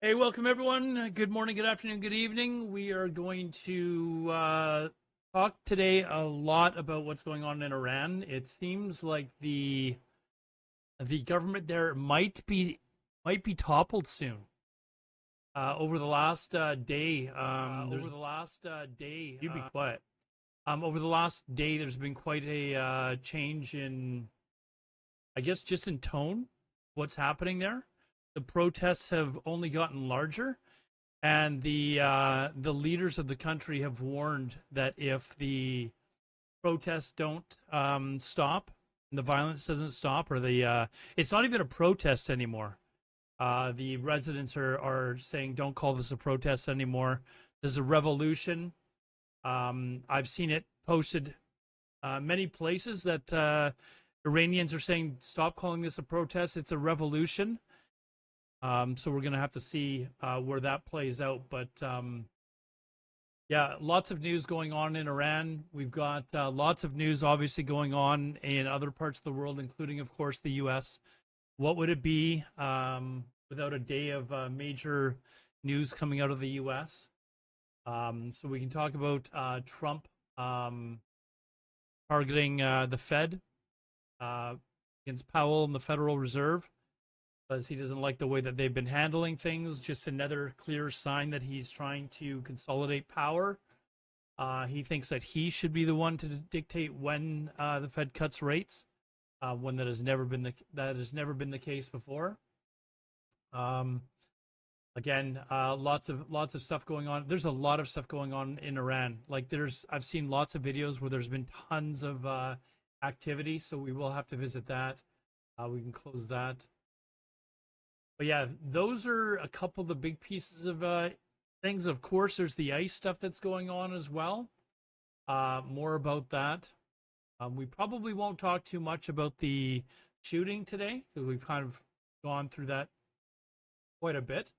Hey, welcome everyone. Good morning, good afternoon, good evening. We are going to talk today a lot about what's going on in Iran. It seems like the government there might be toppled soon. Over the last day, you be quiet. Over the last day, there's been quite a change in, I guess, just in tone. What's happening there? The protests have only gotten larger, and the leaders of the country have warned that if the protests don't stop, and the violence doesn't stop, or it's not even a protest anymore. The residents are saying, "Don't call this a protest anymore. This is a revolution." I've seen it posted many places that Iranians are saying, "Stop calling this a protest. It's a revolution." So we're going to have to see where that plays out. But yeah, lots of news going on in Iran. We've got lots of news obviously going on in other parts of the world, including, of course, the U.S. What would it be without a day of major news coming out of the U.S.? So we can talk about Trump targeting the Fed against Powell and the Federal Reserve, because he doesn't like the way that they've been handling things. Just another clear sign that he's trying to consolidate power. He thinks that he should be the one to dictate when the Fed cuts rates, when that has never been the case before. Again, lots of stuff going on. There's a lot of stuff going on in Iran. Like I've seen lots of videos where there's been tons of activity. So we will have to visit that. We can close that. But yeah, those are a couple of the big pieces of things. Of course, there's the ICE stuff that's going on as well. More about that. We probably won't talk too much about the shooting today, because we've kind of gone through that quite a bit.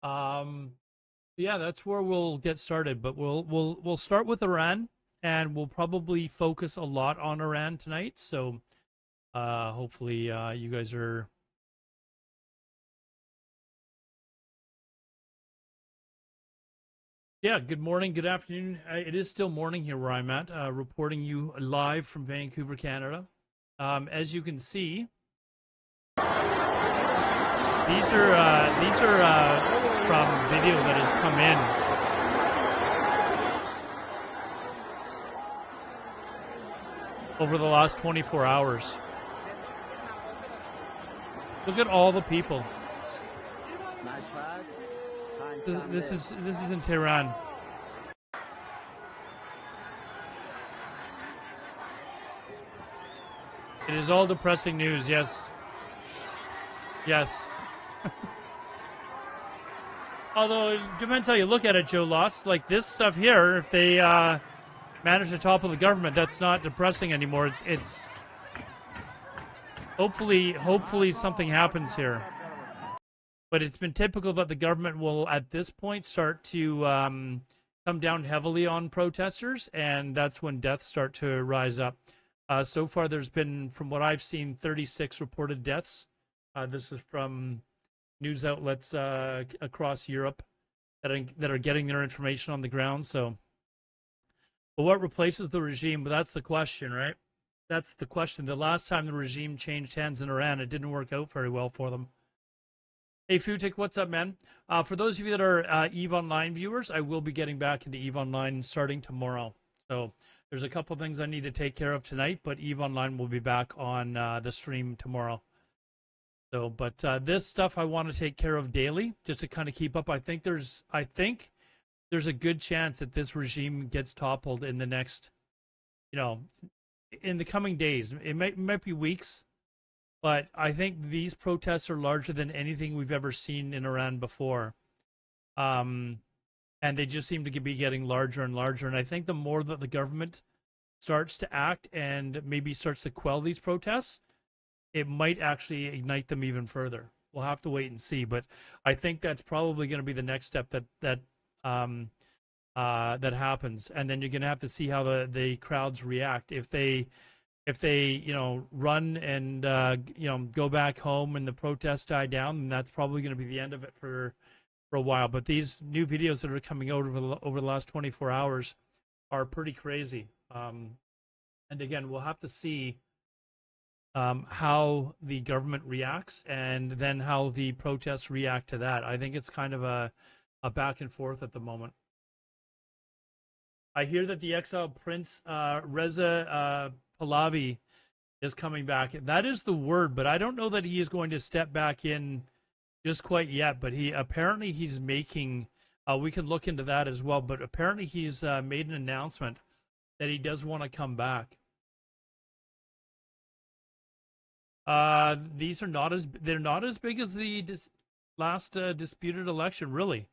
Yeah, that's where we'll get started. But we'll start with Iran, and we'll probably focus a lot on Iran tonight. So hopefully you guys are. Yeah, good morning, good afternoon. It is still morning here where I'm at, reporting you live from Vancouver, Canada. As you can see, these are from video that has come in over the last 24 hours. Look at all the people. This is in Tehran. It is all depressing news. Yes. Yes. Although, it depends how you look at it, Joe Loss. Like this stuff here, if they manage to topple the government, that's not depressing anymore. It's hopefully something happens here. But it's been typical that the government will, at this point, start to come down heavily on protesters, and that's when deaths start to rise up. So far, there's been, from what I've seen, 36 reported deaths. This is from news outlets across Europe that are getting their information on the ground. So, but what replaces the regime? But that's the question, right? That's the question. The last time the regime changed hands in Iran, it didn't work out very well for them. Hey, Futik, what's up, man? For those of you that are EVE Online viewers, I will be getting back into EVE Online starting tomorrow. So there's a couple things I need to take care of tonight, but EVE Online will be back on the stream tomorrow. So, but this stuff I want to take care of daily, just to kind of keep up. I think there's a good chance that this regime gets toppled in the next, in the coming days. It might be weeks. But I think these protests are larger than anything we've ever seen in Iran before. And they just seem to be getting larger and larger. And I think the more that the government starts to act and maybe starts to quell these protests, it might actually ignite them even further. We'll have to wait and see. But I think that's probably going to be the next step that happens. And then you're going to have to see how the crowds react. If they if they, run and go back home and the protests die down, then that's probably going to be the end of it for a while. But these new videos that are coming out over the last 24 hours are pretty crazy. And again, we'll have to see how the government reacts and then how the protests react to that. I think it's kind of a back and forth at the moment. I hear that the exiled prince Reza Pahlavi is coming back. That is the word, but I don't know that he is going to step back in just quite yet. But he's making. We can look into that as well. But apparently he's made an announcement that he does want to come back. These are they're not as big as the last disputed election, really.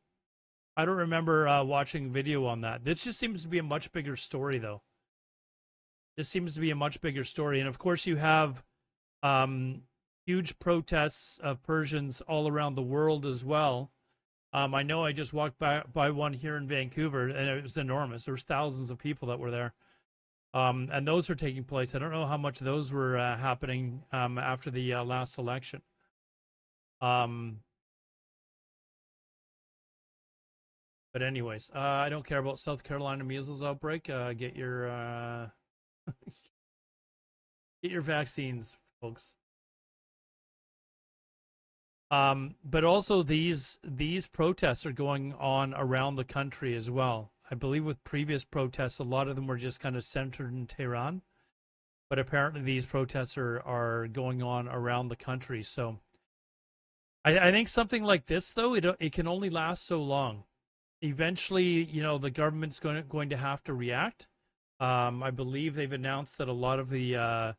I don't remember watching video on that. This just seems to be a much bigger story, though. This seems to be a much bigger story, and of course you have huge protests of Persians all around the world as well. I know I just walked by one here in Vancouver, and it was enormous. There was thousands of people that were there. And those are taking place. I don't know how much those were happening after the last election. But anyways, I don't care about South Carolina measles outbreak. Get your get your vaccines, folks. But also these protests are going on around the country as well. I believe with previous protests, a lot of them were just kind of centered in Tehran, but apparently these protests are going on around the country. So I think something like this, though, it can only last so long. Eventually, the government's going to have to react. I believe they've announced that a lot of the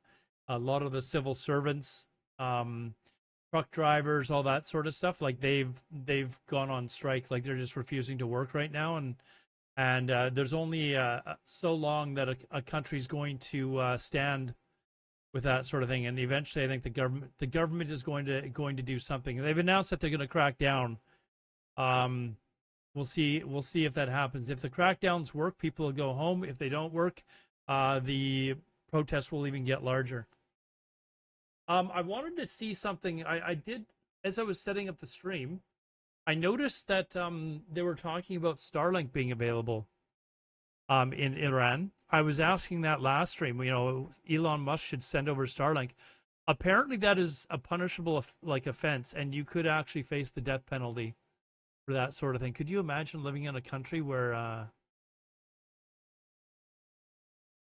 civil servants, truck drivers, all that sort of stuff, like they've gone on strike, like they're just refusing to work right now, and there's only so long that a country's going to stand with that sort of thing, and eventually, I think the government is going to do something. They've announced that they're going to crack down. We'll see if that happens. If the crackdowns work, people will go home. If they don't work, the protests will even get larger. I wanted to see something. I did, as I was setting up the stream, I noticed that they were talking about Starlink being available in Iran. I was asking that last stream. Elon Musk should send over Starlink. Apparently, that is a punishable offense, and you could actually face the death penalty for that sort of thing. Could you imagine living in a country where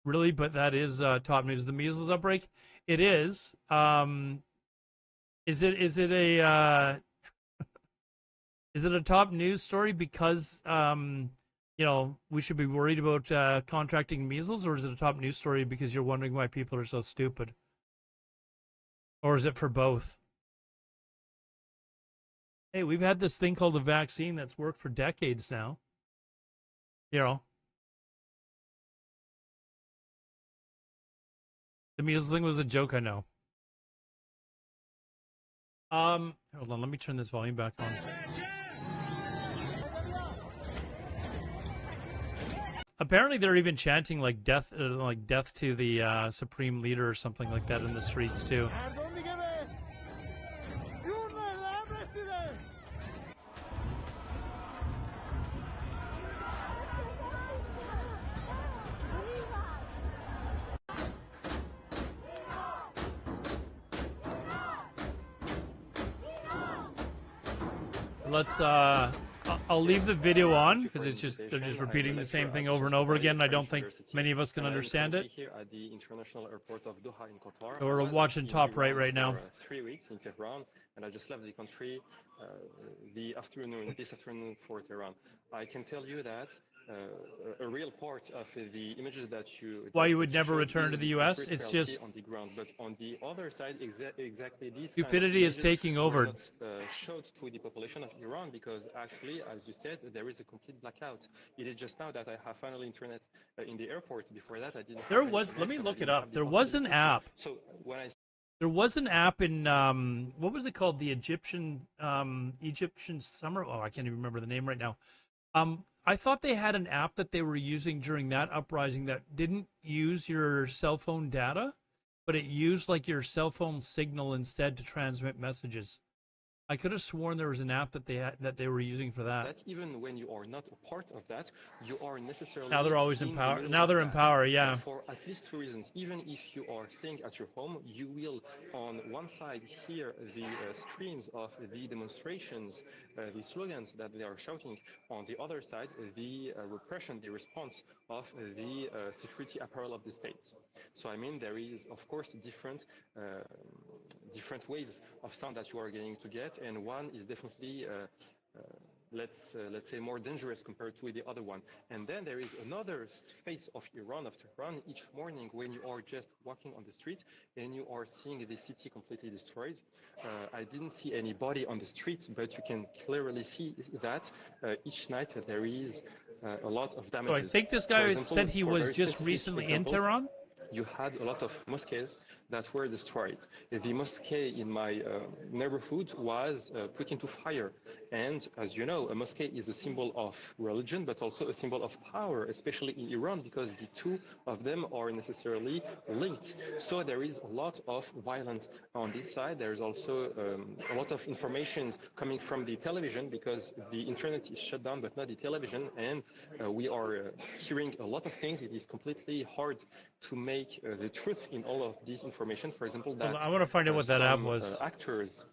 really? But that is top news. The measles outbreak. It is. Is it a is it a top news story because we should be worried about contracting measles, or is it a top news story because you're wondering why people are so stupid? Or is it for both? Hey, we've had this thing called a vaccine that's worked for decades now. The measles thing was a joke, I know. Hold on, let me turn this volume back on. Apparently, they're even chanting like death to the supreme leader or something like that in the streets too. Let's I'll leave the video on because they're just repeating the same thing over and over again. I don't think many of us can understand it. So we're watching top right now. 3 weeks in Tehran, and I just left the country this afternoon for Tehran. I can tell you that a real part of the images that why you would never return to the U.S. It's just on the ground, but on the other side, exactly this stupidity is taking over. Not showed to the population of Iran because actually, as you said, there is a complete blackout. It is just now that I have finally internet in the airport. Before that, I didn't. There was. Let me look it up. There was an app. So when there was an app in what was it called? The Egyptian summer. Oh, I can't even remember the name right now. I thought they had an app that they were using during that uprising that didn't use your cell phone data. but it used like your cell phone signal instead to transmit messages. I could have sworn there was an app that they were using for that. That even when you are not a part of that, you are necessarily Now they're always in in the power. middle Now of they're in that. power, yeah. For at least two reasons. Even if you are staying at your home, you will on one side hear the screams of the demonstrations, the slogans that they are shouting. On the other side, the repression, the response of the security apparel of the state. So I mean, there is of course different waves of sound that you are going to get, and one is definitely let's say more dangerous compared to the other one. And then there is another face of Iran of Tehran each morning when you are just walking on the street and you are seeing the city completely destroyed. I didn't see anybody on the street, but you can clearly see that each night there is a lot of damages. So I think this guy said he was just recently in Tehran. You had a lot of mosques that were destroyed. The mosque in my neighborhood was put into fire. And as you know, a mosque is a symbol of religion, but also a symbol of power, especially in Iran, because the two of them are necessarily linked. So there is a lot of violence on this side. There is also a lot of information coming from the television, because the internet is shut down, but not the television. And we are hearing a lot of things. It is completely hard to make the truth in all of this information. For example, that I want to find out what that app was. Actors,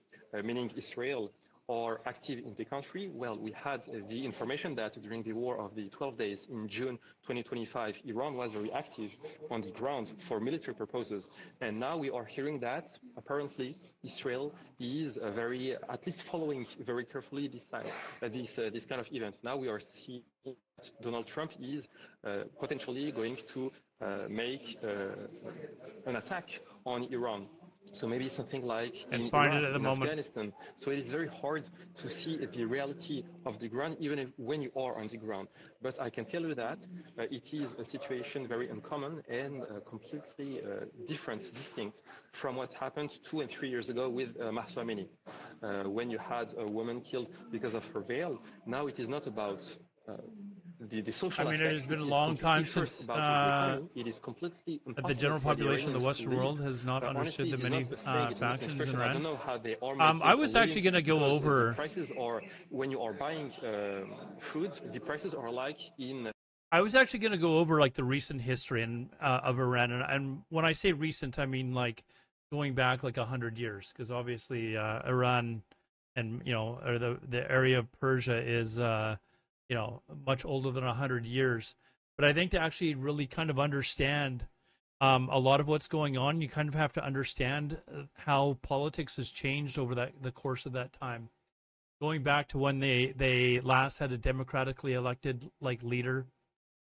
meaning Israel, are active in the country. Well, we had the information that during the war of the 12 days in June 2025, Iran was very active on the ground for military purposes. And now we are hearing that apparently Israel is at least following very carefully this kind of event. Now we are seeing that Donald Trump is potentially going to make an attack on Iran. So maybe something like in Iraq, in Afghanistan. So it is very hard to see the reality of the ground, even when you are on the ground. But I can tell you that it is a situation very uncommon and completely distinct from what happened 2 and 3 years ago with Mahsa Amini, when you had a woman killed because of her veil. Now it is not about the social aspect. It has been a long time since it is completely the general population of the Western world has not understood the many factions in Iran. I don't know how they are I was actually going to go over. The prices are, when you are buying food, the prices are like in. I was actually going to go over like the recent history of Iran, and when I say recent, I mean like going back like 100 years, because obviously Iran and or the area of Persia is much older than 100 years. But I think to actually really kind of understand a lot of what's going on, you kind of have to understand how politics has changed over the course of that time. Going back to when they last had a democratically elected leader,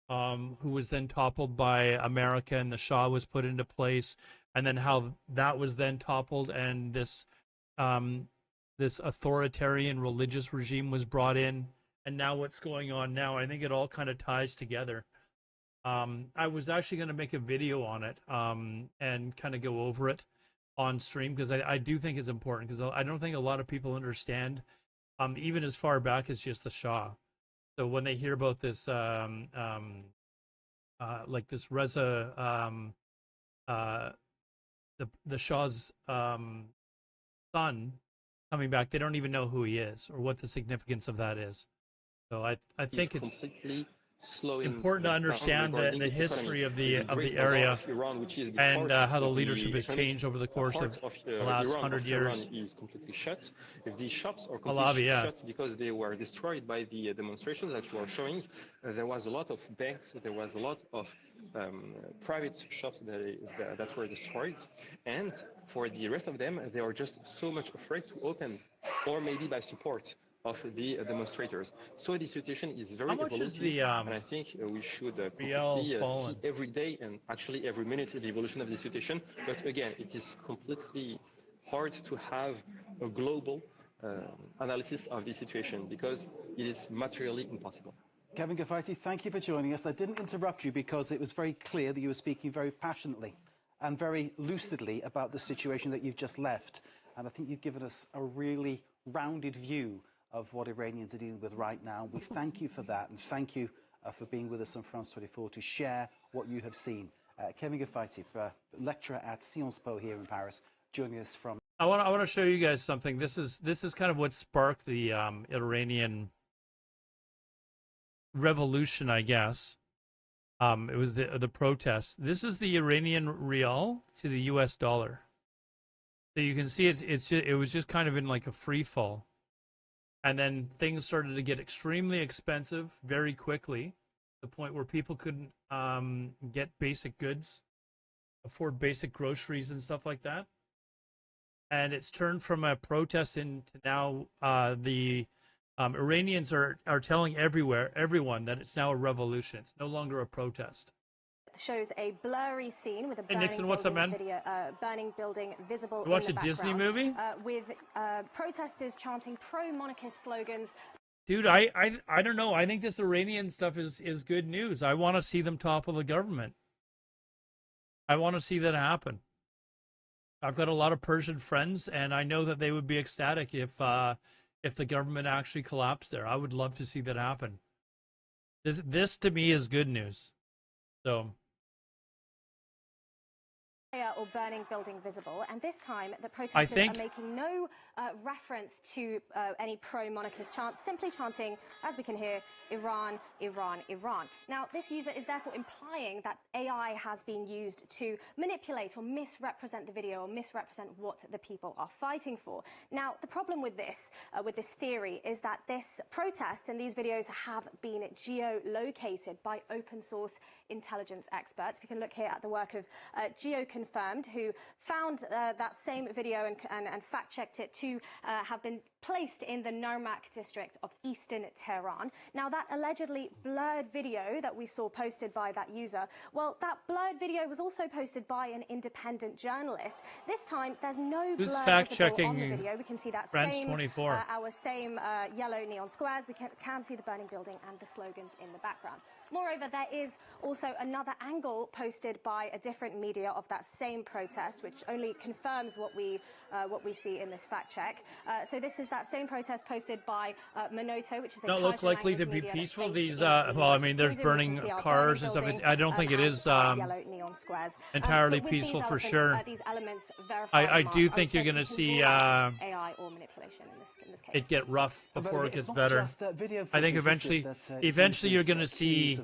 who was then toppled by America, and the Shah was put into place, and then how that was then toppled, and this authoritarian religious regime was brought in. And now what's going on now, I think it all kind of ties together. I was actually going to make a video on it and kind of go over it on stream, because I do think it's important, because I don't think a lot of people understand, even as far back as just the Shah. So when they hear about this, like this Reza, the Shah's son coming back, they don't even know who he is or what the significance of that is. So I think it's important to understand the history of the area of Iran, which is and how the leadership has changed over the course of the last 100 years. Iran is completely shut. The shops are completely shut because they were destroyed by the demonstrations that you are showing. There was a lot of banks, there was a lot of private shops that were destroyed, and for the rest of them, they are just so much afraid to open, or maybe by support of the demonstrators. So the situation is very evolutive, and I think we should completely see every day and actually every minute the evolution of the situation. But again, it is completely hard to have a global analysis of the situation, because it is materially impossible. Kevin Gafaiti, thank you for joining us. I didn't interrupt you because it was very clear that you were speaking very passionately and very lucidly about the situation that you've just left. And I think you've given us a really rounded view of what Iranians are dealing with right now. We thank you for that, and thank you for being with us on France 24 to share what you have seen. Kevin Gafaiti, lecturer at Sciences Po here in Paris, joining us from. I want to show you guys something. This is kind of what sparked the Iranian revolution, I guess. It was the protests. This is the Iranian rial to the U.S. dollar. So you can see it was just kind of in like a free fall, and then things started to get extremely expensive very quickly, to the point where people couldn't get basic goods, afford basic groceries and stuff like that. And it's turned from a protest into now the Iranians are telling everyone that it's now a revolution. It's no longer a protest. Shows a blurry scene with a Hey, Nixon, what's up, man? burning building visible You watch in the a Disney background, movie? with protesters chanting pro-monarchist slogans. Dude, I don't know. I think this Iranian stuff is good news. I want to see them topple the government. I want to see that happen. I've got a lot of Persian friends, and I know that they would be ecstatic if the government actually collapsed there. I would love to see that happen. This to me is good news. So. Or burning building visible, and this time the protesters are making no reference to any pro-monarchist chants, simply chanting, as we can hear, Iran, Iran, Iran. Now, this user is therefore implying that AI has been used to manipulate or misrepresent the video or misrepresent what the people are fighting for. Now, the problem with this theory is that this protest and these videos have been geolocated by open source intelligence experts. We can look here at the work of GeoConfirmed, who found that same video and fact-checked it to have been placed in the Narmak district of eastern Tehran. Now, that allegedly blurred video that we saw posted by that user, well, that blurred video was also posted by an independent journalist. This time, there's no blur visible on the video. We can see that France same, 24. our same yellow neon squares. We can see the burning building and the slogans in the background. Moreover, there is also another angle posted by a different media of that same protest, which only confirms what we see in this fact check. So this is that same protest posted by Monoto, which is a don't look likely to be peaceful. These, well, I mean, there's burning of cars and stuff. I don't think it is entirely peaceful for sure. I do think you're going to see AI or manipulation in this case. It get rough before it gets better. I think eventually you're going to see.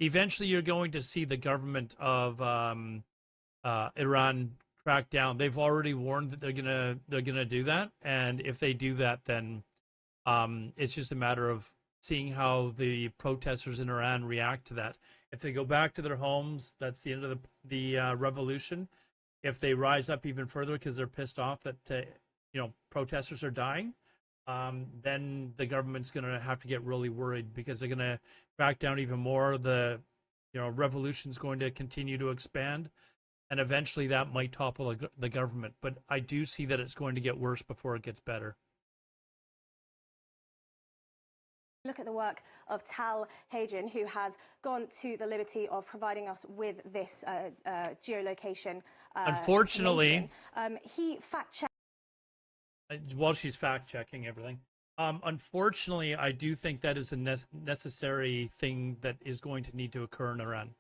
Eventually, you're going to see the government of Iran crack down. They've already warned that they're gonna do that, and if they do that, then it's just a matter of seeing how the protesters in Iran react to that. If they go back to their homes, that's the end of the revolution. If they rise up even further because they're pissed off that protesters are dying, then the government's going to have to get really worried because they're going to back down even more. The revolution's going to continue to expand, and eventually that might topple the government. But I do see that it's going to get worse before it gets better. Look at the work of Tal Hajan, who has gone to the liberty of providing us with this geolocation. Unfortunately, he fact-checked. While she's fact-checking everything, unfortunately, I do think that is a necessary thing that is going to need to occur in Iran.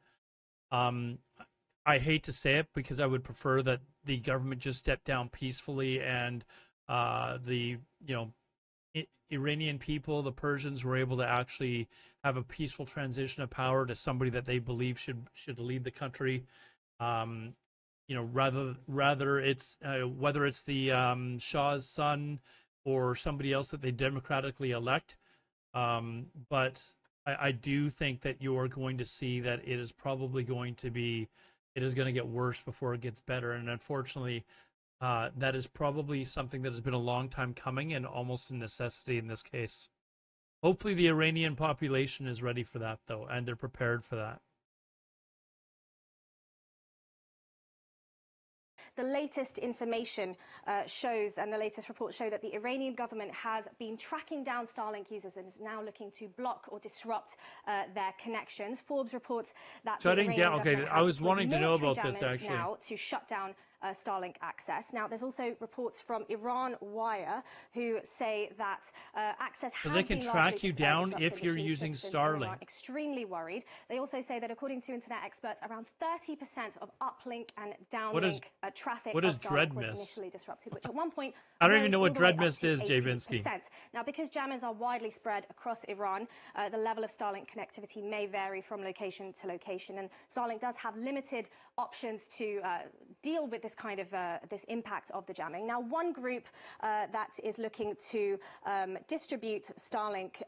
I hate to say it because I would prefer that the government just step down peacefully and the Iranian people, the Persians, were able to actually have a peaceful transition of power to somebody that they believe should lead the country. Rather it's whether it's the Shah's son or somebody else that they democratically elect. But I do think that you're going to see that it is probably going to get worse before it gets better. And unfortunately, that is probably something that has been a long time coming and almost a necessity in this case. Hopefully the Iranian population is ready for that, though, and they're prepared for that. The latest information shows, and the latest reports show, that the Iranian government has been tracking down Starlink users and is now looking to block or disrupt their connections. Forbes reports that shutting the Iranian down. Okay, government I was has wanting to know about military this actually. now to shut down Starlink access. Now, there's also reports from Iran Wire who say that access has they can been track you down disrupted, if you're which leaves using citizens in Iran Starlink. extremely worried. They also say that according to internet experts, around 30% of uplink and downlink traffic what of is Starlink was Dreadmist? initially disrupted, which at one point I don't even rose know all what the way up Dreadmist to is, Jay Binsky. 80%. Now, because jammers are widely spread across Iran, the level of Starlink connectivity may vary from location to location, and Starlink does have limited options to deal with this kind of this impact of the jamming. Now, one group that is looking to distribute Starlink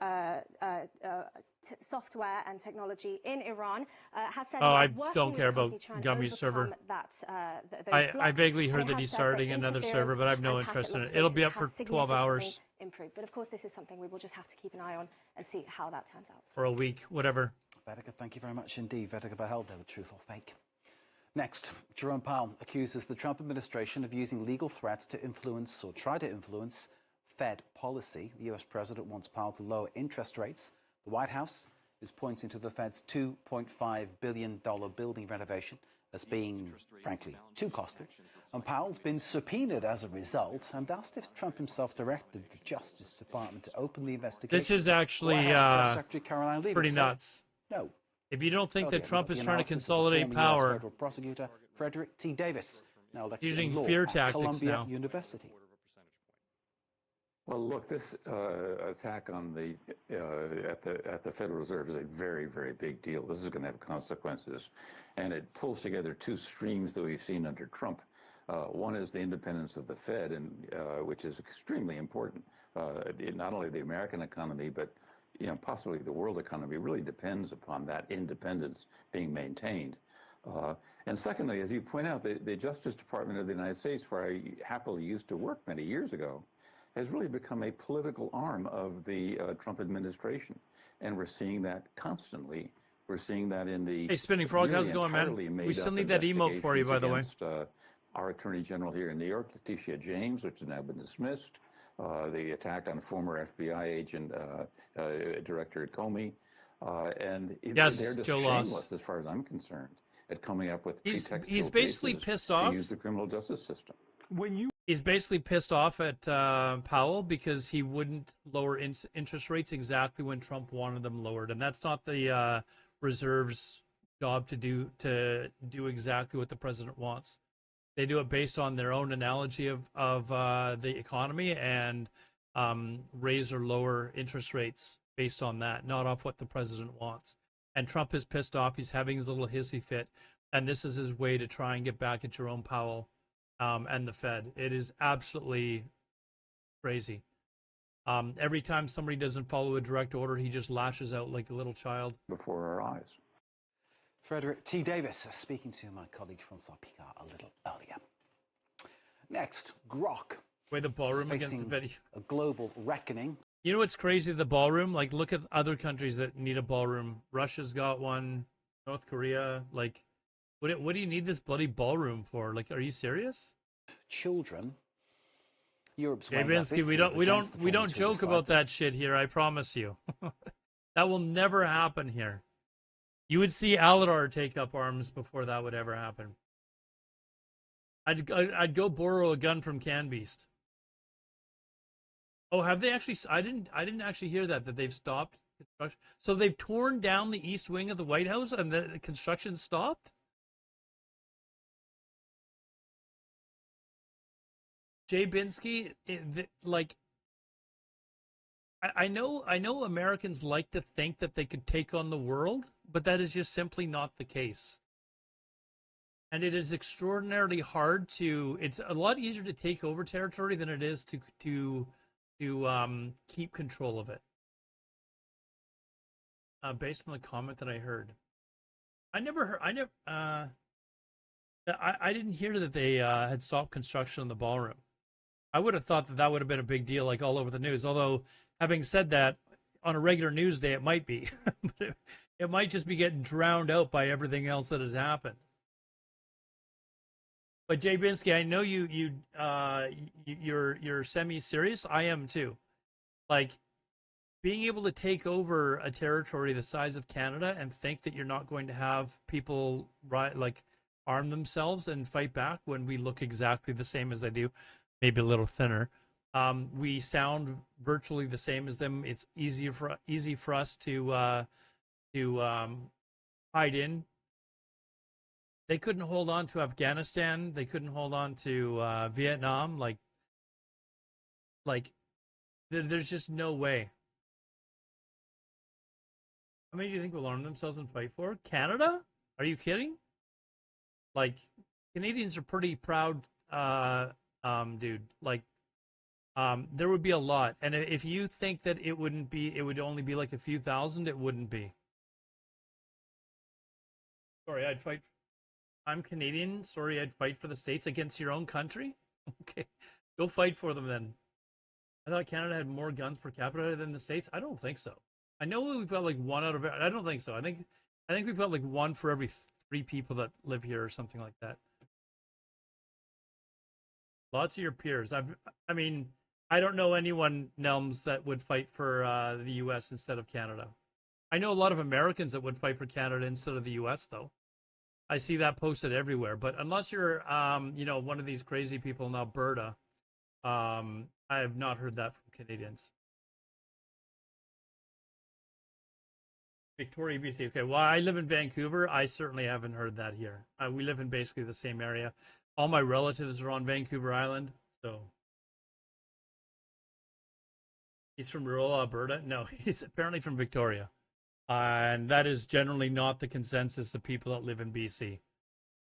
software and technology in Iran has said I working don't with care the about company to try and Gummy's server. overcome that, I vaguely heard and that he's starting another server, but I have no interest in it. It'll be up for 12 hours. Improved. But of course, this is something we will just have to keep an eye on and see how that turns out. For a week, whatever. Vedika, thank you very much indeed. Vedika Bahel there with Truth or Fake. Next, Jerome Powell accuses the Trump administration of using legal threats to influence or try to influence Fed policy. The US president wants Powell to lower interest rates. The White House is pointing to the Fed's $2.5 billion building renovation as being, frankly, too costly. And Powell's been subpoenaed as a result and asked if Trump himself directed the Justice Department to open the investigation. This is actually pretty nuts. No. If you don't think that Trump is trying to consolidate power, federal prosecutor Frederick T. Davis, now using law fear at tactics Columbia now. University. Well, look, this attack on the at the Federal Reserve is a very, very big deal. This is going to have consequences, and it pulls together two streams that we've seen under Trump. One is the independence of the Fed, and which is extremely important. Not only the American economy, but possibly the world economy really depends upon that independence being maintained. And secondly, as you point out, the Justice Department of the United States, where I happily used to work many years ago, has really become a political arm of the Trump administration. And we're seeing that constantly. We're seeing that in the... Hey, Spinning Frog, how's it going, man? We still need that emote for you, by the way. Our Attorney General here in New York, Letitia James, which has now been dismissed. The attack on former FBI agent, Director Comey. And yes, they're just shameless, as far as I'm concerned, at coming up with he's basically pissed off to use the criminal justice system. He's basically pissed off at Powell because he wouldn't lower interest rates exactly when Trump wanted them lowered, and that's not the Reserve's job to do exactly what the president wants. They do it based on their own analogy of the economy and raise or lower interest rates based on that, not off what the president wants. And Trump is pissed off. He's having his little hissy fit, and this is his way to try and get back at Jerome Powell and the Fed. It is absolutely crazy. Every time somebody doesn't follow a direct order, he just lashes out like a little child. Before our eyes. Frederick T. Davis speaking to my colleague Francois Picard a little earlier. Next, Grok. Way the ballroom against the Betty. A global reckoning. You know what's crazy? The ballroom. Like, look at other countries that need a ballroom. Russia's got one. North Korea. Like, what do you need this bloody ballroom for? Like, are you serious? Children. Europe's Hey, Binsky, we don't joke about that shit here. I promise you. That will never happen here. You would see Alodar take up arms before that would ever happen. I'd go borrow a gun from Can Beast. Oh, have they actually? I didn't actually hear that they've stopped construction. So they've torn down the east wing of the White House and the construction stopped? Jay Binsky, I know Americans like to think that they could take on the world, but that is just simply not the case. And it is extraordinarily hard to. It's a lot easier to take over territory than it is to keep control of it. Based on the comment that I heard, I didn't hear that they had stopped construction on the ballroom. I would have thought that would have been a big deal, like all over the news. Although, having said that, on a regular news day, it might be. But it might just be getting drowned out by everything else that has happened. But Jay Binsky, I know you're semi-serious. I am too. Like, being able to take over a territory the size of Canada and think that you're not going to have people arm themselves and fight back when we look exactly the same as they do, maybe a little thinner. We sound virtually the same as them. It's easy for us to hide in. They couldn't hold on to Afghanistan. They couldn't hold on to Vietnam. Like there's just no way. How many do you think will arm themselves and fight for? Canada? Are you kidding? Like, Canadians are pretty proud, dude. Like, there would be a lot. And if you think that it would only be like a few thousand, it wouldn't be. Sorry, I'd fight. I'm Canadian. Sorry, I'd fight for the States against your own country? Okay, go fight for them then. I thought Canada had more guns per capita than the States. I don't think so. I know we've got like one out of. I don't think so. I think we've got like one for every 3 people that live here or something like that. Lots of your peers. I mean, I don't know anyone, Nelms, that would fight for the U.S. instead of Canada. I know a lot of Americans that would fight for Canada instead of the U.S. though. I see that posted everywhere. But unless you're, one of these crazy people in Alberta, I have not heard that from Canadians. Victoria, BC. Okay, well, I live in Vancouver. I certainly haven't heard that here. We live in basically the same area. All my relatives are on Vancouver Island, so. He's from rural Alberta? No, he's apparently from Victoria. And that is generally not the consensus of people that live in BC.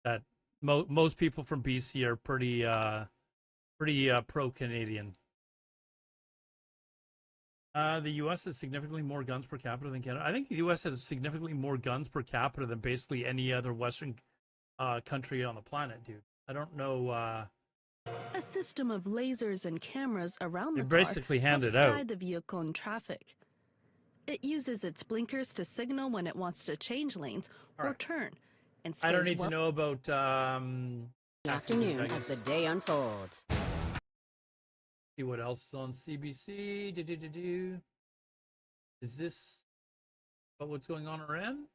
That most people from BC are pretty pro-Canadian. The U.S. has significantly more guns per capita than Canada. I think the U.S. has significantly more guns per capita than basically any other Western country on the planet, dude. I don't know. A system of lasers and cameras around the basically car helps handed out. guide the vehicle in traffic. It uses its blinkers to signal when it wants to change lanes or turn. And I don't need to know about afternoon as the day unfolds. See what else is on CBC. Is this about what's going on around?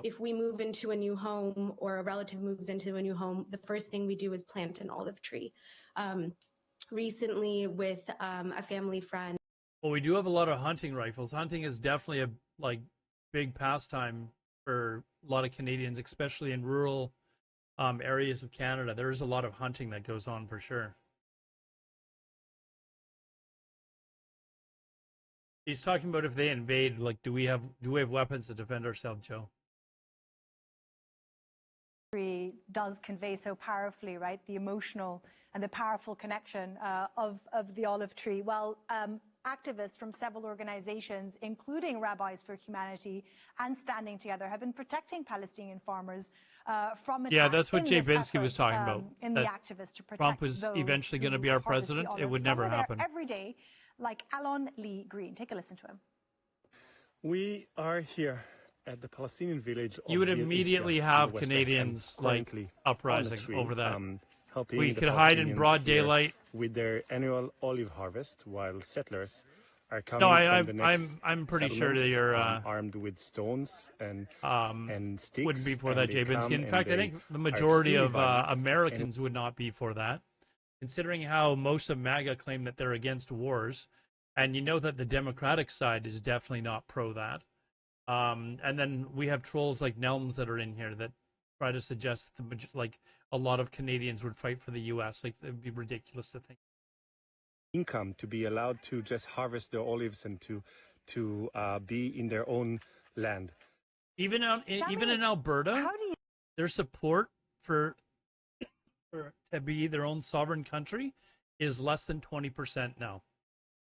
If we move into a new home or a relative moves into a new home, the first thing we do is plant an olive tree. Recently with a family friend. Well, we do have a lot of hunting rifles. Hunting is definitely a big pastime for a lot of Canadians, especially in rural areas of Canada. There is a lot of hunting that goes on for sure. He's talking about if they invade, like, do we have weapons to defend ourselves, Joe? Does convey so powerfully, right? The emotional and the powerful connection of the olive tree. Well, activists from several organizations, including Rabbis for Humanity and Standing Together, have been protecting Palestinian farmers from attacks. Yeah, that's what Jay Binsky was talking about. In the activists to protect Trump was eventually going to be our president. It would never happen. Every day, like Alon Lee Green. Take a listen to him. We are here at the Palestinian village. You would immediately have Canadians like uprising over that. We could hide in broad daylight with their annual olive harvest, while settlers are coming from the next I'm pretty sure that you're armed with stones and sticks. Wouldn't be for that, Jay Binsky. In fact, I think the majority of Americans would not be for that, considering how most of MAGA claim that they're against wars, and you know that the Democratic side is definitely not pro that. And then we have trolls like Nelms that are in here that try to suggest that a lot of Canadians would fight for the U.S. Like, it'd be ridiculous to think. Income to be allowed to just harvest their olives and to be in their own land. Even in Alberta, their support for to be their own sovereign country is less than 20% now,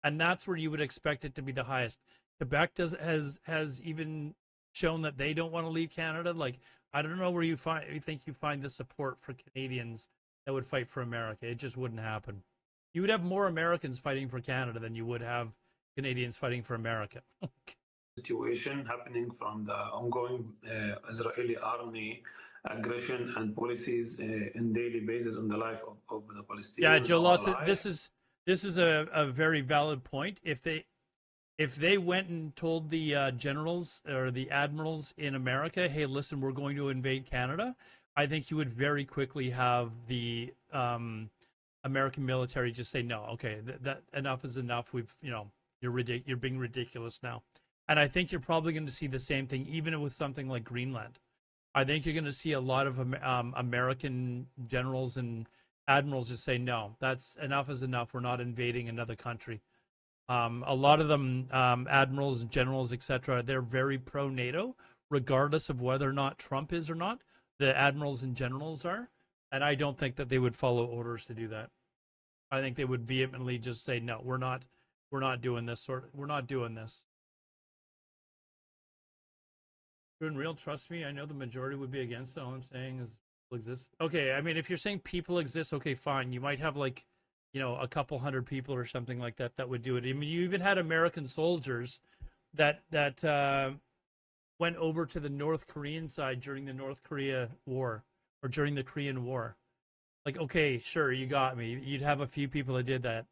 and that's where you would expect it to be the highest. Quebec has even shown that they don't want to leave Canada. Like, I don't know where you think you find the support for Canadians that would fight for America. It just wouldn't happen. You would have more Americans fighting for Canada than you would have Canadians fighting for America. Situation happening from the ongoing Israeli army aggression and policies in daily basis on the life of the Palestinians. Yeah, Joe Lawson, this is a very valid point. If they went and told the generals or the admirals in America, hey, listen, we're going to invade Canada, I think you would very quickly have the American military just say, no, okay, that enough is enough. You're being ridiculous now. And I think you're probably going to see the same thing, even with something like Greenland. I think you're going to see a lot of American generals and admirals just say, no, that's enough is enough. We're not invading another country. A lot of them, admirals and generals, etc., they're very pro NATO, regardless of whether or not Trump is or not. The admirals and generals are, and I don't think that they would follow orders to do that. I think they would vehemently just say, no, we're not doing this we're not doing this. Doing real, trust me, I know the majority would be against it. All I'm saying is people exist. Okay, I mean, if you're saying people exist, okay, fine. You might have like, a couple hundred people or something like that that would do it. I mean, you even had American soldiers that went over to the North Korean side during the North Korea War or during the Korean War. Like, okay, sure, you got me. You'd have a few people that did that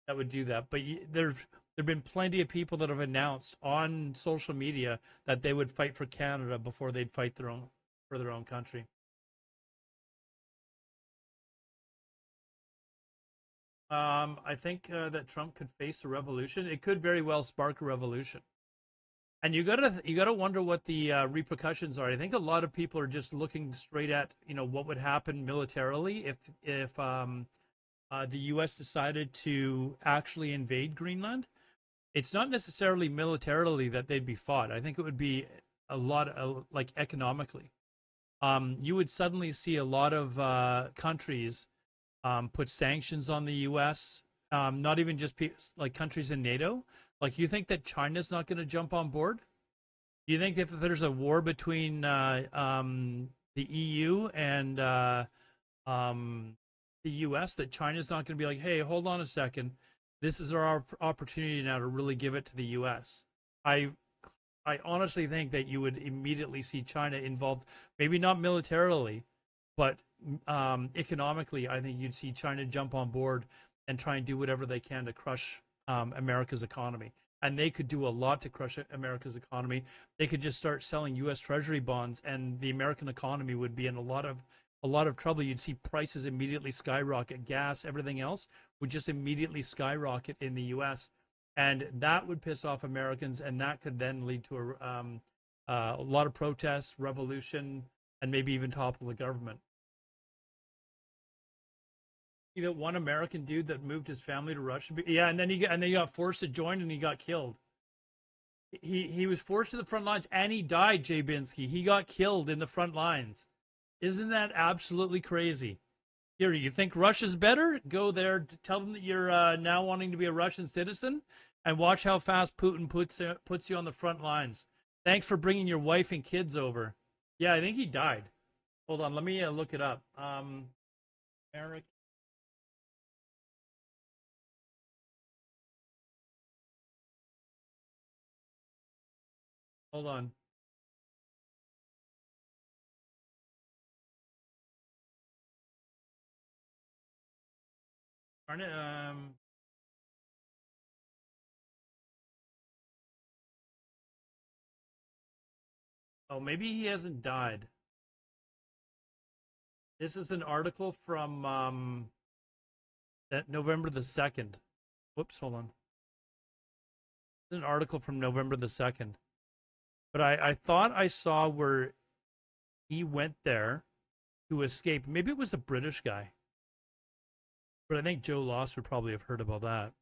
would do that, but there've been plenty of people that have announced on social media that they would fight for Canada before they'd fight for their own country. I think that Trump could face a revolution. It could very well spark a revolution, and you gotta wonder what the repercussions are. I think a lot of people are just looking straight at what would happen militarily if the U.S. decided to actually invade Greenland. It's not necessarily militarily that they'd be fought. I think it would be a lot like economically. You would suddenly see a lot of countries put sanctions on the U.S. Not even just like countries in NATO. Like, you think that China's not going to jump on board? You think if there's a war between the EU and the U.S. that China's not going to be like, hey, hold on a second, this is our opportunity now to really give it to the U.S. I honestly think that you would immediately see China involved, maybe not militarily, but economically. I think you'd see China jump on board and try and do whatever they can to crush America's economy. And they could do a lot to crush America's economy. They could just start selling U.S. Treasury bonds, and the American economy would be in a lot of trouble. You'd see prices immediately skyrocket. Gas, everything else would just immediately skyrocket in the U.S., and that would piss off Americans, and that could then lead to a lot of protests, revolution, and maybe even topple the government. See that one American dude that moved his family to Russia? Yeah, and then he got forced to join, and he got killed. He was forced to the front lines, and he died. Jay Binsky. He got killed in the front lines. Isn't that absolutely crazy? Here, you think Russia's better? Go there, tell them that you're now wanting to be a Russian citizen, and watch how fast Putin puts you on the front lines. Thanks for bringing your wife and kids over. Yeah, I think he died. Hold on, let me look it up. Eric. Hold on. Darn it, oh, maybe he hasn't died. This is an article from November the 2nd. Whoops, hold on. This is an article from November the 2nd. But I thought I saw where he went there to escape. Maybe it was a British guy. But I think Joe Loss would probably have heard about that.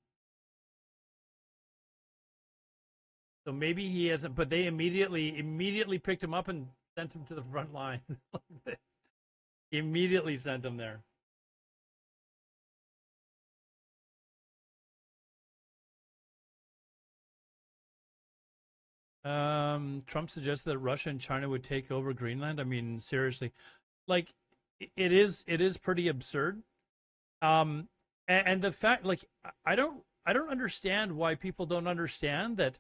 So maybe he hasn't, but they immediately picked him up and sent him to the front line. Immediately sent him there. Trump suggested that Russia and China would take over Greenland. I mean, seriously, like, it is pretty absurd. And the fact, like, I don't understand why people don't understand that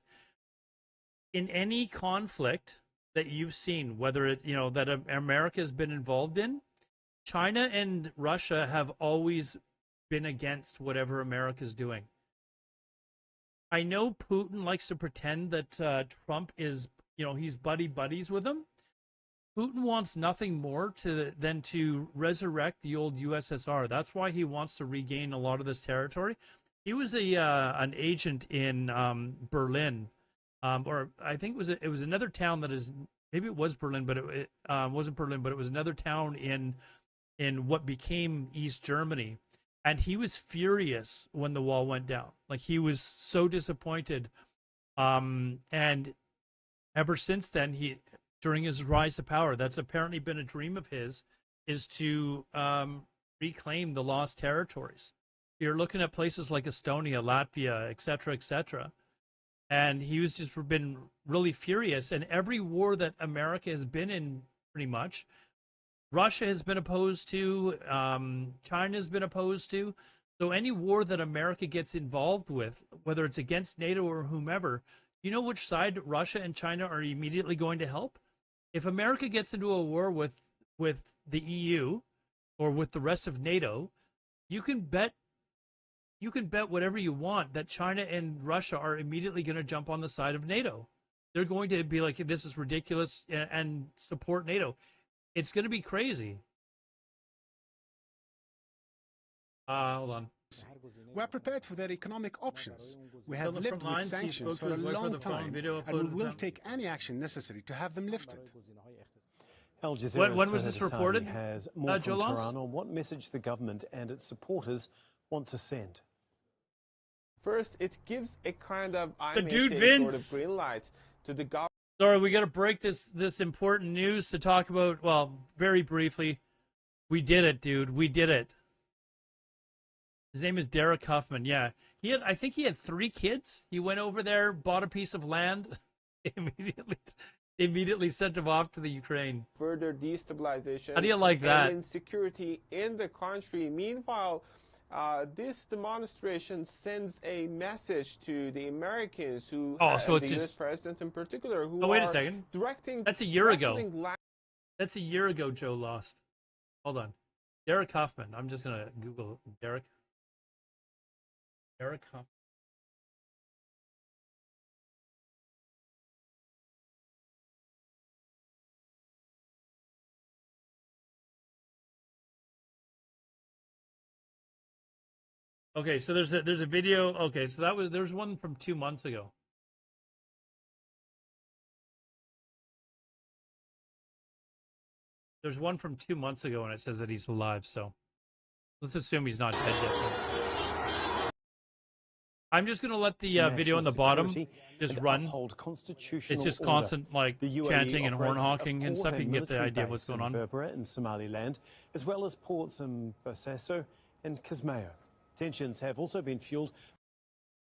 in any conflict that you've seen, whether it, that America has been involved in, China and Russia have always been against whatever America's doing. I know Putin likes to pretend that Trump is, he's buddies with him. Putin wants nothing more than to resurrect the old USSR. That's why he wants to regain a lot of this territory. He was an agent in Berlin, or I think it was another town that is, maybe it was Berlin, but it wasn't Berlin, but it was another town in what became East Germany. And he was furious when the wall went down. Like, he was so disappointed. And ever since then, during his rise to power, that's apparently been a dream of his, is to reclaim the lost territories. You're looking at places like Estonia, Latvia, etc., and he was just been really furious. And every war that America has been in, pretty much, Russia has been opposed to, China has been opposed to. So any war that America gets involved with, whether it's against NATO or whomever, you know which side Russia and China are immediately going to help? If America gets into a war with the EU or with the rest of NATO, you can bet whatever you want that China and Russia are immediately going to jump on the side of NATO. They're going to be like, this is ridiculous, and support NATO. It's going to be crazy. Hold on. We're prepared for their economic options. We have lived with sanctions for a long time, and we will take any action necessary to have them lifted. Al Jazeera's when was this reported? Has more from Tehran on what message the government and its supporters want to send. First, it gives a kind of Vince sort of green light to the government. Sorry, we got to break this important news to talk about. Well, very briefly, we did it, dude. We did it. His name is Derek Huffman. Yeah, I think he had 3 kids. He went over there, bought a piece of land, immediately sent him off to the Ukraine. Further destabilization. How do you like that? And insecurity in the country. Meanwhile, this demonstration sends a message to the Americans who, so the U.S. president in particular, who wait are a second. directing. That's a year ago. That's a year ago. Joe lost. Hold on, Derek Huffman. I'm just gonna Google Derek Huffman. Okay, so there's a video. Okay, so there's one from 2 months ago. There's one from 2 months ago, and it says that he's alive. So let's assume he's not dead yet. I'm just gonna let the video on the bottom just run. It's just constant chanting and horn honking and stuff. You can get the idea of what's going on. Berbera in Somaliland, as well as ports in Bosaso and Kismayo. Tensions have also been fueled.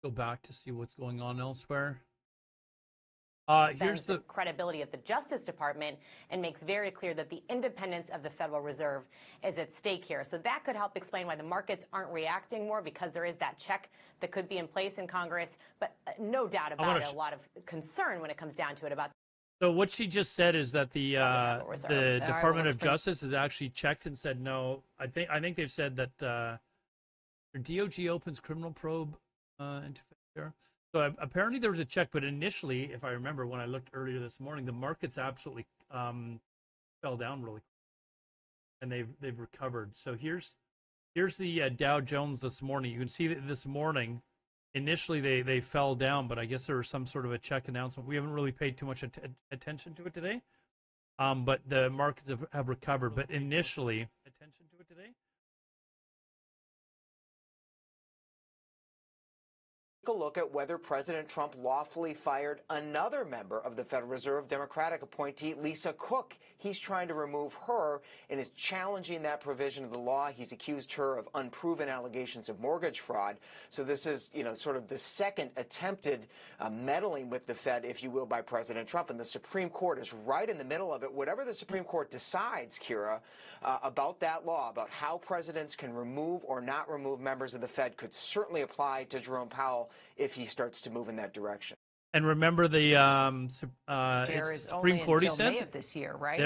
Go back to see what's going on elsewhere. Here's the credibility of the Justice Department and makes very clear that the independence of the Federal Reserve is at stake here. So that could help explain why the markets aren't reacting more, because there is that check that could be in place in Congress. But no doubt about it, a lot of concern when it comes down to it about. So what she just said is that the Department of Justice has actually checked and said no. I think they've said that DOJ opens criminal probe into there. So apparently there was a check, but initially, if I remember when I looked earlier this morning, the markets absolutely fell down really quick, and they've recovered. So here's the Dow Jones this morning. You can see that this morning, initially they fell down, but I guess there was some sort of a check announcement. We haven't really paid too much attention to it today, but the markets have recovered. But initially, attention to it today. Take a look at whether President Trump lawfully fired another member of the Federal Reserve, Democratic appointee Lisa Cook. He's trying to remove her and is challenging that provision of the law. He's accused her of unproven allegations of mortgage fraud. So this is, sort of the second attempted meddling with the Fed, if you will, by President Trump. And the Supreme Court is right in the middle of it. Whatever the Supreme Court decides, Kira, about that law, about how presidents can remove or not remove members of the Fed, could certainly apply to Jerome Powell if he starts to move in that direction. And remember the Supreme Court, he said, May of this year, right?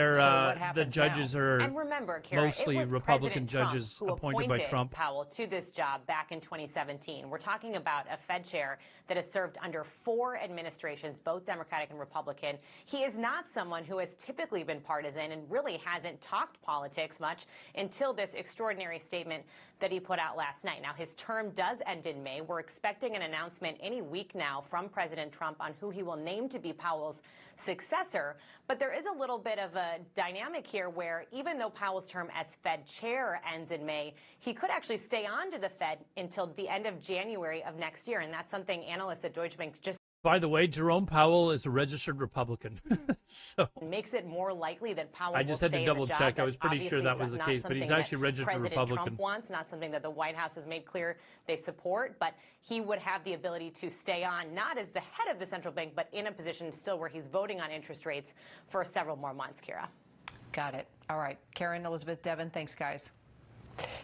The judges are and remember, Kara, mostly Republican judges who appointed by Trump. Powell to this job back in 2017. We're talking about a Fed chair that has served under 4 administrations, both Democratic and Republican. He is not someone who has typically been partisan and really hasn't talked politics much until this extraordinary statement that he put out last night. Now, his term does end in May. We're expecting an announcement any week now from President Trump on who he will name to be Powell's successor. But there is a little bit of a dynamic here where even though Powell's term as Fed chair ends in May, he could actually stay on to the Fed until the end of January of next year. And that's something analysts at Deutsche Bank just By the way, Jerome Powell is a registered Republican. So makes it more likely that Powell I just will had to stay double in the job. check. I was That's pretty sure that was the case, but he's actually registered President Republican. Trump wants, not something that the White House has made clear they support, but he would have the ability to stay on, not as the head of the central bank, but in a position still where he's voting on interest rates for several more months, Kira. Got it. All right. Karen, Elizabeth, Devin, thanks, guys.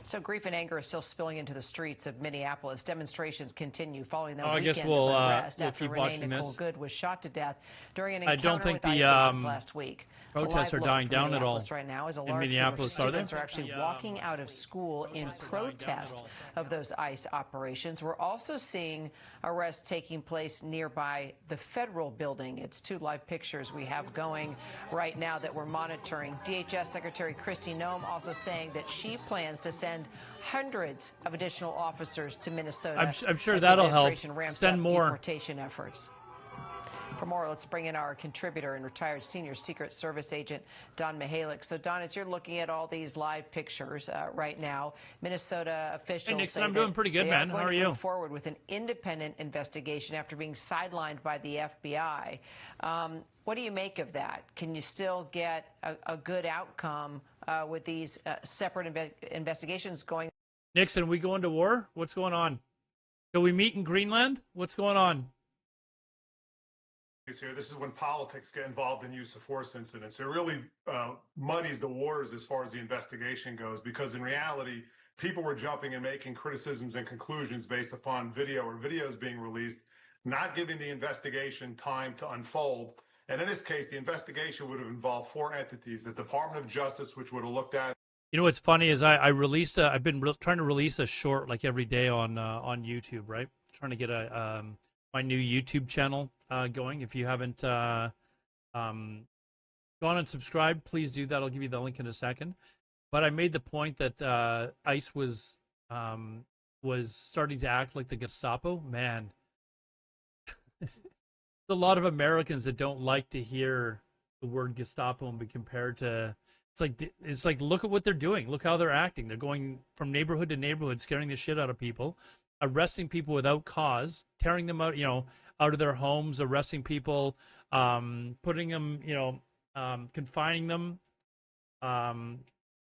So grief and anger is still spilling into the streets of Minneapolis. Demonstrations continue following the weekend of unrest after Renee Nicole Good was shot to death during an encounter with ICE agents last week. Protests are dying down at all right now as a in large Minneapolis. group of students are actually walking out of school in protest of those ICE operations. We're also seeing arrests taking place nearby the federal building. It's 2 live pictures we have going right now that we're monitoring. DHS Secretary Kristi Noem also saying that she plans to send hundreds of additional officers to Minnesota. I'm sure that'll help. Send more deportation efforts. For more, let's bring in our contributor and retired senior Secret Service agent, Don Mihalik. So, Don, as you're looking at all these live pictures right now, Minnesota officials Hey, Nixon, say I'm doing pretty good, man. How are you? Move forward with an independent investigation after being sidelined by the FBI. What do you make of that? Can you still get a good outcome with these separate investigations going? Nixon, we go into war? What's going on? Can we meet in Greenland? What's going on? Here. This is when politics get involved in use of force incidents. It really muddies the waters as far as the investigation goes, because in reality, people were jumping and making criticisms and conclusions based upon video or videos being released, not giving the investigation time to unfold. And in this case, the investigation would have involved 4 entities: the Department of Justice, which would have looked at. You know what's funny is I've been trying to release a short like every day on YouTube, right? Trying to get my new YouTube channel going. If you haven't gone and subscribed, please do that. I'll give you the link in a second. But I made the point that ICE was starting to act like the Gestapo. Man, there's a lot of Americans that don't like to hear the word Gestapo and be compared to. It's like look at what they're doing. Look how they're acting. They're going from neighborhood to neighborhood, scaring the shit out of people, arresting people without cause, tearing them out, out of their homes, arresting people, putting them, confining them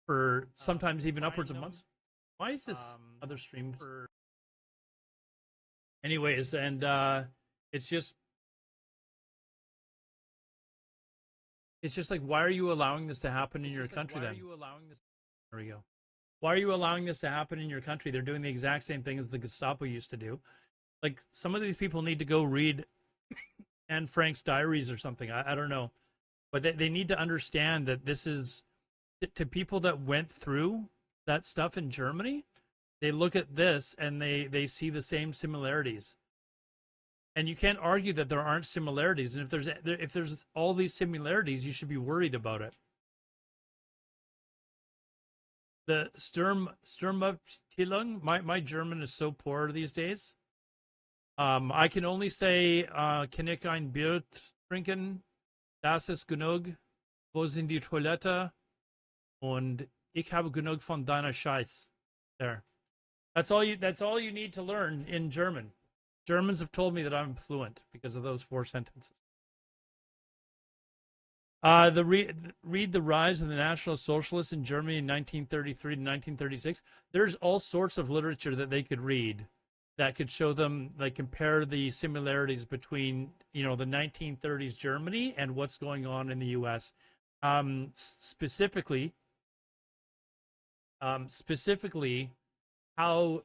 for sometimes even upwards of months. Why is this other stream? Anyways, and it's just like, why are you allowing this to happen in your country then? There we go. Why are you allowing this to happen in your country? They're doing the exact same thing as the Gestapo used to do. Like, some of these people need to go read Anne Frank's diaries or something. I don't know. But they need to understand that this is, to people that went through that stuff in Germany, they look at this and they see the same similarities. And you can't argue that there aren't similarities. And if there's all these similarities, you should be worried about it. The Sturmabteilung, my German is so poor these days. I can only say, kann ich ein Bier trinken? Das ist genug. Wo sind die Toilette? Und ich habe genug von deiner Scheiß. There. That's all you need to learn in German. Germans have told me that I'm fluent because of those 4 sentences. Read The Rise of the National Socialists in Germany in 1933 to 1936. There's all sorts of literature that they could read that could show them, like, compare the similarities between, the 1930s Germany and what's going on in the U.S. Specifically, how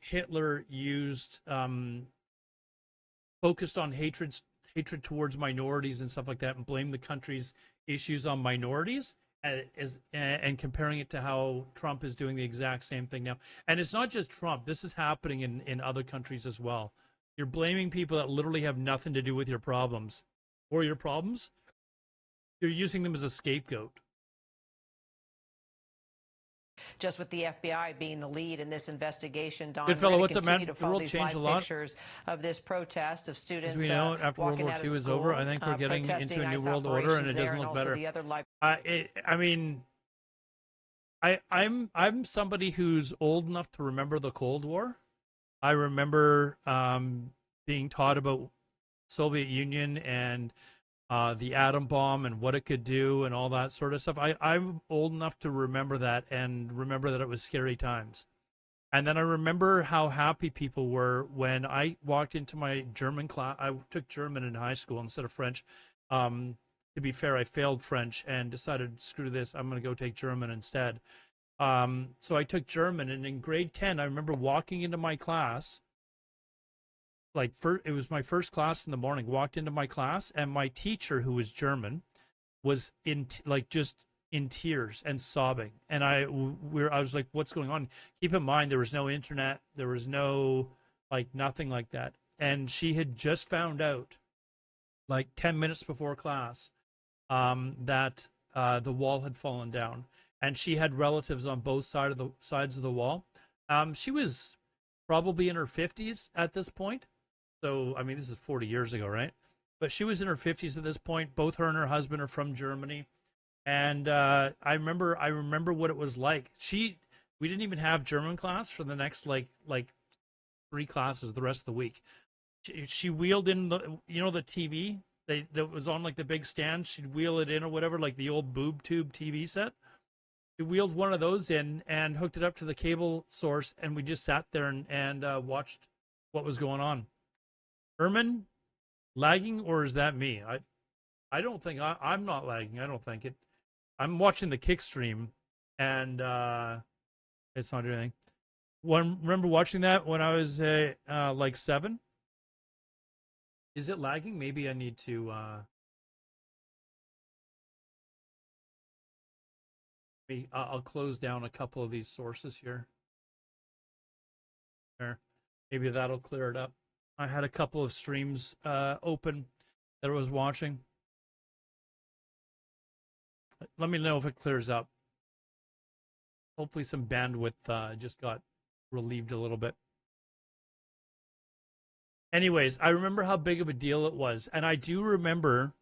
Hitler used focused on hatred towards minorities and stuff like that, and blame the country's issues on minorities, and comparing it to how Trump is doing the exact same thing now. And it's not just Trump. This is happening in other countries as well. You're blaming people that literally have nothing to do with your problems or your problems. You're using them as a scapegoat. Just with the FBI being the lead in this investigation, Don, Goodfellow, what's up, man? to The follow world these changed live a lot. pictures of this protest of students. As we know, after World War II is over, I think we're getting into a new world order, and it doesn't look better. I mean, I'm somebody who's old enough to remember the Cold War. I remember being taught about Soviet Union and the atom bomb and what it could do and all that sort of stuff. I'm old enough to remember that and remember that it was scary times. And then I remember how happy people were when I walked into my German class. I took German in high school instead of French. To be fair, I failed French and decided, screw this, I'm going to go take German instead. So I took German, and in grade 10, I remember walking into my class. It was my first class in the morning. Walked into my class, and my teacher, who was German, was just in tears and sobbing. And I was like, "What's going on?" Keep in mind, there was no internet, there was no nothing like that, and she had just found out, 10 minutes before class, that the wall had fallen down, and she had relatives on both sides of the wall. She was probably in her 50s at this point. So, I mean, this is 40 years ago, right? But she was in her 50s at this point. Both her and her husband are from Germany. And I remember what it was like. We didn't even have German class for the next, like 3 classes the rest of the week. She wheeled in the TV that was on, the big stand. She'd wheel it in or whatever, like the old boob tube TV set. She wheeled one of those in and hooked it up to the cable source, and we just sat there and watched what was going on. Ermin, lagging, or is that me? I don't think I'm not lagging. I don't think it. I'm watching the kick stream, and it's not doing anything. Remember watching that when I was 7? Is it lagging? Maybe I need to. I'll close down a couple of these sources here. There, maybe that'll clear it up. I had a couple of streams open that I was watching. Let me know if it clears up. Hopefully some bandwidth just got relieved a little bit. Anyways, I remember how big of a deal it was. And I do remember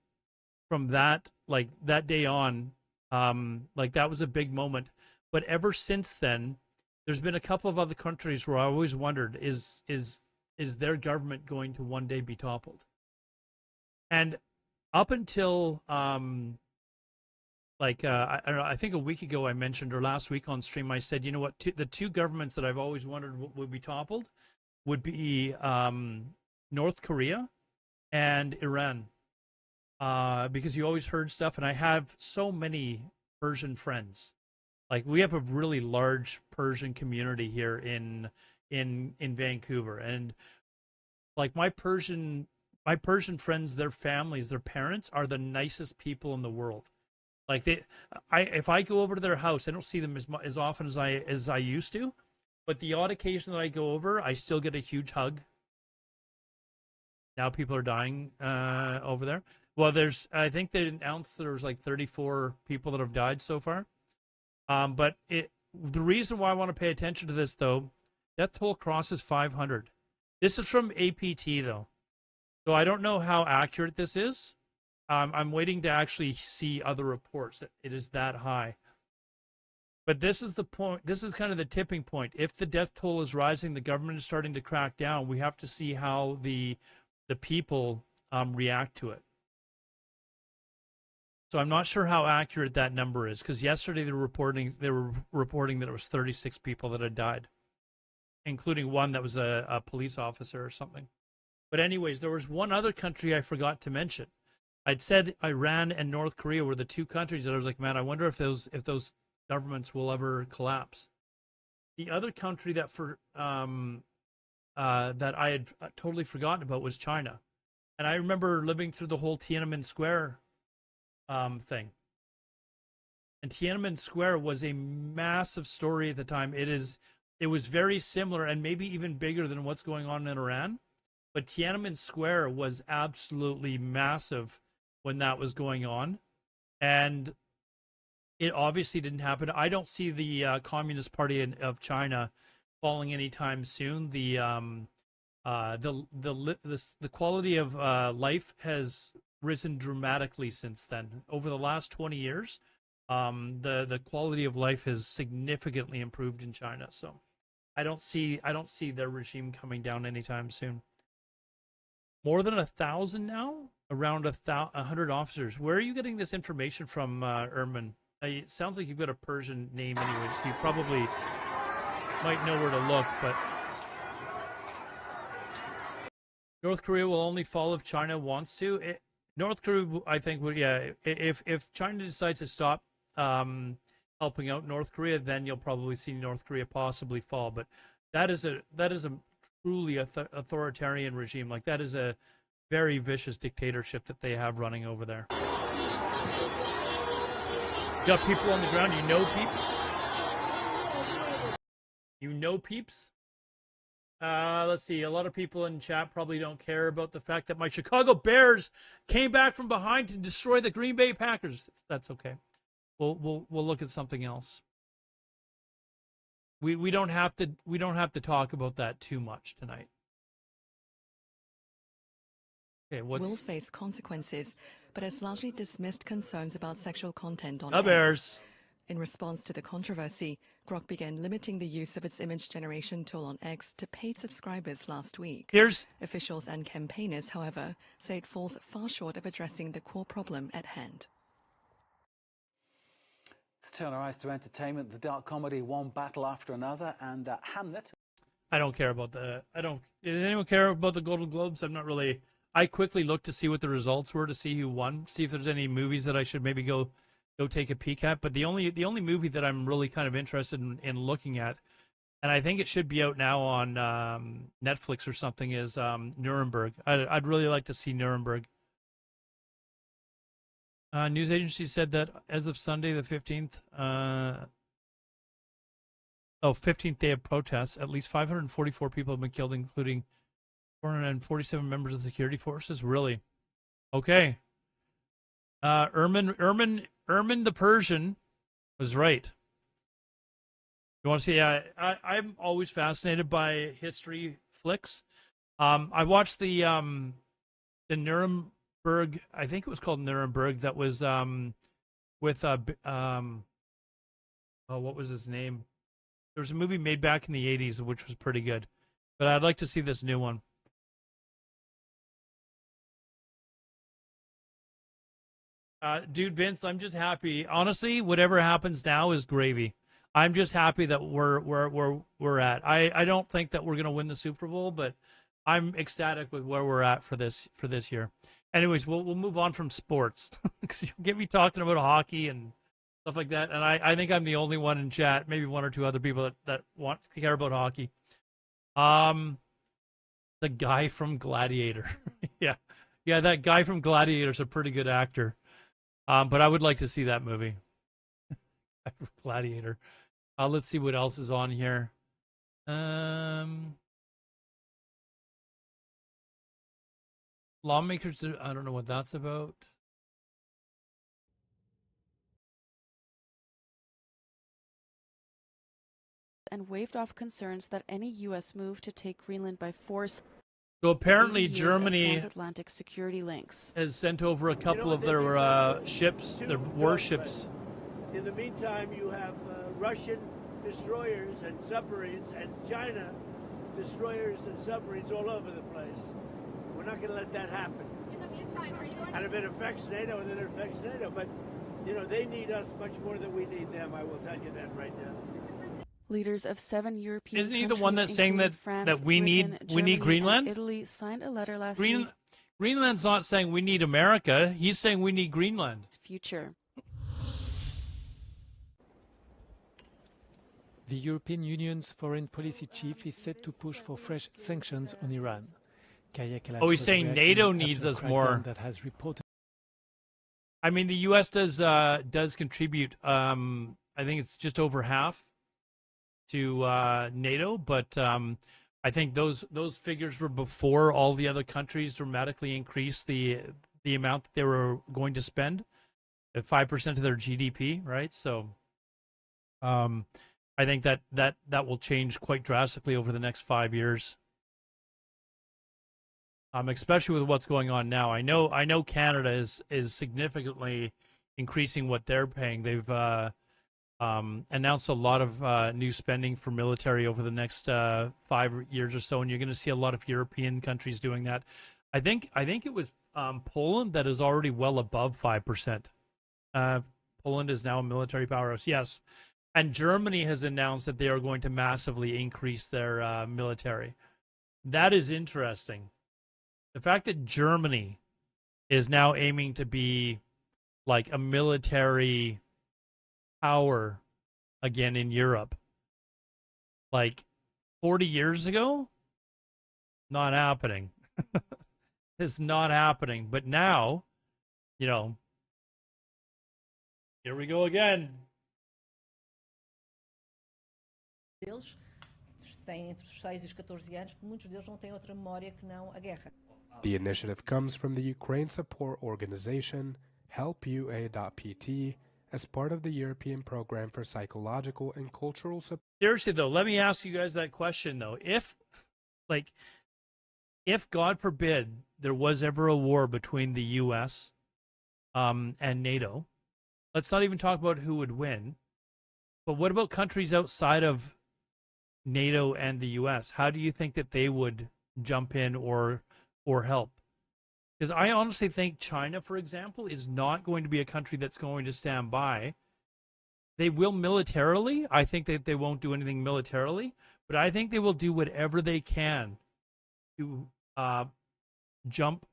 from that day on, that was a big moment. But ever since then, there's been a couple of other countries where I always wondered, is their government going to one day be toppled? And up until I don't know, I think a week ago I mentioned, or last week on stream, I said, you know what, the 2 governments that I've always wondered would be toppled would be North Korea and Iran, because you always heard stuff, and I have so many Persian friends. We have a really large Persian community here in Vancouver, and my Persian friends, their families, their parents are the nicest people in the world. If I go over to their house, I don't see them as often as I used to, but the odd occasion that I go over, I still get a huge hug. Now people are dying over there. Well, I think they announced there was 34 people that have died so far. But the reason why I want to pay attention to this, though, death toll crosses 500. This is from APT, though, so I don't know how accurate this is. I'm waiting to actually see other reports that it is that high. But this is the point. This is kind of the tipping point. If the death toll is rising, the government is starting to crack down. We have to see how the people react to it. So I'm not sure how accurate that number is, because yesterday they were reporting that it was 36 people that had died, including one that was a police officer or something. But anyways, there was one other country I forgot to mention. I'd said Iran and North Korea were the 2 countries that I was like, man, I wonder if those governments will ever collapse. The other country that I had totally forgotten about was China. And I remember living through the whole Tiananmen Square thing. And Tiananmen Square was a massive story at the time. It was very similar and maybe even bigger than what's going on in Iran. But Tiananmen Square was absolutely massive when that was going on. And it obviously didn't happen. I don't see the Communist Party of China falling anytime soon. The quality of life has risen dramatically since then. Over the last 20 years, the quality of life has significantly improved in China. So I don't see their regime coming down anytime soon. More than 1,000 now, around 100 officers. Where are you getting this information from, Erman? It sounds like you've got a Persian name anyways. So you probably might know where to look, but North Korea will only fall if China wants to. North Korea, I think, would, yeah. If China decides to stop helping out North Korea, then you'll probably see North Korea possibly fall. But that is a truly authoritarian regime. Like, that is a very vicious dictatorship that they have running over there. You got people on the ground. You know, peeps. You know, peeps. Let's see. A lot of people in chat probably don't care about the fact that my Chicago Bears came back from behind to destroy the Green Bay Packers. That's okay. We'll look at something else. We don't have to talk about that too much tonight. Okay, will face consequences, but has largely dismissed concerns about sexual content on The X. Bears. In response to the controversy, Grok began limiting the use of its image generation tool on X to paid subscribers last week. Officials and campaigners, however, say it falls far short of addressing the core problem at hand. Let's turn our eyes to entertainment. The dark comedy One Battle After Another and Hamlet. I don't care about the. Does anyone care about the Golden Globes? I'm not really. I quickly looked to see what the results were, to see who won, see if there's any movies that I should maybe go take a peek at. But the only movie that I'm really kind of interested in looking at, and I think it should be out now on Netflix or something, is Nuremberg. I'd really like to see Nuremberg. News agency said that as of Sunday the 15th, 15th day of protests, at least 544 people have been killed, including 447 members of the security forces. Really? Okay. Erman the Persian was right. You want to see? I'm always fascinated by history flicks. I watched the Nuremberg. I think it was called Nuremberg. That was with what was his name? There was a movie made back in the 80s which was pretty good, but I'd like to see this new one. Dude, Vince, I'm just happy. Honestly, whatever happens now is gravy. I'm just happy that we're at. I don't think that we're gonna win the Super Bowl, but I'm ecstatic with where we're at for this year. Anyways, we'll move on from sports because you get me talking about hockey and stuff like that, and I think I'm the only one in chat, maybe one or two other people that want to care about hockey. The guy from Gladiator, yeah, that guy from Gladiator's a pretty good actor. But I would like to see that movie. Gladiator. Let's see what else is on here. Lawmakers, I don't know what that's about. And waved off concerns that any U.S. move to take Greenland by force. So apparently Germany transatlantic security links has sent over a couple of their ships, their warships. In the meantime, you have Russian destroyers and submarines and China destroyers and submarines all over the place. We're not going to let that happen. And if it affects NATO, then it affects NATO. But, they need us much more than we need them. I will tell you that right now. Leaders of 7 European Isn't he the one that's saying that we need Greenland? Italy signed a letter last week. Greenland's not saying we need America. He's saying we need Greenland. Future. The European Union's foreign policy chief is set to push for fresh sanctions on Iran. Oh, he's saying NATO needs us more. That has reported. I mean, the U.S. does contribute. I think it's just over half to NATO, but I think those figures were before all the other countries dramatically increased the amount that they were going to spend at 5% of their GDP, right? So, I think that will change quite drastically over the next 5 years. Especially with what's going on now. I know Canada is significantly increasing what they're paying. They've announced a lot of new spending for military over the next 5 years or so, and you're going to see a lot of European countries doing that. I think it was Poland that is already well above 5%. Poland is now a military powerhouse, yes, and Germany has announced that they are going to massively increase their military. That is interesting. The fact that Germany is now aiming to be like a military power again in Europe, like 40 years ago, not happening. It's not happening. But now, here we go again. Deles têm entre os 6 e os 14 anos, muitos deles não têm outra memória que não a guerra. The initiative comes from the Ukraine support organization helpua.pt as part of the European Program for Psychological and Cultural Support. Seriously, though, let me ask you guys that question, though. If God forbid there was ever a war between the U.S. And NATO, let's not even talk about who would win, but what about countries outside of NATO and the U.S.? How do you think that they would jump in or help? Because I honestly think China, for example, is not going to be a country that's going to stand by. They will militarily. I think that they won't do anything militarily, but I think they will do whatever they can to jump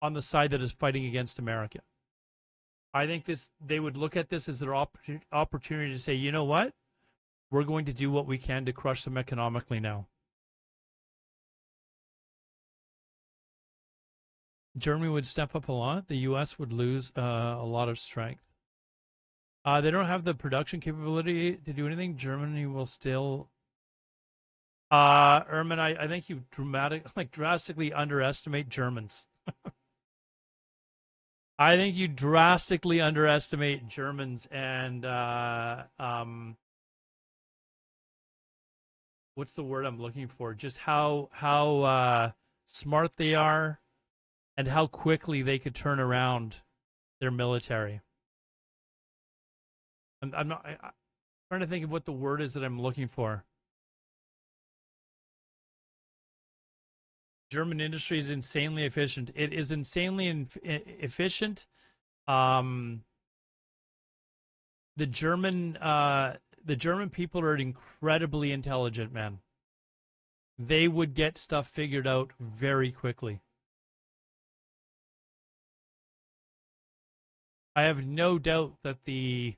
on the side that is fighting against America. I think they would look at this as their opportunity to say, you know what? We're going to do what we can to crush them economically now. Germany would step up a lot. The U.S. would lose a lot of strength. They don't have the production capability to do anything. Germany will still... Ermin, I think you drastically underestimate Germans. I think you drastically underestimate Germans and... what's the word I'm looking for? Just how smart they are and how quickly they could turn around their military. I'm trying to think of what the word is that I'm looking for. German industry is insanely efficient. It is insanely efficient. The German people are incredibly intelligent, man. They would get stuff figured out very quickly. I have no doubt that the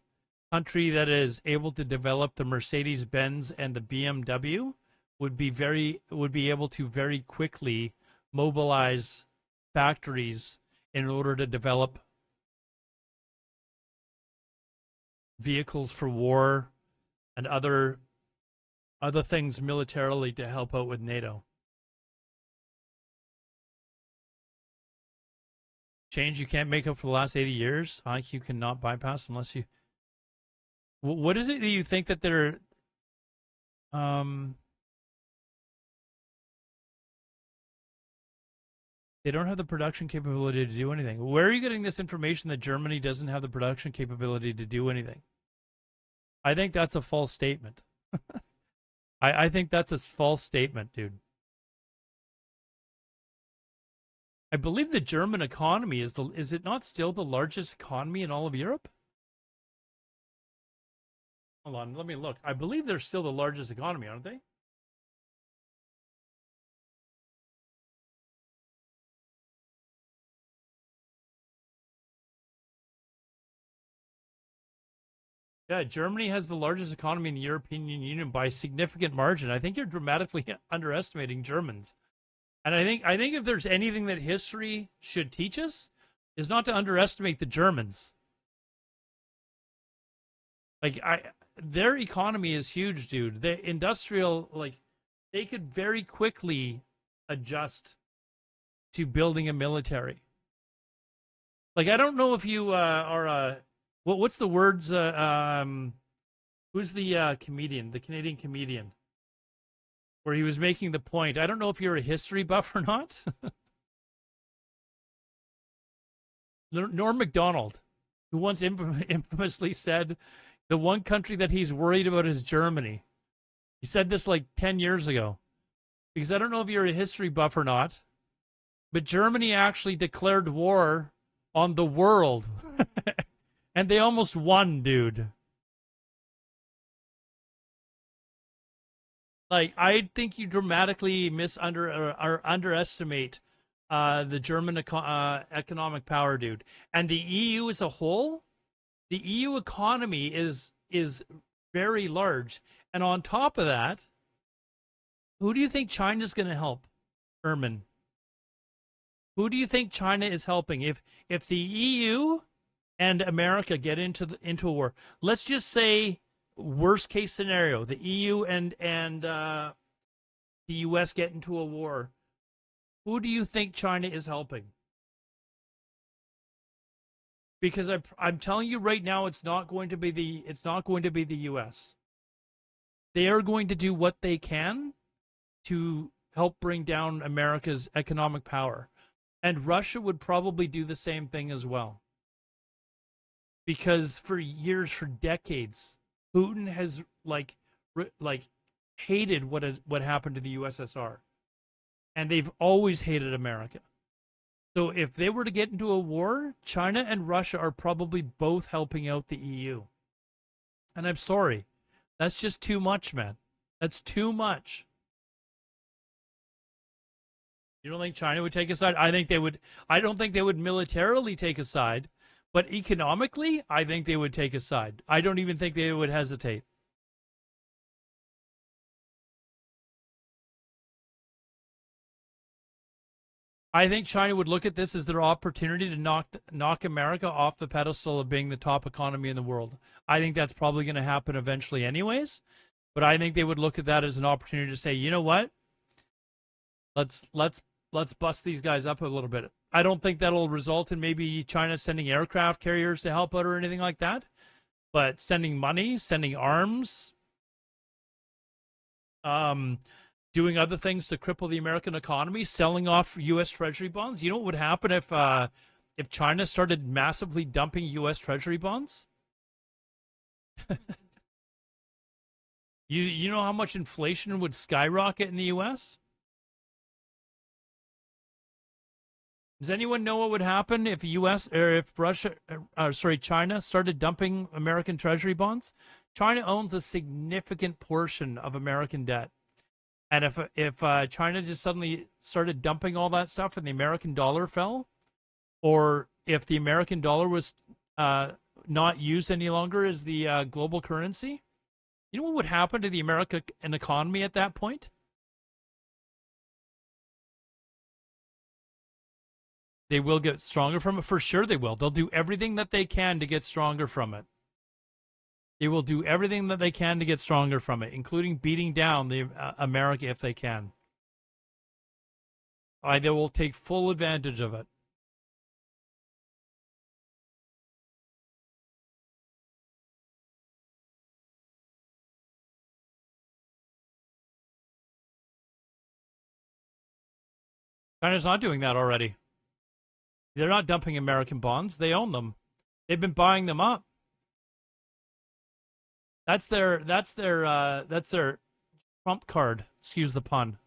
country that is able to develop the Mercedes-Benz and the BMW would be able to very quickly mobilize factories in order to develop vehicles for war and other things militarily to help out with NATO. Change you can't make up for the last 80 years. IQ cannot bypass unless you... What is it that you think that they're... They don't have the production capability to do anything. Where are you getting this information that Germany doesn't have the production capability to do anything? I think that's a false statement. I think that's a false statement, dude. I believe the German economy is it not still the largest economy in all of Europe? Hold on, let me look. I believe they're still the largest economy, aren't they? Yeah, Germany has the largest economy in the European Union by a significant margin. I think you're dramatically underestimating Germans. And I think if there's anything that history should teach us, is not to underestimate the Germans. Like their economy is huge, dude. The industrial, like, they could very quickly adjust to building a military. Like, I don't know if you are what's the words? Who's the comedian, the Canadian comedian, where he was making the point? I don't know if you're a history buff or not. Norm Macdonald, who once infamously said, the one country that he's worried about is Germany. He said this like 10 years ago. Because I don't know if you're a history buff or not, but Germany actually declared war on the world. And they almost won, dude. Like, I think you dramatically underestimate the German economic power, dude. And the EU as a whole, the EU economy is very large. And on top of that, who do you think China's going to help, Ermin? Who do you think China is helping? If the EU and America get into a war, let's just say worst case scenario, the EU and the US get into a war. Who do you think China is helping? Because I'm telling you right now, it's not going to be the US. They are going to do what they can to help bring down America's economic power. And Russia would probably do the same thing as well. Because for years, for decades, Putin has hated what happened to the USSR. And they've always hated America. So if they were to get into a war, China and Russia are probably both helping out the EU. And I'm sorry. That's just too much, man. That's too much. You don't think China would take a side? I think they would. I don't think they would militarily take a side, but economically, I think they would take a side. I don't even think they would hesitate. I think China would look at this as their opportunity to knock America off the pedestal of being the top economy in the world. I think that's probably going to happen eventually anyways, but I think they would look at that as an opportunity to say, you know what? Let's bust these guys up a little bit. I don't think that'll result in maybe China sending aircraft carriers to help out or anything like that, but sending money, sending arms, doing other things to cripple the American economy, selling off U.S. Treasury bonds. You know what would happen if China started massively dumping U.S. Treasury bonds? You know how much inflation would skyrocket in the U.S.? Does anyone know what would happen if China started dumping American Treasury bonds? China owns a significant portion of American debt. And if China just suddenly started dumping all that stuff and the American dollar fell, or if the American dollar was not used any longer as the global currency, you know what would happen to the American economy at that point? They will get stronger from it. For sure they will. They'll do everything that they can to get stronger from it. They will do everything that they can to get stronger from it, including beating down the America if they can. They will take full advantage of it. China's not doing that already. They're not dumping American bonds. They own them. They've been buying them up. That's their trump card. Excuse the pun.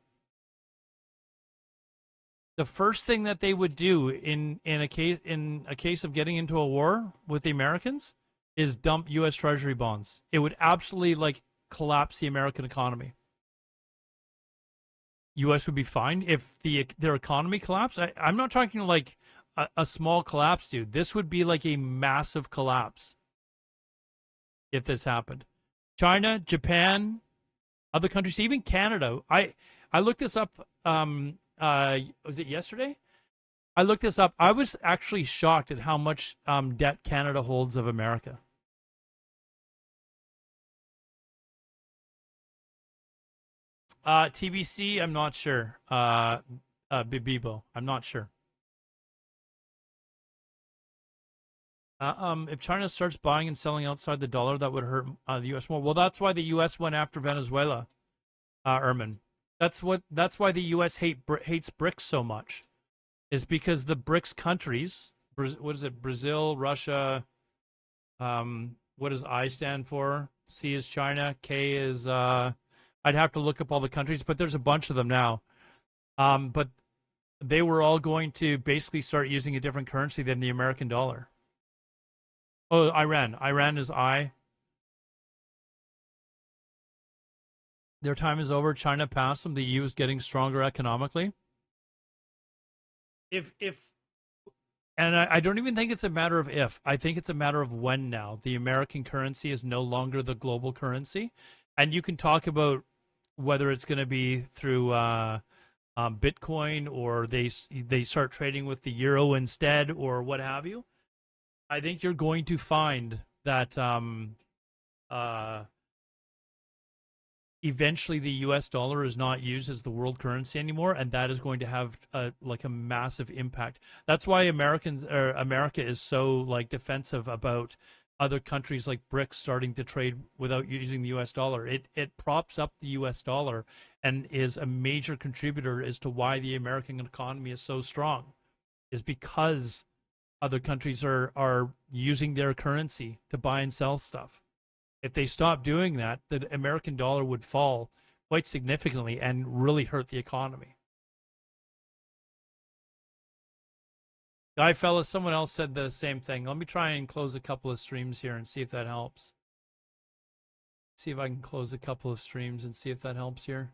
The first thing that they would do in a case of getting into a war with the Americans is dump U.S. Treasury bonds. It would absolutely collapse the American economy. U.S. would be fine if their economy collapsed. I'm not talking like a small collapse, dude. This would be like a massive collapse if this happened. China, Japan, other countries, even Canada. I looked this up Was it yesterday? I looked this up. I was actually shocked at how much debt Canada holds of America. TBC, I'm not sure. Bibibo, I'm not sure. If China starts buying and selling outside the dollar, that would hurt the U.S. more. Well, that's why the U.S. went after Venezuela, Ermin. That's why the U.S. hates BRICS so much, is because the BRICS countries, what is it? Brazil, Russia. What does I stand for? C is China. K is I'd have to look up all the countries, but there's a bunch of them now. But they were all going to basically start using a different currency than the American dollar. Oh, Iran. Iran is I. Their time is over. China passed them. The EU is getting stronger economically. And I don't even think it's a matter of if. I think it's a matter of when now. The American currency is no longer the global currency. And you can talk about whether it's going to be through Bitcoin or they start trading with the euro instead or what have you. I think you're going to find that eventually the U.S. dollar is not used as the world currency anymore, and that is going to have a massive impact. That's why America is so defensive about other countries like BRICS starting to trade without using the U.S. dollar. It props up the U.S. dollar and is a major contributor as to why the American economy is so strong, is because other countries are using their currency to buy and sell stuff. If they stop doing that, the American dollar would fall quite significantly and really hurt the economy. Guy fellas, someone else said the same thing. Let me try and close a couple of streams here and see if that helps. See if I can close a couple of streams and see if that helps here.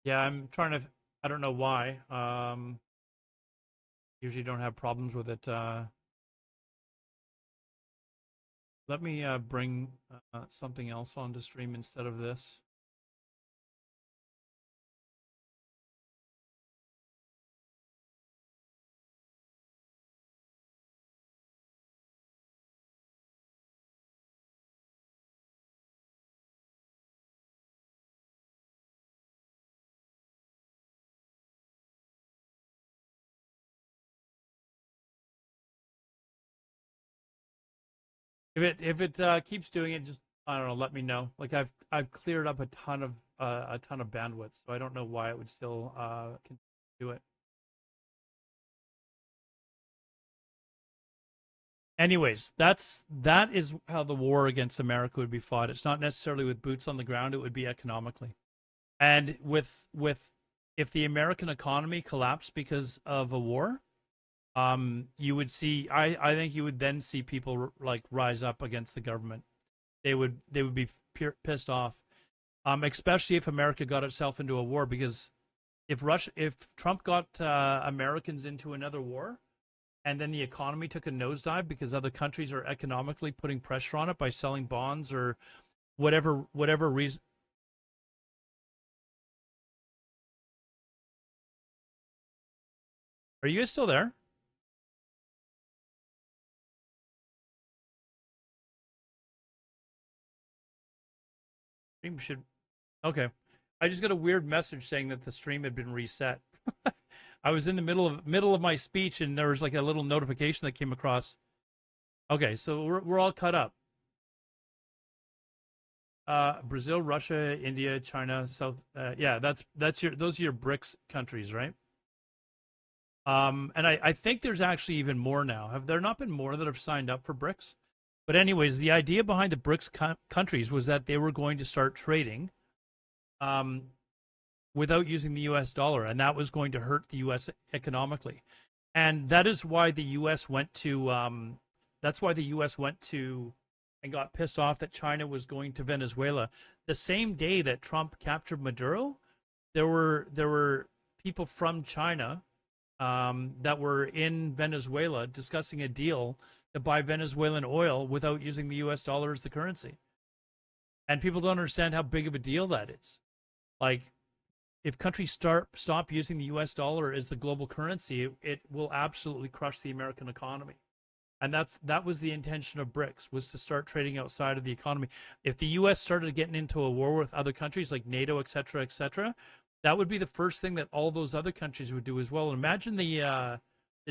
Yeah, I'm trying to, I don't know why. Usually don't have problems with it. Let me bring something else onto stream instead of this. If it keeps doing it, just I don't know. Let me know. Like I've cleared up a ton of bandwidth, so I don't know why it would still continue to do it. Anyways, that is how the war against America would be fought. It's not necessarily with boots on the ground. It would be economically, and with if the American economy collapsed because of a war, you would see. I think you would then see people rise up against the government. They would be pissed off, especially if America got itself into a war. Because if Trump got Americans into another war, and then the economy took a nosedive because other countries are economically putting pressure on it by selling bonds or whatever reason. Are you guys still there? Stream should. Okay. I just got a weird message saying that the stream had been reset. I was in the middle of my speech and there was a little notification that came across. Okay, so we're all caught up. Brazil, Russia, India, China, South. Yeah, those are your BRICS countries, right? And I think there's actually even more now. Have there not been more that have signed up for BRICS? But anyways, the idea behind the BRICS countries was that they were going to start trading without using the U.S. dollar, and that was going to hurt the U.S. economically. And that is why the U.S. went to and got pissed off that China was going to Venezuela. The same day that Trump captured Maduro, there were people from China that were in Venezuela discussing a deal to buy Venezuelan oil without using the US dollar as the currency. And people don't understand how big of a deal that is. Like, if countries stop using the US dollar as the global currency, it will absolutely crush the American economy. And that was the intention of BRICS, was to start trading outside of the economy. If the US started getting into a war with other countries like NATO, et cetera, that would be the first thing that all those other countries would do as well. And imagine the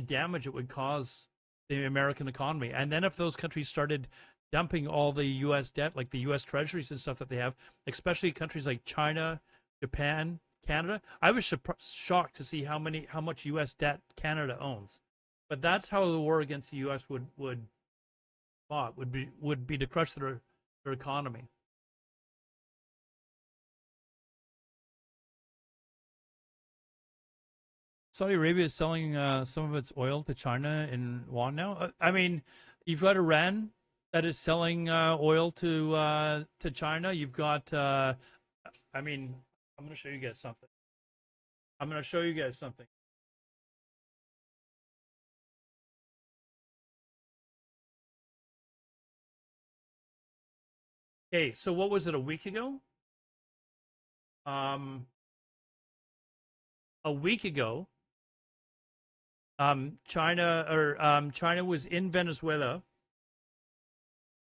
damage it would cause the American economy. And then if those countries started dumping all the US debt, like the US treasuries and stuff that they have, especially countries like China, Japan, Canada. I was shocked to see how much US debt Canada owns. But that's how the war against the US would be to crush their economy. Saudi Arabia is selling some of its oil to China in yuan now. I mean, you've got Iran that is selling oil to China. You've got, I mean, I'm going to show you guys something. Okay, so what was it, a week ago? A week ago, China was in Venezuela,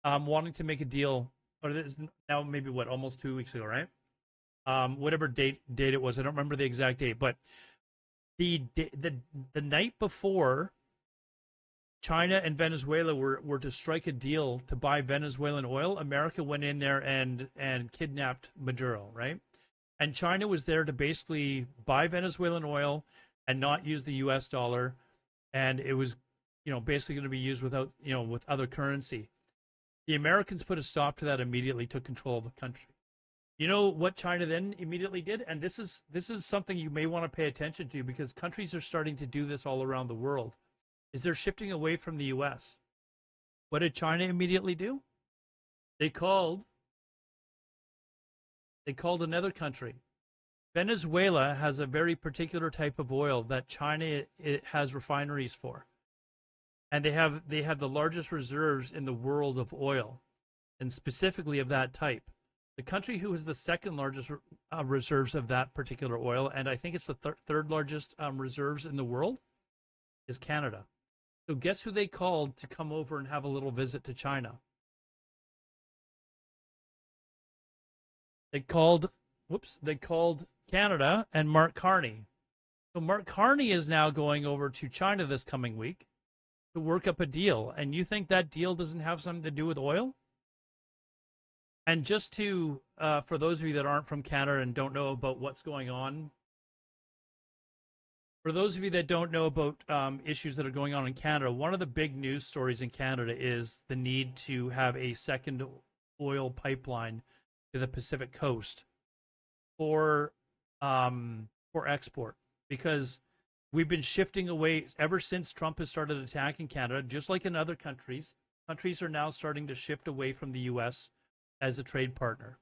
wanting to make a deal, or this is now maybe almost 2 weeks ago, right? Whatever date it was, I don't remember the exact date, but the night before China and Venezuela were to strike a deal to buy Venezuelan oil, America went in there and kidnapped Maduro, right? And China was there to basically buy Venezuelan oil and not use the US dollar, and it was, basically going to be used without, with other currency. The Americans put a stop to that immediately, took control of the country. You know what China then immediately did? And this is something you may want to pay attention to, because countries are starting to do this all around the world, is they're shifting away from the US. What did China immediately do? They called another country. Venezuela has a very particular type of oil that China has refineries for. And they have the largest reserves in the world of oil, and specifically of that type. The country who has the second largest reserves of that particular oil, and I think it's the third largest reserves in the world, is Canada. So guess who they called to come over and have a little visit to China? They called Canada and Mark Carney. So Mark Carney is now going over to China this coming week to work up a deal. And you think that deal doesn't have something to do with oil? And just to, for those of you that aren't from Canada and don't know about what's going on, for those of you that don't know about issues that are going on in Canada, one of the big news stories in Canada is the need to have a second oil pipeline to the Pacific coast for export, because we've been shifting away ever since Trump has started attacking Canada. Just like in other countries, countries are now starting to shift away from the U.S. as a trade partner.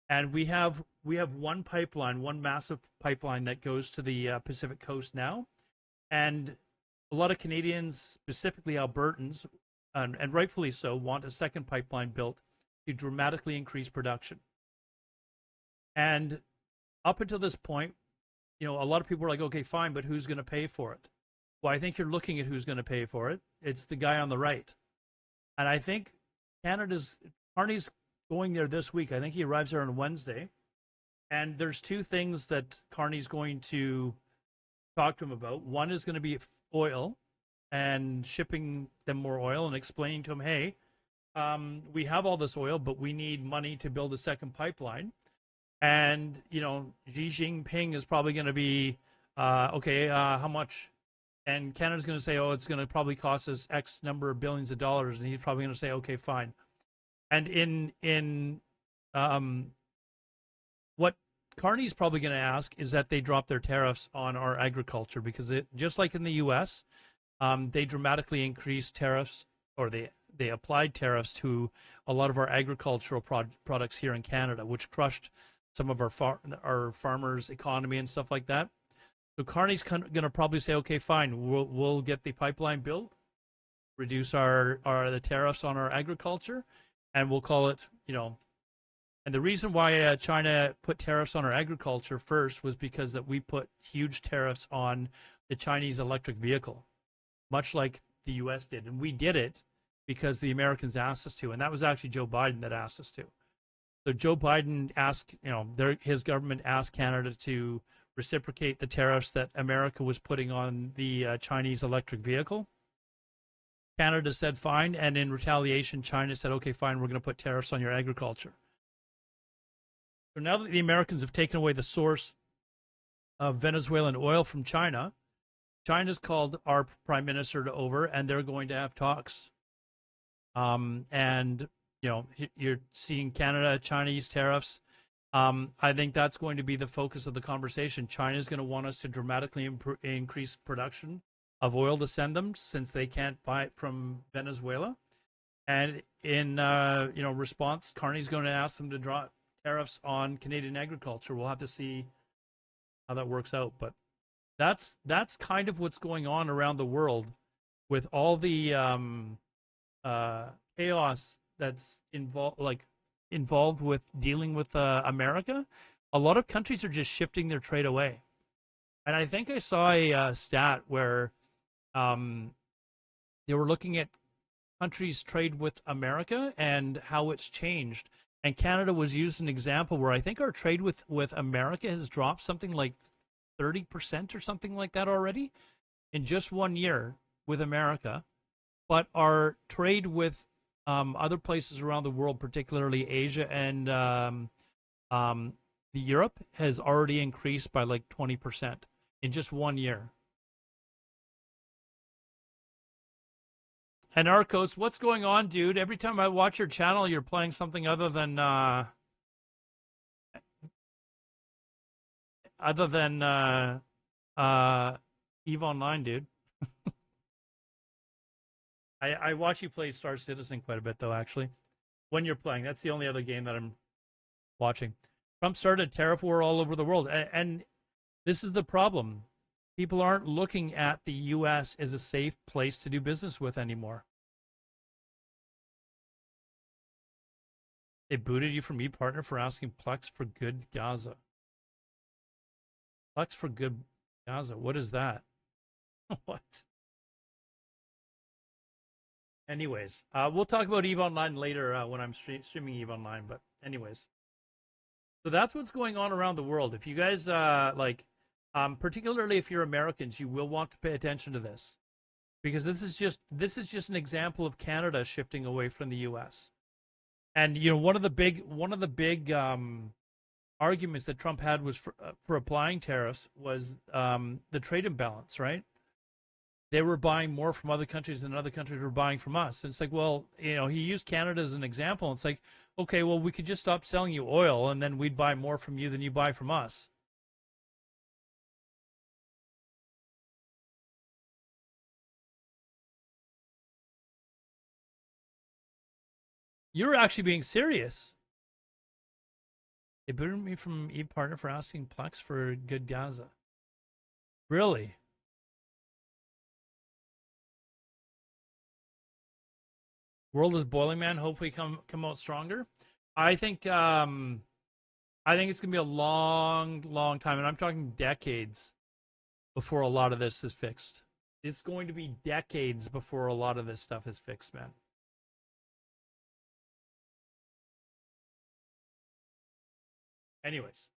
And we have one pipeline, one massive pipeline that goes to the Pacific coast now. And a lot of Canadians, specifically Albertans, and rightfully so, want a second pipeline built to dramatically increase production. And up until this point, a lot of people are like, okay, fine, but who's going to pay for it? Well, I think you're looking at who's going to pay for it. It's the guy on the right. And I think Carney's going there this week. I think he arrives there on Wednesday. And there's two things that Carney's going to talk to him about. One is going to be oil and shipping them more oil and explaining to him, hey, we have all this oil, but we need money to build a second pipeline. And, Xi Jinping is probably going to be, okay, how much? And Canada's going to say, oh, it's going to probably cost us X number of billions of dollars. And he's probably going to say, okay, fine. And in what Carney's probably going to ask is that they drop their tariffs on our agriculture, because just like in the U.S., they dramatically increased tariffs, or they applied tariffs to a lot of our agricultural products here in Canada, which crushed some of our farmers' economy and stuff like that. So Carney's going to probably say, okay, fine, we'll get the pipeline built, reduce the tariffs on our agriculture, and we'll call it, and the reason why China put tariffs on our agriculture first was because that we put huge tariffs on the Chinese electric vehicle, much like the U.S. did, and we did it because the Americans asked us to, and that was actually Joe Biden that asked us to. So Joe Biden asked, his government asked Canada to reciprocate the tariffs that America was putting on the Chinese electric vehicle. Canada said fine, and in retaliation, China said, okay, fine, we're going to put tariffs on your agriculture. So now that the Americans have taken away the source of Venezuelan oil from China, China's called our prime minister over, and they're going to have talks. And you're seeing Canada, Chinese tariffs. I think that's going to be the focus of the conversation. China's going to want us to dramatically increase production of oil to send them, since they can't buy it from Venezuela. And in response, Carney's going to ask them to drop tariffs on Canadian agriculture. We'll have to see how that works out, but that's kind of what's going on around the world with all the chaos that's involved with dealing with America. A lot of countries are just shifting their trade away, and I think I saw a stat where they were looking at countries' trade with America and how it's changed. And Canada was used an example where I think our trade with America has dropped something like 30% or something like that already in just 1 year with America. But our trade with other places around the world, particularly Asia and the Europe, has already increased by like 20% in just 1 year. And Arcos, what's going on, dude? Every time I watch your channel, you're playing something other than EVE Online, dude. I watch you play Star Citizen quite a bit, though, actually. When you're playing, that's the only other game that I'm watching. Trump started a tariff war all over the world, and this is the problem. People aren't looking at the U.S. as a safe place to do business with anymore. They booted you from ePartner for asking Plex for good Gaza. Plex for good Gaza. What is that? What? Anyways, we'll talk about EVE Online later when I'm streaming EVE Online. But anyways, so that's what's going on around the world. If you guys particularly if you're Americans, you will want to pay attention to this, because this is just an example of Canada shifting away from the U.S. And one of the big arguments that Trump had was for applying tariffs was the trade imbalance, right? They were buying more from other countries than other countries were buying from us. And it's like, well, he used Canada as an example. It's like, okay, well, we could just stop selling you oil, and then we'd buy more from you than you buy from us. You're actually being serious. They booted me from ePartner for asking Plex for good Gaza. Really? World is boiling, man. Hopefully come out stronger. I think it's gonna be a long time, and I'm talking decades before a lot of this is fixed. It's going to be decades before a lot of this stuff is fixed, man. Anyways.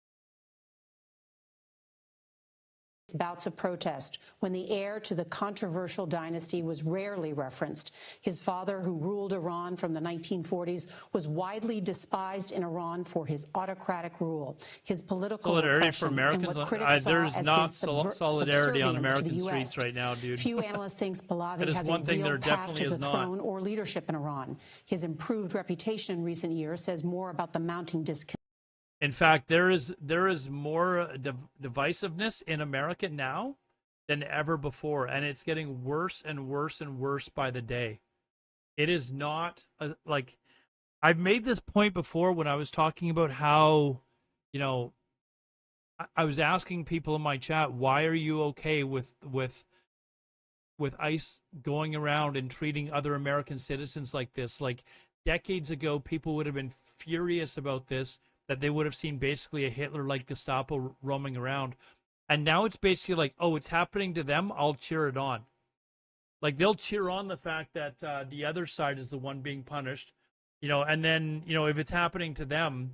Bouts of protest when the heir to the controversial dynasty was rarely referenced. His father, who ruled Iran from the 1940s, was widely despised in Iran for his autocratic rule. His political solidarity for Americans. There's not solidarity on American streets right now, dude. Few analysts think Pahlavi has a real path to the throne or leadership in Iran. His improved reputation in recent years says more about the mounting discontent. In fact, there is more divisiveness in America now than ever before, and it's getting worse and worse and worse by the day. It is not like I've made this point before when I was talking about how, I was asking people in my chat, why are you okay with with ICE going around and treating other American citizens like this. Like decades ago, people would have been furious about this, that they would have seen basically a Hitler-like Gestapo roaming around. And now it's basically like, oh, it's happening to them, I'll cheer it on. Like they'll cheer on the fact that the other side is the one being punished, and then, if it's happening to them,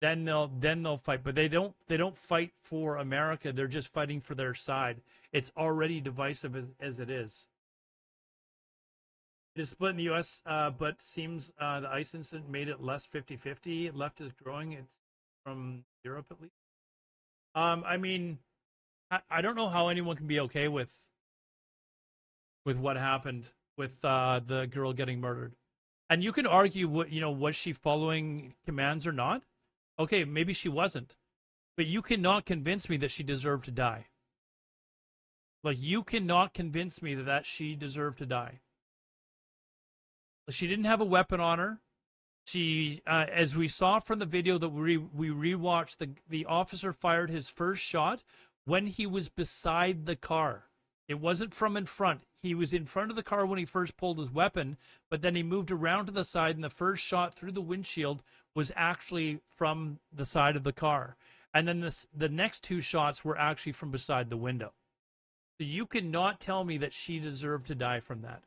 then they'll fight. But they don't fight for America. They're just fighting for their side. It's already divisive as it is. It is split in the U.S., but seems the ICE incident made it less 50-50. Left is growing. It's from Europe, at least. I mean, I don't know how anyone can be okay with what happened with the girl getting murdered. And you can argue, was she following commands or not? Okay, maybe she wasn't. But you cannot convince me that she deserved to die. Like, you cannot convince me that she deserved to die. She didn't have a weapon on her. She, as we saw from the video that we rewatched, the officer fired his first shot when he was beside the car. It wasn't from in front. He was in front of the car when he first pulled his weapon, but then he moved around to the side, and the first shot through the windshield was actually from the side of the car. And then the next two shots were actually from beside the window. So you cannot tell me that she deserved to die from that.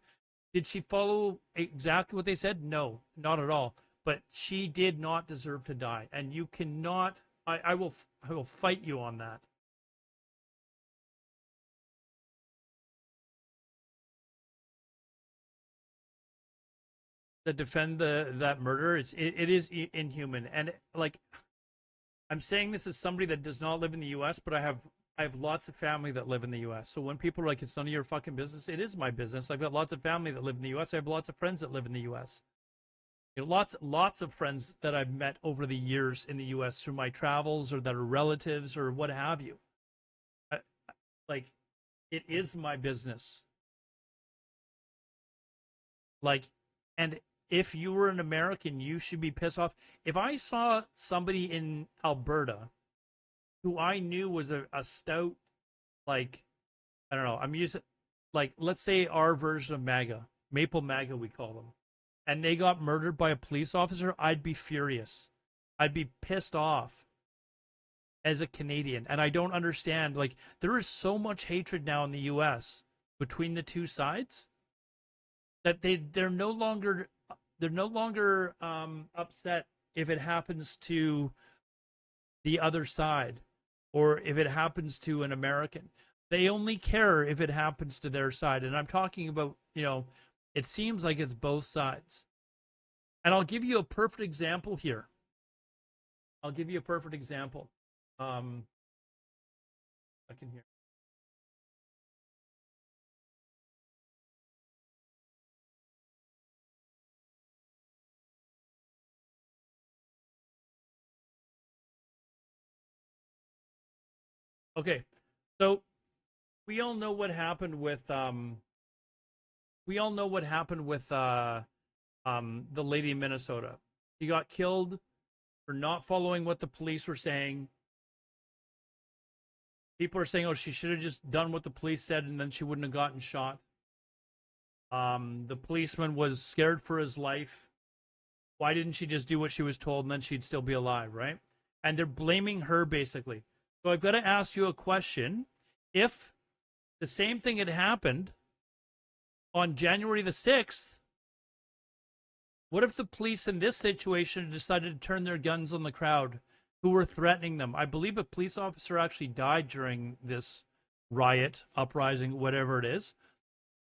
Did she follow exactly what they said? No, not at all. But she did not deserve to die. And you cannot, I will fight you on that. To defend that murder, it is inhuman. And like, I'm saying this as somebody that does not live in the U.S., but I have lots of family that live in the U.S. So when people are like, it's none of your fucking business, it is my business. I've got lots of family that live in the U.S. I have lots of friends that live in the U.S. Lots of friends that I've met over the years in the U.S. through my travels, or that are relatives or what have you. Like, it is my business. Like, and if you were an American, you should be pissed off. If I saw somebody in Alberta who I knew was a stout, like, I don't know, I'm using, like, let's say our version of MAGA, Maple MAGA, we call them, and they got murdered by a police officer, I'd be furious. I'd be pissed off as a Canadian. And I don't understand, like, there is so much hatred now in the U.S. between the two sides that they're no longer upset if it happens to the other side or if it happens to an American. They only care if it happens to their side. And I'm talking about, it seems like it's both sides. And I'll give you a perfect example here. I can hear. Okay, so we all know what happened with the lady in Minnesota. She got killed for not following what the police were saying. People are saying, oh, she should have just done what the police said and then she wouldn't have gotten shot. The policeman was scared for his life. Why didn't she just do what she was told and then she'd still be alive, right? And they're blaming her, basically. So I've got to ask you a question. If the same thing had happened on January the 6th, what if the police in this situation decided to turn their guns on the crowd who were threatening them? I believe a police officer actually died during this riot, uprising, whatever it is.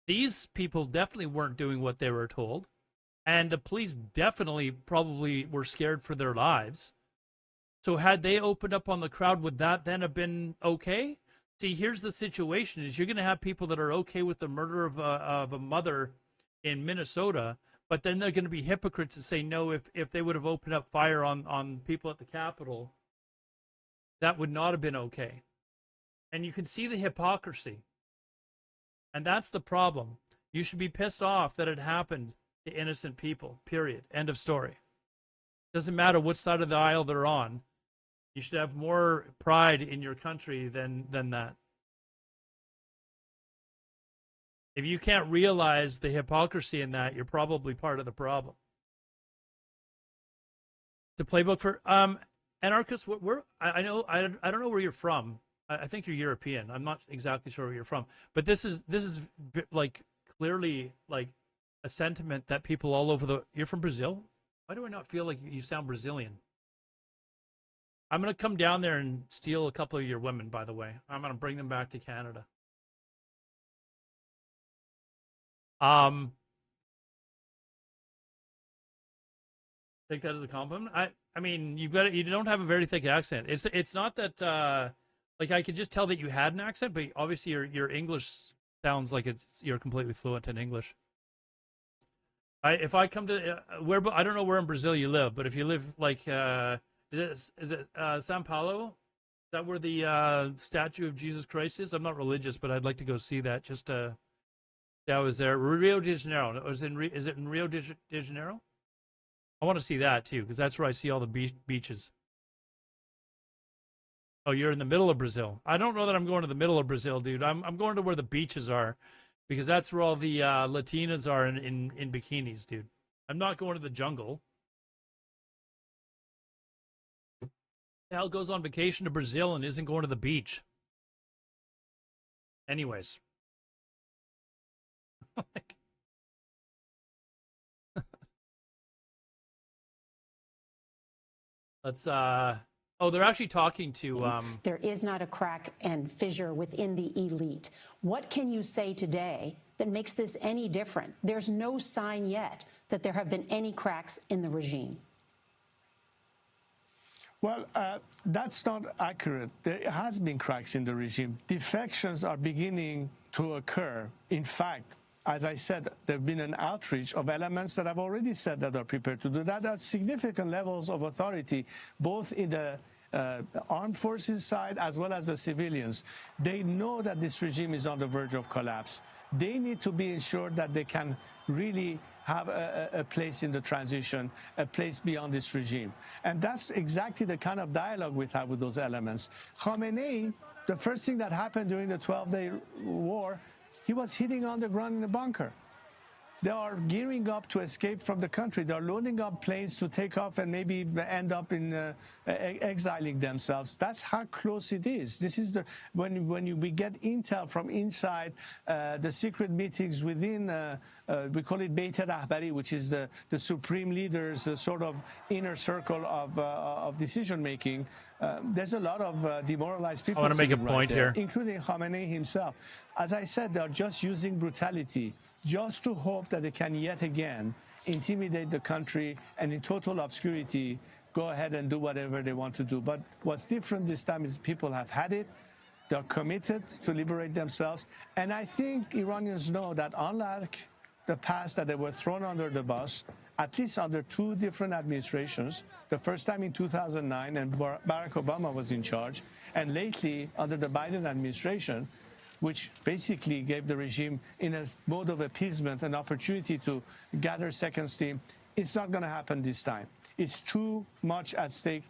These people definitely weren't doing what they were told. And the police definitely probably were scared for their lives. So had they opened up on the crowd, would that then have been okay? See, here's the situation: is you're going to have people that are okay with the murder of a mother in Minnesota, but then they're going to be hypocrites and say, no, if they would have opened up fire on people at the Capitol, that would not have been okay. And you can see the hypocrisy. And that's the problem. You should be pissed off that it happened to innocent people, period. End of story. Doesn't matter what side of the aisle they're on. You should have more pride in your country than that. If you can't realize the hypocrisy in that, you're probably part of the problem. It's a playbook for anarchists. I don't know where you're from. I think you're European. I'm not exactly sure where you're from, but this is like clearly like a sentiment that people all over the. You're from Brazil? Why do I not feel like you sound Brazilian? I'm gonna come down there and steal a couple of your women. By the way, I'm gonna bring them back to Canada. Take that as a compliment. I mean, you don't have a very thick accent. It's not that like I could just tell that you had an accent, but obviously your English sounds like you're completely fluent in English. If I come to I don't know where in Brazil you live, but if you live like is it São Paulo? Is that where the statue of Jesus Christ is? I'm not religious, but I'd like to go see that just to. That was there. Rio de Janeiro. Is it in Rio de Janeiro? I want to see that too, because that's where I see all the beaches. Oh, you're in the middle of Brazil. I don't know that I'm going to the middle of Brazil, dude. I'm going to where the beaches are, because that's where all the Latinas are in bikinis, dude. I'm not going to the jungle. Who the hell goes on vacation to Brazil and isn't going to the beach? Anyways. Let's oh, they're actually talking to There is not a crack and fissure within the elite. What can you say today that makes this any different? There's no sign yet that there have been any cracks in the regime. Well, that's not accurate. There has been cracks in the regime. Defections are beginning to occur. In fact, as I said, there have been an outreach of elements that I've already said that are prepared to do that at significant levels of authority, both in the armed forces side as well as the civilians. They know that this regime is on the verge of collapse. They need to be ensured that they can really have a place in the transition, a place beyond this regime. And that's exactly the kind of dialogue we've had with those elements. Khamenei, the first thing that happened during the 12-day war, he was hitting on the ground in a bunker. They are gearing up to escape from the country. They're loading up planes to take off and maybe end up in exiling themselves. That's how close it is. This is when we get intel from inside the secret meetings within, we call it Beit Rahbari, which is the supreme leaders, sort of inner circle of decision making. There's a lot of demoralized people. I want to make a point here, including Khamenei himself. As I said, they're just using brutality, just to hope that they can yet again intimidate the country and in total obscurity go ahead and do whatever they want to do. But what's different this time is people have had it. They're committed to liberate themselves. And I think Iranians know that unlike the past that they were thrown under the bus, at least under two different administrations, the first time in 2009 and Barack Obama was in charge, and lately under the Biden administration, which basically gave the regime in a mode of appeasement an opportunity to gather second steam. It's not going to happen this time. It's too much at stake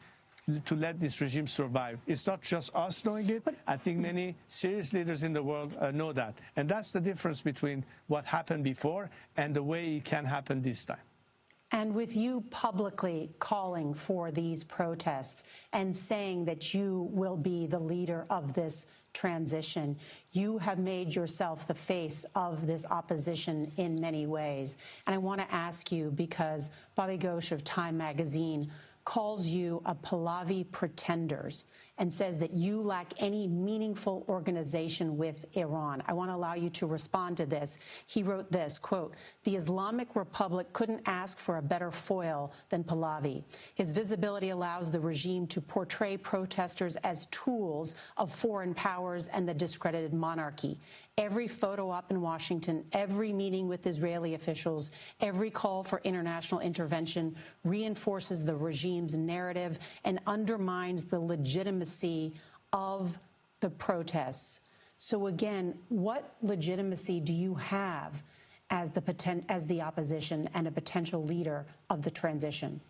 to let this regime survive. It's not just us knowing it. I think many serious leaders in the world know that. And that's the difference between what happened before and the way it can happen this time. And with you publicly calling for these protests and saying that you will be the leader of this transition, you have made yourself the face of this opposition in many ways. And I want to ask you, because Bobby Ghosh of Time magazine calls you a Pahlavi pretenders and says that you lack any meaningful organization with Iran. I want to allow you to respond to this. He wrote this, quote, "The Islamic Republic couldn't ask for a better foil than Pahlavi. His visibility allows the regime to portray protesters as tools of foreign powers and the discredited monarchy. Every photo op in Washington, every meeting with Israeli officials, every call for international intervention reinforces the regime's narrative and undermines the legitimacy of the protests." So again, what legitimacy do you have as the opposition and a potential leader of the transition?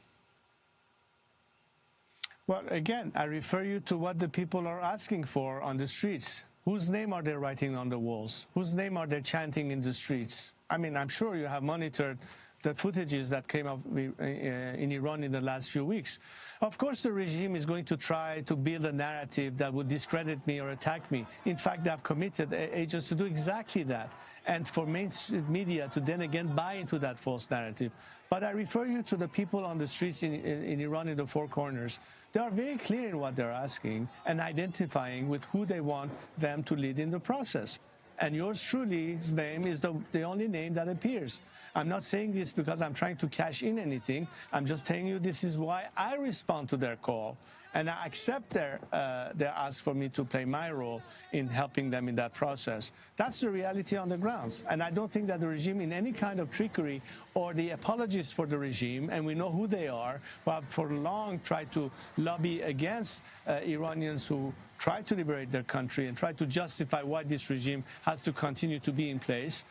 Well, again, I refer you to what the people are asking for on the streets. Whose name are they writing on the walls? Whose name are they chanting in the streets? I mean, I'm sure you have monitored the footages that came up in Iran in the last few weeks. Of course, the regime is going to try to build a narrative that would discredit me or attack me. In fact, they have committed agents to do exactly that, and for mainstream media to then again buy into that false narrative. But I refer you to the people on the streets in Iran in the four corners. They are very clear in what they're asking and identifying with who they want them to lead in the process. And yours truly's name is the only name that appears. I'm not saying this because I'm trying to cash in anything. I'm just telling you this is why I respond to their call. And I accept their ask for me to play my role in helping them in that process. That's the reality on the grounds. And I don't think that the regime in any kind of trickery or the apologists for the regime, and we know who they are, who have for long tried to lobby against Iranians who try to liberate their country and try to justify why this regime has to continue to be in place,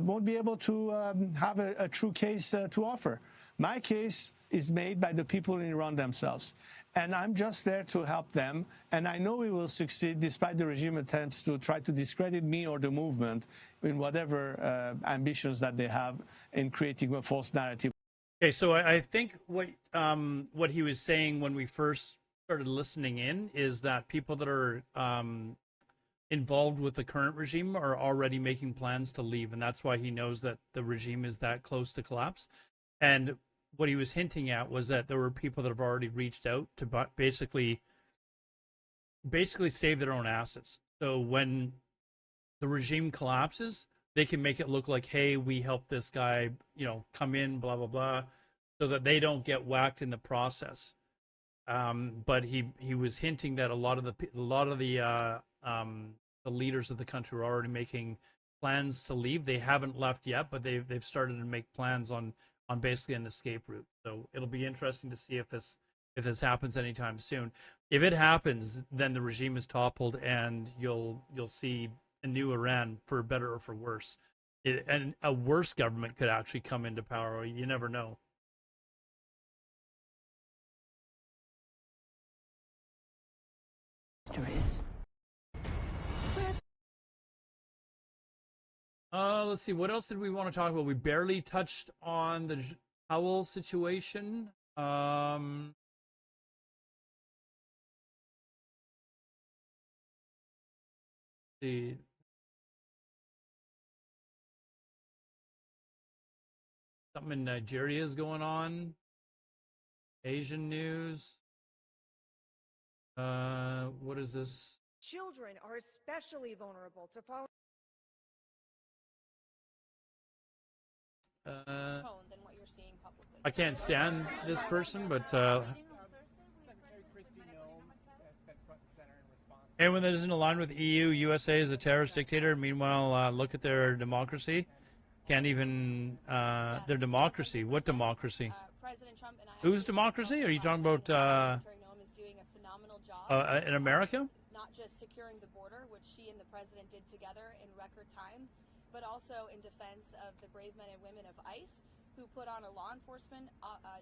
won't be able to have a true case to offer. My case is made by the people in Iran themselves. And I'm just there to help them. And I know we will succeed despite the regime attempts to try to discredit me or the movement in whatever ambitions that they have in creating a false narrative. Okay, so I think what he was saying when we first started listening in is that people that are involved with the current regime are already making plans to leave, and that's why he knows that the regime is that close to collapse. And what he was hinting at was that there were people that have already reached out to basically save their own assets. So when the regime collapses, they can make it look like, hey, we helped this guy, come in, blah, blah, blah, so that they don't get whacked in the process. But he was hinting that a lot of the leaders of the country are already making plans to leave. They haven't left yet, but they've started to make plans on basically an escape route. So it'll be interesting to see if this happens anytime soon. If it happens, then the regime is toppled, and you'll see a new Iran, for better or for worse. And a worse government could actually come into power. You never know. Let's see. What else did we want to talk about? We barely touched on the Howell situation. See. Something in Nigeria is going on. Asian news. What is this? Children are especially vulnerable to fall. I can't stand this person, but anyone that isn't aligned with EU, USA is a terrorist dictator. Meanwhile, look at their democracy. Can't even their democracy. What democracy? Whose democracy? Are you talking about in America? Not just securing the border, which she and the president did together in record time, but also in defense of the brave men and women of ICE who put on a law enforcement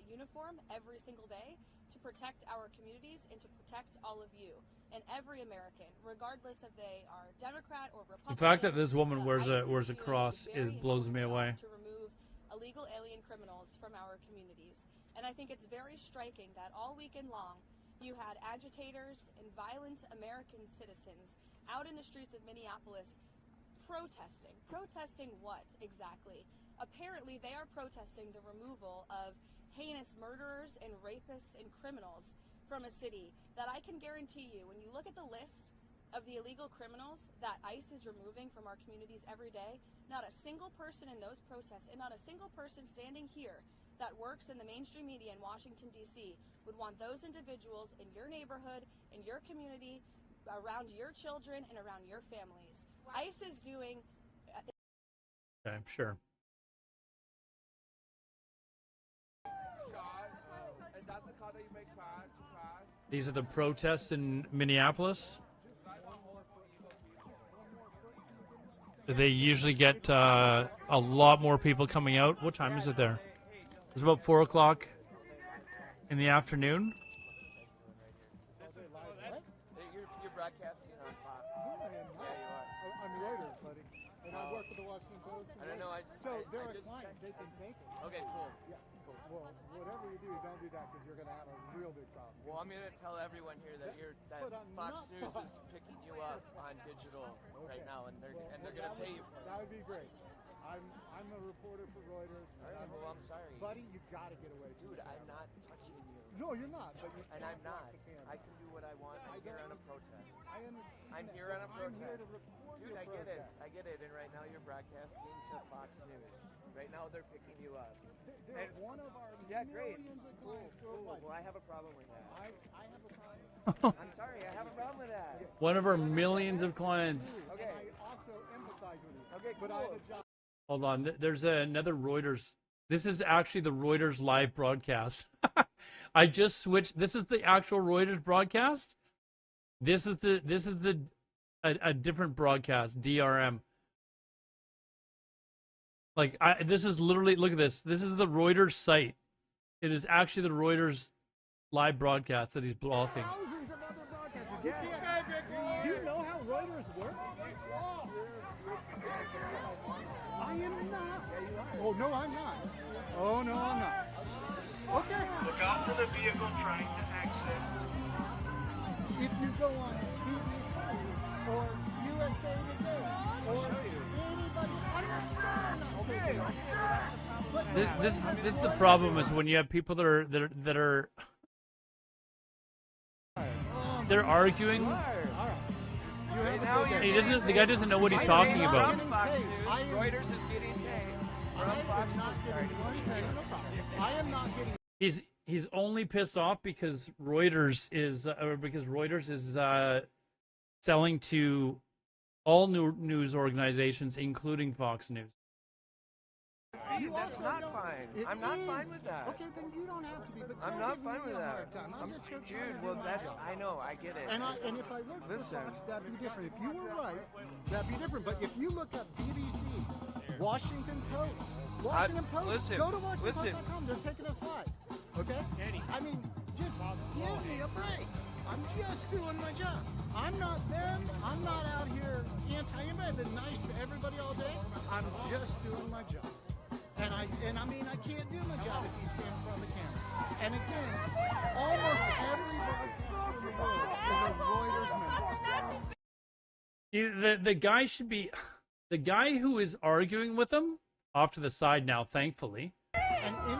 uniform every single day to protect our communities and to protect all of you and every American, regardless if they are Democrat or Republican. The fact that this woman wears a cross blows me away. To remove illegal alien criminals from our communities. And I think it's very striking that all weekend long you had agitators and violent American citizens out in the streets of Minneapolis protesting. Protesting what exactly? Apparently they are protesting the removal of heinous murderers and rapists and criminals from a city that I can guarantee you, when you look at the list of the illegal criminals that ICE is removing from our communities every day, not a single person in those protests and not a single person standing here that works in the mainstream media in Washington, D.C. would want those individuals in your neighborhood, in your community, around your children, and around your families. ICE is doing... Okay, sure. These are the protests in Minneapolis. They usually get a lot more people coming out. What time is it there? It's about 4 o'clock in the afternoon. you're broadcasting on Fox. Yeah, you are. I'm Reuters, buddy. And I work for the Washington Post. I don't know. They're a client. They can take it. Okay, cool. Yeah, cool. Well, whatever you do, don't do that because you're going to have a real big problem. Well, I'm going to tell everyone here that Fox News is picking you up on digital right now, and they're going to pay you for it. That would be great. I'm a reporter for Reuters. Well, I'm sorry. Buddy, you got to get away from Dude, I'm not touching you. No, you're not. But you and I'm not. I can do what I want. I'm here on a protest. I understand. I'm here on a protest. I'm here to report Dude, I get it. I get it. And right now you're broadcasting to Fox News. Right now they're picking you up. They're one of our millions of clients worldwide. Well, I have a problem with that. I have a problem. I'm sorry. I have a problem with that. One of our millions of clients. Okay. I also empathize with you. Okay, cool. But I have a job. Hold on. There's another Reuters. This is actually the Reuters live broadcast. I just switched. This is the actual Reuters broadcast. This is a different broadcast, DRM. Like this is literally, look at this. This is the Reuters site. It is actually the Reuters live broadcast that he's blocking. Thousands of other broadcasters. Do you know how Reuters works? I am not. Oh, no, I'm not. Oh, no, I'm not. Okay. Look out for the vehicle trying to exit. If you go on TV or USA Today or anybody, This is the problem is when you have people that are they're arguing. He doesn't. The guy doesn't know what he's talking about. Fox News, Reuters is getting paid from Fox News. I am not getting. He's only pissed off because Reuters is selling to all news organizations, including Fox News. That's not fine. I'm not fine with that. Okay, then you don't have to be. But I'm not fine with that. Dude, well, that's. I know. I get it. And if I worked for Fox, that'd be different. If you were right, that'd be different. But if you look at BBC, Washington Post, listen, go to WashingtonPost.com. They're taking us live. Okay? I mean, just give me a break. I'm just doing my job. I'm not them. I'm not out here anti-anybody. I've been nice to everybody all day. I'm just doing my job. And I mean, I can't do my job if you stand in front of the camera. And again, almost every broadcaster in the world is a Reuters member. The guy should be, the guy who is arguing with him, off to the side now, thankfully,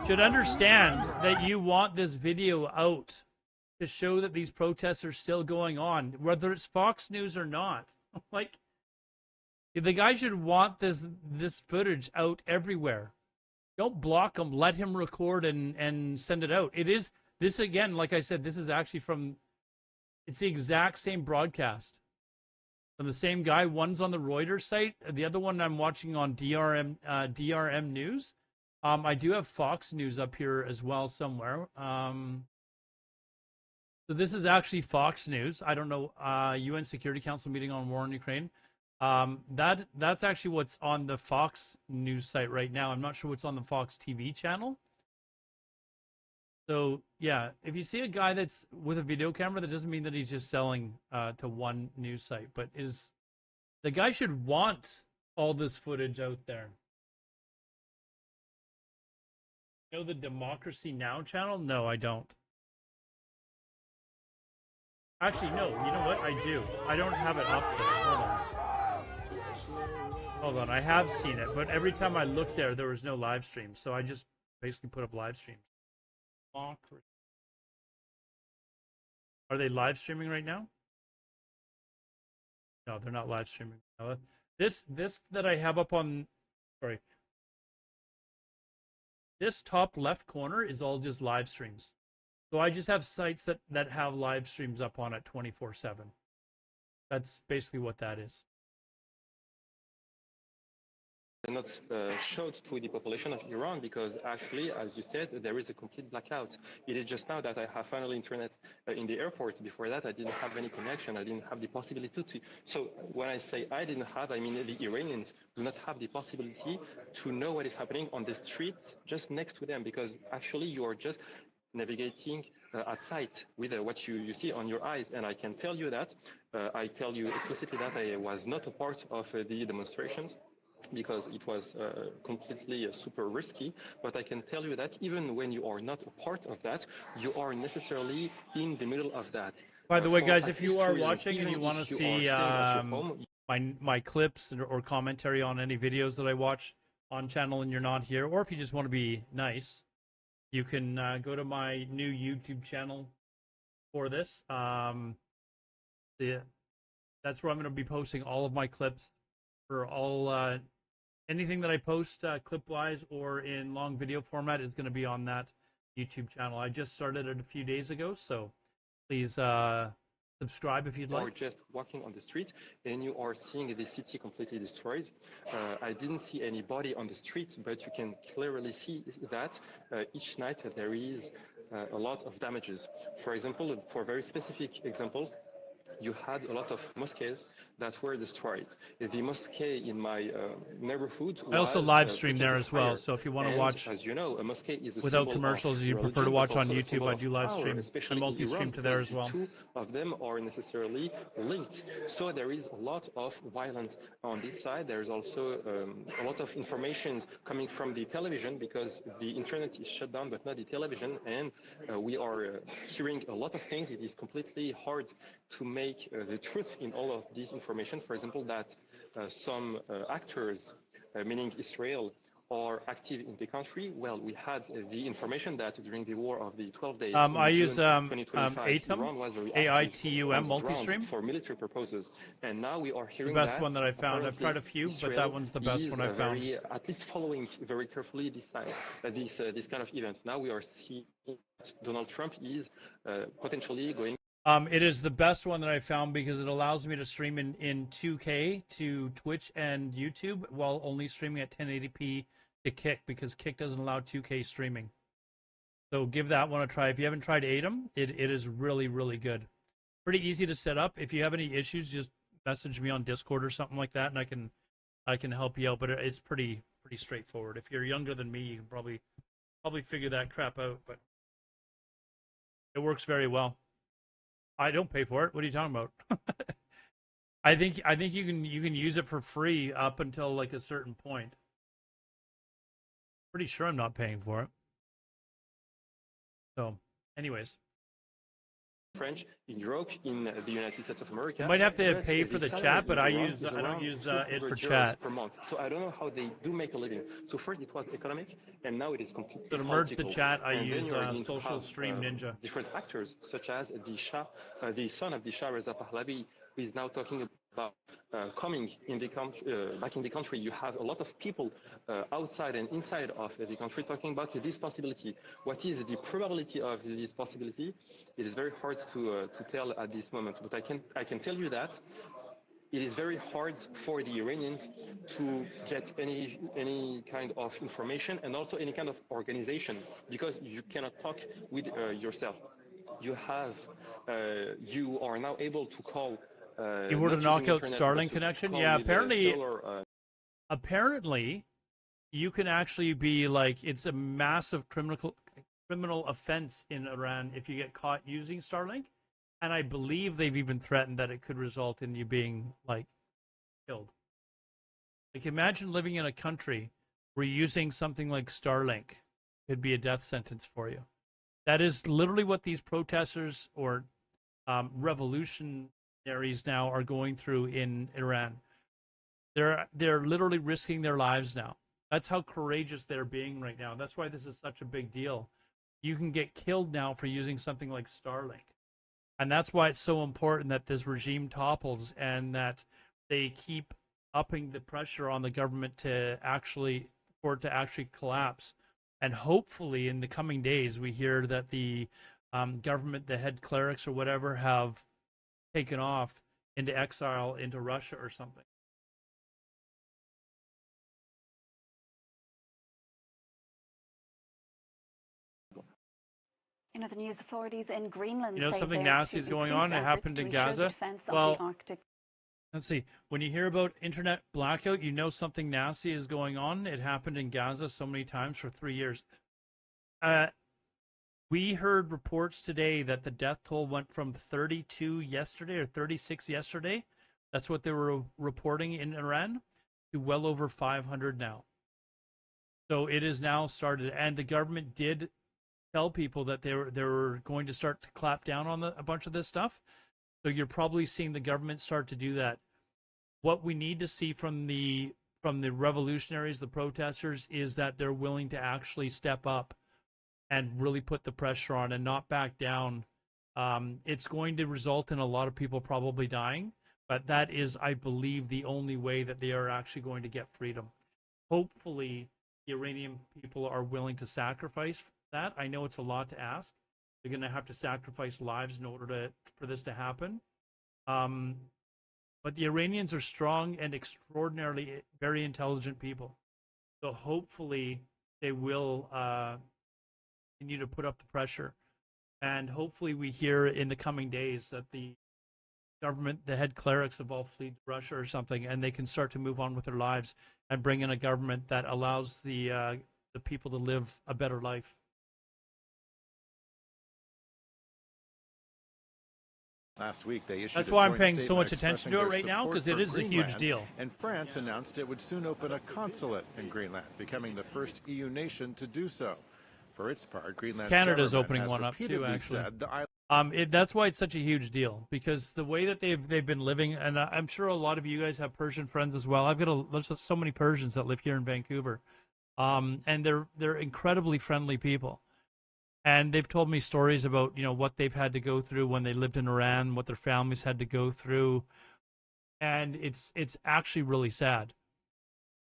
should understand that you want this video out to show that these protests are still going on, whether it's Fox News or not. Like, the guy should want this footage out everywhere. Don't block him. Let him record and send it out. It is this again, like I said, this is actually it's the exact same broadcast from the same guy. One's on the Reuters site. The other one I'm watching on DRM News. I do have Fox News up here as well somewhere. So this is actually Fox News. I don't know. UN Security Council meeting on war in Ukraine. That's actually what's on the Fox News site right now. I'm not sure what's on the Fox TV channel. So yeah, if you see a guy that's with a video camera, that doesn't mean that he's just selling to one news site, but the guy should want all this footage out there. You know the Democracy Now! Channel? No, I don't. Actually, no. You know what? I do. I don't have it up there. Hold on. I have seen it, but every time I looked there was no live stream, so I just basically put up live streams. Are they live streaming right now? No, they're not live streaming. This that I have up on, sorry. This top left corner is all just live streams. So I just have sites that have live streams up on it 24/7. That's basically what that is. Not showed to the population of Iran because actually, as you said, there is a complete blackout. It is just now that I have finally internet in the airport. Before that, I didn't have any connection. I didn't have the possibility to. So when I say I didn't have, I mean the Iranians do not have the possibility to know what is happening on the streets just next to them because actually you are just navigating at sight with what you see on your eyes. And I can tell you that, I tell you explicitly that I was not a part of the demonstrations because it was completely super risky. But I can tell you that even when you are not a part of that, you are necessarily in the middle of that. By the way, For guys, at if you least are two reasons. watching and Even you want to if you are see staying at your home, my clips or commentary on any videos that I watch on channel and you're not here, or if you just want to be nice, you can go to my new YouTube channel for this. That's where I'm going to be posting all of my clips for all anything that I post clip-wise or in long video format is going to be on that YouTube channel. I just started it a few days ago, so please subscribe if you'd or like. just walking on the street and you are seeing the city completely destroyed. I didn't see anybody on the street, but you can clearly see that each night there is a lot of damages. For example, for very specific examples, you had a lot of mosques that were destroyed. The mosque in my neighborhood was I also live stream put there into as well, fire. so if you want to And watch as you know, a mosque is a without symbol commercials, of you prefer to religion, watch but on also a YouTube, symbol I of do live power, stream. I especially in multi-stream Iran, to there because as well. the two of them are necessarily linked. So there is a lot of violence on this side. There is also a lot of information coming from the television because the internet is shut down, but not the television. And we are hearing a lot of things. It is completely hard to make the truth in all of this information. For example, that some actors, meaning Israel, are active in the country. Well, we had the information that during the war of the 12 days in I June use 2025, ATUM, Iran was very AITUM active on the ground multi-stream. for military purposes. And now we are The hearing best that one that I found. I've tried a few, but that one's the best one I found. very, at least following very carefully this time, this kind of event. Now we are seeing Donald Trump is potentially going. It is the best one that I found because it allows me to stream in 2K to Twitch and YouTube while only streaming at 1080p to Kick because Kick doesn't allow 2K streaming. So give that one a try. If you haven't tried ATUM, it is really, really good. Pretty easy to set up. If you have any issues, just message me on Discord or something like that, and I can help you out. But it's pretty straightforward. If you're younger than me, you can probably figure that crap out. But it works very well. I don't pay for it. What are you talking about? I think you can use it for free up until like a certain point. Pretty sure I'm not paying for it. So, anyways. French in Europe, in the United States of America. You might have to but pay for the salary chat, but in I Iran don't is around use it for 200 chat. euros per month. So I don't know how they do make a living. So first it was economic, and now it is completely So to merge political. the chat, I and then use you are going to Social have, Stream Ninja. different actors, such as the Shah, the son of the Shah Reza Pahlavi, who is now talking about coming in the country, back in the country. You have a lot of people outside and inside of the country talking about this possibility. What is the probability of this possibility? It is very hard to tell at this moment, but I can tell you that it is very hard for the Iranians to get any kind of information and also any kind of organization because you cannot talk with yourself. You are now able to call. You were to knock out Starlink connection? Yeah, apparently. Solar, apparently, you can actually be like it's a massive criminal offense in Iran if you get caught using Starlink, and I believe they've even threatened that it could result in you being like killed. Like imagine living in a country where using something like Starlink could be a death sentence for you. That is literally what these protesters or revolutionaries now are going through in Iran. They're literally risking their lives now. That's how courageous they're being right now. That's why this is such a big deal. You can get killed now for using something like Starlink. And that's why it's so important that this regime topples and that they keep upping the pressure on the government for it to actually collapse. And hopefully in the coming days, we hear that the government, the head clerics or whatever, have taken off into exile into Russia or something. In other news, authorities in Greenland You know say something they're nasty to is going on? increase It efforts happened to in ensure the Gaza. defense of Well, the Arctic. let's see. When you hear about internet blackout, you know something nasty is going on. It happened in Gaza so many times for 3 years. We heard reports today that the death toll went from 32 yesterday or 36 yesterday. That's what they were reporting in Iran, to well over 500 now. So it is now started, and the government did tell people that they were going to start to clap down on a bunch of this stuff. So you're probably seeing the government start to do that. What we need to see from the revolutionaries, the protesters, is that they're willing to actually step up and really put the pressure on and not back down. It's going to result in a lot of people probably dying, but that is, I believe, the only way that they are actually going to get freedom. Hopefully, the Iranian people are willing to sacrifice that. I know it's a lot to ask. They're going to have to sacrifice lives in order for this to happen. But the Iranians are strong and extraordinarily very intelligent people. So hopefully they will continue to put up the pressure. And hopefully we hear in the coming days that the government, the head clerics have all fled to Russia or something, and they can start to move on with their lives and bring in a government that allows the people to live a better life. Last week, they issued That's a why I'm joint paying so statement much attention to it expressing right now, their because support it is for a huge Greenland, deal. And France announced it would soon open a consulate in Greenland, becoming the first EU nation to do so. For its part, Greenland's Canada's government opening has one up too, repeatedly actually. said the island That's why it's such a huge deal, because the way that they've been living, and I'm sure a lot of you guys have Persian friends as well. There's so many Persians that live here in Vancouver, and they're incredibly friendly people. And they've told me stories about, what they've had to go through when they lived in Iran, what their families had to go through, and it's actually really sad.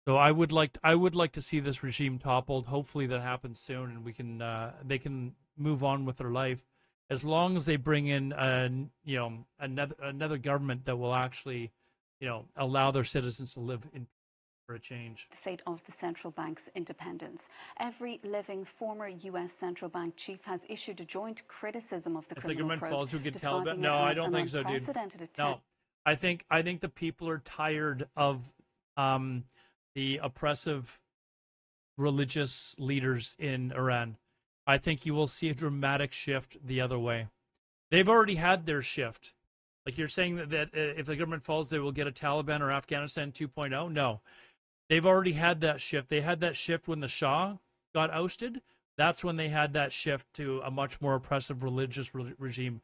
So I would like to see this regime toppled. Hopefully that happens soon, and they can move on with their life, as long as they bring in another government that will actually allow their citizens to live in for a change. The fate of the central bank's independence. Every living former U.S. central bank chief has issued a joint criticism of the If the criminal government probe, falls, who could tell describing them? No, it I as don't an think so, dude. unprecedented No, attempt. I think the people are tired of the oppressive religious leaders in Iran. I think you will see a dramatic shift the other way. They've already had their shift. Like you're saying that if the government falls, they will get a Taliban or Afghanistan 2.0. No, they've already had that shift. They had that shift when the Shah got ousted. That's when they had that shift to a much more oppressive religious regime.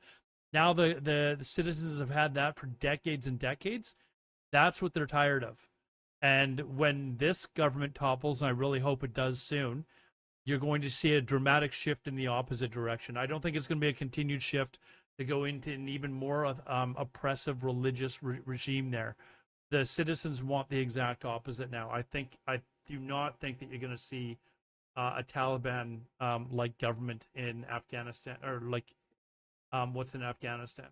Now the citizens have had that for decades and decades. That's what they're tired of. And when this government topples, and I really hope it does soon, you're going to see a dramatic shift in the opposite direction. I don't think it's going to be a continued shift to go into an even more oppressive religious regime there. The citizens want the exact opposite now. I do not think that you're going to see a Taliban like government in Afghanistan, or like what's in Afghanistan.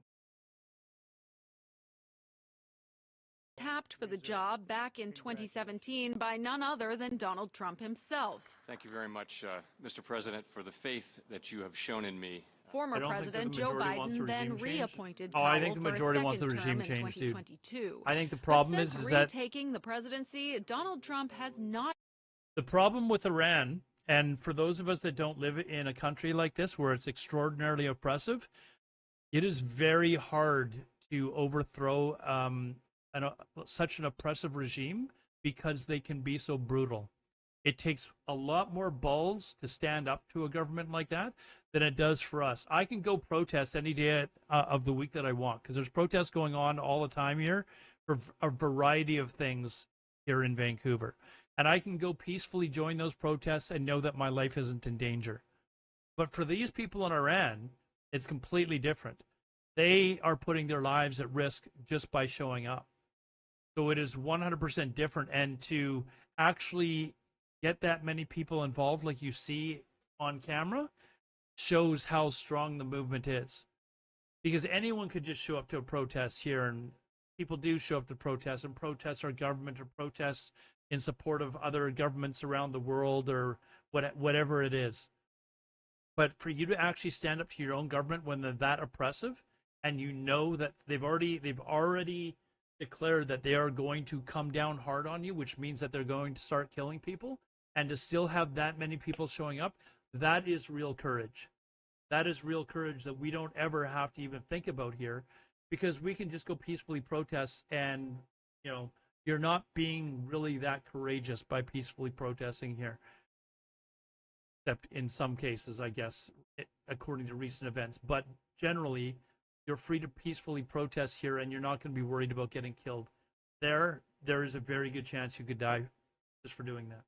Tapped for the job back in 2017 by none other than Donald Trump himself. Thank you very much, Mr. President, for the faith that you have shown in me. Former President Joe Biden then reappointed Powell for I think the majority wants the regime in change, dude. 2022. I think the problem is that taking the presidency, Donald Trump has not. The problem with Iran, and for those of us that don't live in a country like this where it's extraordinarily oppressive, it is very hard to overthrow such an oppressive regime because they can be so brutal. It takes a lot more balls to stand up to a government like that than it does for us. I can go protest any day of the week that I want, because there's protests going on all the time here for a variety of things here in Vancouver. And I can go peacefully join those protests and know that my life isn't in danger. But for these people in Iran, it's completely different. They are putting their lives at risk just by showing up. So it is 100% different. And to actually get that many people involved like you see on camera shows how strong the movement is. Because anyone could just show up to a protest here, and people do show up to protests and protest our government or protests in support of other governments around the world or whatever it is. But for you to actually stand up to your own government when they're that oppressive, and you know that they've already declared that they are going to come down hard on you, which means that they're going to start killing people, and to still have that many people showing up, that is real courage. That is real courage that we don't ever have to even think about here, because we can just go peacefully protest, and you're not being really that courageous by peacefully protesting here. Except in some cases, I guess, according to recent events. But generally, you're free to peacefully protest here, and you're not going to be worried about getting killed. There is a very good chance you could die just for doing that.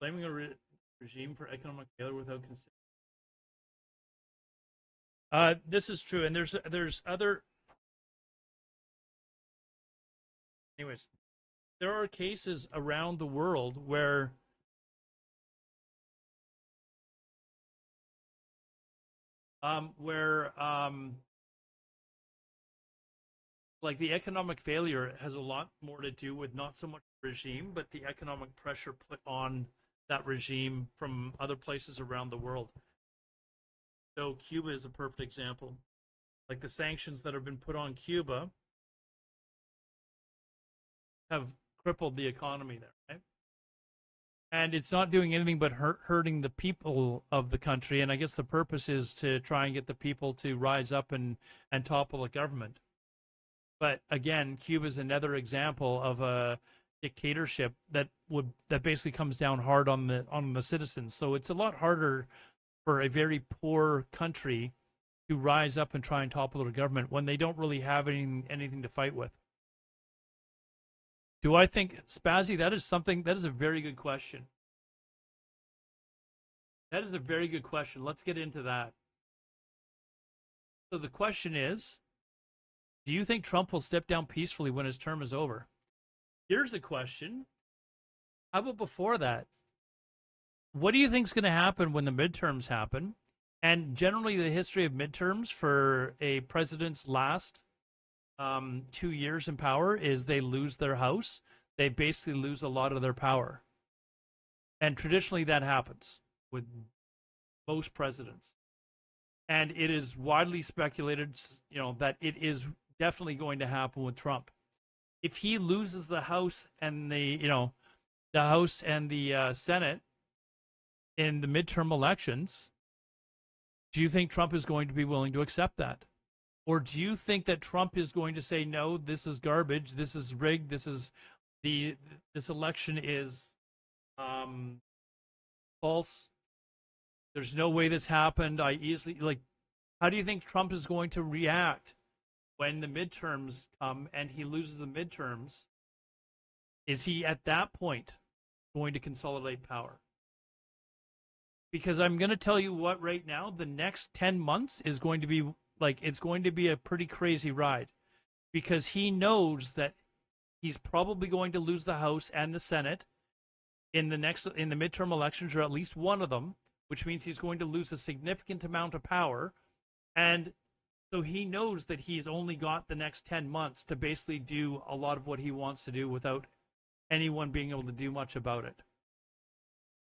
Blaming a regime for economic failure without consideration. This is true, and there's other. Anyways, there are cases around the world where like the economic failure has a lot more to do with not so much regime, but the economic pressure put on that regime from other places around the world. So Cuba is a perfect example. Like the sanctions that have been put on Cuba have crippled the economy there, right? And it's not doing anything but hurting the people of the country. And I guess the purpose is to try and get the people to rise up and topple the government. But again, Cuba is another example of a dictatorship that basically comes down hard on the citizens. So it's a lot harder for a very poor country to rise up and try and topple their government when they don't really have anything to fight with. Do I think, Spazzy, that is a very good question. That is a very good question. Let's get into that. So the question is, do you think Trump will step down peacefully when his term is over? Here's a question. How about before that? What do you think is going to happen when the midterms happen? And generally the history of midterms for a president's last 2 years in power is they lose their house. They basically lose a lot of their power. And traditionally that happens with most presidents. And it is widely speculated, that it is definitely going to happen with Trump. If he loses the House and the House and the Senate in the midterm elections, do you think Trump is going to be willing to accept that? Or do you think that Trump is going to say, no, this is garbage, this is rigged, this election is false, there's no way this happened, how do you think Trump is going to react when the midterms come and he loses the midterms? Is he at that point going to consolidate power? Because I'm going to tell you what, right now, the next 10 months is going to be it's going to be a pretty crazy ride, because he knows that he's probably going to lose the House and the Senate in the midterm elections, or at least one of them, which means he's going to lose a significant amount of power. And so he knows that he's only got the next 10 months to basically do a lot of what he wants to do without anyone being able to do much about it.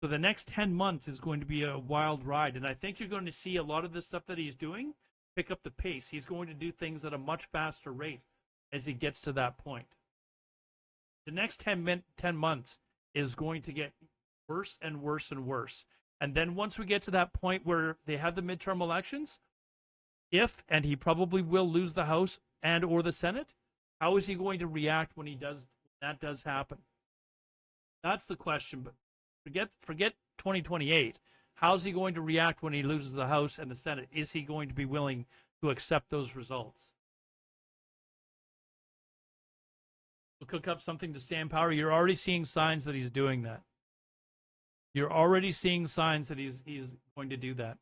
So the next 10 months is going to be a wild ride. And I think you're going to see a lot of the stuff that he's doing pick up the pace. He's going to do things at a much faster rate as he gets to that point. The next 10 months is going to get worse and worse and worse. And then once we get to that point where they have the midterm elections, and he probably will lose the House and or the Senate, how is he going to react when that does happen? That's the question. But forget 2028. How's he going to react when he loses the House and the Senate? Is he going to be willing to accept those results? We'll cook up something to stay in power. You're already seeing signs that he's doing that. You're already seeing signs that he's going to do that.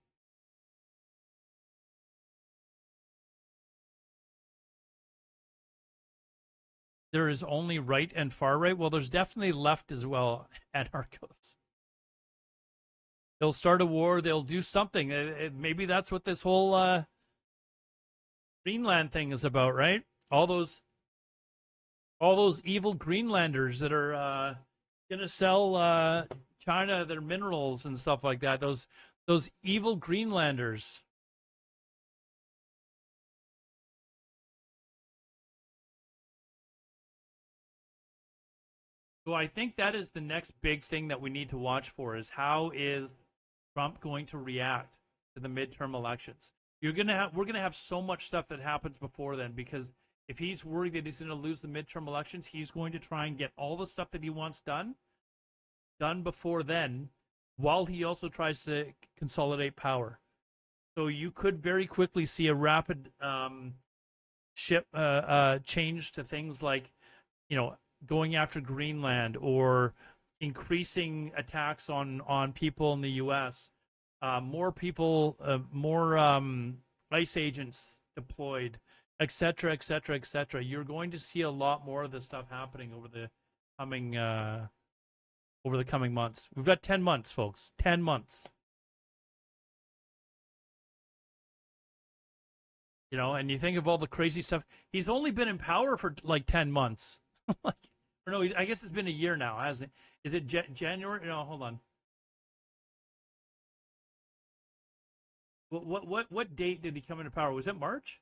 There is only right and far right. Well, there's definitely left as well, anarchos. They'll start a war. They'll do something. Maybe that's what this whole Greenland thing is about, right? All those evil Greenlanders that are gonna sell China their minerals and stuff like that. Those evil Greenlanders. So I think that is the next big thing that we need to watch for is how is Trump going to react to the midterm elections. We're gonna have so much stuff that happens before then, because if he's worried that he's going to lose the midterm elections, he's going to try and get all the stuff that he wants done before then, while he also tries to consolidate power. So you could very quickly see a rapid change to things like, going after Greenland or increasing attacks on people in the U.S. More people, more ICE agents deployed, etc., etc., etc. You're going to see a lot more of this stuff happening over the coming months. We've got 10 months, folks. 10 months. And you think of all the crazy stuff. He's only been in power for like 10 months. Or no, I guess it's been a year now, hasn't it? Is it January? No, hold on. What date did he come into power? Was it March?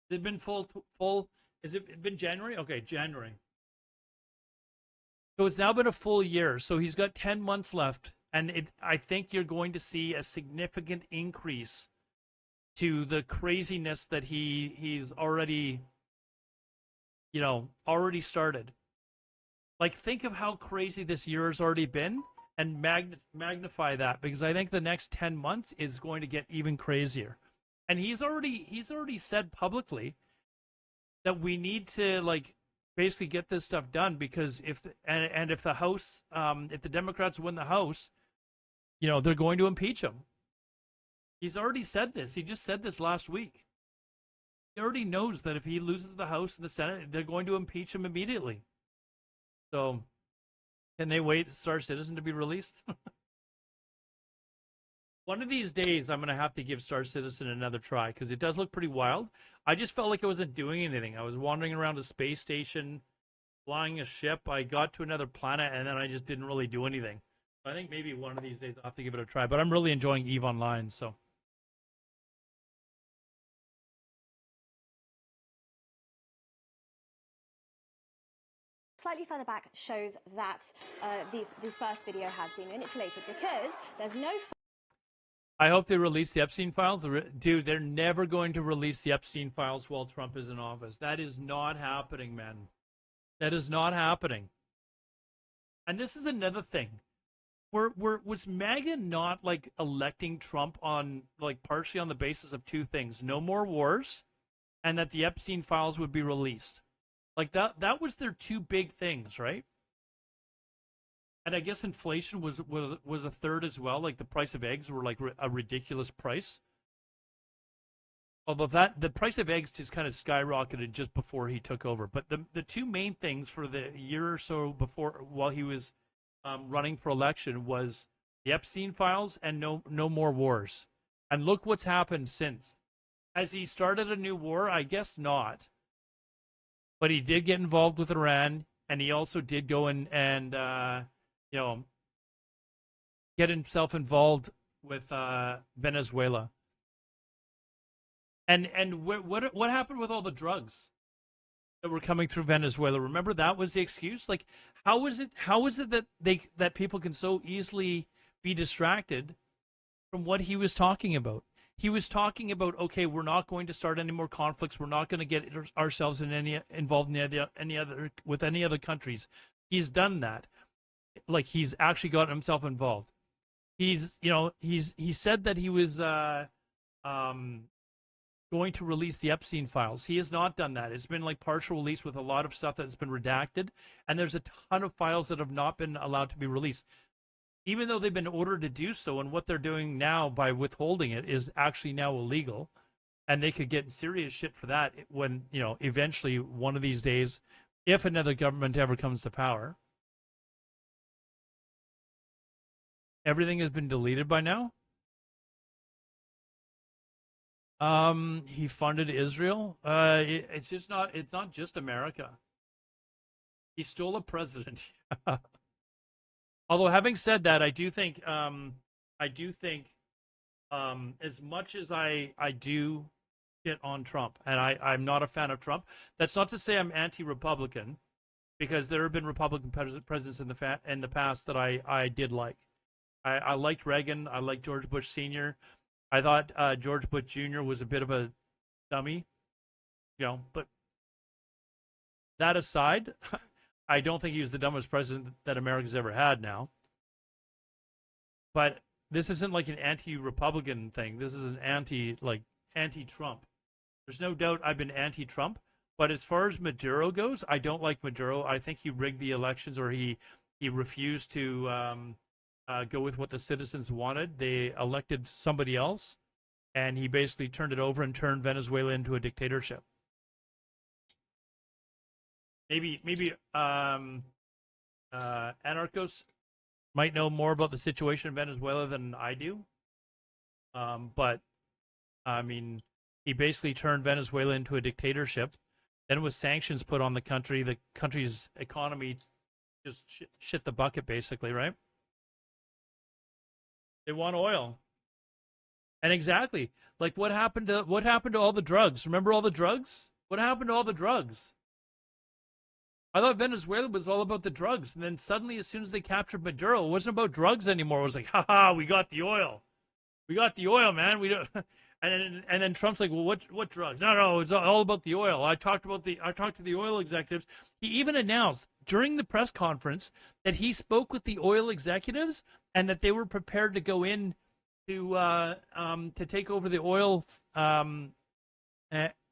Has it been full? Has it been January? Okay, January. So it's now been a full year. So he's got 10 months left. And I think you're going to see a significant increase to the craziness that he's already, already started. Like, think of how crazy this year has already been and magnify that, because I think the next 10 months is going to get even crazier. And he's already said publicly that we need to, like, basically get this stuff done, because if the House, if the Democrats win the House, they're going to impeach him. He's already said this. He just said this last week. He already knows that if he loses the House and the Senate, they're going to impeach him immediately. So, can they wait Star Citizen to be released? One of these days, I'm going to have to give Star Citizen another try, because it does look pretty wild. I just felt like I wasn't doing anything. I was wandering around a space station, flying a ship. I got to another planet, and then I just didn't really do anything. I think maybe one of these days I'll have to give it a try. But I'm really enjoying EVE Online, so. Slightly further back shows that the first video has been manipulated because there's no... I hope they release the Epstein files. Dude, they're never going to release the Epstein files while Trump is in office. That is not happening, man. That is not happening. And this is another thing. Was MAGA not, like, electing Trump on, like, partially on the basis of two things? No more wars, and that the Epstein files would be released. Like, that was their two big things, right? And I guess inflation was a third as well. Like, the price of eggs were, like, a ridiculous price. Although the price of eggs just kind of skyrocketed just before he took over. But the two main things for the year or so before, while he was running for election, was the Epstein files and no more wars. And look what's happened since. Has he started a new war? I guess not. But he did get involved with Iran, and he also did go and get himself involved with Venezuela. And what happened with all the drugs that were coming through Venezuela? Remember, that was the excuse. Like, how is it that people can so easily be distracted from what he was talking about? He was talking about, okay, we're not going to start any more conflicts. We're not going to get ourselves involved in any other countries. He's done that. Like, he's actually gotten himself involved. He said that he was going to release the Epstein files. He has not done that. It's been like partial release with a lot of stuff that's been redacted, and there's a ton of files that have not been allowed to be released, even though they've been ordered to do so. And what they're doing now by withholding it is actually now illegal, and they could get serious shit for that when, eventually one of these days, if another government ever comes to power. Everything has been deleted by now. He funded Israel. It's not just America. He stole a president. Although, having said that, I do think as much as I do shit on Trump, and I'm not a fan of Trump. That's not to say I'm anti-Republican, because there have been Republican presidents in the past that I did like. I liked Reagan. I liked George Bush Sr. I thought George Bush Jr. was a bit of a dummy, but that aside, I don't think he was the dumbest president that America's ever had now. But this isn't like an anti-Republican thing. This is an anti-Trump. There's no doubt I've been anti-Trump. But as far as Maduro goes, I don't like Maduro. I think he rigged the elections, or he refused to go with what the citizens wanted. They elected somebody else, and he basically turned it over and turned Venezuela into a dictatorship. Maybe Anarchos might know more about the situation in Venezuela than I do. But I mean, he basically turned Venezuela into a dictatorship. Then with sanctions put on the country's economy just shit the bucket, basically, right? They want oil. And exactly, like what happened to all the drugs? Remember all the drugs? What happened to all the drugs? I thought Venezuela was all about the drugs, and then suddenly, as soon as they captured Maduro, it wasn't about drugs anymore. It was like, haha, we got the oil. We got the oil, man. We don't. And then Trump's like, well, what drugs? No, it's all about the oil. I talked to the oil executives. He even announced during the press conference that he spoke with the oil executives and that they were prepared to go in to take over the oil in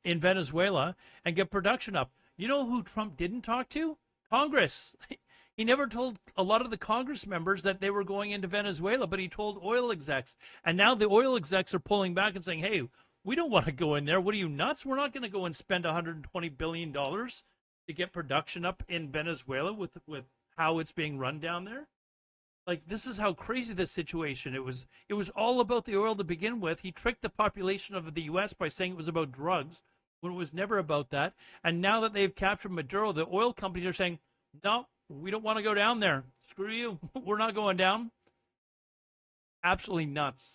Venezuela and get production up. You know who Trump didn't talk to? Congress. He never told a lot of the Congress members that they were going into Venezuela, but he told oil execs. And now the oil execs are pulling back and saying, hey, we don't want to go in there. What are you, nuts? We're not going to go and spend $120 billion to get production up in Venezuela with how it's being run down there. Like, this is how crazy this situation. It was all about the oil to begin with. He tricked the population of the U.S. by saying it was about drugs when it was never about that. And now that they've captured Maduro, the oil companies are saying, no, we don't want to go down there. Screw you. We're not going down. Absolutely nuts.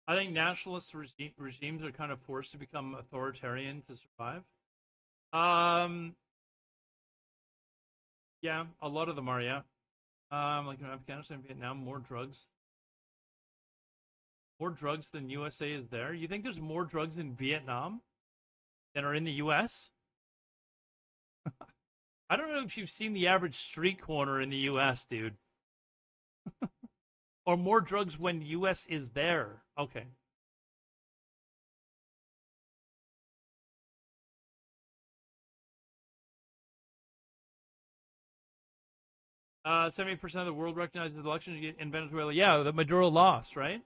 I think nationalist regimes are kind of forced to become authoritarian to survive. Yeah, a lot of them are, yeah. Like in Afghanistan, Vietnam, more drugs. More drugs than USA is there. You think there's more drugs in Vietnam than are in the US? I don't know if you've seen the average street corner in the US, dude. Or more drugs when US is there. Okay. Uh, 70% of the world recognizes the election in Venezuela. Yeah, that Maduro lost, right?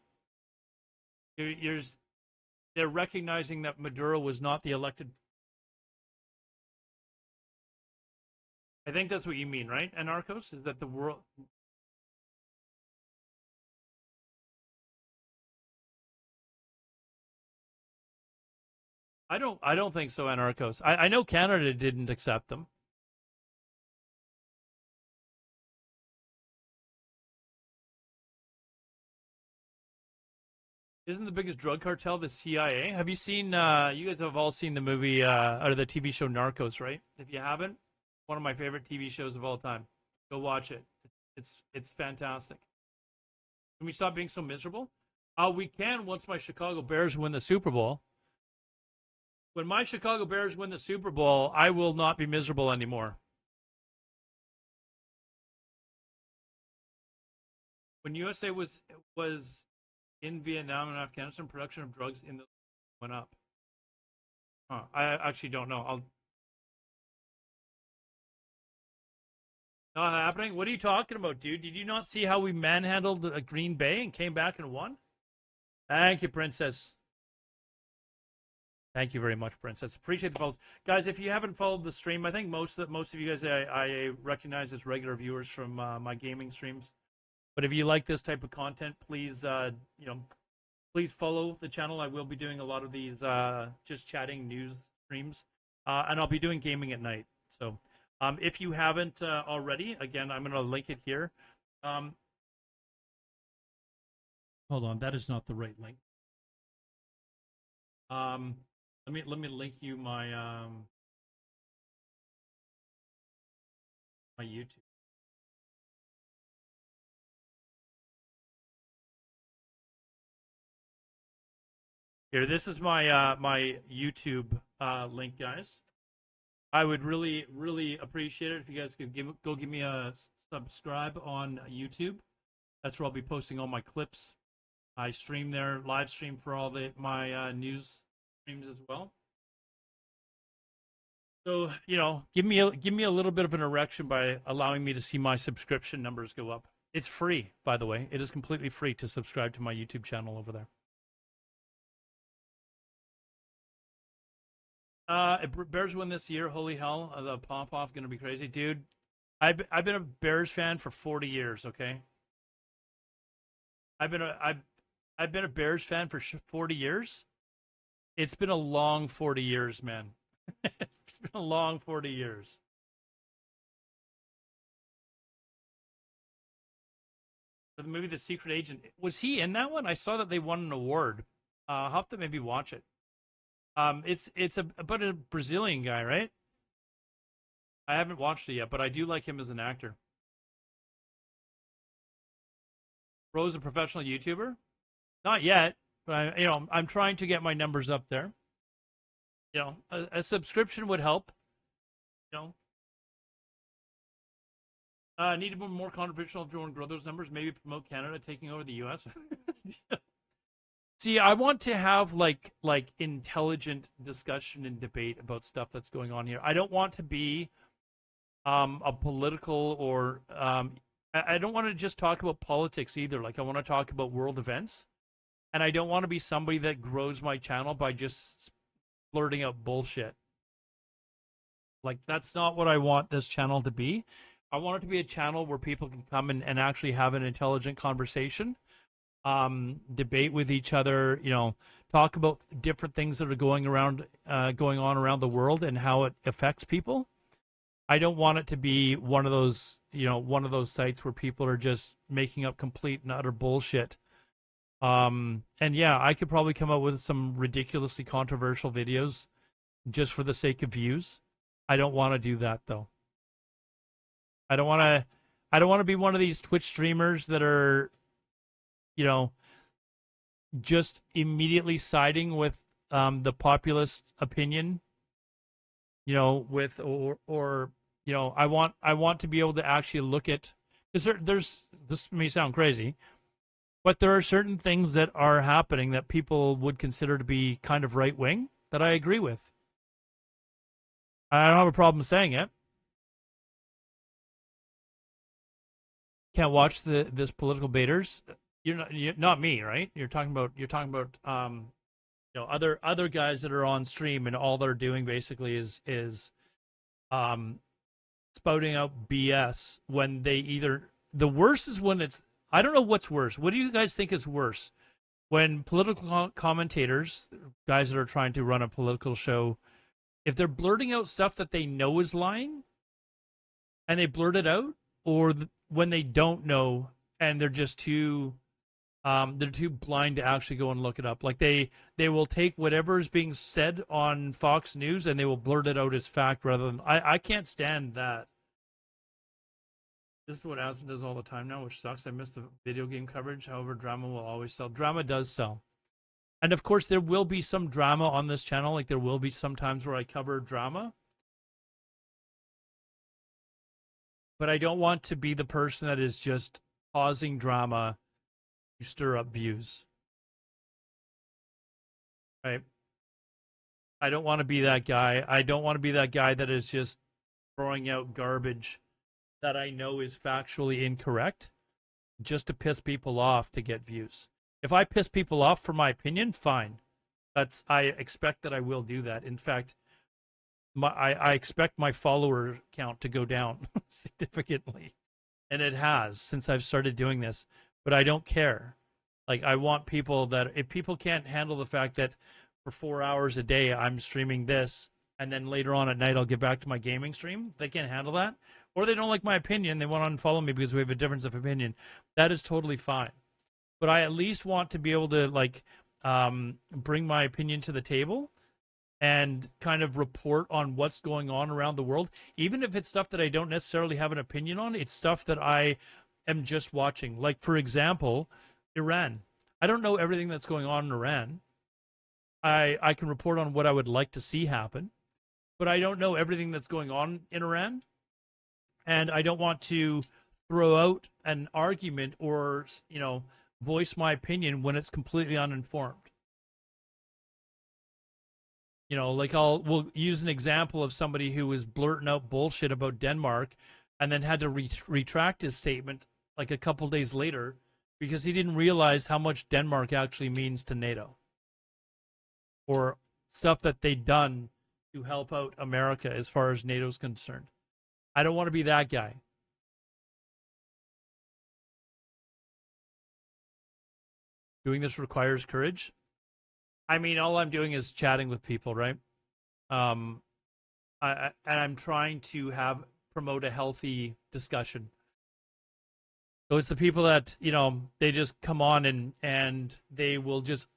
They're recognizing that Maduro was not the elected. I think that's what you mean, right, Anarchos? Is that the world? I don't think so, Anarchos. I know Canada didn't accept them. Isn't the biggest drug cartel the CIA? Have you seen, you guys have all seen the movie, or the TV show Narcos, right? If you haven't, one of my favorite TV shows of all time. Go watch it. It's fantastic. Can we stop being so miserable? We can once my Chicago Bears win the Super Bowl. When my Chicago Bears win the Super Bowl, I will not be miserable anymore. When USA was in Vietnam and Afghanistan, production of drugs in the went up. I actually don't know. Not happening? What are you talking about, dude? Did you not see how we manhandled Green Bay and came back and won? Thank you, Princess. Thank you very much, Princess. Appreciate the follows. Guys, if you haven't followed the stream, I think most of you guys I recognize as regular viewers from my gaming streams. But if you like this type of content, please please follow the channel. I will be doing a lot of these just chatting news streams, and I'll be doing gaming at night. So if you haven't already, again, I'm going to link it here. Hold on, that is not the right link. Let me link you my my YouTube. Here, this is my my YouTube link, guys. I would really, really appreciate it if you guys could go give me a subscribe on YouTube. That's where I'll be posting all my clips. I stream there, live stream for all my news streams as well. So, you know, give me a little bit of an erection by allowing me to see my subscription numbers go up. It's free, by the way. It is completely free to subscribe to my YouTube channel over there. If Bears win this year, holy hell, the pop-off going to be crazy. Dude, I've been a Bears fan for 40 years, okay? I've been a Bears fan for 40 years. It's been a long 40 years, man. It's been a long 40 years. For the movie The Secret Agent, was he in that one? I saw that they won an award. I'll have to maybe watch it. It's about a Brazilian guy, right? I haven't watched it yet, but I do like him as an actor. Bro's a professional YouTuber? Not yet, but I'm trying to get my numbers up there. You know, a subscription would help. You know, need to be more controversial if you want to grow those numbers. Maybe promote Canada taking over the U.S. See, I want to have like intelligent discussion and debate about stuff that's going on here. I don't want to be a political or I don't want to just talk about politics either. Like, I want to talk about world events, and I don't want to be somebody that grows my channel by just blurting out bullshit. Like, that's not what I want this channel to be. I want it to be a channel where people can come and actually have an intelligent conversation. Debate with each other, you know, talk about different things that are going on around the world and how it affects people. I don't want it to be one of those sites where people are just making up complete and utter bullshit. And yeah, I could probably come up with some ridiculously controversial videos just for the sake of views. I don't want to do that though. I don't want to be one of these Twitch streamers that are, you know, just immediately siding with the populist opinion, you know, with or you know, I want to be able to actually look at, because there's, this may sound crazy, but there are certain things that are happening that people would consider to be kind of right wing that I agree with. I don't have a problem saying it. Can't watch this political baiters. You're not me, right? You're talking about you know, other guys that are on stream, and all they're doing basically is spouting out BS when they either, the worst is when it's, I don't know what's worse. What do you guys think is worse? When political commentators, guys that are trying to run a political show, if they're blurting out stuff that they know is lying and they blurt it out, or when they don't know and they're just too blind to actually go and look it up. Like they will take whatever is being said on Fox News and they will blurt it out as fact rather than, I can't stand that. This is what Aspen does all the time now, which sucks. I miss the video game coverage. However, drama will always sell. Drama does sell. And of course, there will be some drama on this channel. Like, there will be some times where I cover drama. But I don't want to be the person that is just causing drama to stir up views. Right? I don't want to be that guy. I don't want to be that guy that is just throwing out garbage that I know is factually incorrect just to piss people off to get views. If I piss people off for my opinion, fine. I expect that I will do that. In fact, I expect my follower count to go down significantly. And it has since I've started doing this. But I don't care. Like, I want people that, if people can't handle the fact that for 4 hours a day I'm streaming this, and then later on at night I'll get back to my gaming stream, they can't handle that, or they don't like my opinion, they want to unfollow me because we have a difference of opinion, that is totally fine. but I at least want to be able to like bring my opinion to the table and kind of report on what's going on around the world. Even if it's stuff that I don't necessarily have an opinion on, it's stuff that I am just watching. Like, for example, Iran. I don't know everything that's going on in Iran. I can report on what I would like to see happen, but I don't know everything that's going on in Iran. And I don't want to throw out an argument or, you know, voice my opinion when it's completely uninformed. You know, like we'll use an example of somebody who was blurting out bullshit about Denmark and then had to retract his statement like a couple days later because he didn't realize how much Denmark actually means to NATO or stuff that they'd done to help out America as far as NATO's concerned. I don't want to be that guy. Doing this requires courage. I mean, all I'm doing is chatting with people, right? And I'm trying to promote a healthy discussion. So it's the people that, you know, they just come on and they will just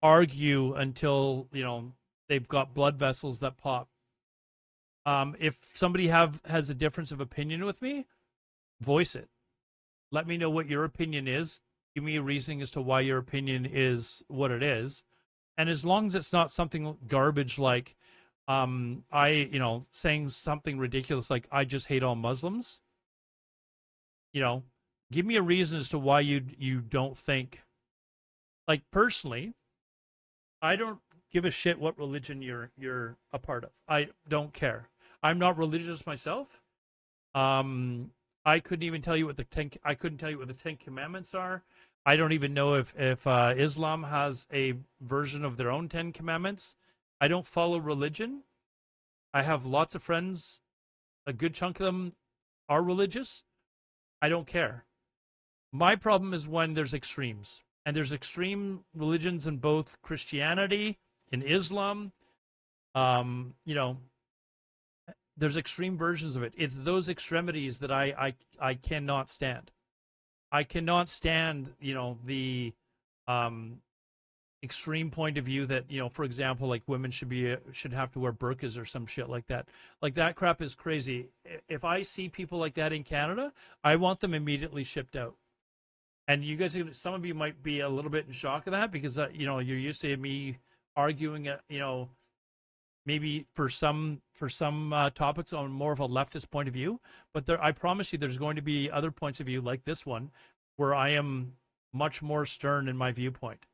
argue until, you know, they've got blood vessels that pop. If somebody has a difference of opinion with me, voice it. Let me know what your opinion is. Give me a reasoning as to why your opinion is what it is. And as long as it's not something garbage like saying something ridiculous like I just hate all Muslims, you know, give me a reason as to why you don't think. Like, personally, I don't give a shit what religion you're a part of. I don't care. I'm not religious myself. I couldn't even tell you what the Ten Commandments are. I don't even know if Islam has a version of their own 10 Commandments. I don't follow religion. I have lots of friends. A good chunk of them are religious. I don't care. My problem is when there's extremes. And there's extreme religions in both Christianity, in Islam. You know, there's extreme versions of it. It's those extremities that I cannot stand. I cannot stand, you know, the extreme point of view that, you know, for example, like women should have to wear burqas or some shit like that. Like, that crap is crazy. If I see people like that in Canada, I want them immediately shipped out. And you guys, some of you might be a little bit in shock of that because, you know, you're used to me arguing, you know, maybe for some topics on more of a leftist point of view, but I promise you there's going to be other points of view like this one where I am much more stern in my viewpoint.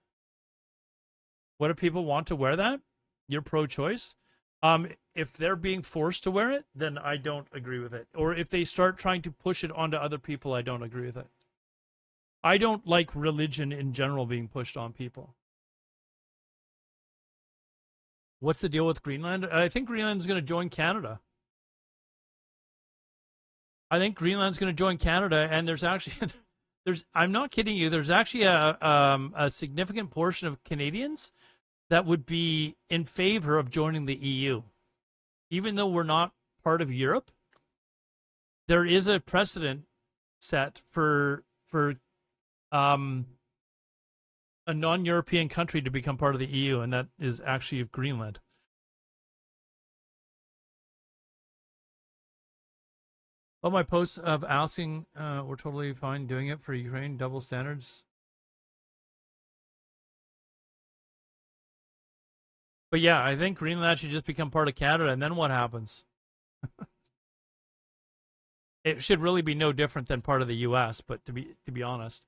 What if people want to wear that? You're pro-choice. If they're being forced to wear it, then I don't agree with it. Or if they start trying to push it onto other people, I don't agree with it. I don't like religion in general being pushed on people. What's the deal with Greenland? I think Greenland's going to join Canada. I think Greenland's going to join Canada, and there's actually, I'm not kidding you, there's actually a significant portion of Canadians that would be in favor of joining the EU. Even though we're not part of Europe, there is a precedent set for a non-European country to become part of the EU, and that is actually Greenland. Well, my posts of asking, we're totally fine doing it for Ukraine, double standards. But yeah, I think Greenland should just become part of Canada, and then what happens? It should really be no different than part of the U.S., but to be honest.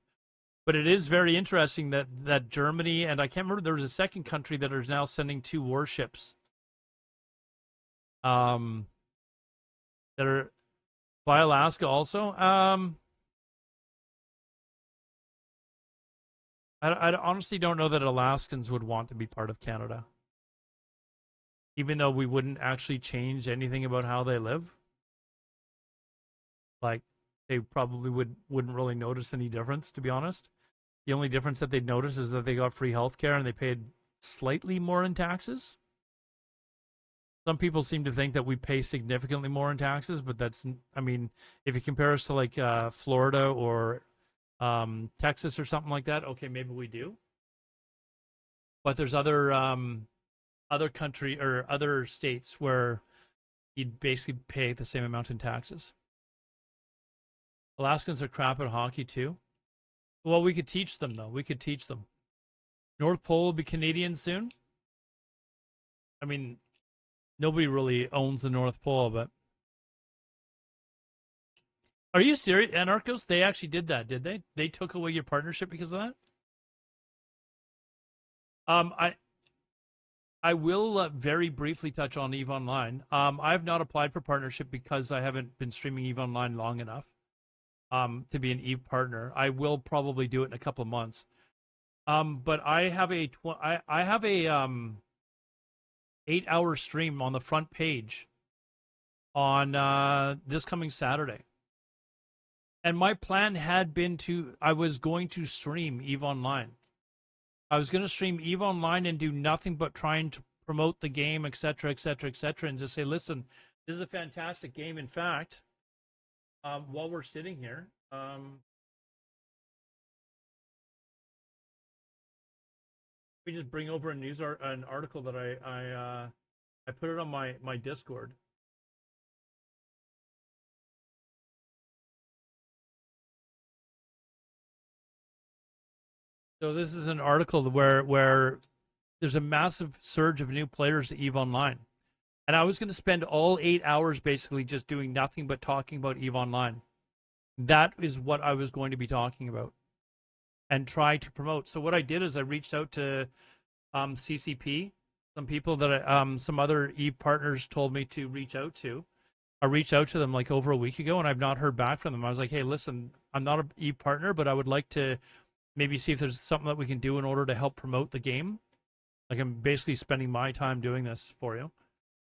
But it is very interesting that Germany, and I can't remember, there was a second country that is now sending 2 warships. That are by Alaska also. I honestly don't know that Alaskans would want to be part of Canada. Even though we wouldn't actually change anything about how they live. Like, they probably wouldn't really notice any difference, to be honest. The only difference that they'd notice is that they got free healthcare and they paid slightly more in taxes. Some people seem to think that we pay significantly more in taxes, but that's, I mean, if you compare us to like Florida or Texas or something like that, okay, maybe we do. But there's other country or other states where you'd basically pay the same amount in taxes. Alaskans are crap at hockey too. Well, we could teach them though. We could teach them. North Pole will be Canadian soon. I mean, nobody really owns the North Pole, but are you serious, Anarchos? They actually did that, did they? They took away your partnership because of that? I will very briefly touch on EVE Online. I have not applied for partnership because I haven't been streaming EVE Online long enough to be an EVE partner. I will probably do it in a couple of months. But I have a 8-hour stream on the front page on this coming Saturday. And my plan had been I was going to stream EVE Online. I was going to stream EVE Online and do nothing but trying to promote the game, etc., etc., etc., and just say, listen, this is a fantastic game. In fact, while we're sitting here, we just bring over an article that I put it on my Discord. So this is an article where there's a massive surge of new players to EVE Online. And I was going to spend all 8 hours basically just doing nothing but talking about EVE Online. That is what I was going to be talking about and try to promote. So what I did is I reached out to CCP, some people that some other EVE partners told me to reach out to. I reached out to them like over a week ago, and I've not heard back from them. I was like, hey, listen, I'm not an EVE partner, but I would like to maybe see if there's something that we can do in order to help promote the game. Like, I'm basically spending my time doing this for you.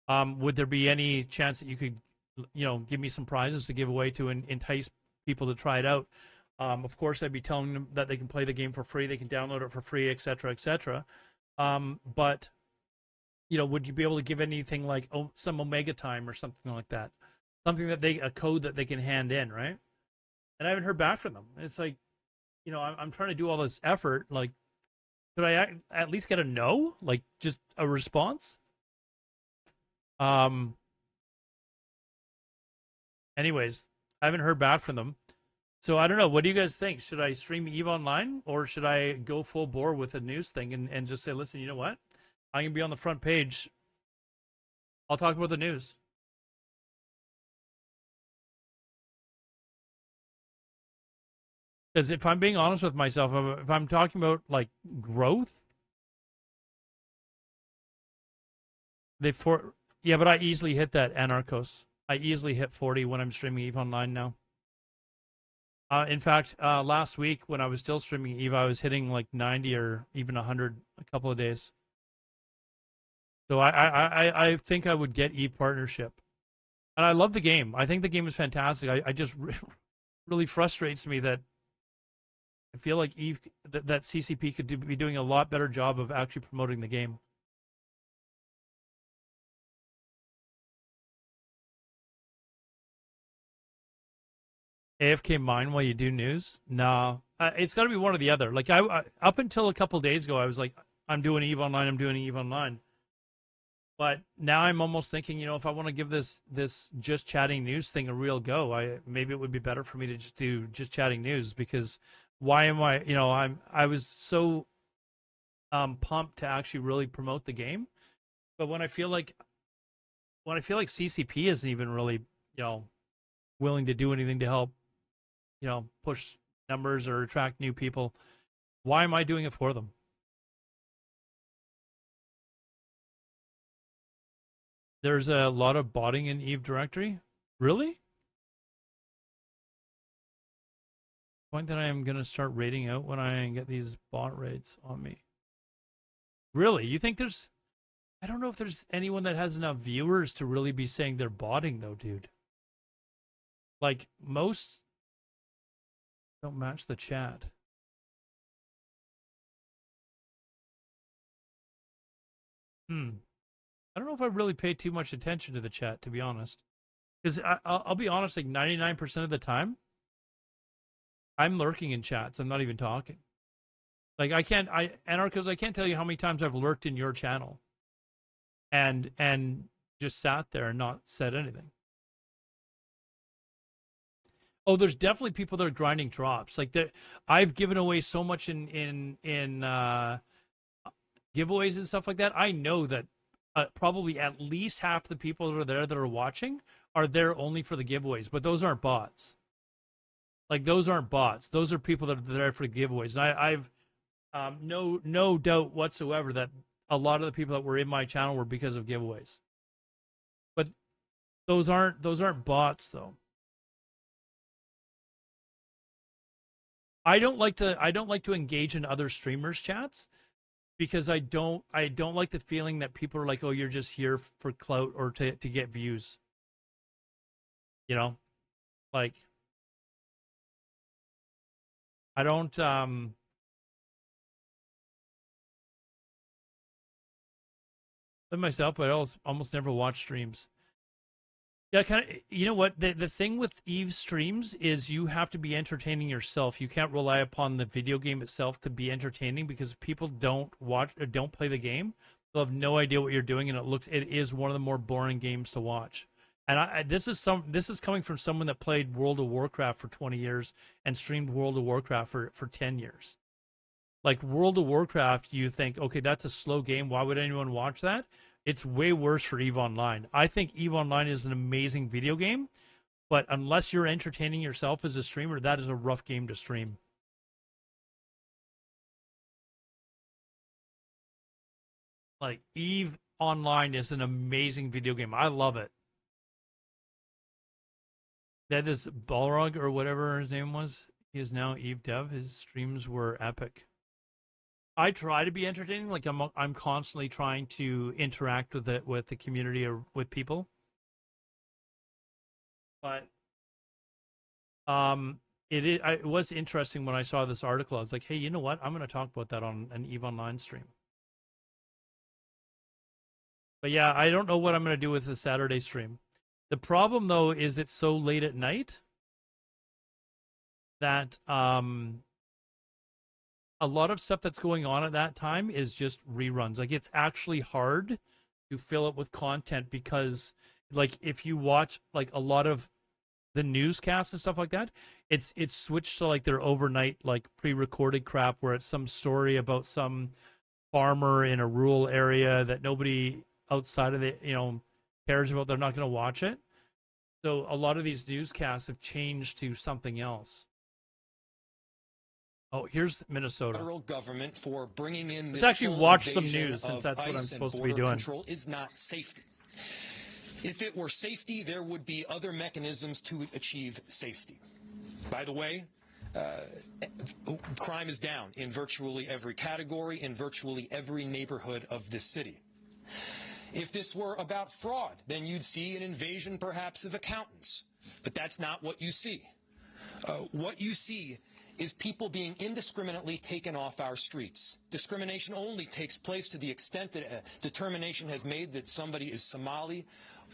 Would there be any chance that you could, give me some prizes to give away to entice people to try it out? Of course, I'd be telling them that they can play the game for free, they can download it for free, etc., etc. But, would you be able to give anything like some Omega time or something like that? Something that a code that they can hand in, right? And I haven't heard back from them. It's like, I'm trying to do all this effort. Like, could I at least get a no? Like, just a response? Anyways, I haven't heard back from them. So I don't know. What do you guys think? Should I stream EVE Online or should I go full bore with a news thing and just say, listen, you know what? I'm going to be on the front page. I'll talk about the news. Because if I'm being honest with myself, if I'm talking about like growth, yeah, but I easily hit that, Anarchos. I easily hit 40 when I'm streaming EVE Online now. In fact, last week when I was still streaming EVE, I was hitting like 90 or even 100 a couple of days. So I think I would get EVE partnership. And I love the game. I think the game is fantastic. I just really frustrates me that I feel like EVE that CCP could be doing a lot better job of actually promoting the game. AFK mine while you do news? No, it's got to be one or the other. Like I up until a couple days ago, I was like, I'm doing EVE Online. I'm doing EVE Online. But now I'm almost thinking, if I want to give this just chatting news thing a real go, maybe it would be better for me to just do just chatting news, because why am I? I was so pumped to actually really promote the game, but when I feel like CCP isn't even really willing to do anything to help push numbers or attract new people, why am I doing it for them? There's a lot of botting in EVE directory. Really? Point that I am going to start raiding out when I get these bot raids on me. Really? You think there's... I don't know if there's anyone that has enough viewers to really be saying they're botting, though, dude. Like, most don't match the chat. I don't know if I really pay too much attention to the chat, to be honest. Because I'll be honest, like 99% of the time, I'm lurking in chats. I'm not even talking. Like Anarchos, I can't tell you how many times I've lurked in your channel and just sat there and not said anything. Oh, there's definitely people that are grinding drops. Like I've given away so much in giveaways and stuff like that. I know that probably at least half the people that are there that are watching are there only for the giveaways, but those aren't bots. Like those aren't bots. Those are people that are there for the giveaways. And I've no doubt whatsoever that a lot of the people that were in my channel were because of giveaways. But those aren't bots though. I don't like to engage in other streamers' chats because I don't like the feeling that people are like, oh, you're just here for clout or to get views. You know? Like I don't myself, but I almost never watch streams. Yeah, kind of. You know what? The thing with Eve's streams is you have to be entertaining yourself. You can't rely upon the video game itself to be entertaining because if people don't watch or don't play the game, they'll have no idea what you're doing, and it is one of the more boring games to watch. And this is coming from someone that played World of Warcraft for 20 years and streamed World of Warcraft for 10 years. Like World of Warcraft, you think, okay, that's a slow game. Why would anyone watch that? It's way worse for EVE Online. I think EVE Online is an amazing video game, but unless you're entertaining yourself as a streamer, that is a rough game to stream. Like EVE Online is an amazing video game. I love it. That is Balrog or whatever his name was. He is now EVE Dev. His streams were epic. I try to be entertaining. Like I'm constantly trying to interact with the community or with people. But it was interesting when I saw this article. I was like, hey, you know what? I'm going to talk about that on an EVE Online stream. But yeah, I don't know what I'm going to do with the Saturday stream. The problem though is it's so late at night that a lot of stuff that's going on at that time is just reruns. Like it's actually hard to fill it with content because like if you watch like a lot of the newscasts and stuff like that, it's switched to like their overnight like pre-recorded crap where it's some story about some farmer in a rural area that nobody outside of the cares about. They're not going to watch it. So a lot of these newscasts have changed to something else. Oh, here's Minnesota. Federal government for bringing in this Let's actually watch some news since that's what I'm ICE supposed and to be border doing. Control is not safety. If it were safety, there would be other mechanisms to achieve safety. By the way, crime is down in virtually every category, in virtually every neighborhood of this city. If this were about fraud, then you'd see an invasion perhaps of accountants. But that's not what you see. What you see is people being indiscriminately taken off our streets. Discrimination only takes place to the extent that a determination has made that somebody is Somali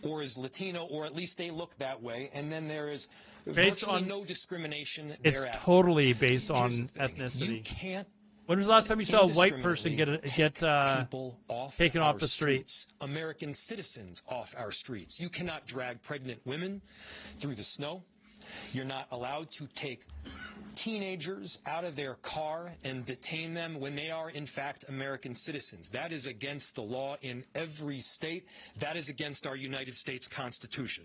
or is Latino, or at least they look that way, and then there is virtually no discrimination It's thereafter. totally based on Here's the thing. ethnicity. You can't When was the last time you saw a white person get people off taken our off the street? streets, American citizens off our streets. You cannot drag pregnant women through the snow. You're not allowed to take teenagers out of their car and detain them when they are, in fact, American citizens. That is against the law in every state. That is against our United States Constitution.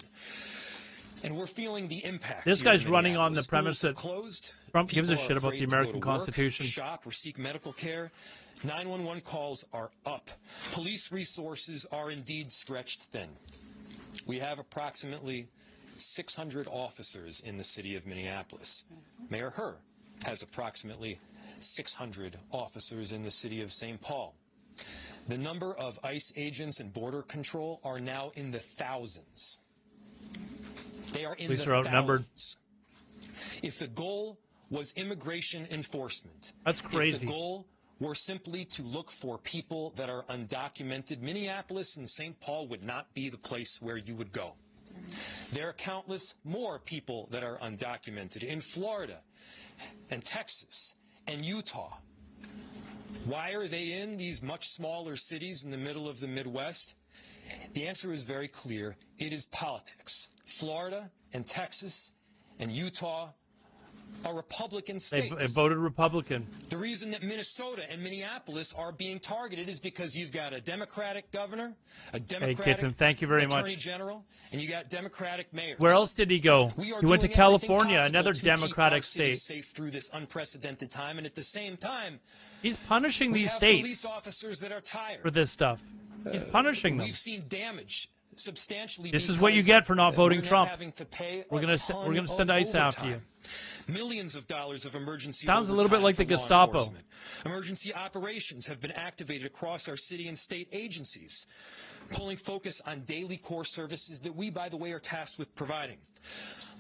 And we're feeling the impact. This here in guy's running on the Minneapolis. premise Schools that have closed. Trump gives a People are shit about afraid the to go American to work, Constitution. shop, or seek medical care. 911 calls are up. Police resources are indeed stretched thin. We have approximately 600 officers in the city of Minneapolis. Mayor Herr has approximately 600 officers in the city of St. Paul. The number of ICE agents and border control are now in the thousands. They are in Police the are outnumbered. thousands. If the goal was immigration enforcement, That's crazy. If the goal were simply to look for people that are undocumented, Minneapolis and St. Paul would not be the place where you would go. There are countless more people that are undocumented in Florida and Texas and Utah. Why are they in these much smaller cities in the middle of the Midwest? The answer is very clear. It is politics. Florida and Texas and Utah are Republican states. They voted Republican. The reason that Minnesota and Minneapolis are being targeted is because you've got a Democratic governor, a Democratic Kitten, thank you very attorney much. general, and you got Democratic mayors. Where else did he go? We are He went to doing everything California, possible another to keep our Democratic cities state. safe through this unprecedented time, and at the same time, He's punishing we these have states police officers that are tired for this stuff. He's punishing them. We've seen damage substantially. This is what you get for not voting Trump. We're gonna send ICE after you. Millions of dollars of emergency Sounds a little bit overtime like the for law Gestapo. enforcement. Emergency operations have been activated across our city and state agencies, pulling focus on daily core services that we, by the way, are tasked with providing.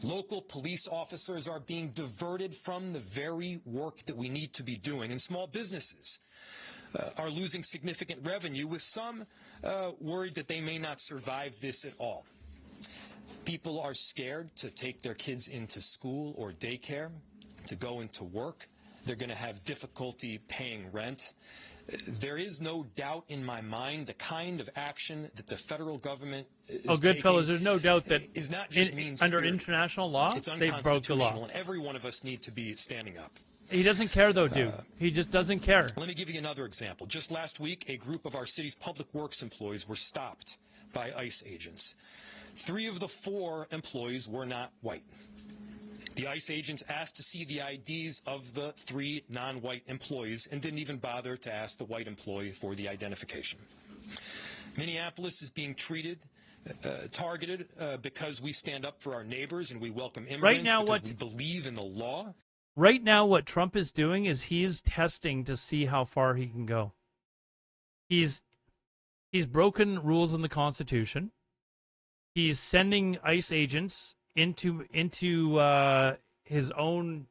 Local police officers are being diverted from the very work that we need to be doing, and small businesses are losing significant revenue, with some worried that they may not survive this at all. People are scared to take their kids into school or daycare, to go into work. They're going to have difficulty paying rent. There is no doubt in my mind the kind of action that the federal government is Good taking fellas, there's no doubt that is not just under mean-spirited. international law, It's they broke the law. unconstitutional, and every one of us need to be standing up. He doesn't care, though, dude. He just doesn't care. Let me give you another example. Just last week, a group of our city's public works employees were stopped by ICE agents. 3 of the 4 employees were not white. The ICE agents asked to see the IDs of the 3 non-white employees and didn't even bother to ask the white employee for the identification. Minneapolis is being targeted because we stand up for our neighbors and we welcome immigrants Right now, because what- we believe in the law. Right now, what Trump is doing is he's testing to see how far he can go. He's broken rules in the Constitution. He's sending ICE agents into his own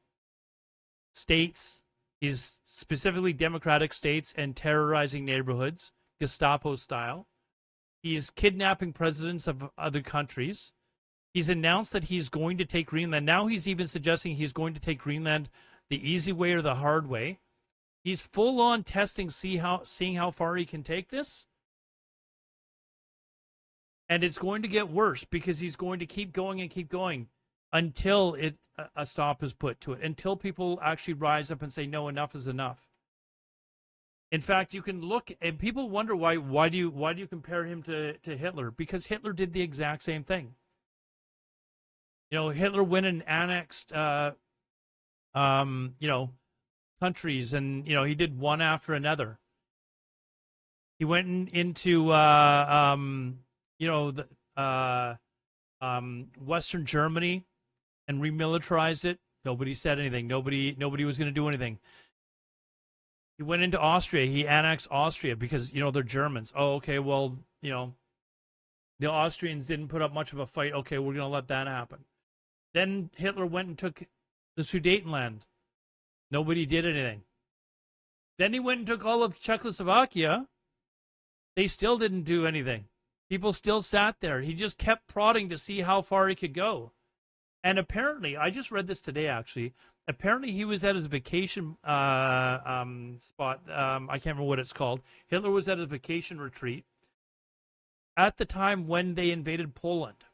states. He's specifically Democratic states and terrorizing neighborhoods, Gestapo style. He's kidnapping presidents of other countries. He's announced that he's going to take Greenland. Now he's even suggesting he's going to take Greenland the easy way or the hard way. He's full on testing, seeing how far he can take this. And it's going to get worse because he's going to keep going and keep going until a stop is put to it, until people actually rise up and say, no, enough is enough. In fact, you can look, and people wonder why do you compare him to Hitler? Because Hitler did the exact same thing. You know, Hitler went and annexed, countries, and he did one after another. He went into Western Germany and remilitarized it. Nobody said anything. Nobody was going to do anything. He went into Austria. He annexed Austria because, they're Germans. Oh, okay, well, the Austrians didn't put up much of a fight. Okay, we're going to let that happen. Then Hitler went and took the Sudetenland. Nobody did anything. Then he went and took all of Czechoslovakia. They still didn't do anything. People still sat there. He just kept prodding to see how far he could go. And apparently, I just read this today, actually. Apparently, he was at his vacation spot. I can't remember what it's called. Hitler was at his vacation retreat at the time when they invaded Poland.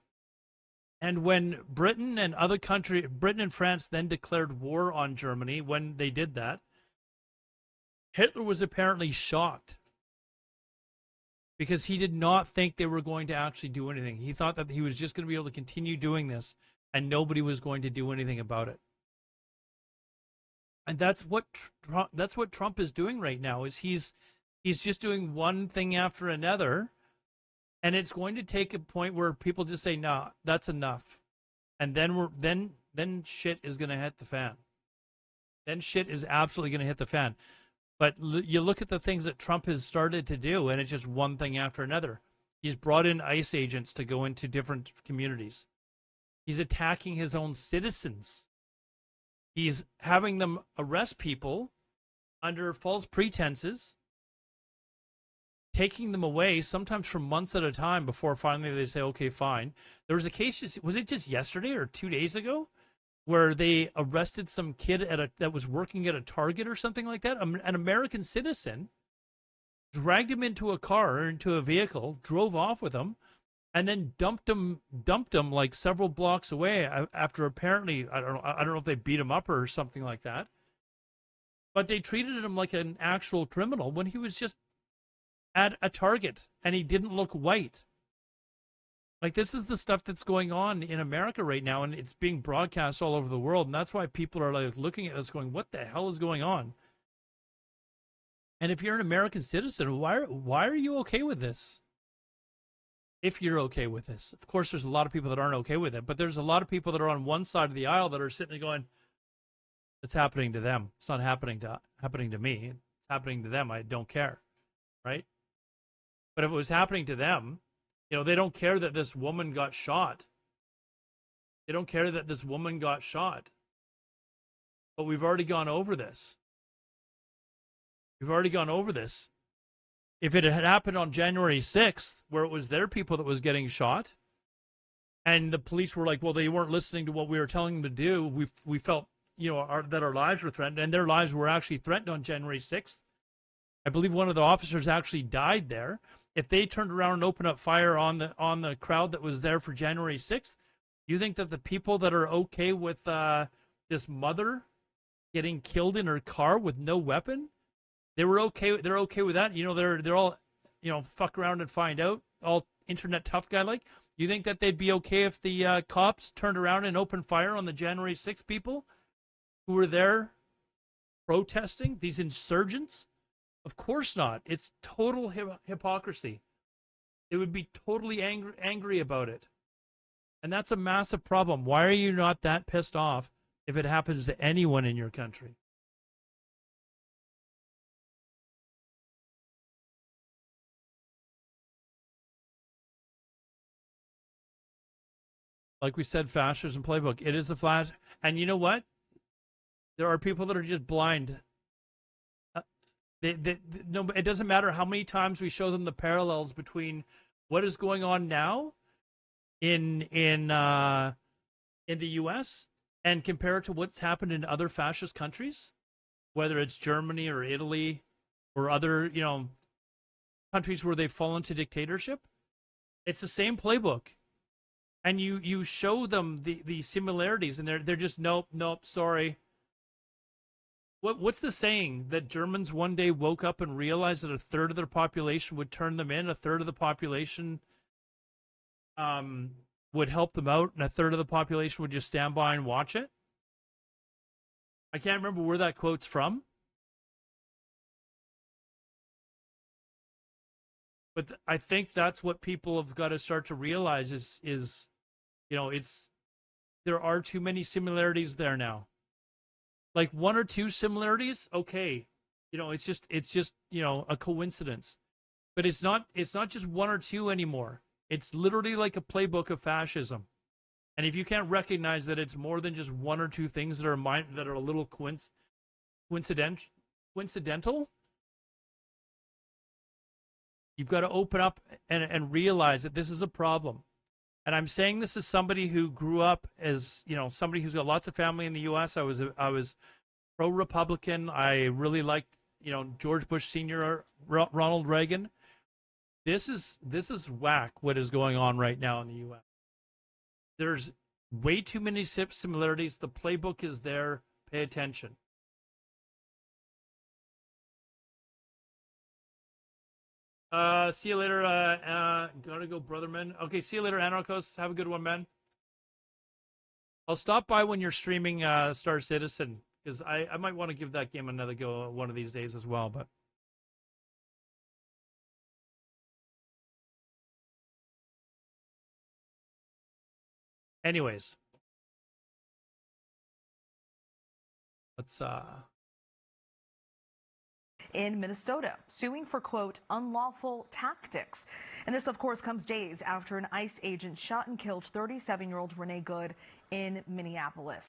And when Britain and France then declared war on Germany, when they did that, Hitler was apparently shocked because he did not think they were going to actually do anything. He thought that he was just going to be able to continue doing this and nobody was going to do anything about it. And that's what Trump is doing right now, is he's just doing one thing after another. And it's going to take a point where people just say, "Nah, that's enough," and then shit is going to hit the fan. Then shit is absolutely going to hit the fan. But you look at the things that Trump has started to do, and it's just one thing after another. He's brought in ICE agents to go into different communities. He's attacking his own citizens. He's having them arrest people under false pretenses. taking them away, sometimes for months at a time, before finally they say, okay, fine. There was a case, was it just yesterday or 2 days ago, where they arrested some kid that was working at a Target or something like that, an American citizen, dragged him into a car or into a vehicle, drove off with him, and then dumped him like several blocks away after apparently, I don't know if they beat him up or something like that. But they treated him like an actual criminal when he was just at a Target and he didn't look white. Like, this is the stuff that's going on in America right now, and it's being broadcast all over the world, and that's why people are like looking at this going, what the hell is going on? And if you're an American citizen, why are you okay with this? If you're okay with this. Of course, there's a lot of people that aren't okay with it, but there's a lot of people that are on one side of the aisle that are sitting there going, it's happening to them. It's not happening to me. It's happening to them. I don't care, right? But if it was happening to them, you know, they don't care that this woman got shot. They don't care that this woman got shot. But we've already gone over this. We've already gone over this. If it had happened on January 6th, where it was their people that was getting shot, and the police were like, well, they weren't listening to what we were telling them to do, we felt, you know, that our lives were threatened, and their lives were actually threatened on January 6th. I believe one of the officers actually died there. If they turned around and opened up fire on the crowd that was there for January 6th, you think that the people that are okay with this mother getting killed in her car with no weapon, they're okay with that? You know, they're all, you know, fuck around and find out, all internet tough guy like. You think that they'd be okay if the cops turned around and opened fire on the January 6th people who were there protesting, these insurgents? Of course not. It's total hypocrisy. They would be totally angry about it. And that's a massive problem. Why are you not that pissed off if it happens to anyone in your country? Like we said, fascism playbook. It is a flash. And you know what? There are people that are just blind. No, it doesn't matter how many times we show them the parallels between what is going on now in the U.S. and compare it to what's happened in other fascist countries, whether it's Germany or Italy or other, you know, countries where they've fallen to dictatorship. It's the same playbook, and you show them the similarities, and they're just nope, sorry. What's the saying? That Germans one day woke up and realized that a third of their population would turn them in, a third of the population would help them out, and a third of the population would just stand by and watch it? I can't remember where that quote's from. But I think that's what people have got to start to realize is you know, there are too many similarities there now. Like one or two similarities, okay. You know, it's just, you know, a coincidence. But it's not just one or two anymore. It's literally like a playbook of fascism. And if you can't recognize that it's more than just one or two things that are a little coincidental, you've got to open up and realize that this is a problem. And I'm saying this as somebody who grew up as, you know, somebody who's got lots of family in the U.S. I was pro-Republican. I really liked, you know, George Bush Sr., Ronald Reagan. This is whack what is going on right now in the U.S. There's way too many similarities. The playbook is there. Pay attention. See you later. Gotta go, brother, man. Okay, see you later, Anarchos. Have a good one, man. I'll stop by when you're streaming Star Citizen, because I might want to give that game another go one of these days as well. But anyways, let's in Minnesota, suing for, quote, unlawful tactics. And this, of course, comes days after an ICE agent shot and killed 37-year-old Renee Good in Minneapolis.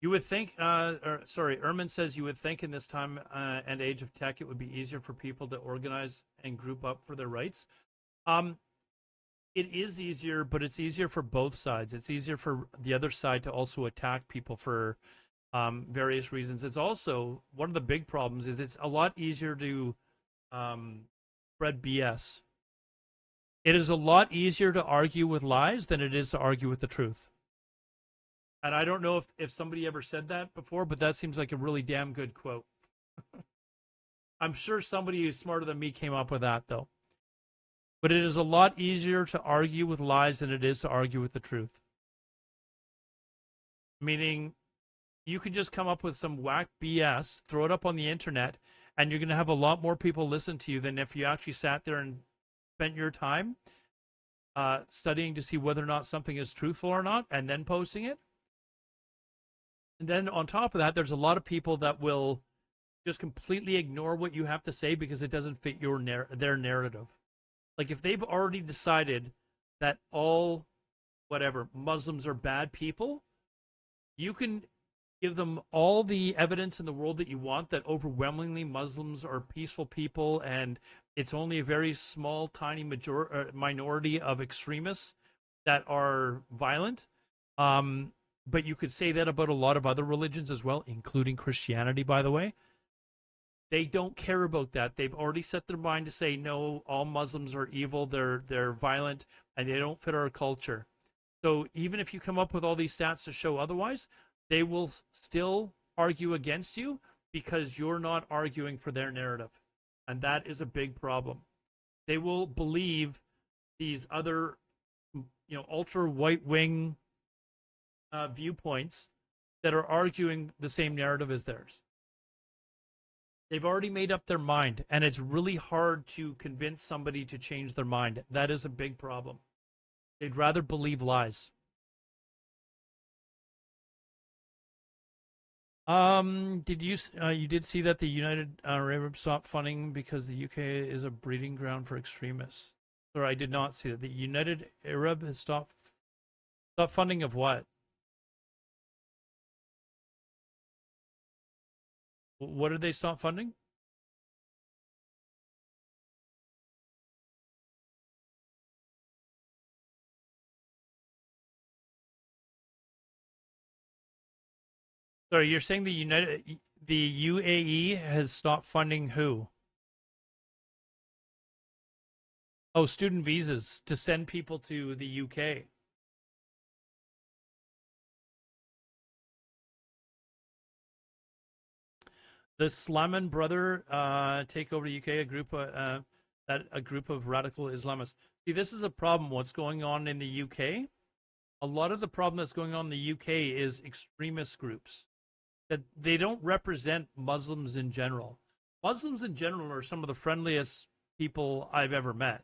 You would think, Erman says you would think in this time and age of tech, it would be easier for people to organize and group up for their rights. It is easier, but it's easier for both sides. It's easier for the other side to also attack people for various reasons. It's also, one of the big problems is it's a lot easier to spread BS. It is a lot easier to argue with lies than it is to argue with the truth. And I don't know if somebody ever said that before, but that seems like a really damn good quote. I'm sure somebody who's smarter than me came up with that, though. But it is a lot easier to argue with lies than it is to argue with the truth. Meaning, you could just come up with some whack BS, throw it up on the internet, and you're going to have a lot more people listen to you than if you actually sat there and spent your time studying to see whether or not something is truthful or not, and then posting it. And then on top of that, there's a lot of people that will just completely ignore what you have to say because it doesn't fit their narrative. Like if they've already decided that all, Muslims are bad people, you can give them all the evidence in the world that you want that overwhelmingly Muslims are peaceful people and it's only a very small, tiny minority of extremists that are violent. But you could say that about a lot of other religions as well, including Christianity, by the way. They don't care about that. They've already set their mind to say, no, all Muslims are evil, they're violent, and they don't fit our culture. So even if you come up with all these stats to show otherwise, they will still argue against you because you're not arguing for their narrative. And that is a big problem. They will believe these other, ultra right-wing viewpoints that are arguing the same narrative as theirs. They've already made up their mind, and it's really hard to convince somebody to change their mind. That is a big problem. They'd rather believe lies. Did you did see that the United Arab stopped funding because the UK is a breeding ground for extremists? Or I did not see that. The United Arab has stopped funding of what? What did they stop funding? Sorry, you're saying the UAE has stopped funding who? Oh, student visas to send people to the UK. The Slaman brother take over the UK, a group of radical Islamists. See, this is a problem. What's going on in the UK? A lot of the problem that's going on in the UK is extremist groups that they don't represent Muslims in general. Muslims in general are some of the friendliest people I've ever met.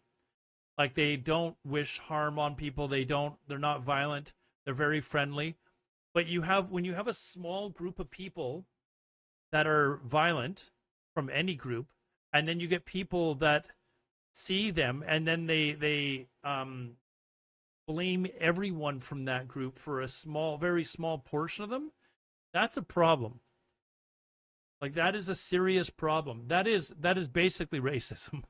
Like they don't wish harm on people. They're not violent. They're very friendly. But when you have a small group of people that are violent from any group, and then you get people that see them and then they blame everyone from that group for a very small portion of them, that's a problem. Like that is a serious problem. That is basically racism,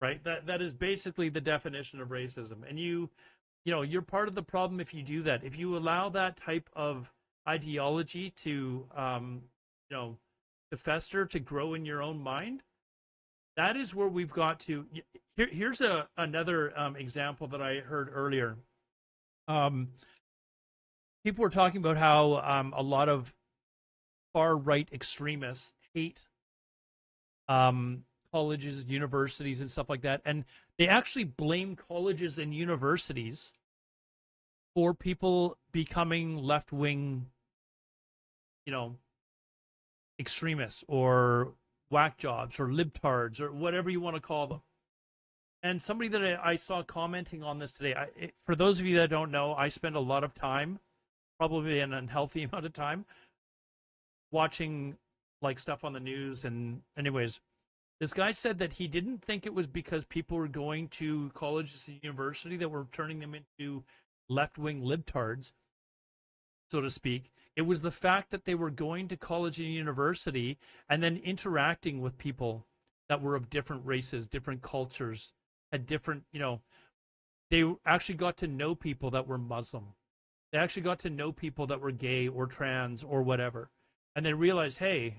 right? That is basically the definition of racism. And you're part of the problem if you do that. If you allow that type of ideology to to fester, to grow in your own mind, that is where we've got to. Here's another example that I heard earlier. People were talking about how a lot of far-right extremists hate colleges, universities, and stuff like that, and they actually blame colleges and universities for people becoming left-wing, extremists or whack jobs or libtards or whatever you want to call them. And somebody that I saw commenting on this today, for those of you that don't know, I spend a lot of time, probably an unhealthy amount of time, watching like stuff on the news. And anyways, this guy said that he didn't think it was because people were going to colleges and university that were turning them into left-wing libtards. so to speak. It was the fact that they were going to college and university and then interacting with people that were of different races, different cultures, had different, they actually got to know people that were Muslim. They actually got to know people that were gay or trans or whatever. And they realized, hey,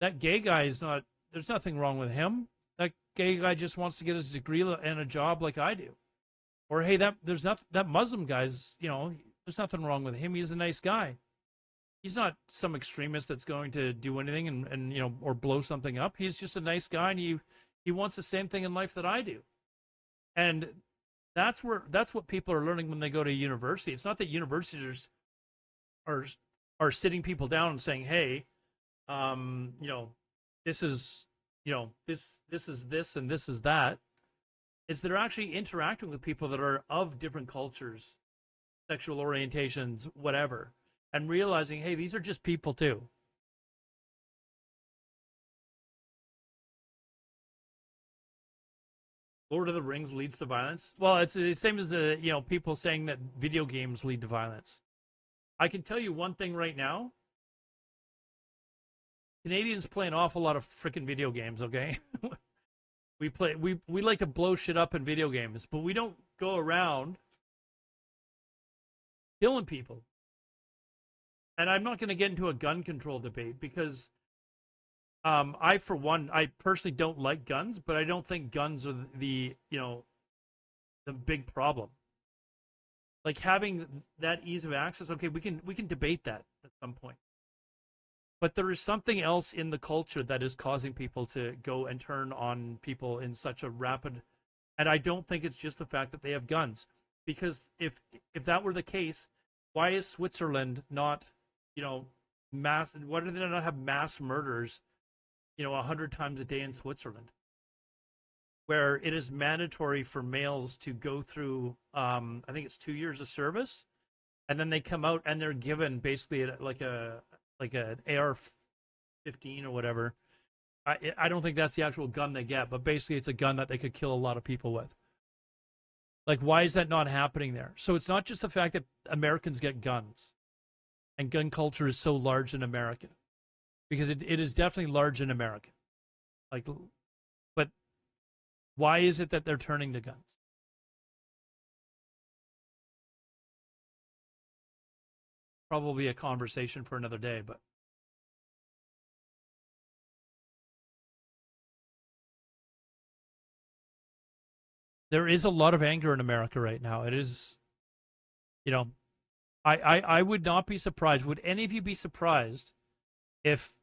that gay guy is not, there's nothing wrong with him. That gay guy just wants to get his degree and a job like I do. Or, hey, that Muslim guy's, there's nothing wrong with him. He's a nice guy. He's not some extremist that's going to do anything and or blow something up. He's just a nice guy, and he wants the same thing in life that I do. And that's what people are learning when they go to university. It's not that universities are sitting people down and saying, hey, this is this is this and this is that. It's they're actually interacting with people that are of different cultures, sexual orientations, whatever, and realizing, hey, these are just people too. Lord of the Rings leads to violence. Well, it's the same as the people saying that video games lead to violence. I can tell you one thing right now. Canadians play an awful lot of freaking video games, okay? we like to blow shit up in video games, but we don't go around killing people. And I'm not going to get into a gun control debate because I personally don't like guns, but I don't think guns are the big problem. Like having that ease of access, okay, we can debate that at some point. But there is something else in the culture that is causing people to go and turn on people in such a rapid, and I don't think it's just the fact that they have guns. Because if that were the case, why is Switzerland not, mass? Why do they not have mass murders, 100 times a day in Switzerland, where it is mandatory for males to go through, I think it's 2 years of service, and then they come out and they're given basically like an AR-15 or whatever. I don't think that's the actual gun they get, but basically it's a gun that they could kill a lot of people with. Like, why is that not happening there? So it's not just the fact that Americans get guns and gun culture is so large in America, because it is definitely large in America. But why is it that they're turning to guns? Probably a conversation for another day, but there is a lot of anger in America right now. It is, I would not be surprised. Would any of you be surprised if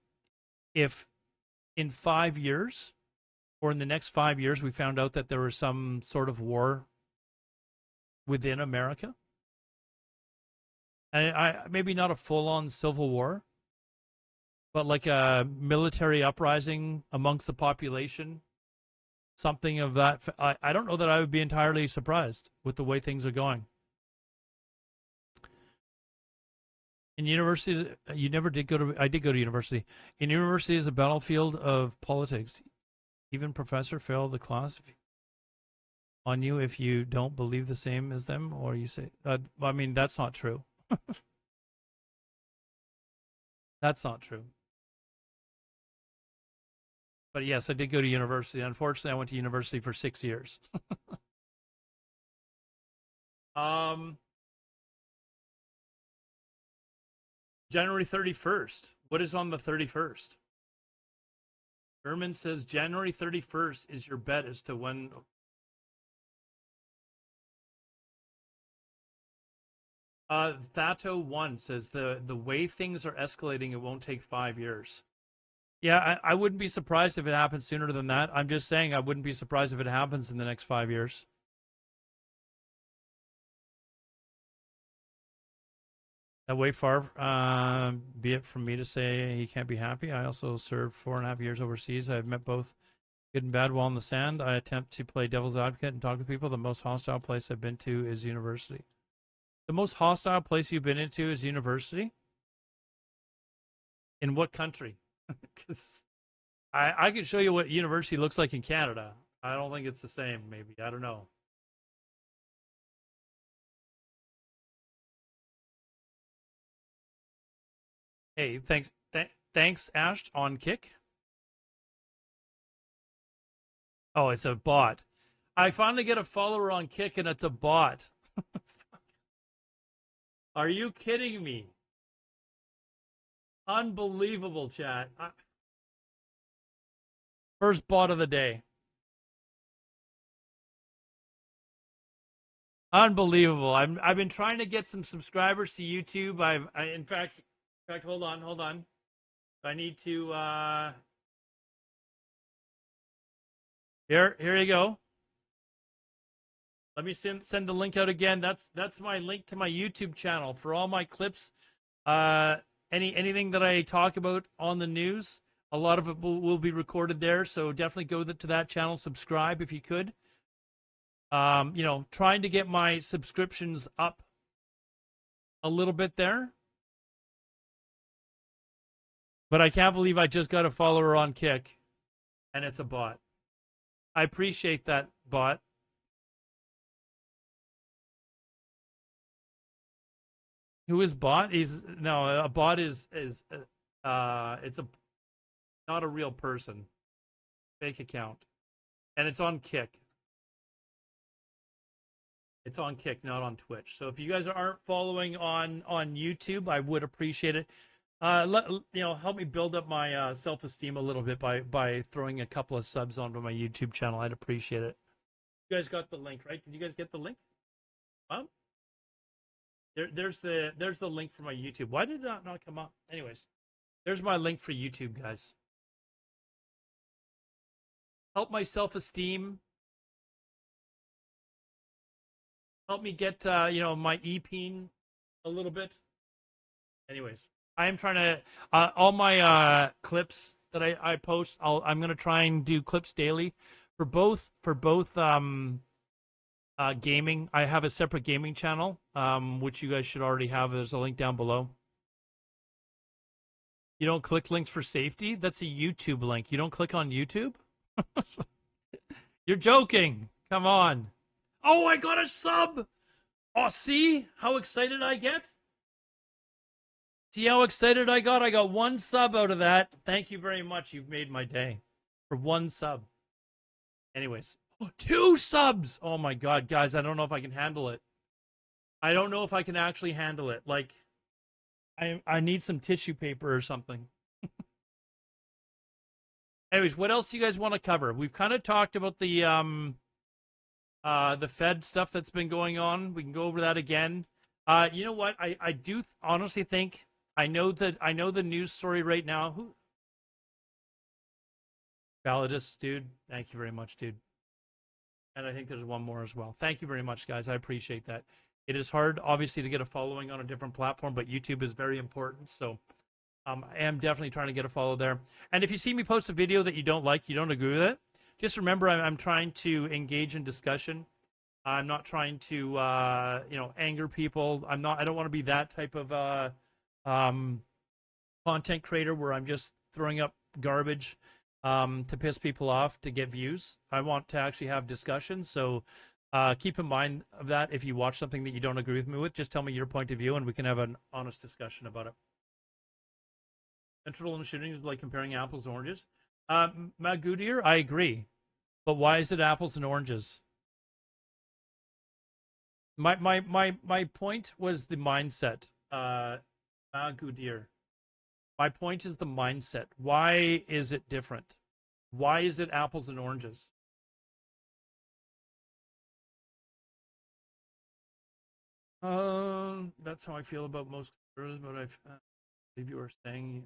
in 5 years or in the next 5 years we found out that there was some sort of war within America? And maybe not a full-on civil war, but like a military uprising amongst the population, something of that. I don't know that I would be entirely surprised with the way things are going. In university, you never did go to. I did go to university. In university is a battlefield of politics. Even professor failed the class on you if you don't believe the same as them, or you say. I mean, that's not true. That's not true. But yes, I did go to university. Unfortunately, I went to university for 6 years. January 31st. What is on the 31st? Erman says January 31st is your bet as to when. Thato1 says the way things are escalating, it won't take 5 years. Yeah, I wouldn't be surprised if it happens sooner than that. I'm just saying I wouldn't be surprised if it happens in the next 5 years. That way far, be it from me to say he can't be happy. I also served 4.5 years overseas. I've met both good and bad while in the sand. I attempt to play devil's advocate and talk with people. The most hostile place I've been to is university. The most hostile place you've been into is university? In what country? Because I can show you what university looks like in Canada. I don't think it's the same, maybe. I don't know. Hey, thanks, Ash, on Kick. Oh, it's a bot. I finally get a follower on Kick, and it's a bot. Are you kidding me? Unbelievable, chat. First bot of the day. Unbelievable. I've been trying to get some subscribers to YouTube. In fact, hold on. I need to here you go. Let me send the link out again. That's my link to my YouTube channel for all my clips. Anything that I talk about on the news, a lot of it will be recorded there. So definitely go to that channel, subscribe if you could. Trying to get my subscriptions up a little bit there. But I can't believe I just got a follower on Kick, and it's a bot. I appreciate that, bot. Who is bot? A bot is it's not a real person. Fake account. And it's on Kick. It's on Kick, not on Twitch. So if you guys aren't following on YouTube, I would appreciate it. Help me build up my self-esteem a little bit by throwing a couple of subs onto my YouTube channel. I'd appreciate it. You guys got the link, right? Did you guys get the link? There's the link for my YouTube. Why did that not come up? Anyways, there's my link for YouTube, guys. Help my self-esteem. Help me get my EPing a little bit. Anyways, I am trying to all my clips that I post. I'm gonna try and do clips daily for both gaming. I have a separate gaming channel, which you guys should already have. There's a link down below. You don't click links for safety? That's a YouTube link. You don't click on YouTube? You're joking. Come on. Oh, I got a sub. Oh, see how excited I get? See how excited I got? I got one sub out of that. Thank you very much. You've made my day for one sub. Anyways, 2 subs. Oh my God, guys, I don't know if I can handle it. I don't know if I can actually handle it. Like, I need some tissue paper or something. Anyways, what else do you guys want to cover? We've kind of talked about the Fed stuff that's been going on. We can go over that again. You know what? I do honestly think I know the news story right now. Who? Validus, dude. Thank you very much, dude. And I think there's one more as well. Thank you very much, guys. I appreciate that. It is hard, obviously, to get a following on a different platform, but YouTube is very important. So I am definitely trying to get a follow there. And if you see me post a video that you don't like, you don't agree with it, just remember I'm trying to engage in discussion. I'm not trying to anger people. I don't want to be that type of content creator where I'm just throwing up garbage to piss people off to get views. I want to actually have discussions. So keep in mind of that. If you watch something that you don't agree with me with, just tell me your point of view and we can have an honest discussion about it. Central shootings is like comparing apples and oranges. Magudir, I agree. But why is it apples and oranges? My point was the mindset. Magudir. My point is the mindset. Why is it different? Why is it apples and oranges? That's how I feel about most conservatives, but I believe you were saying.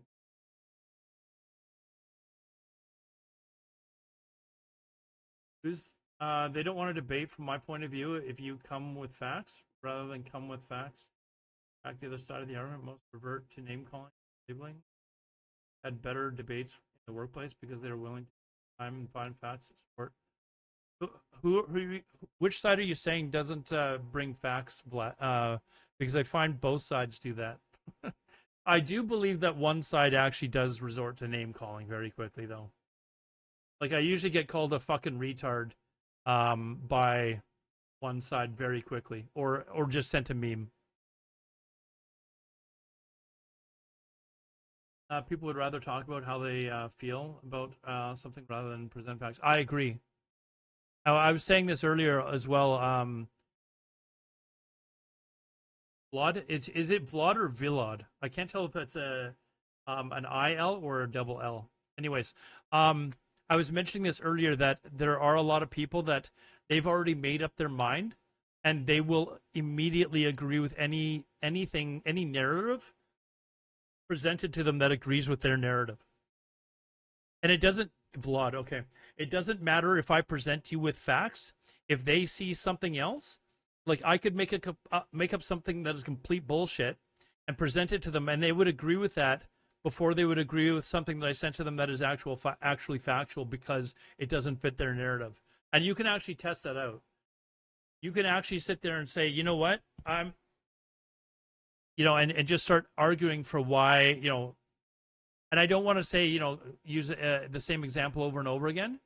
They don't want to debate from my point of view. If you come with facts rather than come with facts, back the other side of the argument, most revert to name calling, labeling. Had better debates in the workplace because they were willing to time and find facts to support. Which side are you saying doesn't bring facts? Because I find both sides do that. I do believe that one side actually does resort to name calling very quickly, though. Like I usually get called a fucking retard by one side very quickly, or just sent a meme. People would rather talk about how they feel about something rather than present facts. I agree. I was saying this earlier as well. Vlad, is it Vlad or Vilad? I can't tell if that's an IL or a double L. Anyways, I was mentioning this earlier that there are a lot of people that they've already made up their mind, and they will immediately agree with any narrative presented to them that agrees with their narrative. And it doesn't, Vlad, okay. It doesn't matter if I present you with facts. If they see something else, like I could make up something that is complete bullshit and present it to them, and they would agree with that before they would agree with something that I sent to them that is actually factual, because it doesn't fit their narrative. And you can actually test that out. You can actually sit there and say, you know what, and just start arguing for why, and I don't want to say, use the same example over and over again.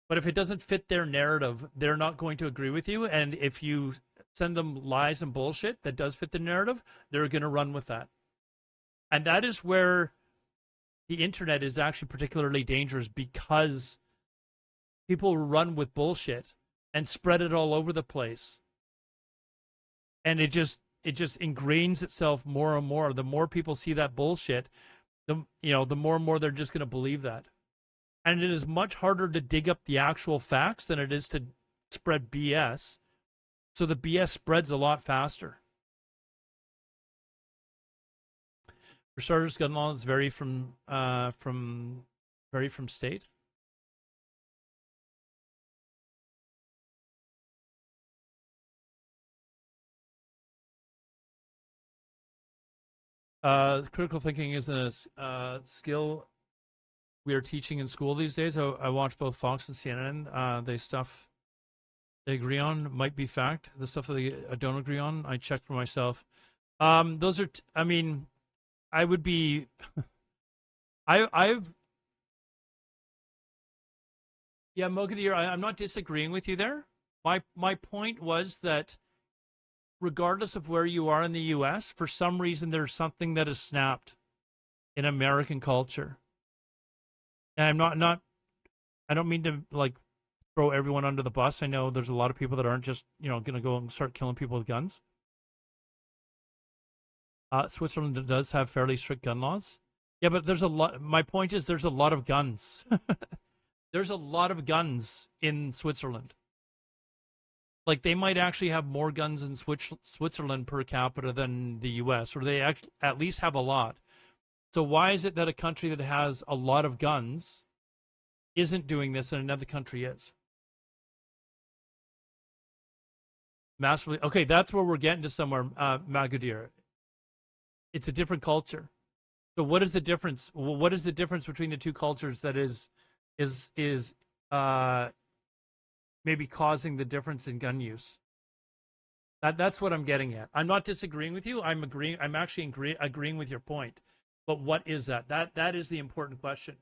But if it doesn't fit their narrative, they're not going to agree with you. And if you send them lies and bullshit that does fit the narrative, they're going to run with that. And that is where the internet is actually particularly dangerous, because people run with bullshit and spread it all over the place. And it just ingrains itself more and more. The more people see that bullshit, the more and more they're just going to believe that. And it is much harder to dig up the actual facts than it is to spread BS. So the BS spreads a lot faster. For starters, gun laws vary from state. Critical thinking isn't a skill we are teaching in school these days. I watch both Fox and CNN. They agree on might be fact. The stuff that they don't agree on, I check for myself. Those are, I would be, yeah, Mogadir, I'm not disagreeing with you there. My point was that regardless of where you are in the U.S., for some reason there's something that has snapped in American culture. And I don't mean to throw everyone under the bus. I know there's a lot of people that aren't just, going to go and start killing people with guns. Switzerland does have fairly strict gun laws. Yeah, but there's a lot. My point is there's a lot of guns. There's a lot of guns in Switzerland. Like, they might actually have more guns in Switzerland per capita than the U.S., or they at least have a lot. So why is it that a country that has a lot of guns isn't doing this and another country is? Massively. Okay, that's where we're getting to somewhere, Magadir. It's a different culture. So what is the difference? What is the difference between the two cultures that is maybe causing the difference in gun use? That's what I'm getting at. I'm not disagreeing with you. I'm actually agreeing with your point. But what is that? That is the important question.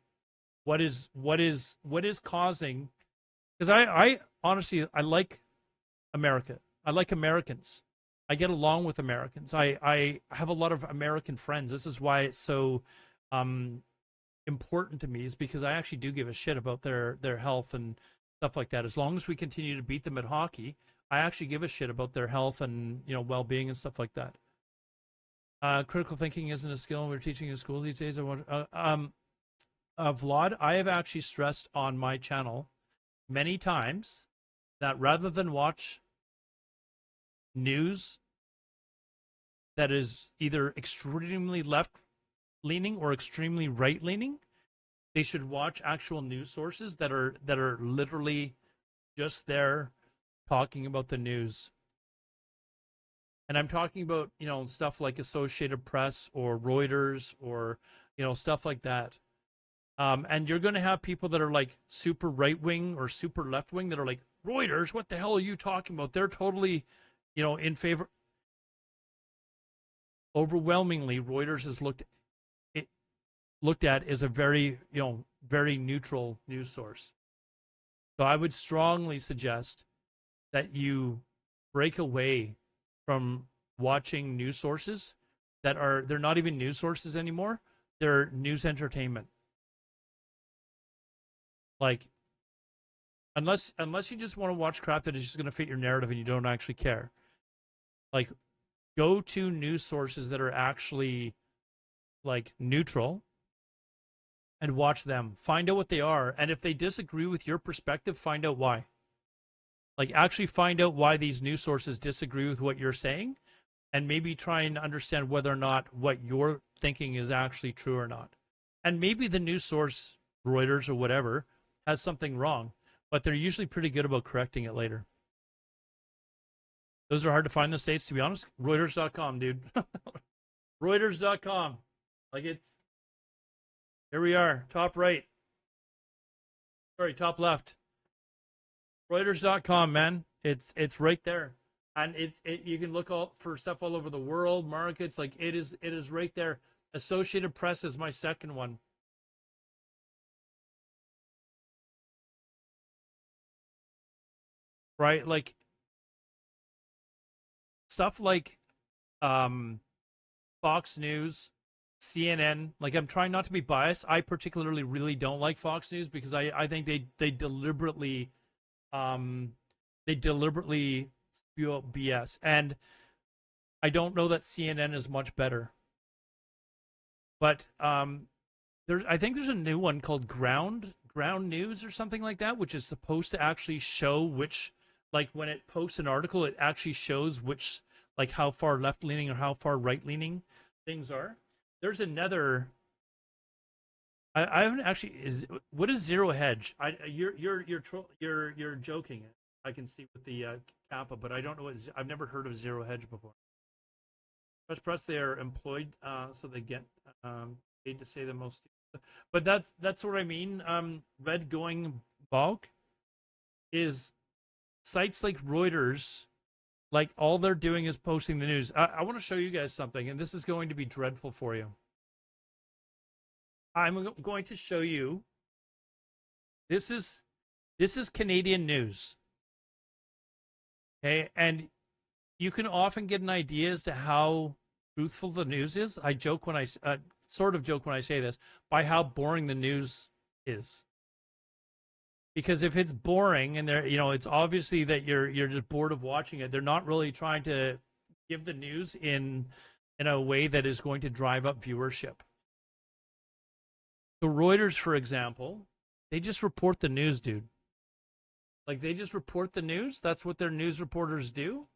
What is causing? Because I honestly, I like America. I like Americans. I get along with Americans. I have a lot of American friends. This is why it's so important to me, is because I actually do give a shit about their health and stuff like that. As long as we continue to beat them at hockey, I actually give a shit about their health and well-being and stuff like that. Critical thinking isn't a skill we're teaching in school these days. Vlad, I have actually stressed on my channel many times that rather than watch news that is either extremely left-leaning or extremely right-leaning, they should watch actual news sources that are literally just there talking about the news. And I'm talking about, stuff like Associated Press or Reuters or, stuff like that. And you're going to have people that are like super right-wing or super left-wing that are like, Reuters, what the hell are you talking about? They're totally, in favor. Overwhelmingly, Reuters is looked at as a very, very neutral news source. So I would strongly suggest that you break away from watching news sources they're not even news sources anymore. their news entertainment. Like, unless you just want to watch crap that is just going to fit your narrative and you don't actually care. Like, go to news sources that are actually like neutral and watch them. Find out what they are, and if they disagree with your perspective, find out why. Like, actually find out why these news sources disagree with what you're saying, and maybe try and understand whether or not what you're thinking is actually true or not. And maybe the news source, Reuters or whatever, has something wrong, but they're usually pretty good about correcting it later. Those are hard to find in the States, to be honest. Reuters.com, dude. Reuters.com. Like, it's... Here we are. Top right. Sorry, top left. Reuters.com, man. It's right there. And you can look all for stuff all over the world, markets. Like, it is right there. Associated Press is my second one. Right? Like, stuff like Fox News, CNN. Like, I'm trying not to be biased. I particularly really don't like Fox News because I think they deliberately spew out BS. And I don't know that CNN is much better. But I think there's a new one called Ground News or something like that, which is supposed to actually show which, like, when it posts an article, it actually shows which, like, how far left leaning or how far right leaning things are. There's another. I haven't actually. What is Zero Hedge? You're joking. I can see with the Kappa, but I don't know I've never heard of Zero Hedge before. Press, they are employed, so they get paid to say the most. But that's what I mean. Red going bulk is sites like Reuters. Like, all they're doing is posting the news. I want to show you guys something, and this is going to be dreadful for you. I'm going to show you. This is Canadian news. Okay, and you can often get an idea as to how truthful the news is. I joke when I sort of joke when I say this, by how boring the news is. Because if it's boring and it's obviously that you're just bored of watching it. They're not really trying to give the news in a way that is going to drive up viewership. So Reuters, for example, they just report the news, dude. Like, they just report the news. That's what their news reporters do.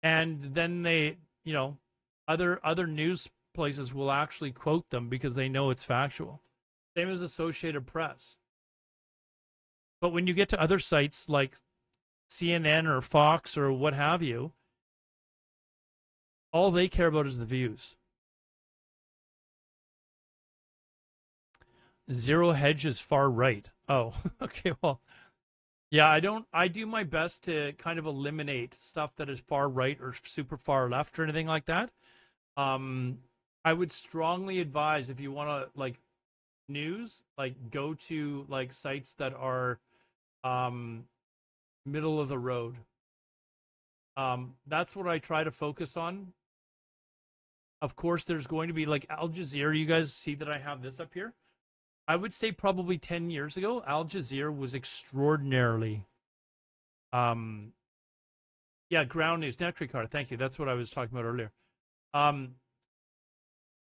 And then they, other news places will actually quote them because they know it's factual. Same as Associated Press. But when you get to other sites like CNN or Fox or what have you, all they care about is the views. Zero Hedge is far right. Oh, okay, well, yeah, I do my best to kind of eliminate stuff that is far right or super far left or anything like that. I would strongly advise, if you want to, like, news, like, go to, like, sites that are middle of the road. That's what I try to focus on. Of course, there's going to be, like, Al Jazeera. You guys see that I have this up here? I would say probably 10 years ago, Al Jazeera was extraordinarily, Ground News, NetRicard, thank you. That's what I was talking about earlier. Al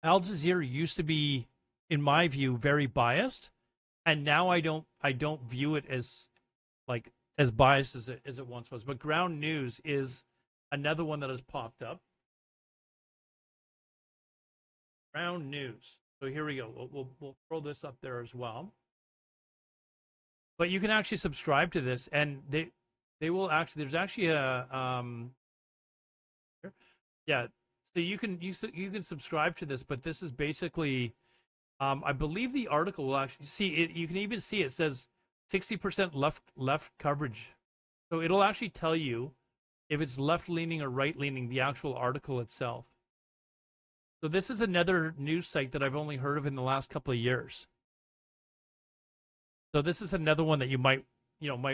Jazeera used to be, in my view, very biased, and now I don't view it as, like, as biased as it once was. But Ground News is another one that has popped up. Ground News. So here we go. We'll throw this up there as well. But you can actually subscribe to this, and they will actually. There's actually a yeah. So you can subscribe to this, but this is basically, I believe the article will actually see it. You can even see it says 60% left coverage. So it'll actually tell you if it's left leaning or right leaning, the actual article itself. So this is another news site that I've only heard of in the last couple of years. So this is another one that you might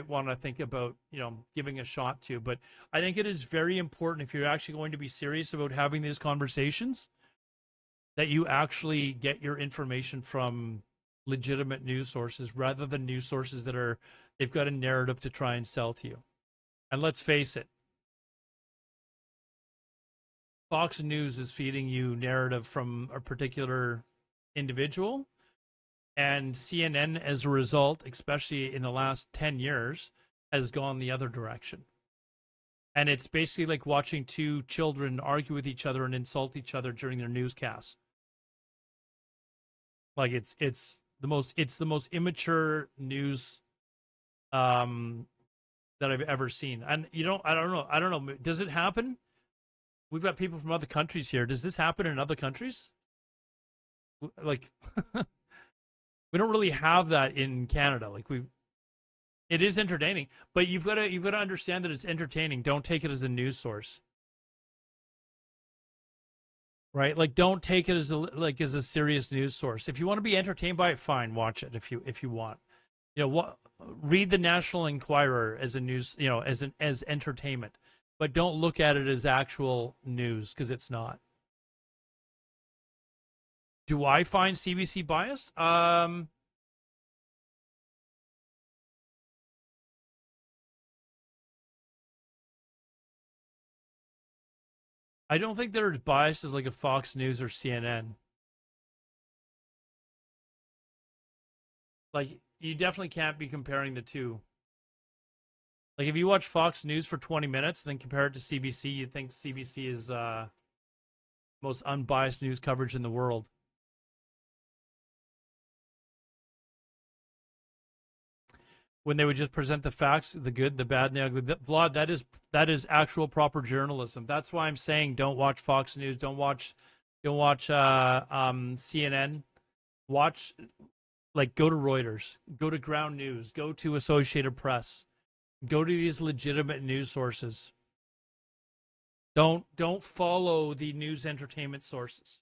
want to think about, giving a shot to. But I think it is very important, if you're actually going to be serious about having these conversations, that you actually get your information from legitimate news sources rather than news sources that are, they've got a narrative to try and sell to you. And let's face it, Fox News is feeding you narrative from a particular individual, and CNN, as a result, especially in the last 10 years, has gone the other direction. And it's basically like watching two children argue with each other and insult each other during their newscasts. Like it's the most immature news that I've ever seen. And I don't know. Does it happen? We've got people from other countries here. Does this happen in other countries? Like, we don't really have that in Canada. Like it is entertaining, but you've got to understand that it's entertaining. Don't take it as a news source, right? Like, don't take it as a serious news source. If you want to be entertained by it, fine, watch it if you want. Read the National Enquirer as a news, as entertainment, but don't look at it as actual news, because it's not. Do I find CBC biased? I don't think they're as biased as like a Fox News or CNN. Like, you definitely can't be comparing the two. Like, if you watch Fox News for 20 minutes, then compare it to CBC, you'd think CBC is most unbiased news coverage in the world. When they would just present the facts, the good, the bad, and the ugly. Vlad, that is actual proper journalism. That's why I'm saying don't watch Fox News, don't watch CNN. Watch, like, go to Reuters, go to Ground News, go to Associated Press, go to these legitimate news sources. Don't follow the news entertainment sources.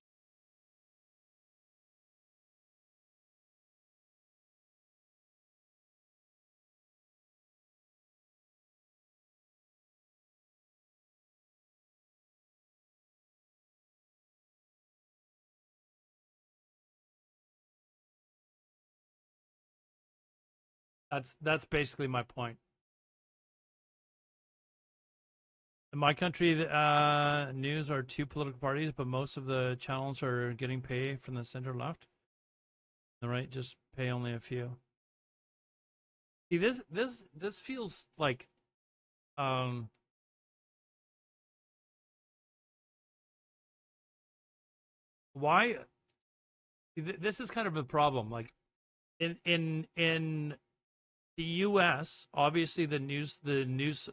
That's basically my point. In my country, news are two political parties, but most of the channels are getting pay from the center left. The right just pay only a few. See, this feels like why this is kind of a problem. Like, in the U.S., obviously the news.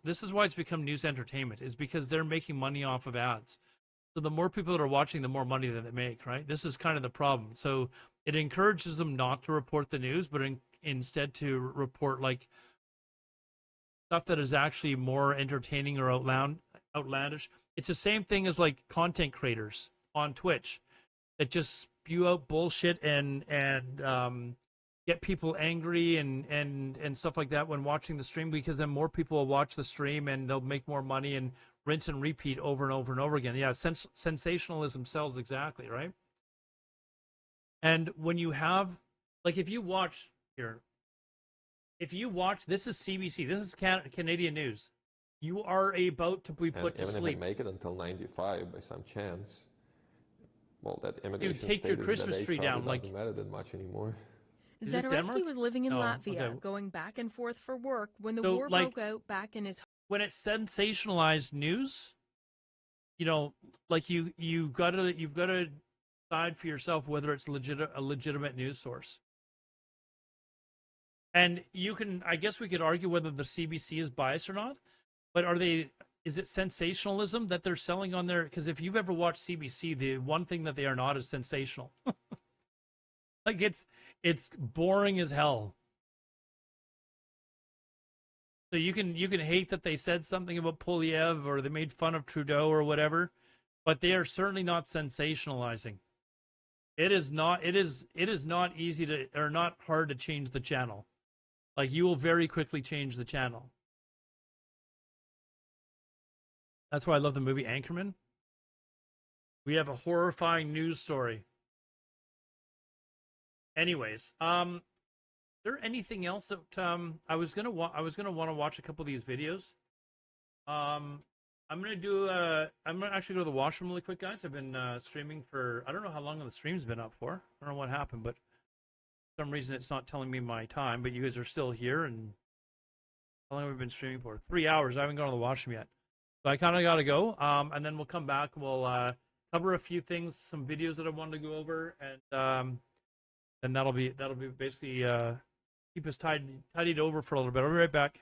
This is why it's become news entertainment, is because they're making money off of ads. So the more people that are watching, the more money that they make, right? This is kind of the problem. So it encourages them not to report the news, but instead to report like stuff that is actually more entertaining or outlandish. It's the same thing as like content creators on Twitch that just spew out bullshit and get people angry and stuff like that when watching the stream, because then more people will watch the stream and they'll make more money and rinse and repeat over and over and over again. Yeah, sensationalism sells, exactly, right? And when you have, like, if you watch, this is CBC, this is Canadian news, you are about to be put to sleep. Even if I make it until 95 by some chance, well, that immigration take your Christmas tree down, like, doesn't matter that much anymore. Zadarski was living in Latvia, going back and forth for work when the war broke out back in his. When it's sensationalized news, like you've got to decide for yourself whether it's a legitimate news source. And I guess we could argue whether the CBC is biased or not, but is it sensationalism that they're selling on there? Because if you've ever watched CBC, the one thing that they are not is sensational. Like, it's boring as hell. So you can hate that they said something about Polyev or they made fun of Trudeau or whatever, but they are certainly not sensationalizing. It is not easy to, or not hard to change the channel. Like, you will very quickly change the channel. That's why I love the movie Anchorman. We have a horrifying news story. Anyways, is there anything else that I was gonna want to watch a couple of these videos. I'm gonna actually go to the washroom really quick, guys. I've been streaming for, I don't know how long the stream's been up for. I don't know what happened, but for some reason it's not telling me my time. But you guys are still here, and how long have we been streaming for? 3 hours. I haven't gone to the washroom yet, so I kind of gotta go. And then we'll come back. We'll cover a few things, some videos that I wanted to go over, and that'll be basically keep us tidied over for a little bit. I'll be right back.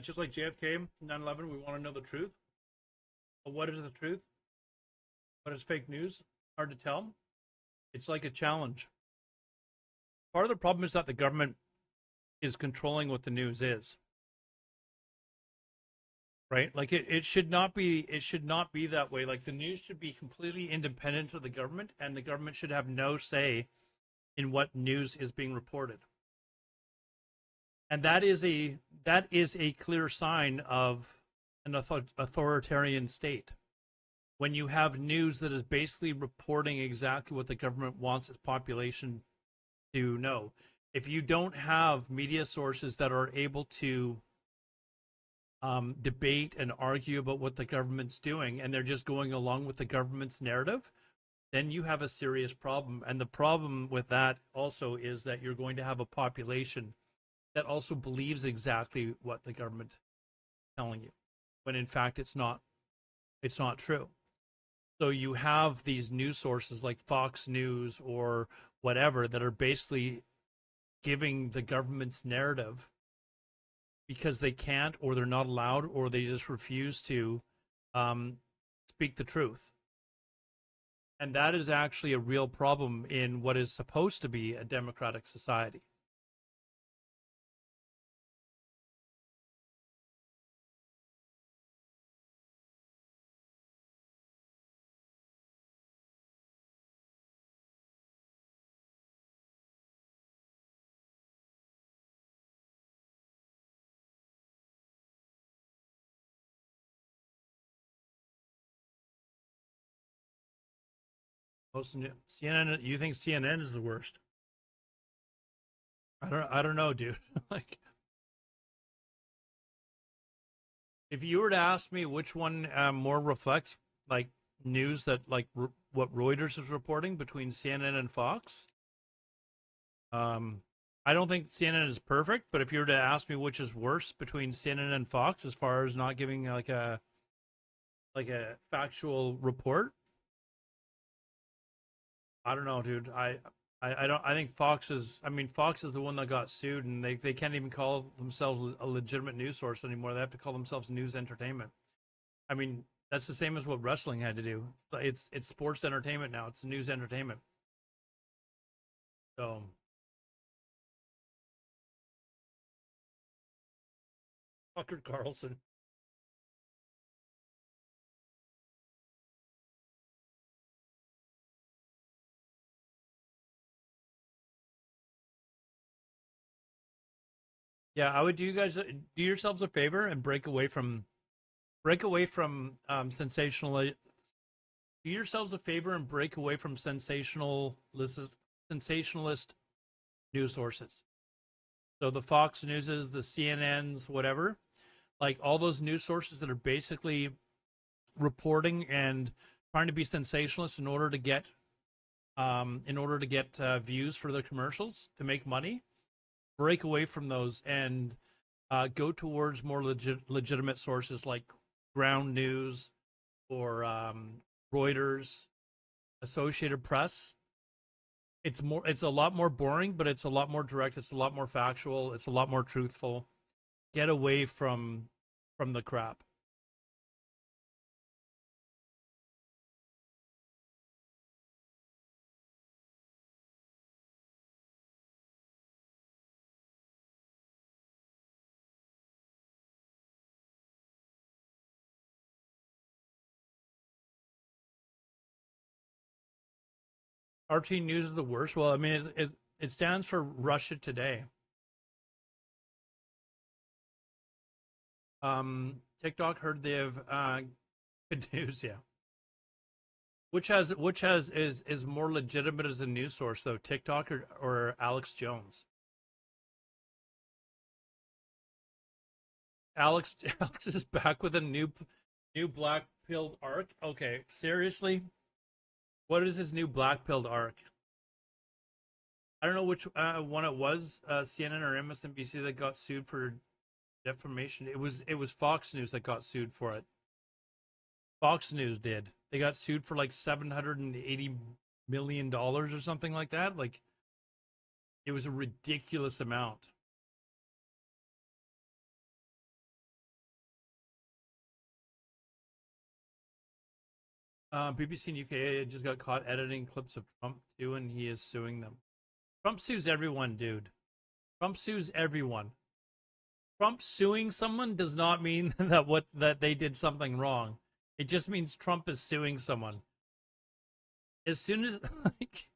Just like JFK, 9/11, we want to know the truth. But what is the truth? What is fake news? Hard to tell. It's like a challenge. Part of the problem is that the government is controlling what the news is. Right? Like it should not be that way. Like the news should be completely independent of the government, and the government should have no say in what news is being reported. And that is a clear sign of an authoritarian state. When you have news that is basically reporting exactly what the government wants its population to know. If you don't have media sources that are able to debate and argue about what the government's doing, and they're just going along with the government's narrative, then you have a serious problem. And the problem with that also is that you're going to have a population that also believes exactly what the government is telling you, when in fact it's not true. So you have these news sources like Fox News or whatever that are basically giving the government's narrative because they can't, or they're not allowed, or they just refuse to speak the truth. And that is actually a real problem in what is supposed to be a democratic society. CNN, you think CNN is the worst? I don't know, dude. Like, if you were to ask me which one more reflects like news that like what Reuters is reporting between CNN and Fox, I don't think CNN is perfect, but if you were to ask me which is worse between CNN and Fox as far as not giving like a factual report, I don't know, dude. I don't. I think Fox is. I mean, Fox is the one that got sued, and they can't even call themselves a legitimate news source anymore. They have to call themselves news entertainment. I mean, that's the same as what wrestling had to do. It's sports entertainment now. It's news entertainment. So. Tucker Carlson. Yeah, I would do you guys do yourselves a favor and break away from sensational. Do yourselves a favor and break away from sensationalist news sources. So the Fox Newses, the CNNs, whatever, like all those news sources that are basically reporting and trying to be sensationalist in order to get views for their commercials to make money. Break away from those and go towards more legitimate sources like Ground News or Reuters, Associated Press. It's a lot more boring, but it's a lot more direct. It's a lot more factual. It's a lot more truthful. Get away from the crap. RT News is the worst. Well, I mean, it stands for Russia Today. TikTok heard they have good news. Yeah. Which is more legitimate as a news source though, TikTok or Alex Jones? Alex is back with a new black pilled arc. Okay, seriously, what is his new black pilled arc? I don't know which one it was, CNN or MSNBC that got sued for defamation. It was Fox News that got sued for it. Fox News did. They got sued for like $780 million or something like that. Like, it was a ridiculous amount. BBC in UK just got caught editing clips of Trump too, and he is suing them. Trump sues everyone, dude. Trump sues everyone. Trump suing someone does not mean that they did something wrong. It just means Trump is suing someone. As soon as like,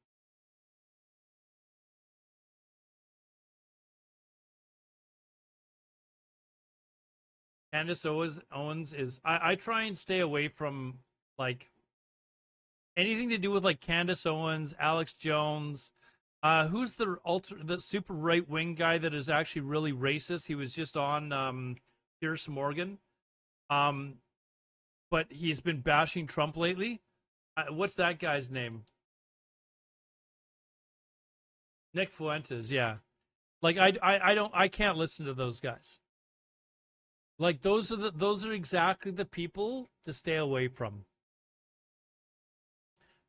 Candace Owens is, I try and stay away from like anything to do with like Candace Owens, Alex Jones. Who's the super right wing guy that is actually really racist? He was just on Piers Morgan, but he's been bashing Trump lately. What's that guy's name? Nick Fuentes. Yeah, like I can't listen to those guys. Like those are exactly the people to stay away from.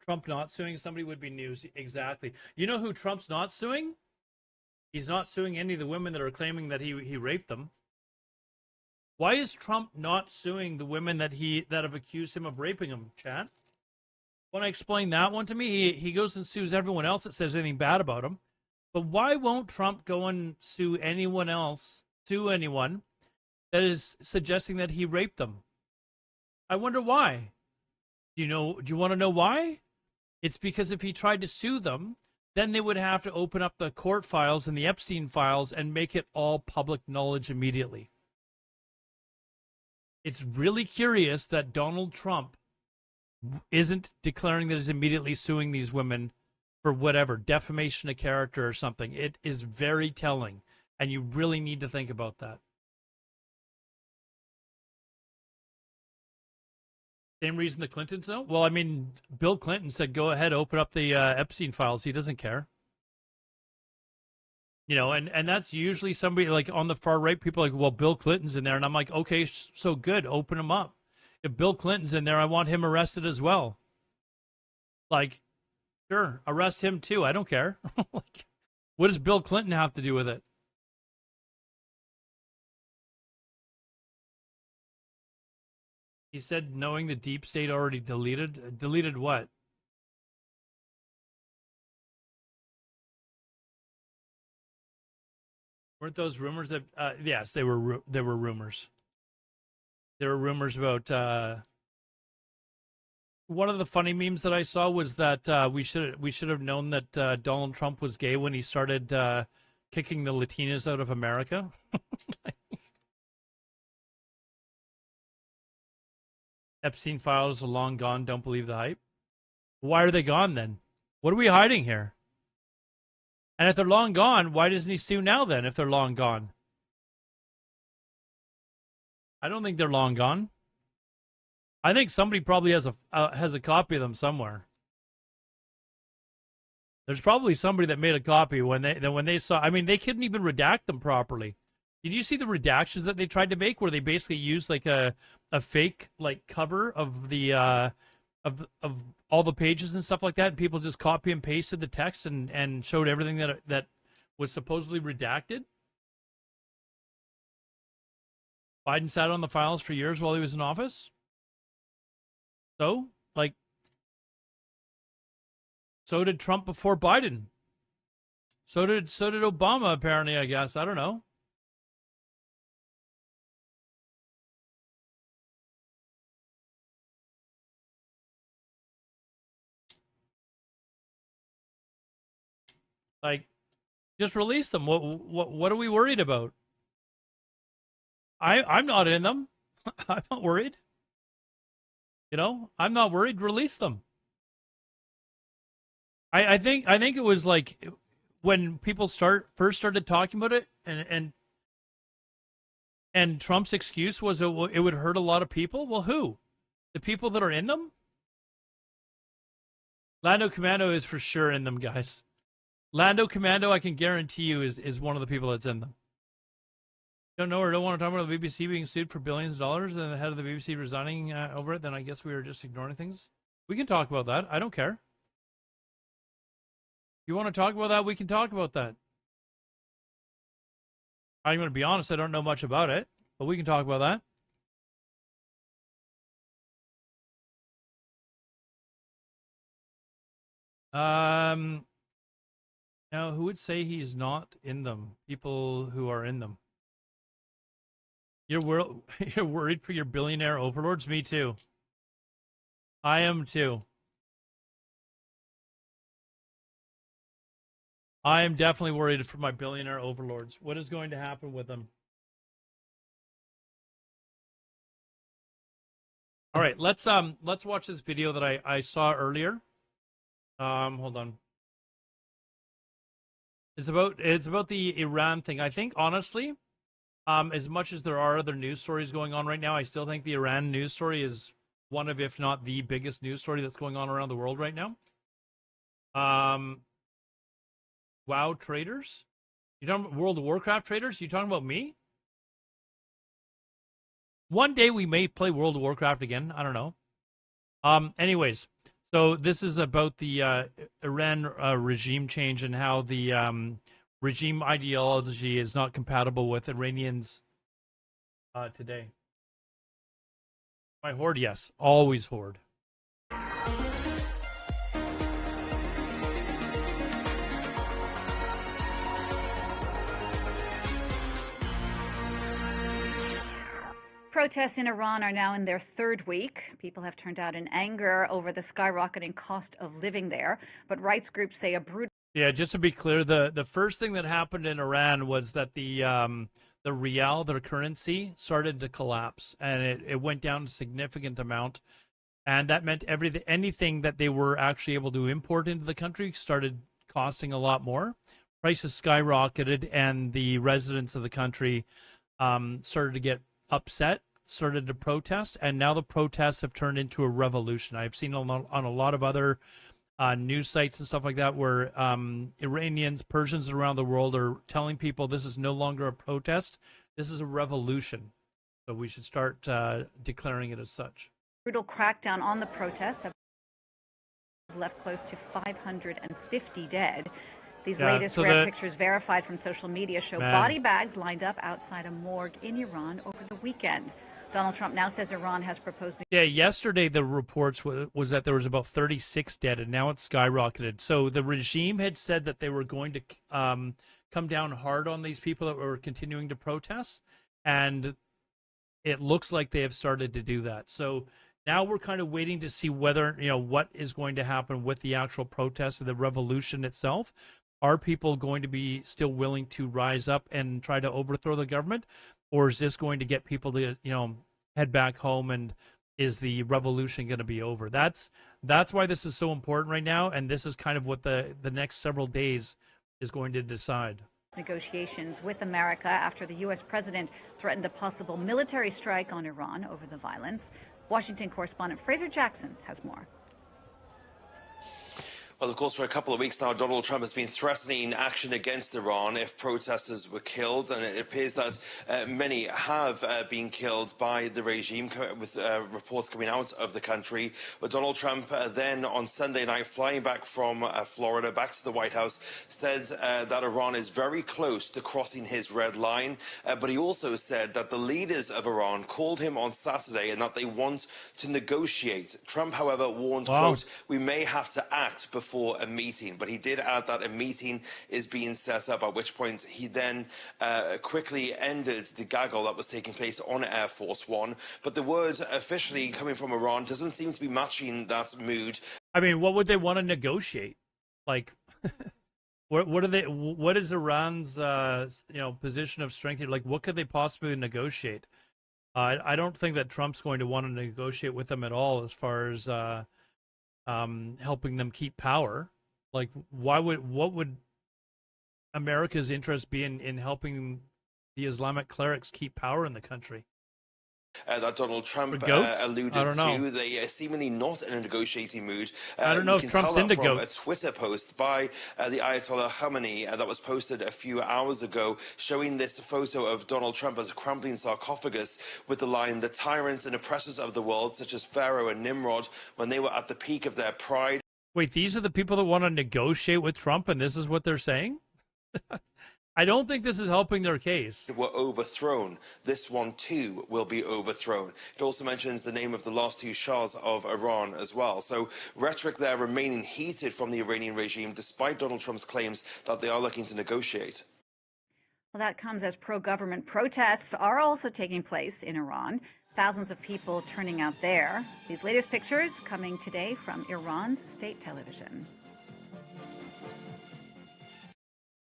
Trump not suing somebody would be news. Exactly. You know who Trump's not suing? He's not suing any of the women that are claiming that he raped them. Why is Trump not suing the women that have accused him of raping him, Chad? Want to explain that one to me? He goes and sues everyone else that says anything bad about him. But why won't Trump go and sue anyone that is suggesting that he raped them? I wonder why. Do you want to know why? It's because if he tried to sue them, then they would have to open up the court files and the Epstein files and make it all public knowledge immediately. It's really curious that Donald Trump isn't declaring that he's immediately suing these women for whatever, defamation of character or something. It is very telling, and you really need to think about that. Same reason the Clintons don't? Well, I mean, Bill Clinton said, go ahead, open up the Epstein files. He doesn't care. You know, and that's usually somebody like on the far right. People are like, well, Bill Clinton's in there, and I'm like, okay, so good, open him up. If Bill Clinton's in there, I want him arrested as well. Like, sure, arrest him too. I don't care. Like, what does Bill Clinton have to do with it? He said knowing the deep state already deleted what? Weren't those rumors that yes, they were rumors. There were rumors about one of the funny memes that I saw was that we should have known that Donald Trump was gay when he started kicking the Latinas out of America. Epstein files are long gone. Don't believe the hype. Why are they gone then? What are we hiding here? And if they're long gone, why doesn't he sue now then if they're long gone? I don't think they're long gone. I think somebody probably has a copy of them somewhere. There's probably somebody that made a copy when they saw. I mean, they couldn't even redact them properly. Did you see the redactions that they tried to make, where they basically used like a fake like cover of the of all the pages and stuff like that, and people just copy and pasted the text and showed everything that was supposedly redacted? Biden sat on the files for years while he was in office. So, like, so did Trump before Biden. So did Obama, apparently, I guess. I don't know. Like, just release them. What are we worried about? I'm not in them. I'm not worried. You know, I'm not worried. Release them. I think it was like when people first started talking about it, and Trump's excuse was it would hurt a lot of people. Well, who? The people that are in them? Lando Commando is for sure in them, guys. Lando Commando, I can guarantee you, is one of the people that's in them. Don't know or don't want to talk about the BBC being sued for billions of dollars and the head of the BBC resigning over it, then I guess we were just ignoring things. We can talk about that. I don't care. You want to talk about that? We can talk about that. I'm going to be honest, I don't know much about it, but we can talk about that. Now, who would say he's not in them? People who are in them. You're worried for your billionaire overlords? Me too. I am too. I am definitely worried for my billionaire overlords. What is going to happen with them? All right, let's watch this video that I saw earlier. Hold on. It's about the Iran thing. I think honestly, as much as there are other news stories going on right now, I still think the Iran news story is one of, if not the biggest news story that's going on around the world right now. WoW traders? You talking about World of Warcraft traders? You talking about me? One day we may play World of Warcraft again. I don't know. Anyways, so this is about the Iran regime change and how the regime ideology is not compatible with Iranians today. My horde, yes. Always horde. Protests in Iran are now in their third week. People have turned out in anger over the skyrocketing cost of living there, but rights groups say a brutal... Yeah, just to be clear, the first thing that happened in Iran was that the rial, their currency, started to collapse, and it went down a significant amount, and that meant anything that they were actually able to import into the country started costing a lot more. Prices skyrocketed, and the residents of the country started to get upset, started to protest, and now the protests have turned into a revolution. I've seen on a lot of other news sites and stuff like that, where Iranians, Persians around the world are telling people this is no longer a protest, this is a revolution. So we should start declaring it as such. Brutal crackdown on the protests have left close to 550 dead. These latest rare pictures verified from social media show body bags lined up outside a morgue in Iran over the weekend. Donald Trump now says Iran has proposed... Yeah, yesterday the reports was that there was about 36 dead, and now it's skyrocketed. So the regime had said that they were going to come down hard on these people that were continuing to protest, and it looks like they have started to do that. So now we're kind of waiting to see whether, what is going to happen with the actual protest and the revolution itself. Are people going to be still willing to rise up and try to overthrow the government? Or is this going to get people to, head back home, and is the revolution going to be over? That's why this is so important right now, and this is kind of what the next several days is going to decide. Negotiations with America after the U.S. president threatened a possible military strike on Iran over the violence. Washington correspondent Fraser Jackson has more. Well, of course, for a couple of weeks now, Donald Trump has been threatening action against Iran if protesters were killed, and it appears that many have been killed by the regime, with reports coming out of the country. But Donald Trump then on Sunday night, flying back from Florida back to the White House, said that Iran is very close to crossing his red line. But he also said that the leaders of Iran called him on Saturday and that they want to negotiate. Trump, however, warned, quote, "We may have to act before a meeting," but he did add that a meeting is being set up, at which point he then quickly ended the gaggle that was taking place on Air Force One. But the word officially coming from Iran doesn't seem to be matching that mood. I mean, what would they want to negotiate? Like, what are they? What is Iran's position of strength here? Like, what could they possibly negotiate? I don't think that Trump's going to want to negotiate with them at all, as far as helping them keep power. Like, what would America's interest be in helping the Islamic clerics keep power in the country? That Donald Trump alluded to. They are seemingly not in a negotiating mood. I don't know if Trump's into goats. A Twitter post by the Ayatollah Khamenei that was posted a few hours ago, showing this photo of Donald Trump as a crumbling sarcophagus with the line, "The tyrants and oppressors of the world, such as Pharaoh and Nimrod, when they were at the peak of their pride." Wait, these are the people that want to negotiate with Trump, and this is what they're saying? I don't think this is helping their case. Were overthrown. This one too will be overthrown. It also mentions the name of the last two Shahs of Iran as well. So rhetoric there remaining heated from the Iranian regime, despite Donald Trump's claims that they are looking to negotiate. Well, that comes as pro-government protests are also taking place in Iran. Thousands of people turning out there. These latest pictures coming today from Iran's state television.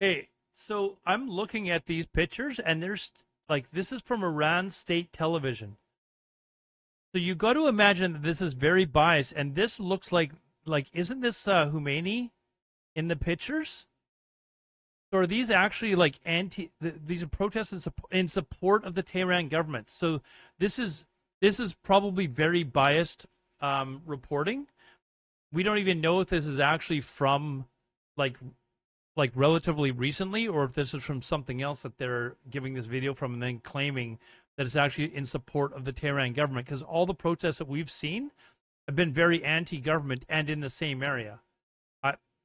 Hey, so I'm looking at these pictures, and there's this is from Iran state television. So you got to imagine that this is very biased, and this looks like isn't this Khomeini in the pictures? So are these actually these are protests in support of the Tehran government? So this is probably very biased reporting. We don't even know if this is actually from relatively recently, or if this is from something else that they're giving this video from and then claiming that it's actually in support of the Tehran government, because all the protests that we've seen have been very anti-government and in the same area.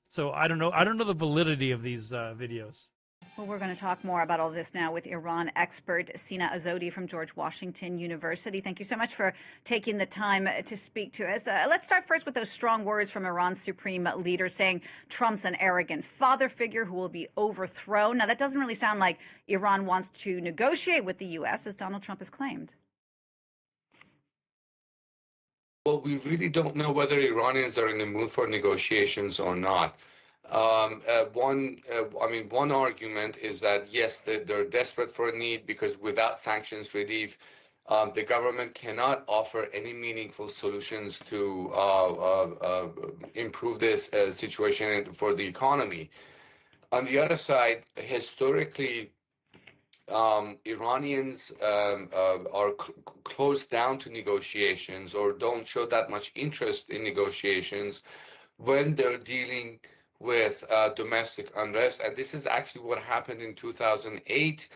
So I don't know the validity of these videos. Well, we're going to talk more about all this now with Iran expert Sina Azodi from George Washington University. Thank you so much for taking the time to speak to us. Let's start first with those strong words from Iran's supreme leader saying Trump's an arrogant father figure who will be overthrown. Now, that doesn't really sound like Iran wants to negotiate with the U.S., as Donald Trump has claimed. Well, we really don't know whether Iranians are in the mood for negotiations or not. One argument is that, yes, they're desperate for a need, because without sanctions relief, the government cannot offer any meaningful solutions to improve this situation for the economy. On the other side, historically, Iranians are closed down to negotiations or don't show that much interest in negotiations when they're dealing with domestic unrest. And this is actually what happened in 2008,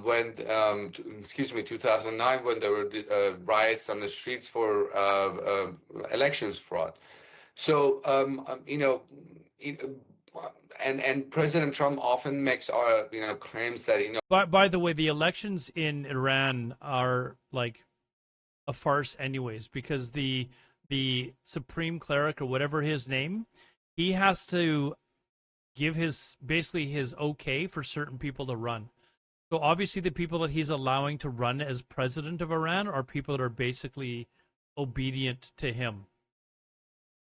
when, 2009, when there were riots on the streets for elections fraud. So, and President Trump often makes claims that By the way, the elections in Iran are like a farce, anyways, because the supreme cleric or whatever his name, he has to give his okay for certain people to run. So obviously, the people that he's allowing to run as president of Iran are people that are basically obedient to him.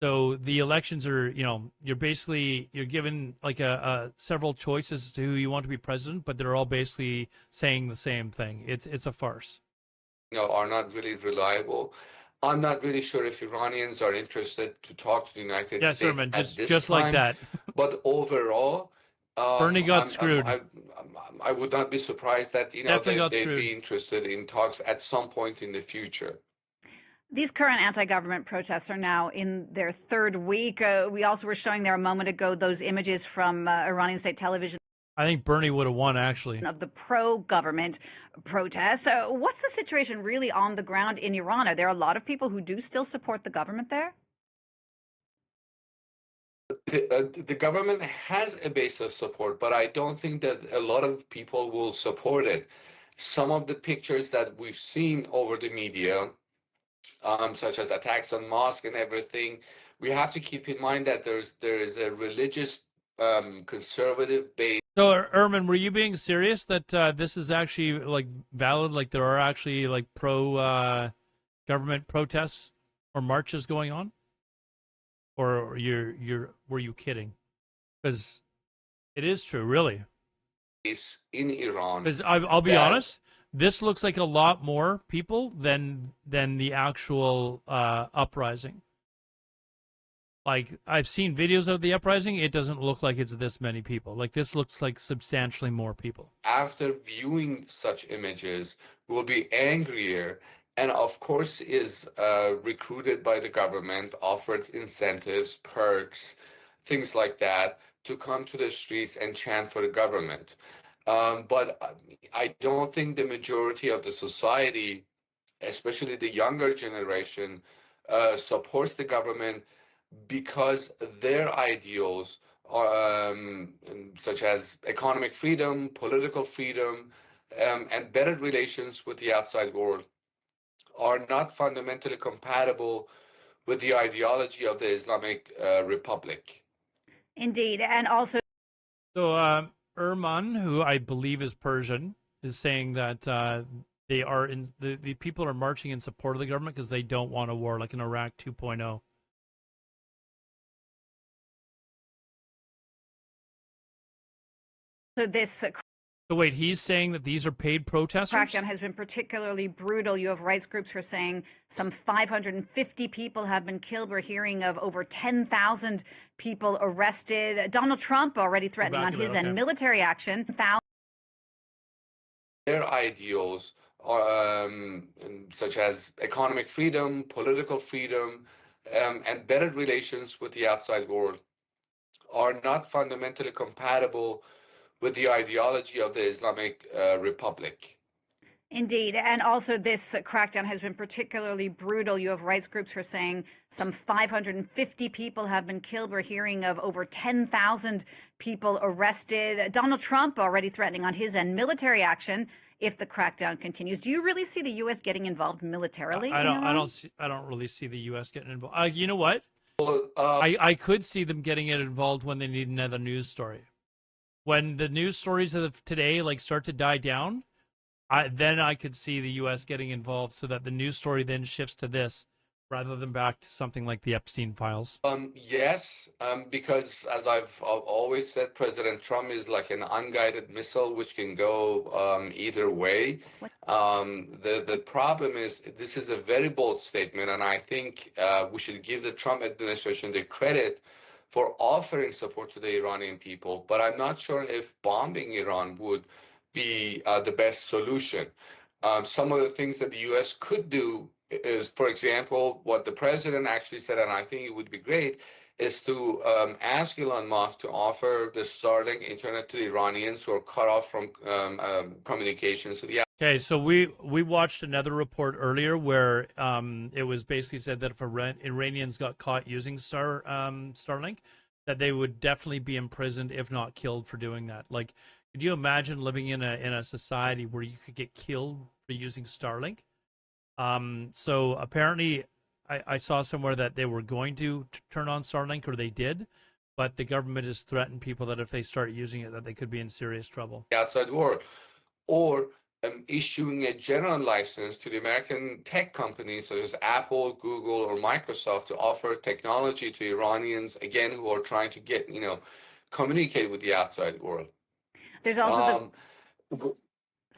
So the elections are, you're given like a several choices as to who you want to be president, but they're all basically saying the same thing. It's a farce. Are not really reliable. I'm not really sure if Iranians are interested to talk to the United Yes, States Herman, at this just time. like that. But overall, Bernie got screwed. I would not be surprised that Definitely got they'd screwed. be interested in talks at some point in the future. These current anti-government protests are now in their third week. We also were showing there a moment ago those images from Iranian state television. I think Bernie would have won, actually. Of the pro-government protests. What's the situation really on the ground in Iran? Are there a lot of people who do still support the government there? The government has a base of support, but I don't think that a lot of people will support it. Some of the pictures that we've seen over the media, such as attacks on mosques and everything, we have to keep in mind that there is a religious conservative base. So, Erman, were you being serious that this is actually like valid? Like there are actually like pro government protests or marches going on, or were you kidding? Because it is true, really. In Iran. Because I'll be honest, this looks like a lot more people than the actual uprising. Like, I've seen videos of the uprising. It doesn't look like it's this many people. Like, this looks like substantially more people. After viewing such images, will be angrier and, of course, is recruited by the government, offered incentives, perks, things like that, to come to the streets and chant for the government. But I don't think the majority of the society, especially the younger generation, supports the government because their ideals are, such as economic freedom, political freedom, and better relations with the outside world are not fundamentally compatible with the ideology of the Islamic Republic. Indeed, and also... So, Erman, who I believe is Persian, is saying that they are the people are marching in support of the government because they don't want a war like in Iraq 2.0. So this... So wait, he's saying that these are paid protesters? Crackdown has been particularly brutal. You have rights groups who are saying some 550 people have been killed. We're hearing of over 10,000 people arrested. Donald Trump already threatening on his end military action. Their ideals are, such as economic freedom, political freedom, and better relations with the outside world are not fundamentally compatible with the ideology of the Islamic Republic. Indeed, and also this crackdown has been particularly brutal. You have rights groups who are saying some 550 people have been killed. We're hearing of over 10,000 people arrested. Donald Trump already threatening on his end military action if the crackdown continues. Do you really see the U.S. getting involved militarily? I don't really see the U.S. getting involved. You know what? I could see them getting it involved when they need another news story. When the news stories of today start to die down, then I could see the U.S. getting involved so that the news story then shifts to this rather than back to something like the Epstein files. Yes, because as I've always said, President Trump is like an unguided missile which can go either way. The problem is this is a very bold statement, and I think we should give the Trump administration the credit for offering support to the Iranian people, but I'm not sure if bombing Iran would be the best solution. Some of the things that the U.S. could do is, for example, what the president actually said, and I think it would be great, is to ask Elon Musk to offer the Starlink internet to the Iranians who are cut off from communications to the. Okay, so we watched another report earlier where it was basically said that if Iranians got caught using Starlink, that they would definitely be imprisoned, if not killed, for doing that. Like, could you imagine living in a society where you could get killed for using Starlink? So apparently, I saw somewhere that they were going to turn on Starlink, or they did, but the government has threatened people that if they start using it, that they could be in serious trouble. The outside world, or issuing a general license to the American tech companies such as Apple, Google, or Microsoft to offer technology to Iranians, again, who are trying to get, communicate with the outside world. There's also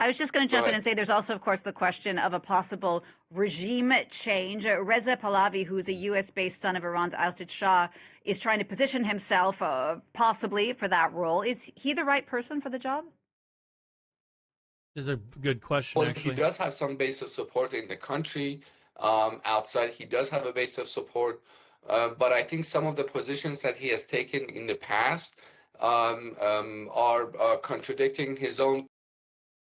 I was just going to jump in and say there's also, of course, the question of a possible regime change. Reza Pahlavi, who's a U.S.-based son of Iran's ousted Shah, is trying to position himself possibly for that role. Is he the right person for the job? This is a good question, well, actually. He does have some base of support in the country. Outside, he does have a base of support. But I think some of the positions that he has taken in the past are contradicting his own.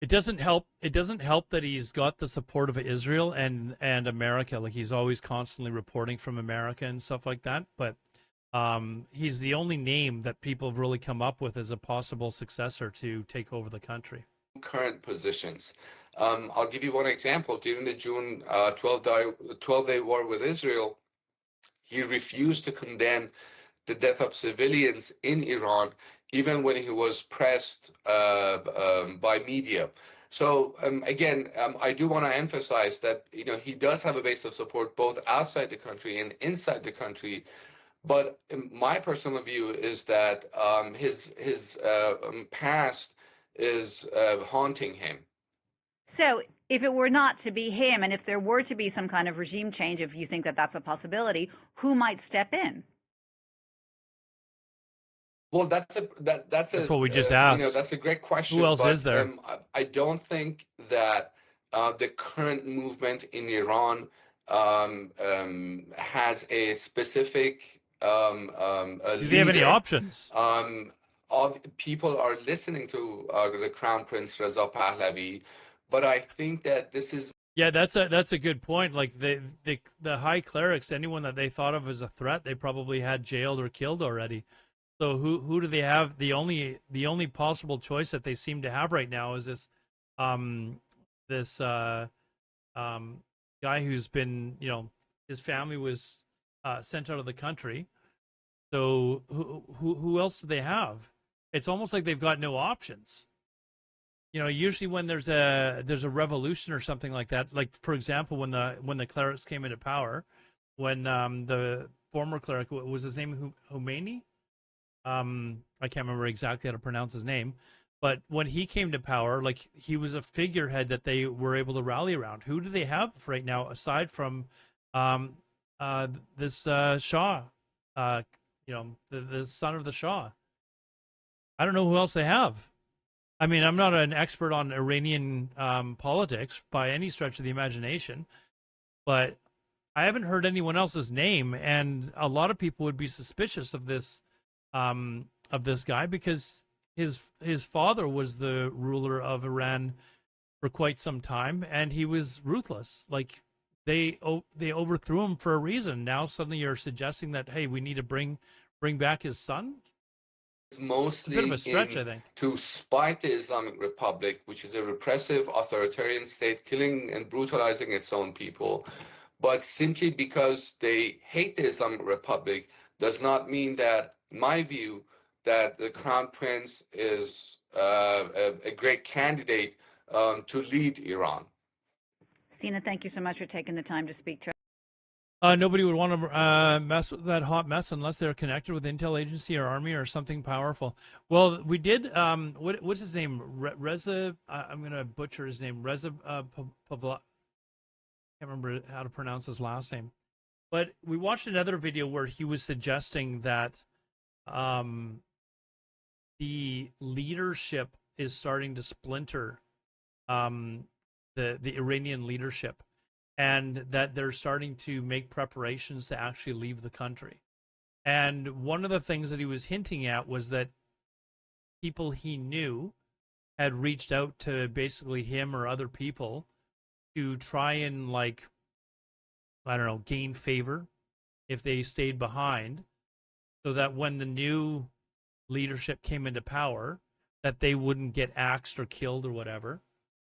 It doesn't help. It doesn't help that he's got the support of Israel and America. Like, he's always constantly reporting from America and stuff like that. But he's the only name that people have really come up with as a possible successor to take over the country. Current positions. I'll give you one example. During the June 12-day war with Israel, he refused to condemn the death of civilians in Iran, even when he was pressed by media. So again, I do want to emphasize that he does have a base of support both outside the country and inside the country. But my personal view is that his past is haunting him. So if it were not to be him, and if there were to be some kind of regime change, if you think that that's a possibility, who might step in? Well, that's what we just asked. That's a great question. Who else is there? I don't think that the current movement in Iran has a specific. Do they have any options? People are listening to the Crown Prince Reza Pahlavi, but I think that this is. Yeah, that's a good point. Like the high clerics, anyone that they thought of as a threat, they probably had jailed or killed already. So who do they have? The only possible choice that they seem to have right now is this guy who's been, his family was sent out of the country. So who else do they have? It's almost like they've got no options. Usually when there's a revolution or something like that, like for example when the clerics came into power, when the former cleric, was his name Khomeini? I can't remember exactly how to pronounce his name, but when he came to power, like, he was a figurehead that they were able to rally around. Who do they have right now aside from this Shah? The son of the Shah. I don't know who else they have. I mean, I'm not an expert on Iranian politics by any stretch of the imagination, but I haven't heard anyone else's name, and a lot of people would be suspicious of this guy because his father was the ruler of Iran for quite some time, and he was ruthless. Like, they overthrew him for a reason. Now suddenly you're suggesting that, hey, we need to bring back his son? It's mostly a bit of a stretch, I think. To spite the Islamic Republic, which is a repressive authoritarian state killing and brutalizing its own people. But simply because they hate the Islamic Republic does not mean that, in my view, that the Crown Prince is a great candidate to lead Iran. Sina, thank you so much for taking the time to speak to us. Nobody would want to mess with that hot mess unless they're connected with intel agency or army or something powerful. Well, we did. What's his name? Reza. I'm going to butcher his name. Reza Pavla. I can't remember how to pronounce his last name. But we watched another video where he was suggesting that the leadership is starting to splinter. The Iranian leadership. And that they're starting to make preparations to actually leave the country. And one of the things that he was hinting at was that people he knew had reached out to basically him or other people to try and, like, I don't know, gain favor if they stayed behind, so that when the new leadership came into power, that they wouldn't get axed or killed or whatever,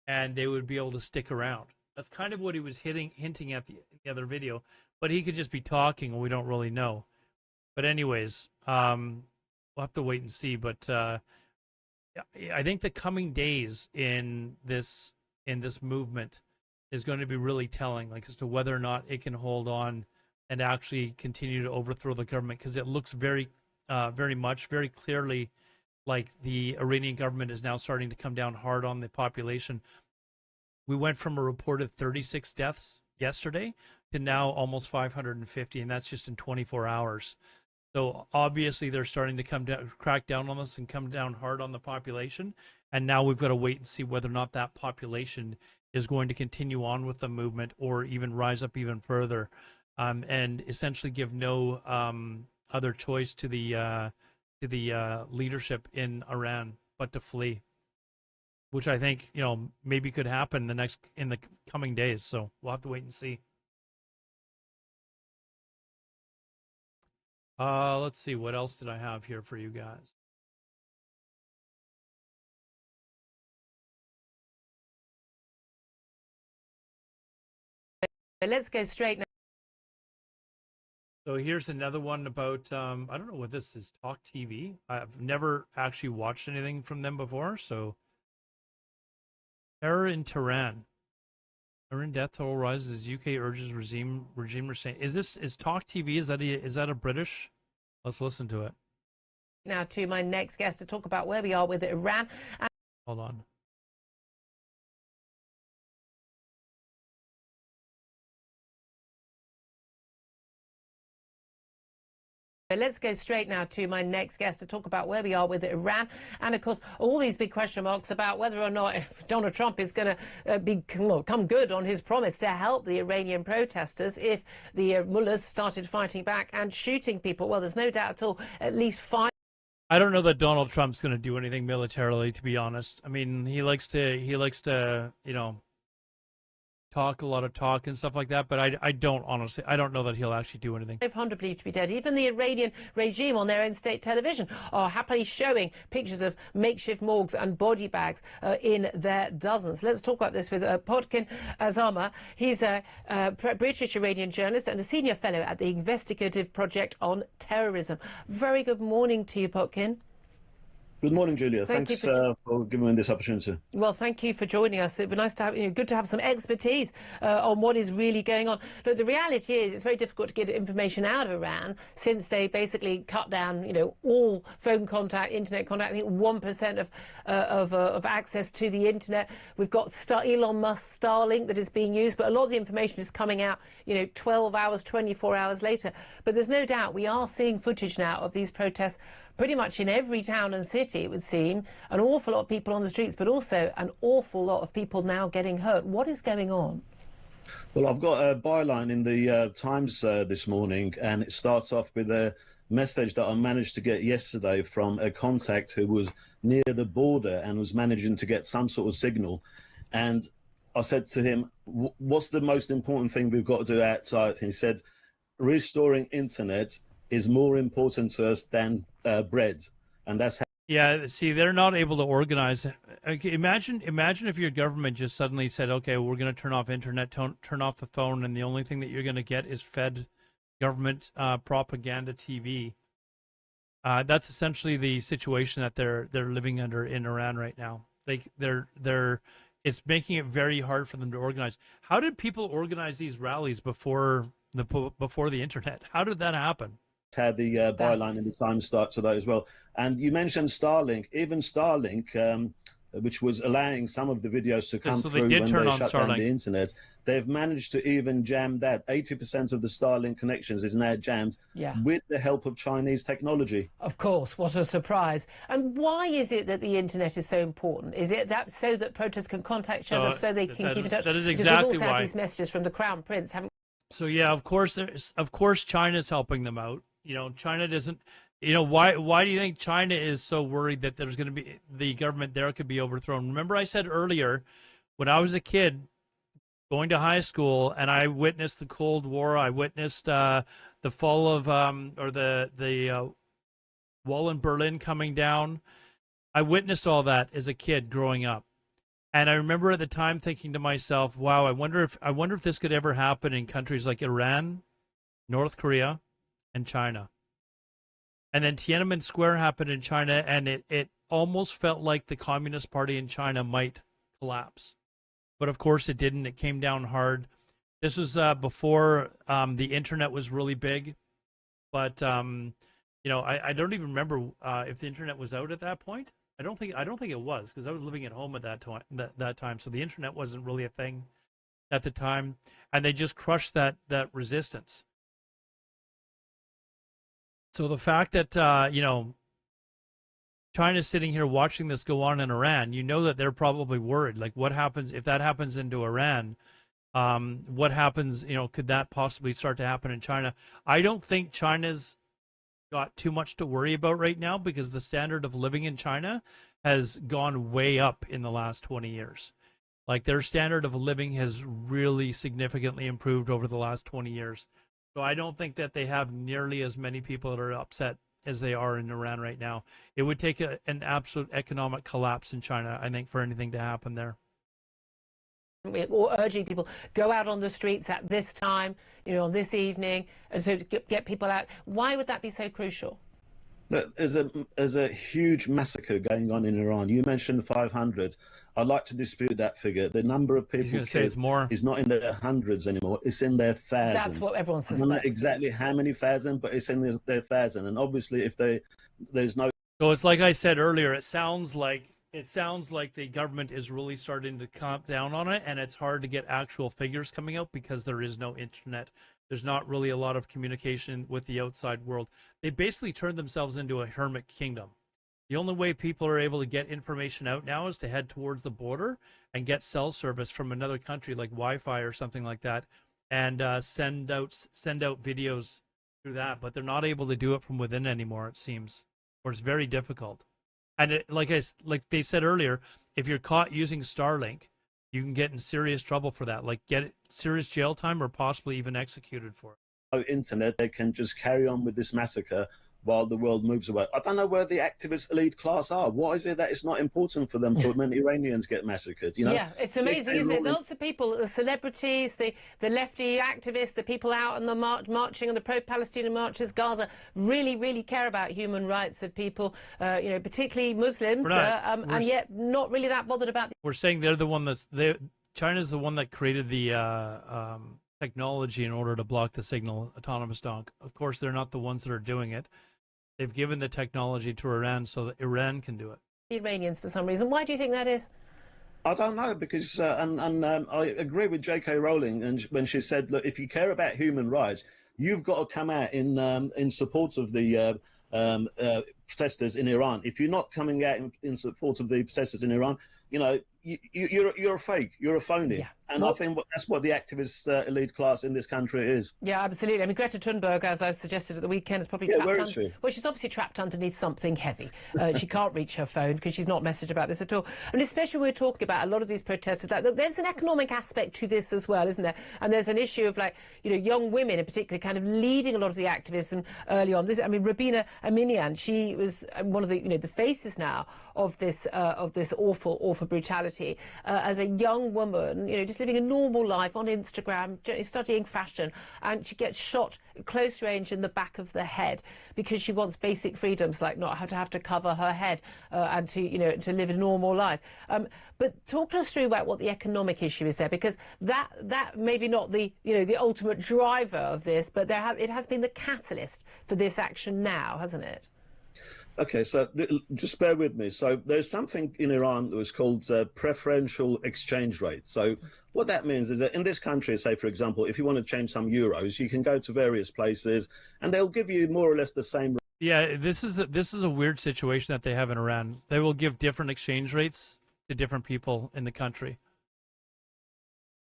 and they would be able to stick around. That's kind of what he was hinting at the other video, but he could just be talking and we don't really know. But anyways, we'll have to wait and see. But I think the coming days in this movement is going to be really telling, like, as to whether or not it can hold on and actually continue to overthrow the government, because it looks very clearly like the Iranian government is now starting to come down hard on the population. We went from a reported 36 deaths yesterday to now almost 550, and that's just in 24 hours. So obviously they're starting to crack down on us and come down hard on the population. And now we've got to wait and see whether or not that population is going to continue on with the movement or even rise up even further, and essentially give no other choice to the leadership in Iran but to flee, which I think, you know, maybe could happen in the coming days. So we'll have to wait and see. Let's see, what else did I have here for you guys? Let's go straight now. So here's another one about, I don't know what this is, Talk TV. I've never actually watched anything from them before, so. Terror in Tehran. Iran death toll rises as UK urges regime restraint. Is Talk TV, is that a British? Let's listen to it. Now to my next guest to talk about where we are with Iran. Hold on. Let's go straight now to my next guest to talk about where we are with Iran. And, of course, all these big question marks about whether or not Donald Trump is going to come good on his promise to help the Iranian protesters if the mullahs started fighting back and shooting people. Well, there's no doubt at all, at least 5. I don't know that Donald Trump's going to do anything militarily, to be honest. I mean, he likes to, you know, talk a lot of talk and stuff like that, but I don't know that he'll actually do anything. 500 believed to be dead. Even the Iranian regime on their own state television are happily showing pictures of makeshift morgues and body bags in their dozens. Let's talk about this with Potkin Azama. He's a British Iranian journalist and a senior fellow at the Investigative Project on Terrorism. Very good morning to you, Potkin. Good morning, Julia. Thanks for giving me this opportunity. Well, thank you for joining us. It'd be nice to have, good to have some expertise on what is really going on. Look, the reality is it's very difficult to get information out of Iran since they basically cut down, all phone contact, internet contact. I think 1% of access to the internet. We've got Elon Musk's Starlink that is being used, but a lot of the information is coming out, 12 hours, 24 hours later. But there's no doubt we are seeing footage now of these protests pretty much in every town and city, it would seem. An awful lot of people on the streets, but also an awful lot of people now getting hurt. What is going on? Well, I've got a byline in the Times this morning, and it starts off with a message that I managed to get yesterday from a contact who was near the border and was managing to get some sort of signal. And I said to him, what's the most important thing we've got to do outside? And he said, restoring internet is more important to us than bread, and that's how. Yeah, see, they're not able to organize. Okay, imagine if your government just suddenly said, "Okay, we're going to turn off internet, turn off the phone, and the only thing that you're going to get is fed government propaganda TV." That's essentially the situation that they're living under in Iran right now. Like it's making it very hard for them to organize. How did people organize these rallies before the internet? How did that happen? Had the byline in the Times start to that as well. And you mentioned Starlink. Even Starlink, which was allowing some of the videos to come through when they shut down the internet, they've managed to even jam that. 80% of the Starlink connections is now jammed with the help of Chinese technology. Of course, what a surprise. And why is it that the internet is so important? Is it that so that protesters can contact each other, so they can keep in touch? That is exactly why. Because we've also had these messages from the Crown Prince, haven't we? So yeah, of course China's helping them out. China doesn't. Why do you think China is so worried that there's going to be the government there could be overthrown? Remember, I said earlier, when I was a kid going to high school, and I witnessed the Cold War. I witnessed the fall of or the wall in Berlin coming down. I witnessed all that as a kid growing up. And I remember at the time thinking to myself, wow, I wonder if this could ever happen in countries like Iran, North Korea, and China. And then Tiananmen Square happened in China, and it almost felt like the Communist Party in China might collapse. But of course it didn't. It came down hard. This was before the internet was really big. But I don't even remember if the internet was out at that point. I don't think it was, because I was living at home at that time. So the internet wasn't really a thing at the time, and they just crushed that resistance. So the fact that China's sitting here watching this go on in Iran, that they're probably worried. Like, what happens if that happens into Iran? What happens? Could that possibly start to happen in China? I don't think China's got too much to worry about right now, because the standard of living in China has gone way up in the last 20 years. Like, their standard of living has really significantly improved over the last 20 years. So I don't think that they have nearly as many people that are upset as they are in Iran right now. It would take an absolute economic collapse in China, I think, for anything to happen there. Or urging people, go out on the streets at this time, on this evening, and so to get people out. Why would that be so crucial? Look, there's a huge massacre going on in Iran. You mentioned 500. I'd like to dispute that figure. The number of people killed it's more. is not in their hundreds anymore. It's in their thousands. That's what everyone suspects. I don't know exactly how many thousand, but it's in their thousand. And obviously, if there's no... So it's like I said earlier, it sounds like the government is really starting to clamp down on it, and it's hard to get actual figures coming out because there is no internet. There's not really a lot of communication with the outside world. They basically turned themselves into a hermit kingdom. The only way people are able to get information out now is to head towards the border and get cell service from another country, like Wi-Fi or something like that, and send out videos through that. But they're not able to do it from within anymore, it seems, or it's very difficult. And like they said earlier, if you're caught using Starlink, you can get in serious trouble for that, like get serious jail time or possibly even executed for it. Internet, they can just carry on with this massacre while the world moves away. I don't know where the activist elite class are. What is it that it's not important for them when Iranians get massacred? Yeah, it's amazing, isn't it? Lots of people, the celebrities, the lefty activists, the people out on the marching on the pro-Palestinian marches, Gaza, really, really care about human rights of people, particularly Muslims, and yet not really that bothered about. We're saying they're the one China's the one that created the technology in order to block the signal, autonomous donk. Of course, they're not the ones that are doing it. They've given the technology to Iran so that Iran can do it. The Iranians, for some reason. Why do you think that is? I don't know, because I agree with J.K. Rowling, and when she said, look, if you care about human rights, you've got to come out in support of the protesters in Iran. If you're not coming out in support of the protesters in Iran, you're a fake, you're a phony. Yeah. And I think that's what the activist elite class in this country is. Yeah, absolutely. I mean, Greta Thunberg, as I suggested at the weekend, is probably trapped. Where is she? Well, she's obviously trapped underneath something heavy. She can't reach her phone because she's not messaged about this at all. And especially we're talking about a lot of these protesters. Like, there's an economic aspect to this as well, isn't there? And there's an issue of young women in particular, kind of leading a lot of the activism early on. Rabina Aminian, she was one of the the faces now of this awful brutality as a young woman, just living a normal life on Instagram, studying fashion, and she gets shot close range in the back of the head because she wants basic freedoms like not have to cover her head and to live a normal life. But talk to us through about what the economic issue is there, because that maybe not the the ultimate driver of this, but it has been the catalyst for this action now, hasn't it? Okay, so just bear with me. So there's something in Iran that was called preferential exchange rate. So what that means is that in this country, say, for example, if you want to change some euros, you can go to various places and they'll give you more or less the same. Yeah, this is a weird situation that they have in Iran. They will give different exchange rates to different people in the country.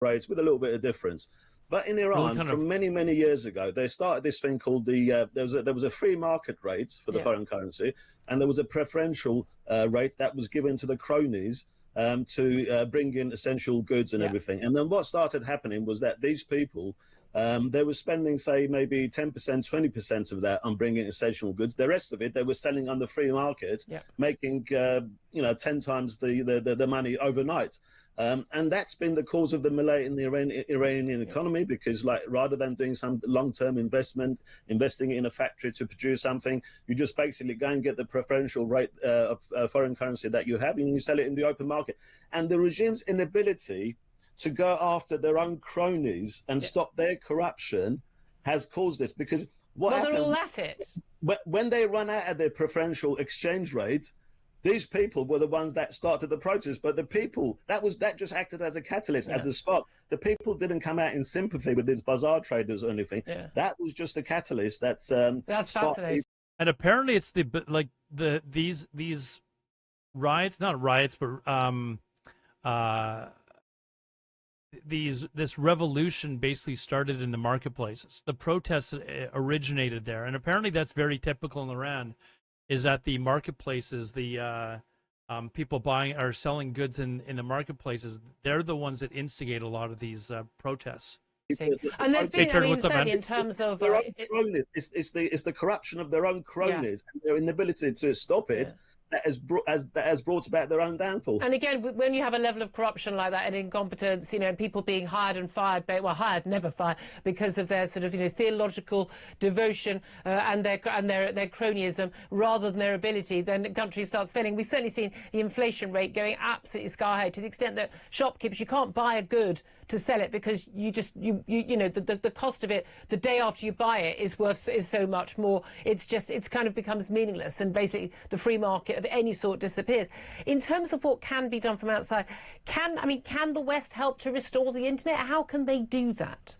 Rates with a little bit of difference. But in Really Iran, kind from of- many years ago, they started this thing called the there was a free market rate for the Yeah. foreign currency, and there was a preferential rate that was given to the cronies to bring in essential goods and Yeah. everything. And then what started happening was that these people they were spending, say, maybe 10%, 20% of that on bringing essential goods. The rest of it, they were selling on the free market, Yeah. making 10 times the money overnight. And that's been the cause of the melee in the Iranian economy, because like rather than doing some long-term investment, investing in a factory to produce something, you just basically go and get the preferential rate of foreign currency that you have, and you sell it in the open market. And the regime's inability to go after their own cronies and stop their corruption has caused this. Because what Well, they're happened all at it. when they run out of their preferential exchange rate, these people were the ones that started the protest. But the people that just acted as a catalyst, as a spark. The people didn't come out in sympathy with these bazaar traders or anything. Yeah. That was just a catalyst that's That's fascinating. And apparently, it's these riots, not riots, but this revolution basically started in the marketplaces. The protests originated there, and apparently that's very typical in Iran. Is at the marketplaces, the people buying or selling goods in the marketplaces. They're the ones that instigate a lot of these protests. And there's been, I mean, what's up, certainly man? in terms of their own cronies. It's the corruption of their own cronies and their inability to stop it that has brought about their own downfall. And again, when you have a level of corruption like that and incompetence, and people being hired and fired, hired, never fired, because of their sort of, theological devotion and their cronyism rather than their ability, then the country starts failing. We've certainly seen the inflation rate going absolutely sky high, to the extent that shopkeepers, you can't buy a good to sell it because the cost of it the day after you buy it is so much more. It's kind of becomes meaningless, and basically the free market of any sort disappears. In terms of what can be done from outside, can the West help to restore the internet? How can they do that?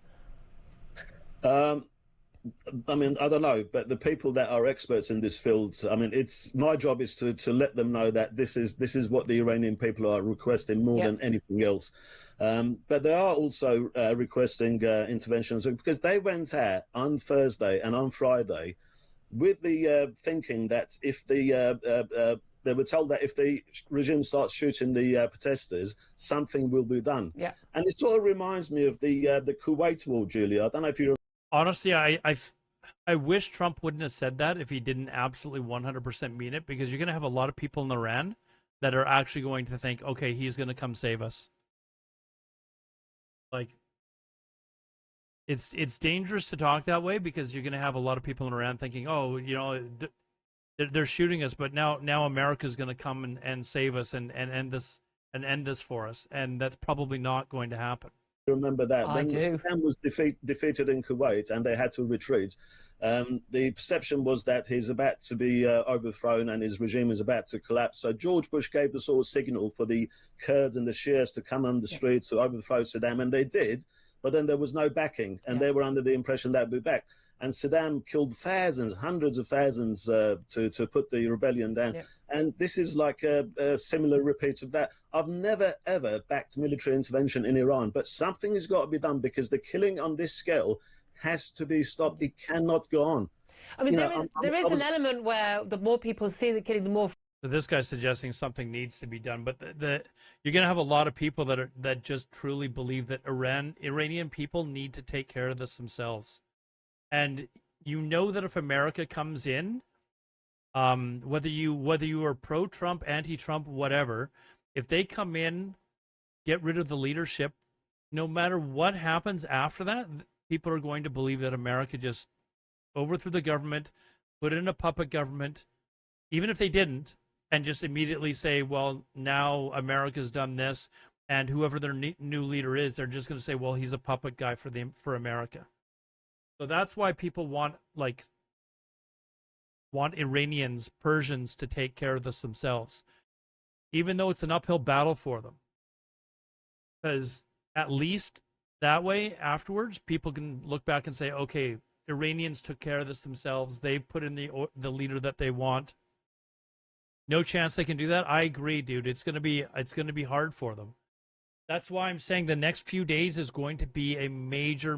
I mean, I don't know, but the people that are experts in this field, I mean, it's my job is to let them know that this is what the Iranian people are requesting more than anything else. But they are also requesting interventions, because they went out on Thursday and on Friday with the thinking that if they were told that if the regime starts shooting the protesters, something will be done. Yeah. And it sort of reminds me of the Kuwait war, Julia. I don't know if you. Honestly, I wish Trump wouldn't have said that if he didn't absolutely 100% mean it, because you're going to have a lot of people in Iran that are actually going to think, okay, he's going to come save us. Like, it's dangerous to talk that way, because you're going to have a lot of people in Iran thinking, oh, they're shooting us, but now America's going to come and save us and end this for us, and that's probably not going to happen. Remember that I when do. Saddam was defeated in Kuwait and they had to retreat, the perception was that he's about to be overthrown and his regime is about to collapse. So George Bush gave the sort of signal for the Kurds and the Shias to come on the streets to overthrow Saddam, and they did, but then there was no backing, and they were under the impression that would be back. And Saddam killed thousands, hundreds of thousands to put the rebellion down. Yeah. And this is like a similar repeat of that. I've never, ever backed military intervention in Iran, but something has got to be done, because the killing on this scale has to be stopped. It cannot go on. I mean, there is an element where the more people see the killing, the more. So this guy's suggesting something needs to be done, but you're going to have a lot of people that just truly believe that Iranian people need to take care of this themselves. And that if America comes in, whether you are pro-Trump, anti-Trump, whatever, if they come in, get rid of the leadership, no matter what happens after that, people are going to believe that America just overthrew the government, put in a puppet government, even if they didn't, and just immediately say, well, now America's done this, and whoever their new leader is, they're just going to say, well, he's a puppet guy for America. So that's why people want Iranians, Persians to take care of this themselves, even though it's an uphill battle for them. Because at least that way, afterwards, people can look back and say, okay, Iranians took care of this themselves. They put in the leader that they want. No chance they can do that. I agree, dude. It's gonna be hard for them. That's why I'm saying the next few days is going to be a major,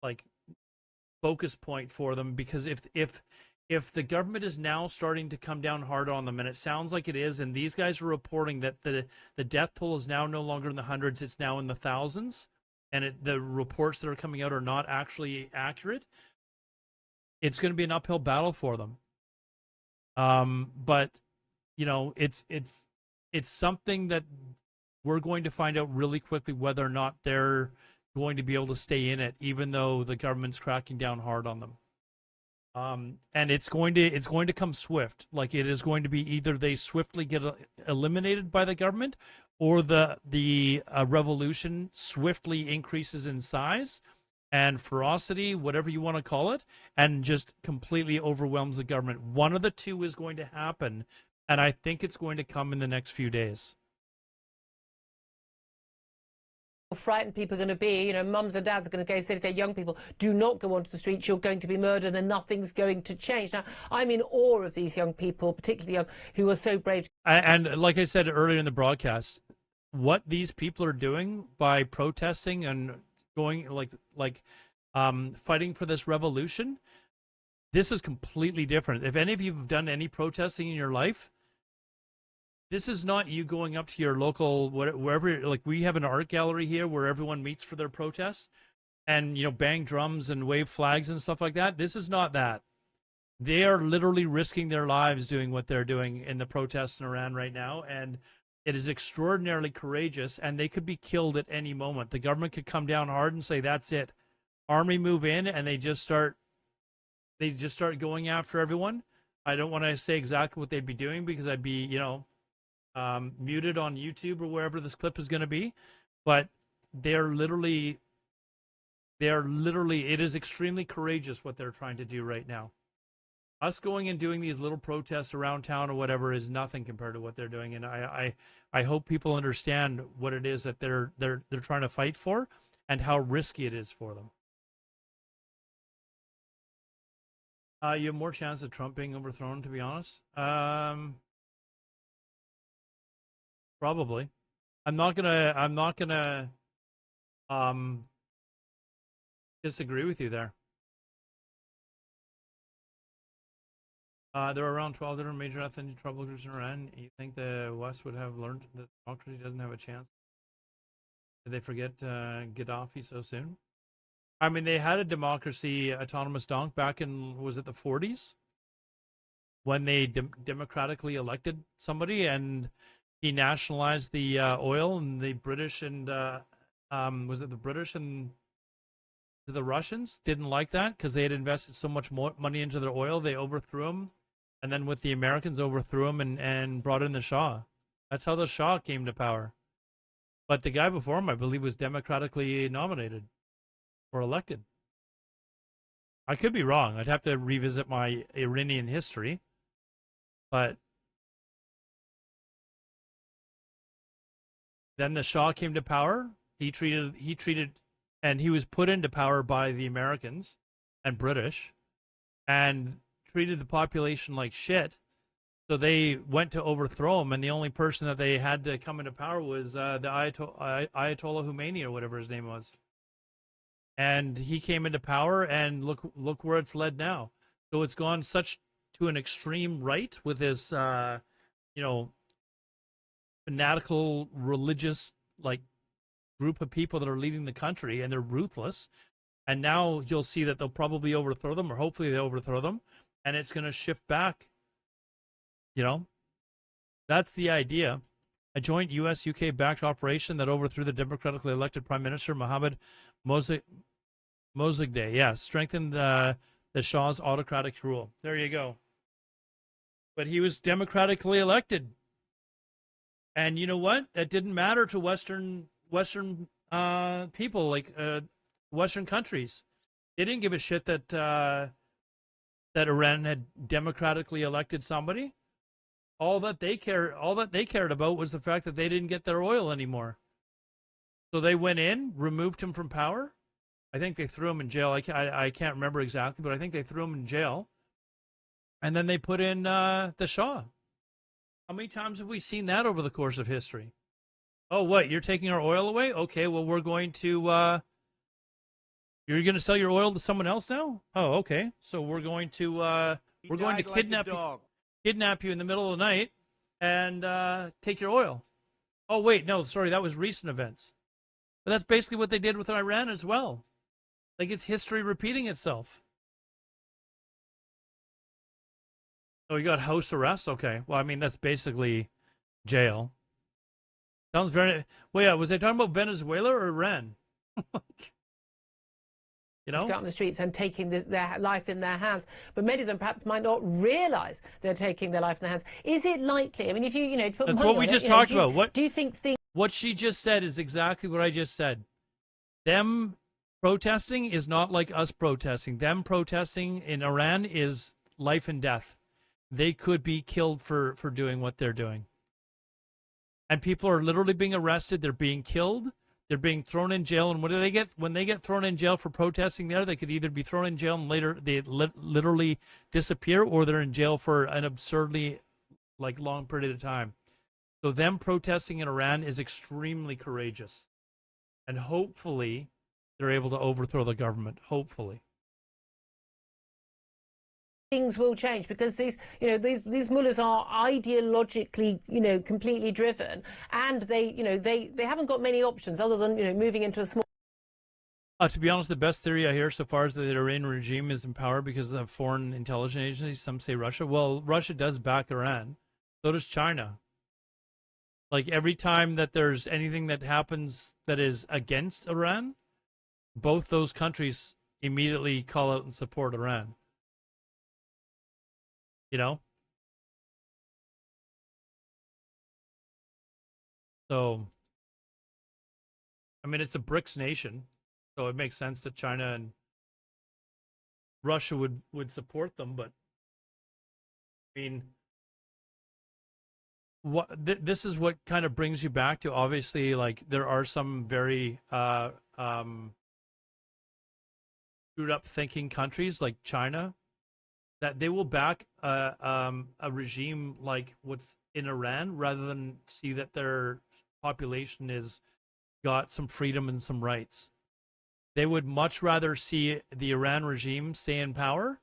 like focus point for them, because if the government is now starting to come down hard on them, and it sounds like it is, and these guys are reporting that the death toll is now no longer in the hundreds, it's now in the thousands, and the reports that are coming out are not actually accurate, it's going to be an uphill battle for them. But you know, it's something that we're going to find out really quickly whether or not they're going to be able to stay in it, even though the government's cracking down hard on them. And it's going to come swift. Like, it is going to be either they swiftly get eliminated by the government, or the revolution swiftly increases in size and ferocity, whatever you want to call it, and just completely overwhelms the government. One of the two is going to happen, and I think it's going to come in the next few days. Frightened people are going to be, mums and dads are going to go say to their young people, do not go onto the streets, you're going to be murdered and nothing's going to change. Now, I'm in awe of these young people, particularly young, who are so brave. And like I said earlier in the broadcast, what these people are doing by protesting and going fighting for this revolution, this is completely different. If any of you have done any protesting in your life, this is not you going up to your local, wherever, like we have an art gallery here where everyone meets for their protests and, bang drums and wave flags and stuff like that. This is not that. They are literally risking their lives doing what they're doing in the protests in Iran right now. And it is extraordinarily courageous, and they could be killed at any moment. The government could come down hard and say, that's it. Army move in, and they just start going after everyone. I don't want to say exactly what they'd be doing because I'd be, muted on YouTube or wherever this clip is going to be, but they're literally, it is extremely courageous what they're trying to do right now. Us going and doing these little protests around town or whatever is nothing compared to what they're doing, and I hope people understand what it is that they're trying to fight for and how risky it is for them. You have more chance of Trump being overthrown, to be honest. Probably. I'm not gonna disagree with you there. There are around 12 different major ethnic trouble groups in Iran. You think the West would have learned that democracy doesn't have a chance? Did they forget Gaddafi so soon? I mean, they had a democracy, autonomous donk, back in, was it the 40s? When they democratically elected somebody, and he nationalized the oil, and the British and was it the British and the Russians didn't like that because they had invested so much more money into their oil. They overthrew him, and then with the Americans overthrew him and brought in the Shah. That's how the Shah came to power. But the guy before him, I believe, was democratically nominated or elected. I could be wrong. I'd have to revisit my Iranian history, but then the Shah came to power. He treated, and he was put into power by the Americans and British, and treated the population like shit. So they went to overthrow him, and the only person that they had to come into power was the Ayatollah Khomeini, or whatever his name was. And he came into power, and look where it's led now. So it's gone to an extreme right with this, fanatical religious group of people that are leading the country, and they're ruthless. And now you'll see that they'll probably overthrow them, or hopefully they overthrow them, and it's going to shift back. That's the idea. A joint U.S.-UK backed operation that overthrew the democratically elected Prime Minister Mohammad Mossadegh. Yeah, strengthened the Shah's autocratic rule. There you go. But he was democratically elected. And you know what? It didn't matter to Western people, Western countries. They didn't give a shit that Iran had democratically elected somebody. All that they cared about was the fact that they didn't get their oil anymore. So they went in, removed him from power. I think they threw him in jail. I can't remember exactly, but I think they threw him in jail. And then they put in the Shah. How many times have we seen that over the course of history? Oh, what? You're taking our oil away? Okay, well, we're going to, you're going to sell your oil to someone else now? Oh, okay. So we're going to, kidnap you in the middle of the night and take your oil. Oh, wait, no, sorry, that was recent events. But that's basically what they did with Iran as well. Like, it's history repeating itself. Oh, you got house arrest? Okay. Well, I mean, that's basically jail. Sounds very... Well, yeah, was I talking about Venezuela or Iran? You know? Go out on the streets and taking their life in their hands. But many of them perhaps might not realise they're taking their life in their hands. Is it likely? I mean, if you put That's money what we on just it, talked about. Do you think things... What she just said is exactly what I just said. Them protesting is not like us protesting. Them protesting in Iran is life and death. They could be killed for doing what they're doing. And people are literally being arrested. They're being killed. They're being thrown in jail. And what do they get? When they get thrown in jail for protesting there, they could either be thrown in jail and later they literally disappear, or they're in jail for an absurdly long period of time. So them protesting in Iran is extremely courageous. And hopefully they're able to overthrow the government. Hopefully. Things will change because these mullahs are ideologically, completely driven, and they haven't got many options other than, moving into a small. To be honest, the best theory I hear so far is that the Iranian regime is in power because of foreign intelligence agencies. Some say Russia. Well, Russia does back Iran. So does China. Like, every time that there's anything that happens that is against Iran, both those countries immediately call out and support Iran. You know? So, I mean, it's a BRICS nation, so it makes sense that China and Russia would support them, but I mean, this is what kind of brings you back to, obviously, like, there are some very screwed up thinking countries like China that they will back a regime like what's in Iran rather than see that their population is got some freedom and some rights. They would much rather see the Iran regime stay in power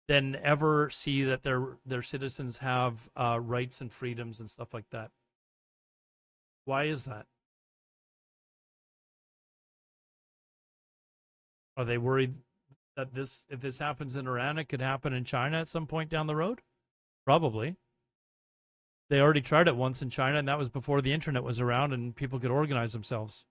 than ever see that their citizens have rights and freedoms and stuff like that. Why is that? Are they worried that if this happens in Iran, it could happen in China at some point down the road? Probably. They already tried it once in China, and that was before the internet was around and people could organize themselves.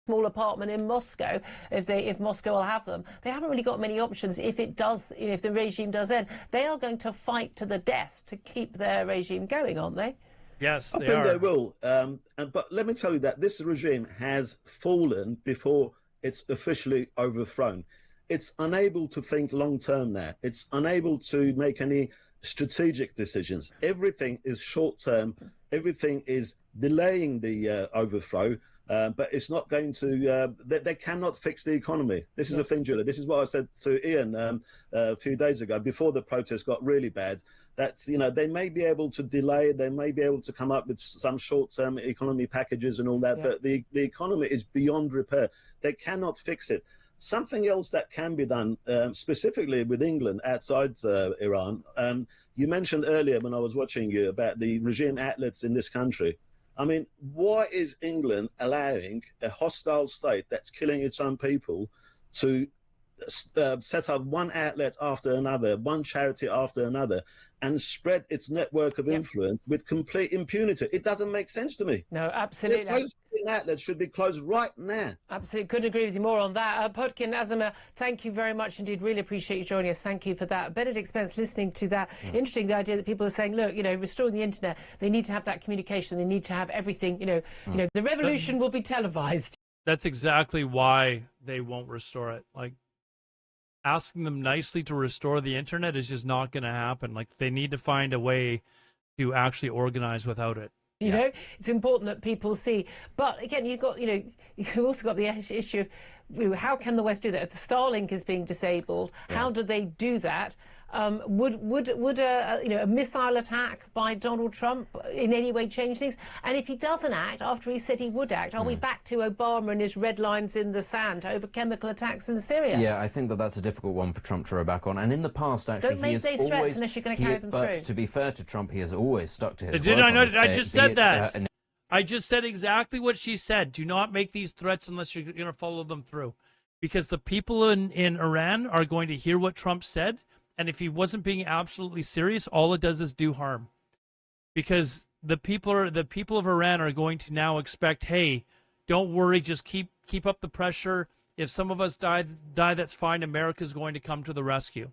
Small apartment in Moscow, if Moscow will have them. They haven't really got many options. If it does, if the regime does end, they are going to fight to the death to keep their regime going, aren't they? Yes, I think they will. But let me tell you that this regime has fallen before it's officially overthrown. It's unable to think long term now. It's unable to make any strategic decisions. Everything is short term. Everything is delaying the overthrow. But it's not going to. They cannot fix the economy. This is a thing, Julia. This is what I said to Ian a few days ago, before the protests got really bad. That's, they may be able to delay. They may be able to come up with some short-term economy packages and all that. But the economy is beyond repair. They cannot fix it. Something else that can be done, specifically with England outside Iran. You mentioned earlier when I was watching you about the regime outlets in this country. I mean, why is England allowing a hostile state that's killing its own people to set up one outlet after another, one charity after another, and spread its network of influence with complete impunity? It doesn't make sense to me. No, absolutely. Those outlets should be closed right now. Absolutely. Couldn't agree with you more on that. Podkin, Azima, thank you very much indeed. Really appreciate you joining us. Thank you for that. Benedict Spence, listening to that. Interesting, the idea that people are saying, look, restoring the internet, they need to have that communication. They need to have everything, the revolution will be televised. That's exactly why they won't restore it. Like, asking them nicely to restore the internet is just not going to happen. Like, they need to find a way to actually organize without it. You know, it's important that people see. But again, you've also got the issue of, how can the West do that? If the Starlink is being disabled, how do they do that? Would a missile attack by Donald Trump in any way change things? And if he doesn't act after he said he would act, are we back to Obama and his red lines in the sand over chemical attacks in Syria? Yeah, I think that's a difficult one for Trump to row back on. And in the past, actually, don't make those threats unless you're going to carry them but through. to be fair to Trump, he has always stuck to his Did word I on know? this, I just said that. and I just said exactly what she said. Do not make these threats unless you're going to follow them through, because the people in Iran are going to hear what Trump said. And if he wasn't being absolutely serious, all it does is do harm. Because the people of Iran are going to now expect, hey, don't worry, just keep up the pressure. If some of us die, that's fine. America's going to come to the rescue.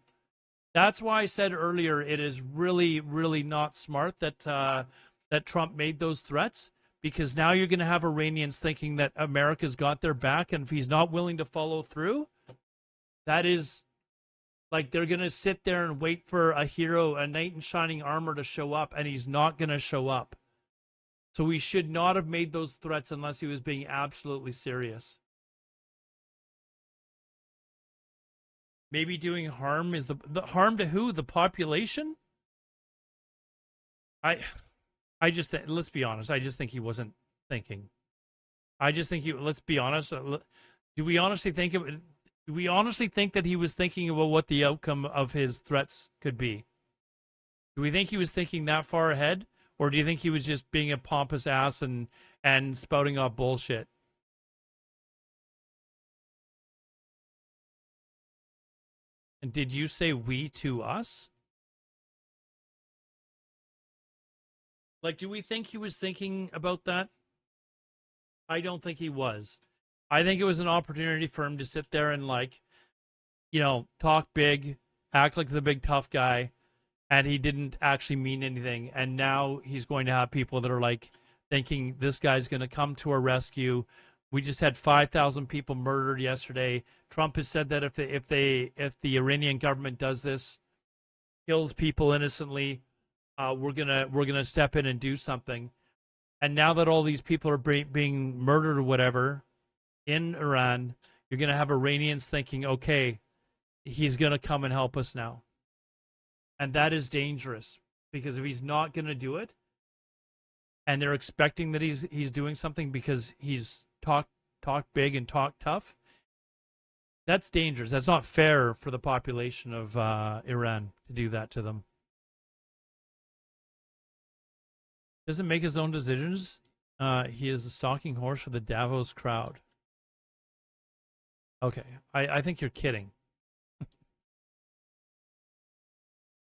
That's why I said earlier it is really, really not smart that Trump made those threats, because now you're going to have Iranians thinking that America's got their back, and if he's not willing to follow through, that is... like, they're going to sit there and wait for a hero, a knight in shining armor to show up, and he's not going to show up. So he should not have made those threats unless he was being absolutely serious. Maybe doing harm is the harm to who? The population? I just think, let's be honest, I just think he wasn't thinking. I just think let's be honest. Do we honestly think of it? Do we honestly think that he was thinking about what the outcome of his threats could be? Do we think he was thinking that far ahead? Or do you think he was just being a pompous ass and spouting off bullshit? And did you say we to us? Like, do we think he was thinking about that? I don't think he was. I think it was an opportunity for him to sit there and, like, talk big, act like the big tough guy, and he didn't actually mean anything. And now he's going to have people that are, like, thinking this guy's going to come to our rescue. We just had 5,000 people murdered yesterday. Trump has said that if the Iranian government does this, kills people innocently, we're gonna step in and do something. And now that all these people are being murdered or whatever in Iran, you're going to have Iranians thinking, okay, he's going to come and help us now. And that is dangerous, because if he's not going to do it, and they're expecting that he's doing something because he's talk big and talk tough, that's dangerous. That's not fair for the population of Iran to do that to them. Doesn't make his own decisions. He is a stalking horse for the Davos crowd. Okay, I think you're kidding.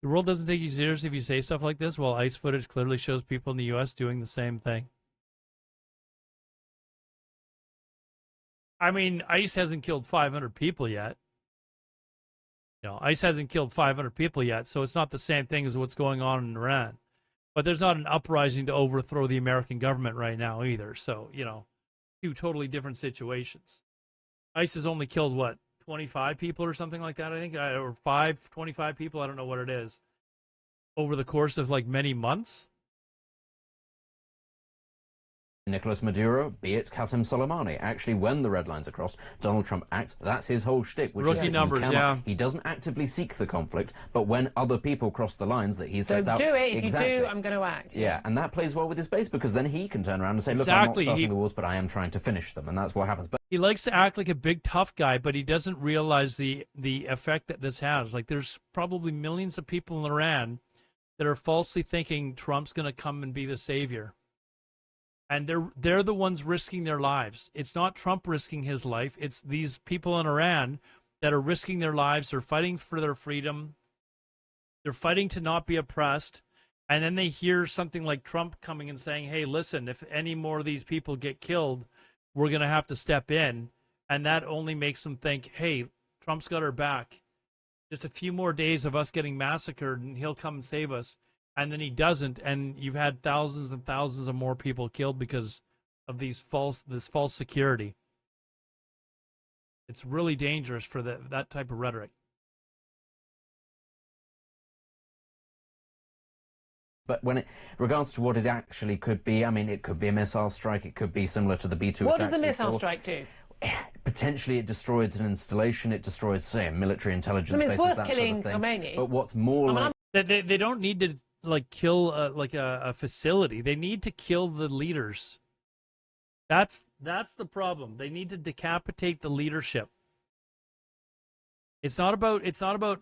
The world doesn't take you seriously if you say stuff like this, while ICE footage clearly shows people in the U.S. doing the same thing. I mean, ICE hasn't killed 500 people yet. ICE hasn't killed 500 people yet, so it's not the same thing as what's going on in Iran. But there's not an uprising to overthrow the American government right now either. So, two totally different situations. ICE has only killed, 25 people or something like that, I think? Or 25 people, I don't know what it is. Over the course of, many months? Nicolas Maduro, be it Qasem Soleimani. Actually, when the red lines are crossed, Donald Trump acts. That's his whole shtick. Which Rookie is numbers, yeah. He doesn't actively seek the conflict, but when other people cross the lines that he sets out... So do it. If exactly. you do, I'm going to act. Yeah, and that plays well with his base, because then he can turn around and say, look, Exactly. I'm not starting the wars, but I am trying to finish them, and that's what happens. But he likes to act like a big tough guy, but he doesn't realize the effect that this has. Like, there's probably millions of people in Iran that are falsely thinking Trump's going to come and be the savior. And they're the ones risking their lives. It's not Trump risking his life. It's these people in Iran that are risking their lives. They're fighting for their freedom. They're fighting to not be oppressed. And then they hear something like Trump coming and saying, hey, listen, if any more of these people get killed, we're going to have to step in. And that only makes them think, hey, Trump's got our back. Just a few more days of us getting massacred and he'll come and save us. And then he doesn't, and you've had thousands and thousands of more people killed because of this false security. It's really dangerous for that type of rhetoric. But when it regards to what it actually could be, I mean, it could be a missile strike. It could be similar to the B-2 What does attacks the we missile saw. strike do? Potentially, it destroys an installation. It destroys, say, a military intelligence I mean, it's basis, worth that killing sort of thing. Khomeini. But what's more like They don't need to like kill like a facility. They need to kill the leaders. That's the problem. They need to decapitate the leadership. It's not about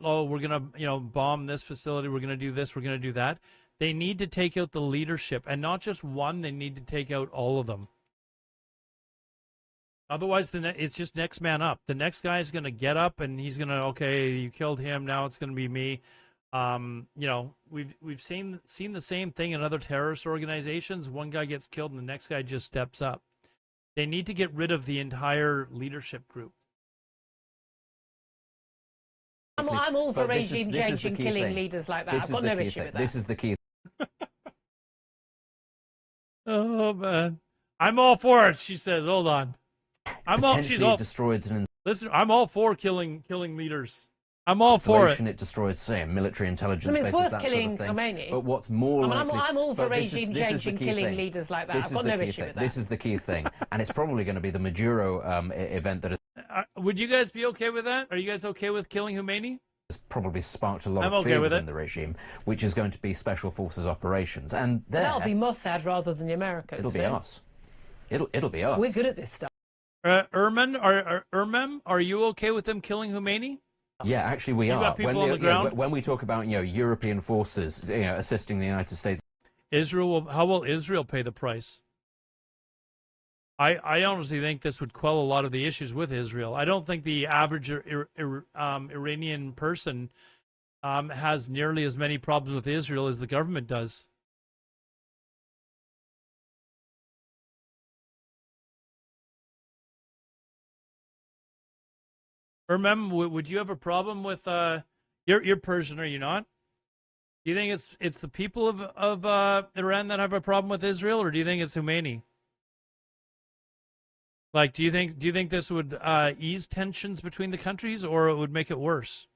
oh, we're gonna bomb this facility, we're gonna do this, we're gonna do that. They need to take out the leadership, and not just one. They need to take out all of them. Otherwise, it's just next man up. The next guy is gonna get up and he's gonna, okay, you killed him, now it's gonna be me. We've seen the same thing in other terrorist organizations. One guy gets killed and the next guy just steps up. They need to get rid of the entire leadership group. I'm all for But this is- regime this is change the and key killing thing. leaders like that. This I've is got the no key issue thing. with that. This is the key. Oh man, I'm all for it. She says, "Hold on, I'm all." She's Potentially, all. it destroys an Listen, I'm all for killing leaders. I'm all for it. installation. It destroys, say, a military intelligence I mean, it's basis, worth that killing sort of thing. Khomeini. But what's more I mean, likely... I'm all for but this is- regime this is change the and key killing thing. leaders like that. This I've is got the no key issue thing. with that. This is the key thing. And it's probably going to be the Maduro event that Would you guys be okay with that? Are you guys okay with killing Khomeini? has probably sparked a lot I'm of okay fear with within it. the regime, which is going to be special forces operations. And But that'll there, be Mossad rather than the Americans. it'll be no? us. It'll be us. We're good at this stuff. Ermem, are you okay with them killing Khomeini? Yeah, actually, we You are. got people on the you know, ground? when we talk about European forces assisting the United States, How will Israel pay the price? I honestly think this would quell a lot of the issues with Israel. I don't think the average Iranian person has nearly as many problems with Israel as the government does. Ermem, would you have a problem with you're Persian, are you not? Do you think it's the people of Iran that have a problem with Israel, or do you think it's Khomeini? Like, do you think this would ease tensions between the countries, or it would make it worse?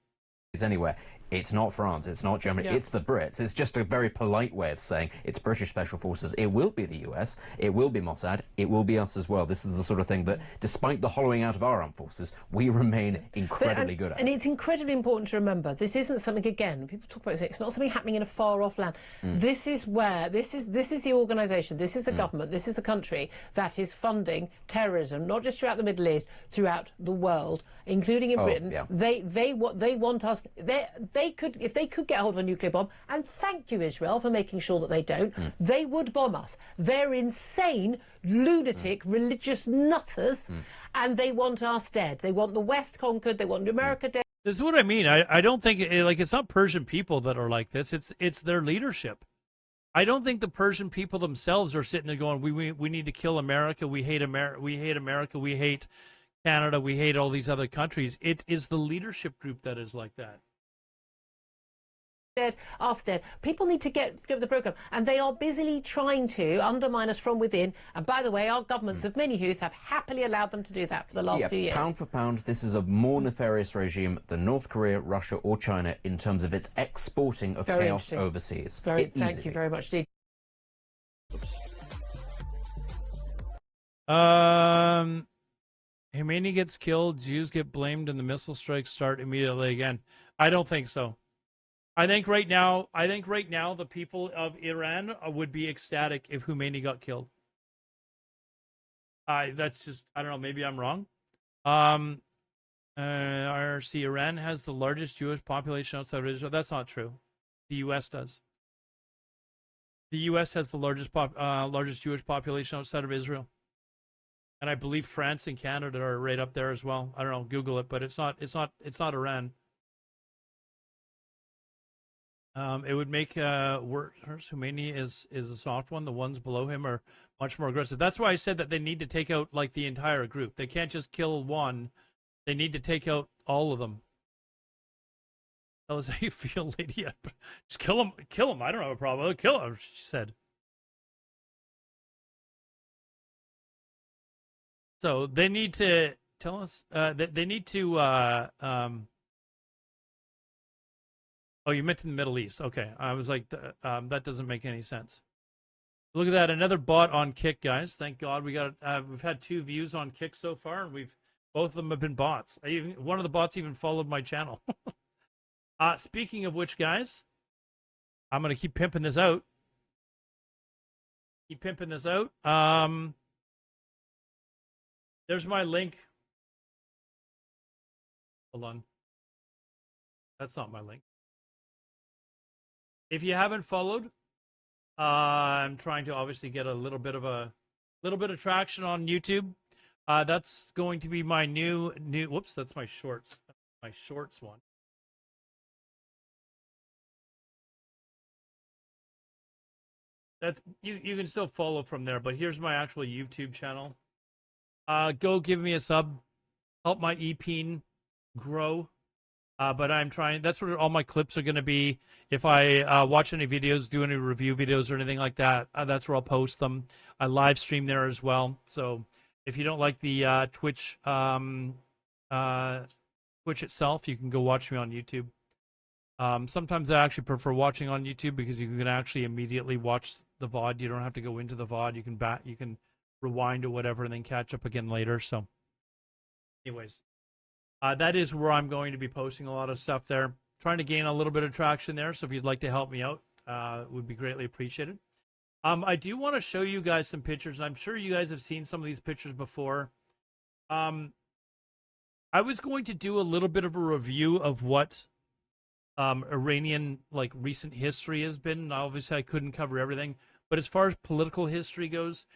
anywhere. It's not France, it's not Germany, Yeah. it's the Brits. It's just a very polite way of saying it's British Special Forces. It will be the US, it will be Mossad, it will be us as well. This is the sort of thing that, despite the hollowing out of our armed forces, we remain incredibly good at. And it's incredibly important to remember, this isn't something, again, people talk about this, it's not something happening in a far-off land. This is where, this is the organisation, this is the government, this is the country that is funding terrorism, not just throughout the Middle East, throughout the world, including in Britain. Yeah. They want us, if they could get hold of a nuclear bomb, and thank you, Israel, for making sure that they don't, they would bomb us. They're insane, lunatic, religious nutters, and they want us dead. They want the West conquered, they want America dead. This is what I mean. I don't think it's not Persian people that are like this. It's their leadership. I don't think the Persian people themselves are sitting there going, we need to kill America. We hate America. We hate America. We hate Canada. We hate all these other countries. It is the leadership group that is like that. Dead, us dead. People need to get the program, and they are busily trying to undermine us from within. And by the way, our governments of many hues have happily allowed them to do that for the last few years. Pound for pound, this is a more nefarious regime than North Korea, Russia, or China in terms of its exporting of Very chaos interesting. overseas. Thank you very much, Steve. Khomeini gets killed, Jews get blamed, and the missile strikes start immediately again. I don't think so. I think right now the people of Iran would be ecstatic if Khomeini got killed. That's just, I don't know, maybe I'm wrong. RC, Iran has the largest Jewish population outside of Israel. That's not true. The U.S. does. The U.S. has the largest Jewish population outside of Israel. And I believe France and Canada are right up there as well. I don't know, Google it, but it's not Iran. It would make worse. Khomeini is a soft one. The ones below him are much more aggressive. That's why I said that they need to take out like the entire group. They can't just kill one. They need to take out all of them. Tell us how you feel, lady. Just kill him. Kill him. I don't have a problem. Kill him, she said. So they need to tell us that they need to Oh, you meant in the Middle East. Okay, I was like, that doesn't make any sense. Look at that, another bot on Kick, guys. Thank God we got. We've had 2 views on Kick so far, and both of them have been bots. One of the bots even followed my channel. Speaking of which, guys, I'm gonna keep pimping this out. There's my link. Hold on. That's not my link. If you haven't followed, I'm trying to obviously get a little bit of traction on YouTube. That's going to be my new. Whoops, that's my shorts. My shorts one. That's you can still follow from there, but here's my actual YouTube channel. Go give me a sub, help my EP grow. But I'm trying. That's where all my clips are going to be. If I watch any videos, do any review videos or anything like that, that's where I'll post them. I live stream there as well. So if you don't like the Twitch itself, you can go watch me on YouTube. Sometimes I actually prefer watching on YouTube because you can actually immediately watch the VOD. You don't have to go into the VOD. You can rewind or whatever and then catch up again later. So, anyways. That is where I'm going to be posting a lot of stuff there. Trying to gain a little bit of traction there, so if you'd like to help me out, it would be greatly appreciated. I do want to show you guys some pictures, and I'm sure you guys have seen some of these pictures before. I was going to do a little bit of a review of what Iranian recent history has been. Obviously, I couldn't cover everything, but as far as political history goes,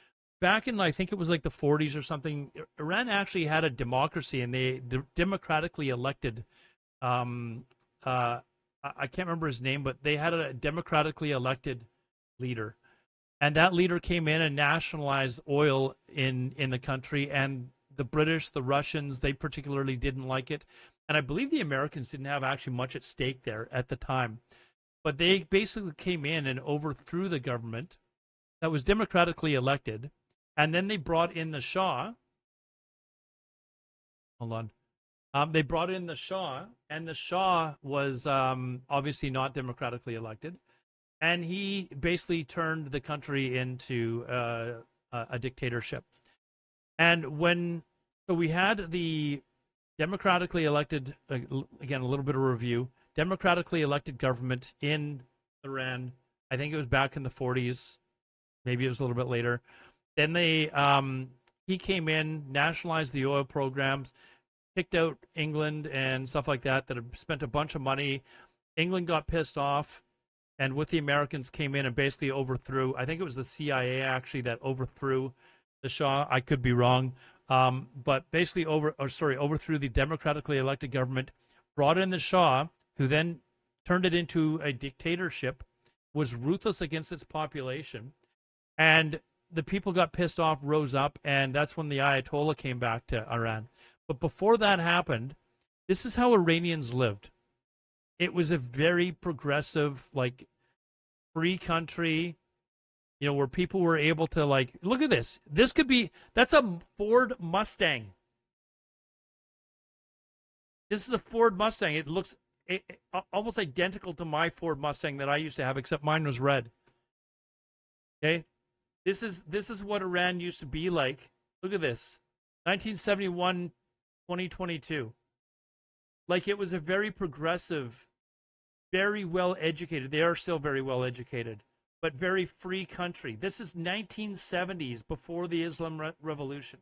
back in, I think it was like the 40s or something, Iran actually had a democracy, and they democratically elected. I can't remember his name, but they had a democratically elected leader, and that leader came in and nationalized oil in the country. And the British, the Russians, they particularly didn't like it, and I believe the Americans didn't have actually much at stake there at the time. But they basically came in and overthrew the government that was democratically elected. And then they brought in the Shah. Hold on. They brought in the Shah, and the Shah was obviously not democratically elected. And he basically turned the country into a dictatorship. And so we had the democratically elected, again, a little bit of review, democratically elected government in Iran. I think it was back in the 40s. Maybe it was a little bit later. Then he came in, nationalized the oil programs, kicked out England and stuff like that had spent a bunch of money. England got pissed off, and with the Americans came in and basically overthrew. I think it was the CIA actually that overthrew the Shah. I could be wrong, but basically overthrew the democratically elected government, brought in the Shah, who then turned it into a dictatorship, was ruthless against its population, and the people got pissed off, rose up, and that's when the Ayatollah came back to Iran. But before that happened, this is how Iranians lived. It was a very progressive, free country, where people were able to, look at this. That's a Ford Mustang. This is a Ford Mustang. It looks almost identical to my Ford Mustang that I used to have, except mine was red. Okay? This is what Iran used to be like. Look at this. 1971, 2022. It was a very progressive, very well educated. They are still very well educated, but very free country. This is 1970s, before the Islam Revolution.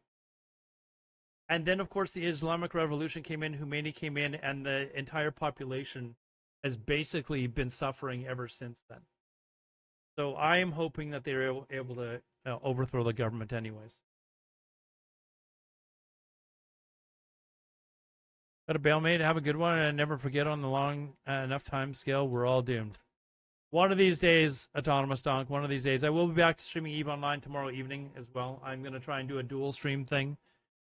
And then, of course, the Islamic Revolution came in, Khomeini came in, and the entire population has basically been suffering ever since then. So I am hoping that they're able to overthrow the government anyways. Got a bailmate, have a good one, and never forget, on the long enough time scale, we're all doomed. One of these days, Autonomous Donk, one of these days. I will be back to streaming EVE Online tomorrow evening as well. I'm going to try and do a dual stream thing.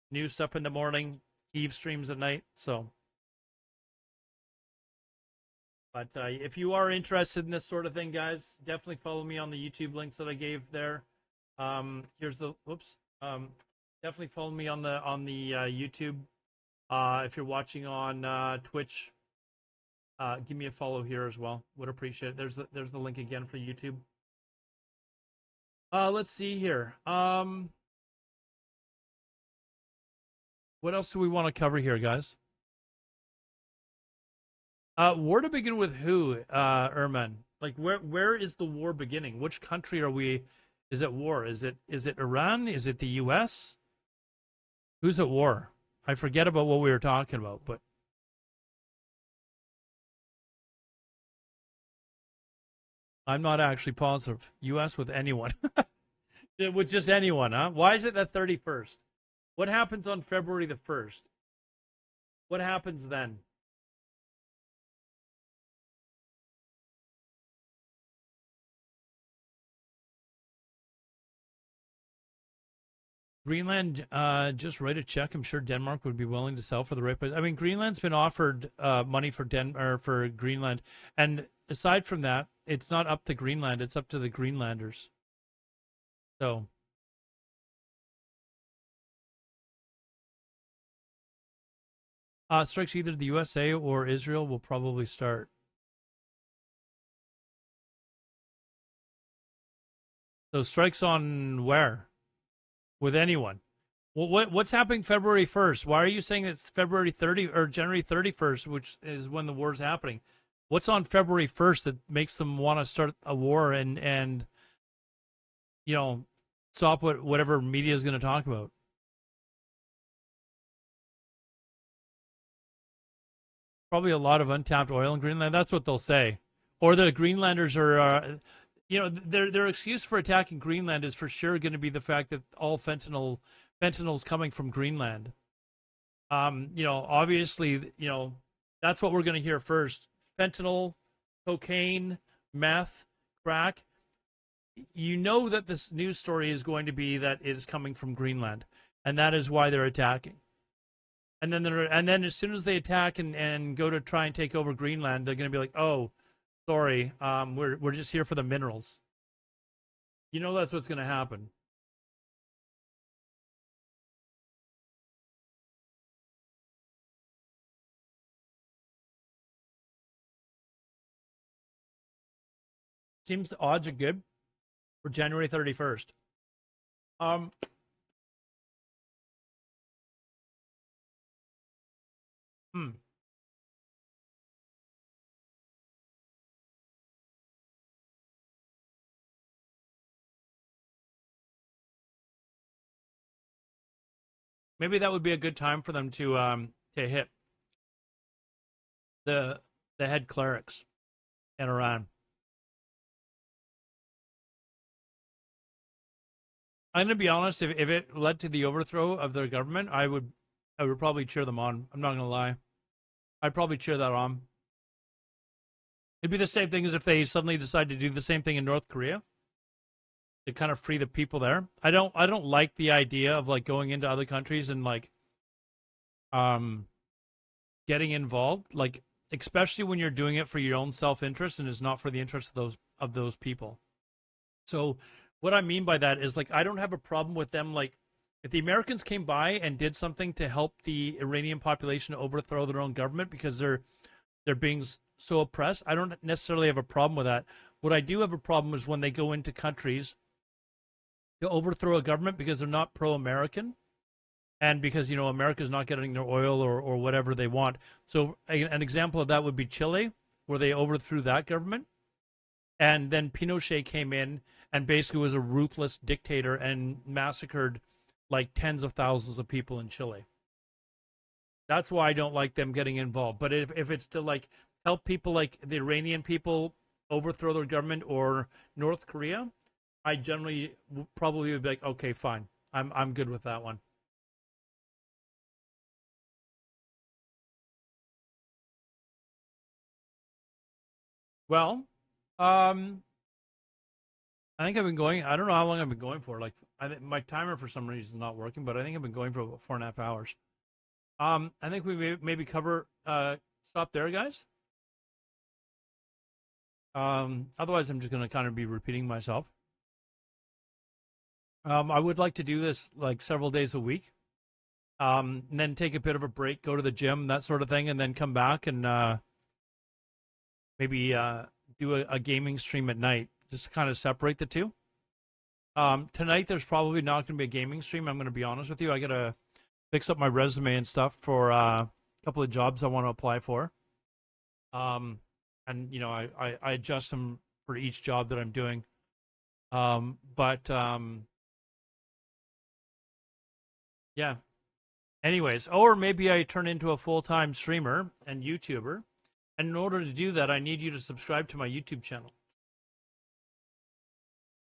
New stuff in the morning, EVE streams at night, so. But if you are interested in this sort of thing, guys, definitely follow me on the YouTube links that I gave there. Here's the, definitely follow me on the YouTube. If you're watching on Twitch, give me a follow here as well. Would appreciate it. There's the link again for YouTube. Let's see here. What else do we want to cover here, guys? War to begin with who, Erman? Like, where is the war beginning? Which country are we? Is it war? Is it Iran? Is it the U.S.? Who's at war? I forget about what we were talking about, but I'm not actually positive. U.S. with anyone. With just anyone, huh? Why is it the 31st? What happens on February the 1st? What happens then? Greenland, just write a check. I'm sure Denmark would be willing to sell for the right price. I mean, Greenland's been offered money for for Greenland, and aside from that, it's not up to Greenland. It's up to the Greenlanders. So, strikes either the USA or Israel will probably start. So strikes on where? With anyone? Well, what's happening February 1st? Why are you saying it's February 30 or January 31st, which is when the war's happening? What's on February 1st that makes them want to start a war and you know, stop whatever media is going to talk about? Probably a lot of untapped oil in Greenland. That's what they'll say. Or the Greenlanders are, you know, their excuse for attacking Greenland is for sure going to be the fact that all fentanyl's coming from Greenland. You know, obviously, you know, that's what we're going to hear first. Fentanyl, cocaine, meth, crack. You know that this news story is going to be that it is coming from Greenland, and that is why they're attacking. And then as soon as they attack and go to try and take over Greenland, they're going to be like, "Oh, sorry, we're just here for the minerals." You know that's what's going to happen. Seems the odds are good for January 31st. Maybe that would be a good time for them to hit the head clerics in Iran. I'm gonna be honest. If it led to the overthrow of their government, I would probably cheer them on. I'm not gonna lie. I'd probably cheer that on. It'd be the same thing as if they suddenly decide to do the same thing in North Korea to kind of free the people there. I don't like the idea of like going into other countries and like getting involved, like especially when you're doing it for your own self-interest and it's not for the interest of those people. So what I mean by that is like I don't have a problem with them like if the Americans came by and did something to help the Iranian population overthrow their own government because they're being so oppressed, I don't necessarily have a problem with that. What I do have a problem is when they go into countries to overthrow a government because they're not pro-American and because, you know, America's not getting their oil or whatever they want. So an example of that would be Chile, where they overthrew that government. And then Pinochet came in and basically was a ruthless dictator and massacred like tens of thousands of people in Chile. That's why I don't like them getting involved. But if it's to like help people like the Iranian people overthrow their government or North Korea, I generally probably would be like, okay, fine. I'm good with that one. Well, I think I've been going. I don't know how long I've been going for. Like, my timer for some reason is not working, but I think I've been going for about 4.5 hours. I think we maybe cover. Stop there, guys. Otherwise, I'm just going to kind of be repeating myself. I would like to do this like several days a week, and then take a bit of a break, go to the gym, that sort of thing, and then come back and maybe do a gaming stream at night, just to kind of separate the two. Tonight there's probably not going to be a gaming stream. I'm going to be honest with you. I got to fix up my resume and stuff for a couple of jobs I want to apply for. And you know, I adjust them for each job that I'm doing. Yeah. Anyways, or maybe I turn into a full-time streamer and YouTuber. And in order to do that, I need you to subscribe to my YouTube channel.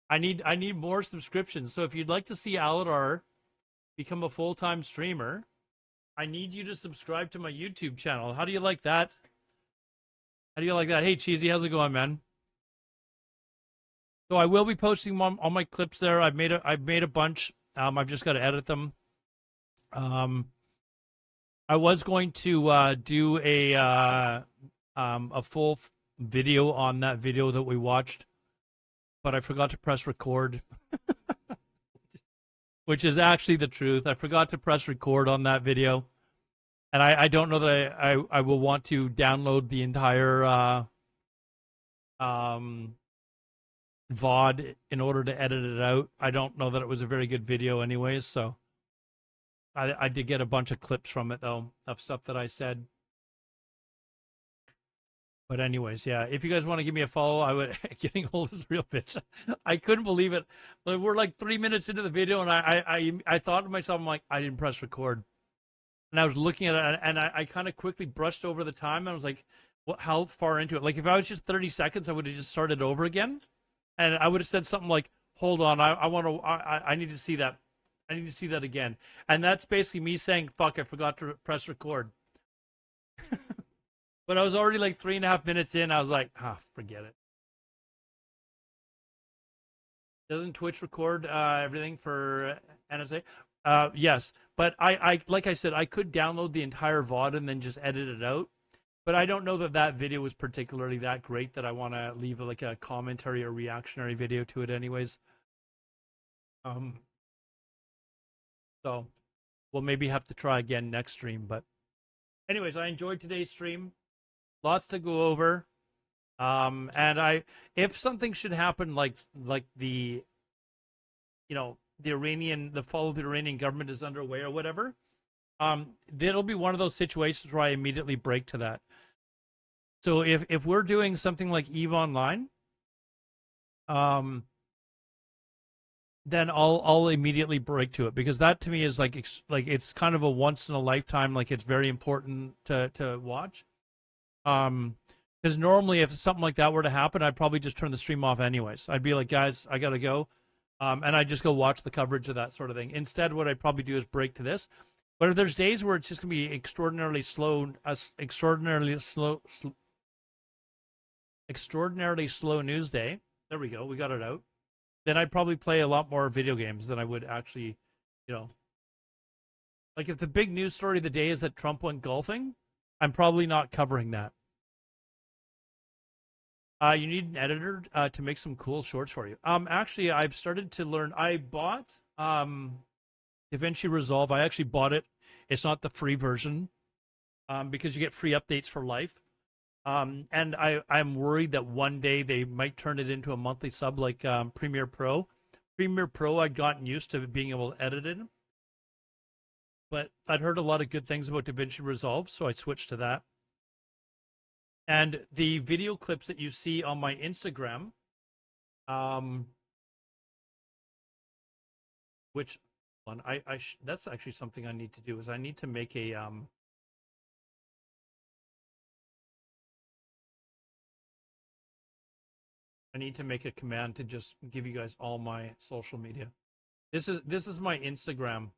I need more subscriptions. So if you'd like to see Alodar become a full-time streamer, I need you to subscribe to my YouTube channel. How do you like that? How do you like that? Hey, Cheesy, how's it going, man? So I will be posting all my clips there. I've made a bunch. I've just got to edit them. I was going to do a full video on that video that we watched, but I forgot to press record, which is actually the truth. I forgot to press record on that video, and I don't know that I will want to download the entire VOD in order to edit it out. I don't know that it was a very good video anyways, so I did get a bunch of clips from it, though, of stuff that I said. But anyways, yeah, if you guys want to give me a follow, I would. Getting old is real, bitch. I couldn't believe it. We're like 3 minutes into the video, and I thought to myself, I'm like, I didn't press record. And I was looking at it, and I kind of quickly brushed over the time, and I was like, what, how far into it? Like, if I was just 30 seconds, I would have just started over again. And I would have said something like, hold on, I need to see that. I need to see that again. And that's basically me saying, fuck, I forgot to press record. But I was already like 3.5 minutes in. I was like, forget it. Doesn't Twitch record everything for NSA? Yes. But I like I said, I could download the entire VOD and then just edit it out. But I don't know that that video was particularly that great that I want to leave like a commentary or reactionary video to it anyways. So we'll maybe have to try again next stream. But anyways, I enjoyed today's stream. Lots to go over. And if something should happen like the, the fall of the Iranian government is underway or whatever, it'll be one of those situations where I immediately break to that. So if we're doing something like EVE Online, then I'll immediately break to it, because that to me is like it's kind of a once in a lifetime, like it's very important to watch. Because normally if something like that were to happen, I'd probably just turn the stream off anyways. I'd be like, guys, I gotta go, and I'd just go watch the coverage of that sort of thing. Instead, what I'd probably do is break to this. But if there's days where it's just gonna be extraordinarily slow news day. There we go, we got it out. Then I'd probably play a lot more video games than I would actually, like if the big news story of the day is that Trump went golfing, I'm probably not covering that. You need an editor to make some cool shorts for you. Actually, I've started to learn. I bought DaVinci Resolve. I actually bought it. It's not the free version, because you get free updates for life. And I'm worried that one day they might turn it into a monthly sub like Premiere Pro. Premiere Pro, I'd gotten used to being able to edit it, but I'd heard a lot of good things about DaVinci Resolve, so I switched to that. And the video clips that you see on my Instagram, which one that's actually something I need to do, is I need to make a I need to make a command to just give you guys all my social media. This is my Instagram,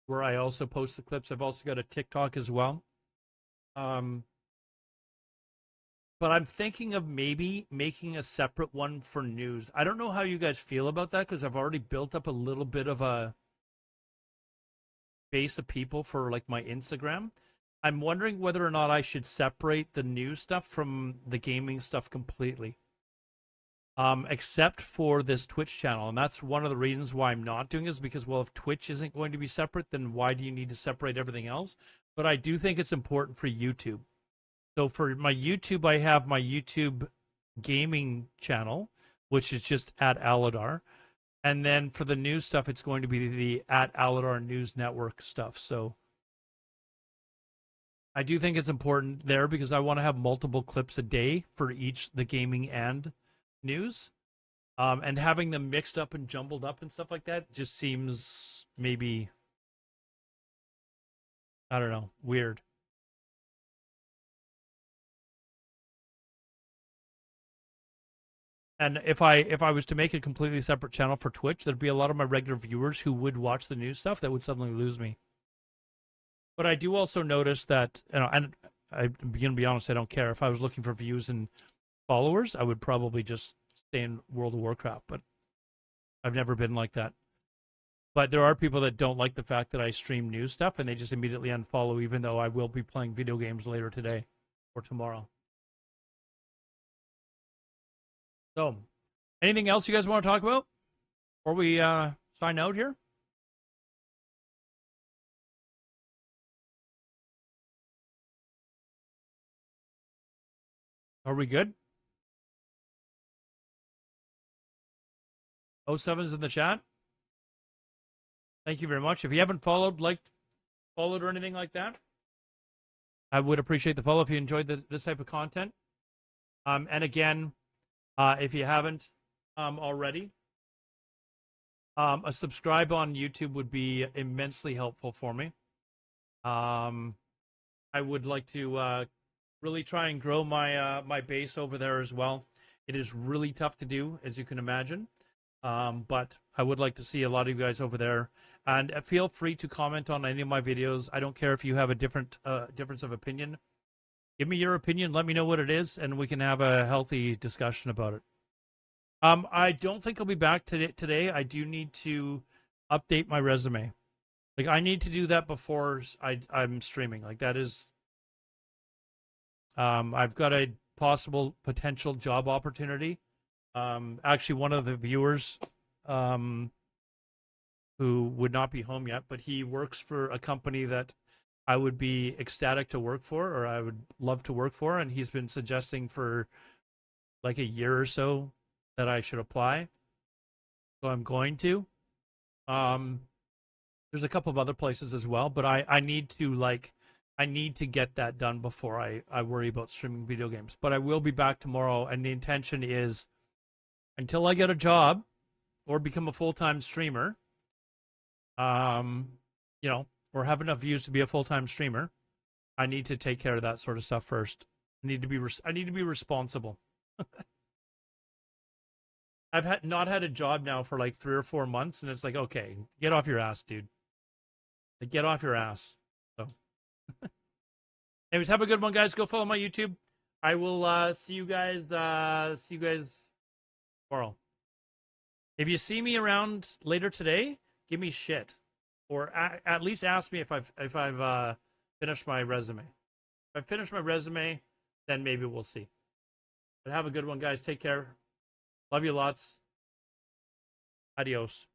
where I also post the clips. I've also got a TikTok as well. But I'm thinking of maybe making a separate one for news. I don't know how you guys feel about that, because I've already built up a little bit of a base of people for like my Instagram. I'm wondering whether or not I should separate the news stuff from the gaming stuff completely. Except for this Twitch channel. And that's one of the reasons why I'm not doing it, is because, well, if Twitch isn't going to be separate, then why do you need to separate everything else? But I do think it's important for YouTube. So for my YouTube, I have my YouTube gaming channel, which is just at Alodar. And then for the news stuff, it's going to be the at Alodar News Network stuff. So I do think it's important there because I want to have multiple clips a day for each the gaming and news. And having them mixed up and jumbled up and stuff like that just seems maybe, I don't know, weird. And if I was to make a completely separate channel for Twitch, there'd be a lot of my regular viewers who would watch the news stuff that would suddenly lose me. But I do also notice that, and I'm going to be honest, I don't care. If I was looking for views and followers, I would probably just stay in World of Warcraft. But I've never been like that. But there are people that don't like the fact that I stream news stuff, and they just immediately unfollow, even though I will be playing video games later today or tomorrow. So, anything else you guys want to talk about before we sign out here? Are we good? 07's in the chat. Thank you very much. If you haven't followed, liked, followed, or anything like that, I would appreciate the follow if you enjoyed this type of content. And again, if you haven't already, a subscribe on YouTube would be immensely helpful for me. I would like to really try and grow my my base over there as well. It is really tough to do, as you can imagine. But I would like to see a lot of you guys over there. And feel free to comment on any of my videos. I don't care if you have a different difference of opinion. Give me your opinion. Let me know what it is, and we can have a healthy discussion about it. I don't think I'll be back today. I do need to update my resume. Like, I need to do that before I'm streaming. Like, that is... I've got a possible potential job opportunity. Actually, one of the viewers who would not be home yet, but he works for a company that I would be ecstatic to work for, or I would love to work for, and he's been suggesting for like a year or so that I should apply. So I'm going to. There's a couple of other places as well, but I need to get that done before I worry about streaming video games. But I will be back tomorrow, and the intention is, until I get a job or become a full-time streamer, you know, or have enough views to be a full-time streamer, I need to take care of that sort of stuff first. I need to be responsible. I've not had a job now for like 3 or 4 months, and it's like, okay, get off your ass, dude. Like, get off your ass. So, anyways, have a good one, guys. Go follow my YouTube. I will see you guys tomorrow. If you see me around later today, give me shit, or at least ask me if I've finished my resume. If I finish my resume, then maybe we'll see. But have a good one, guys. Take care. Love you lots. Adios.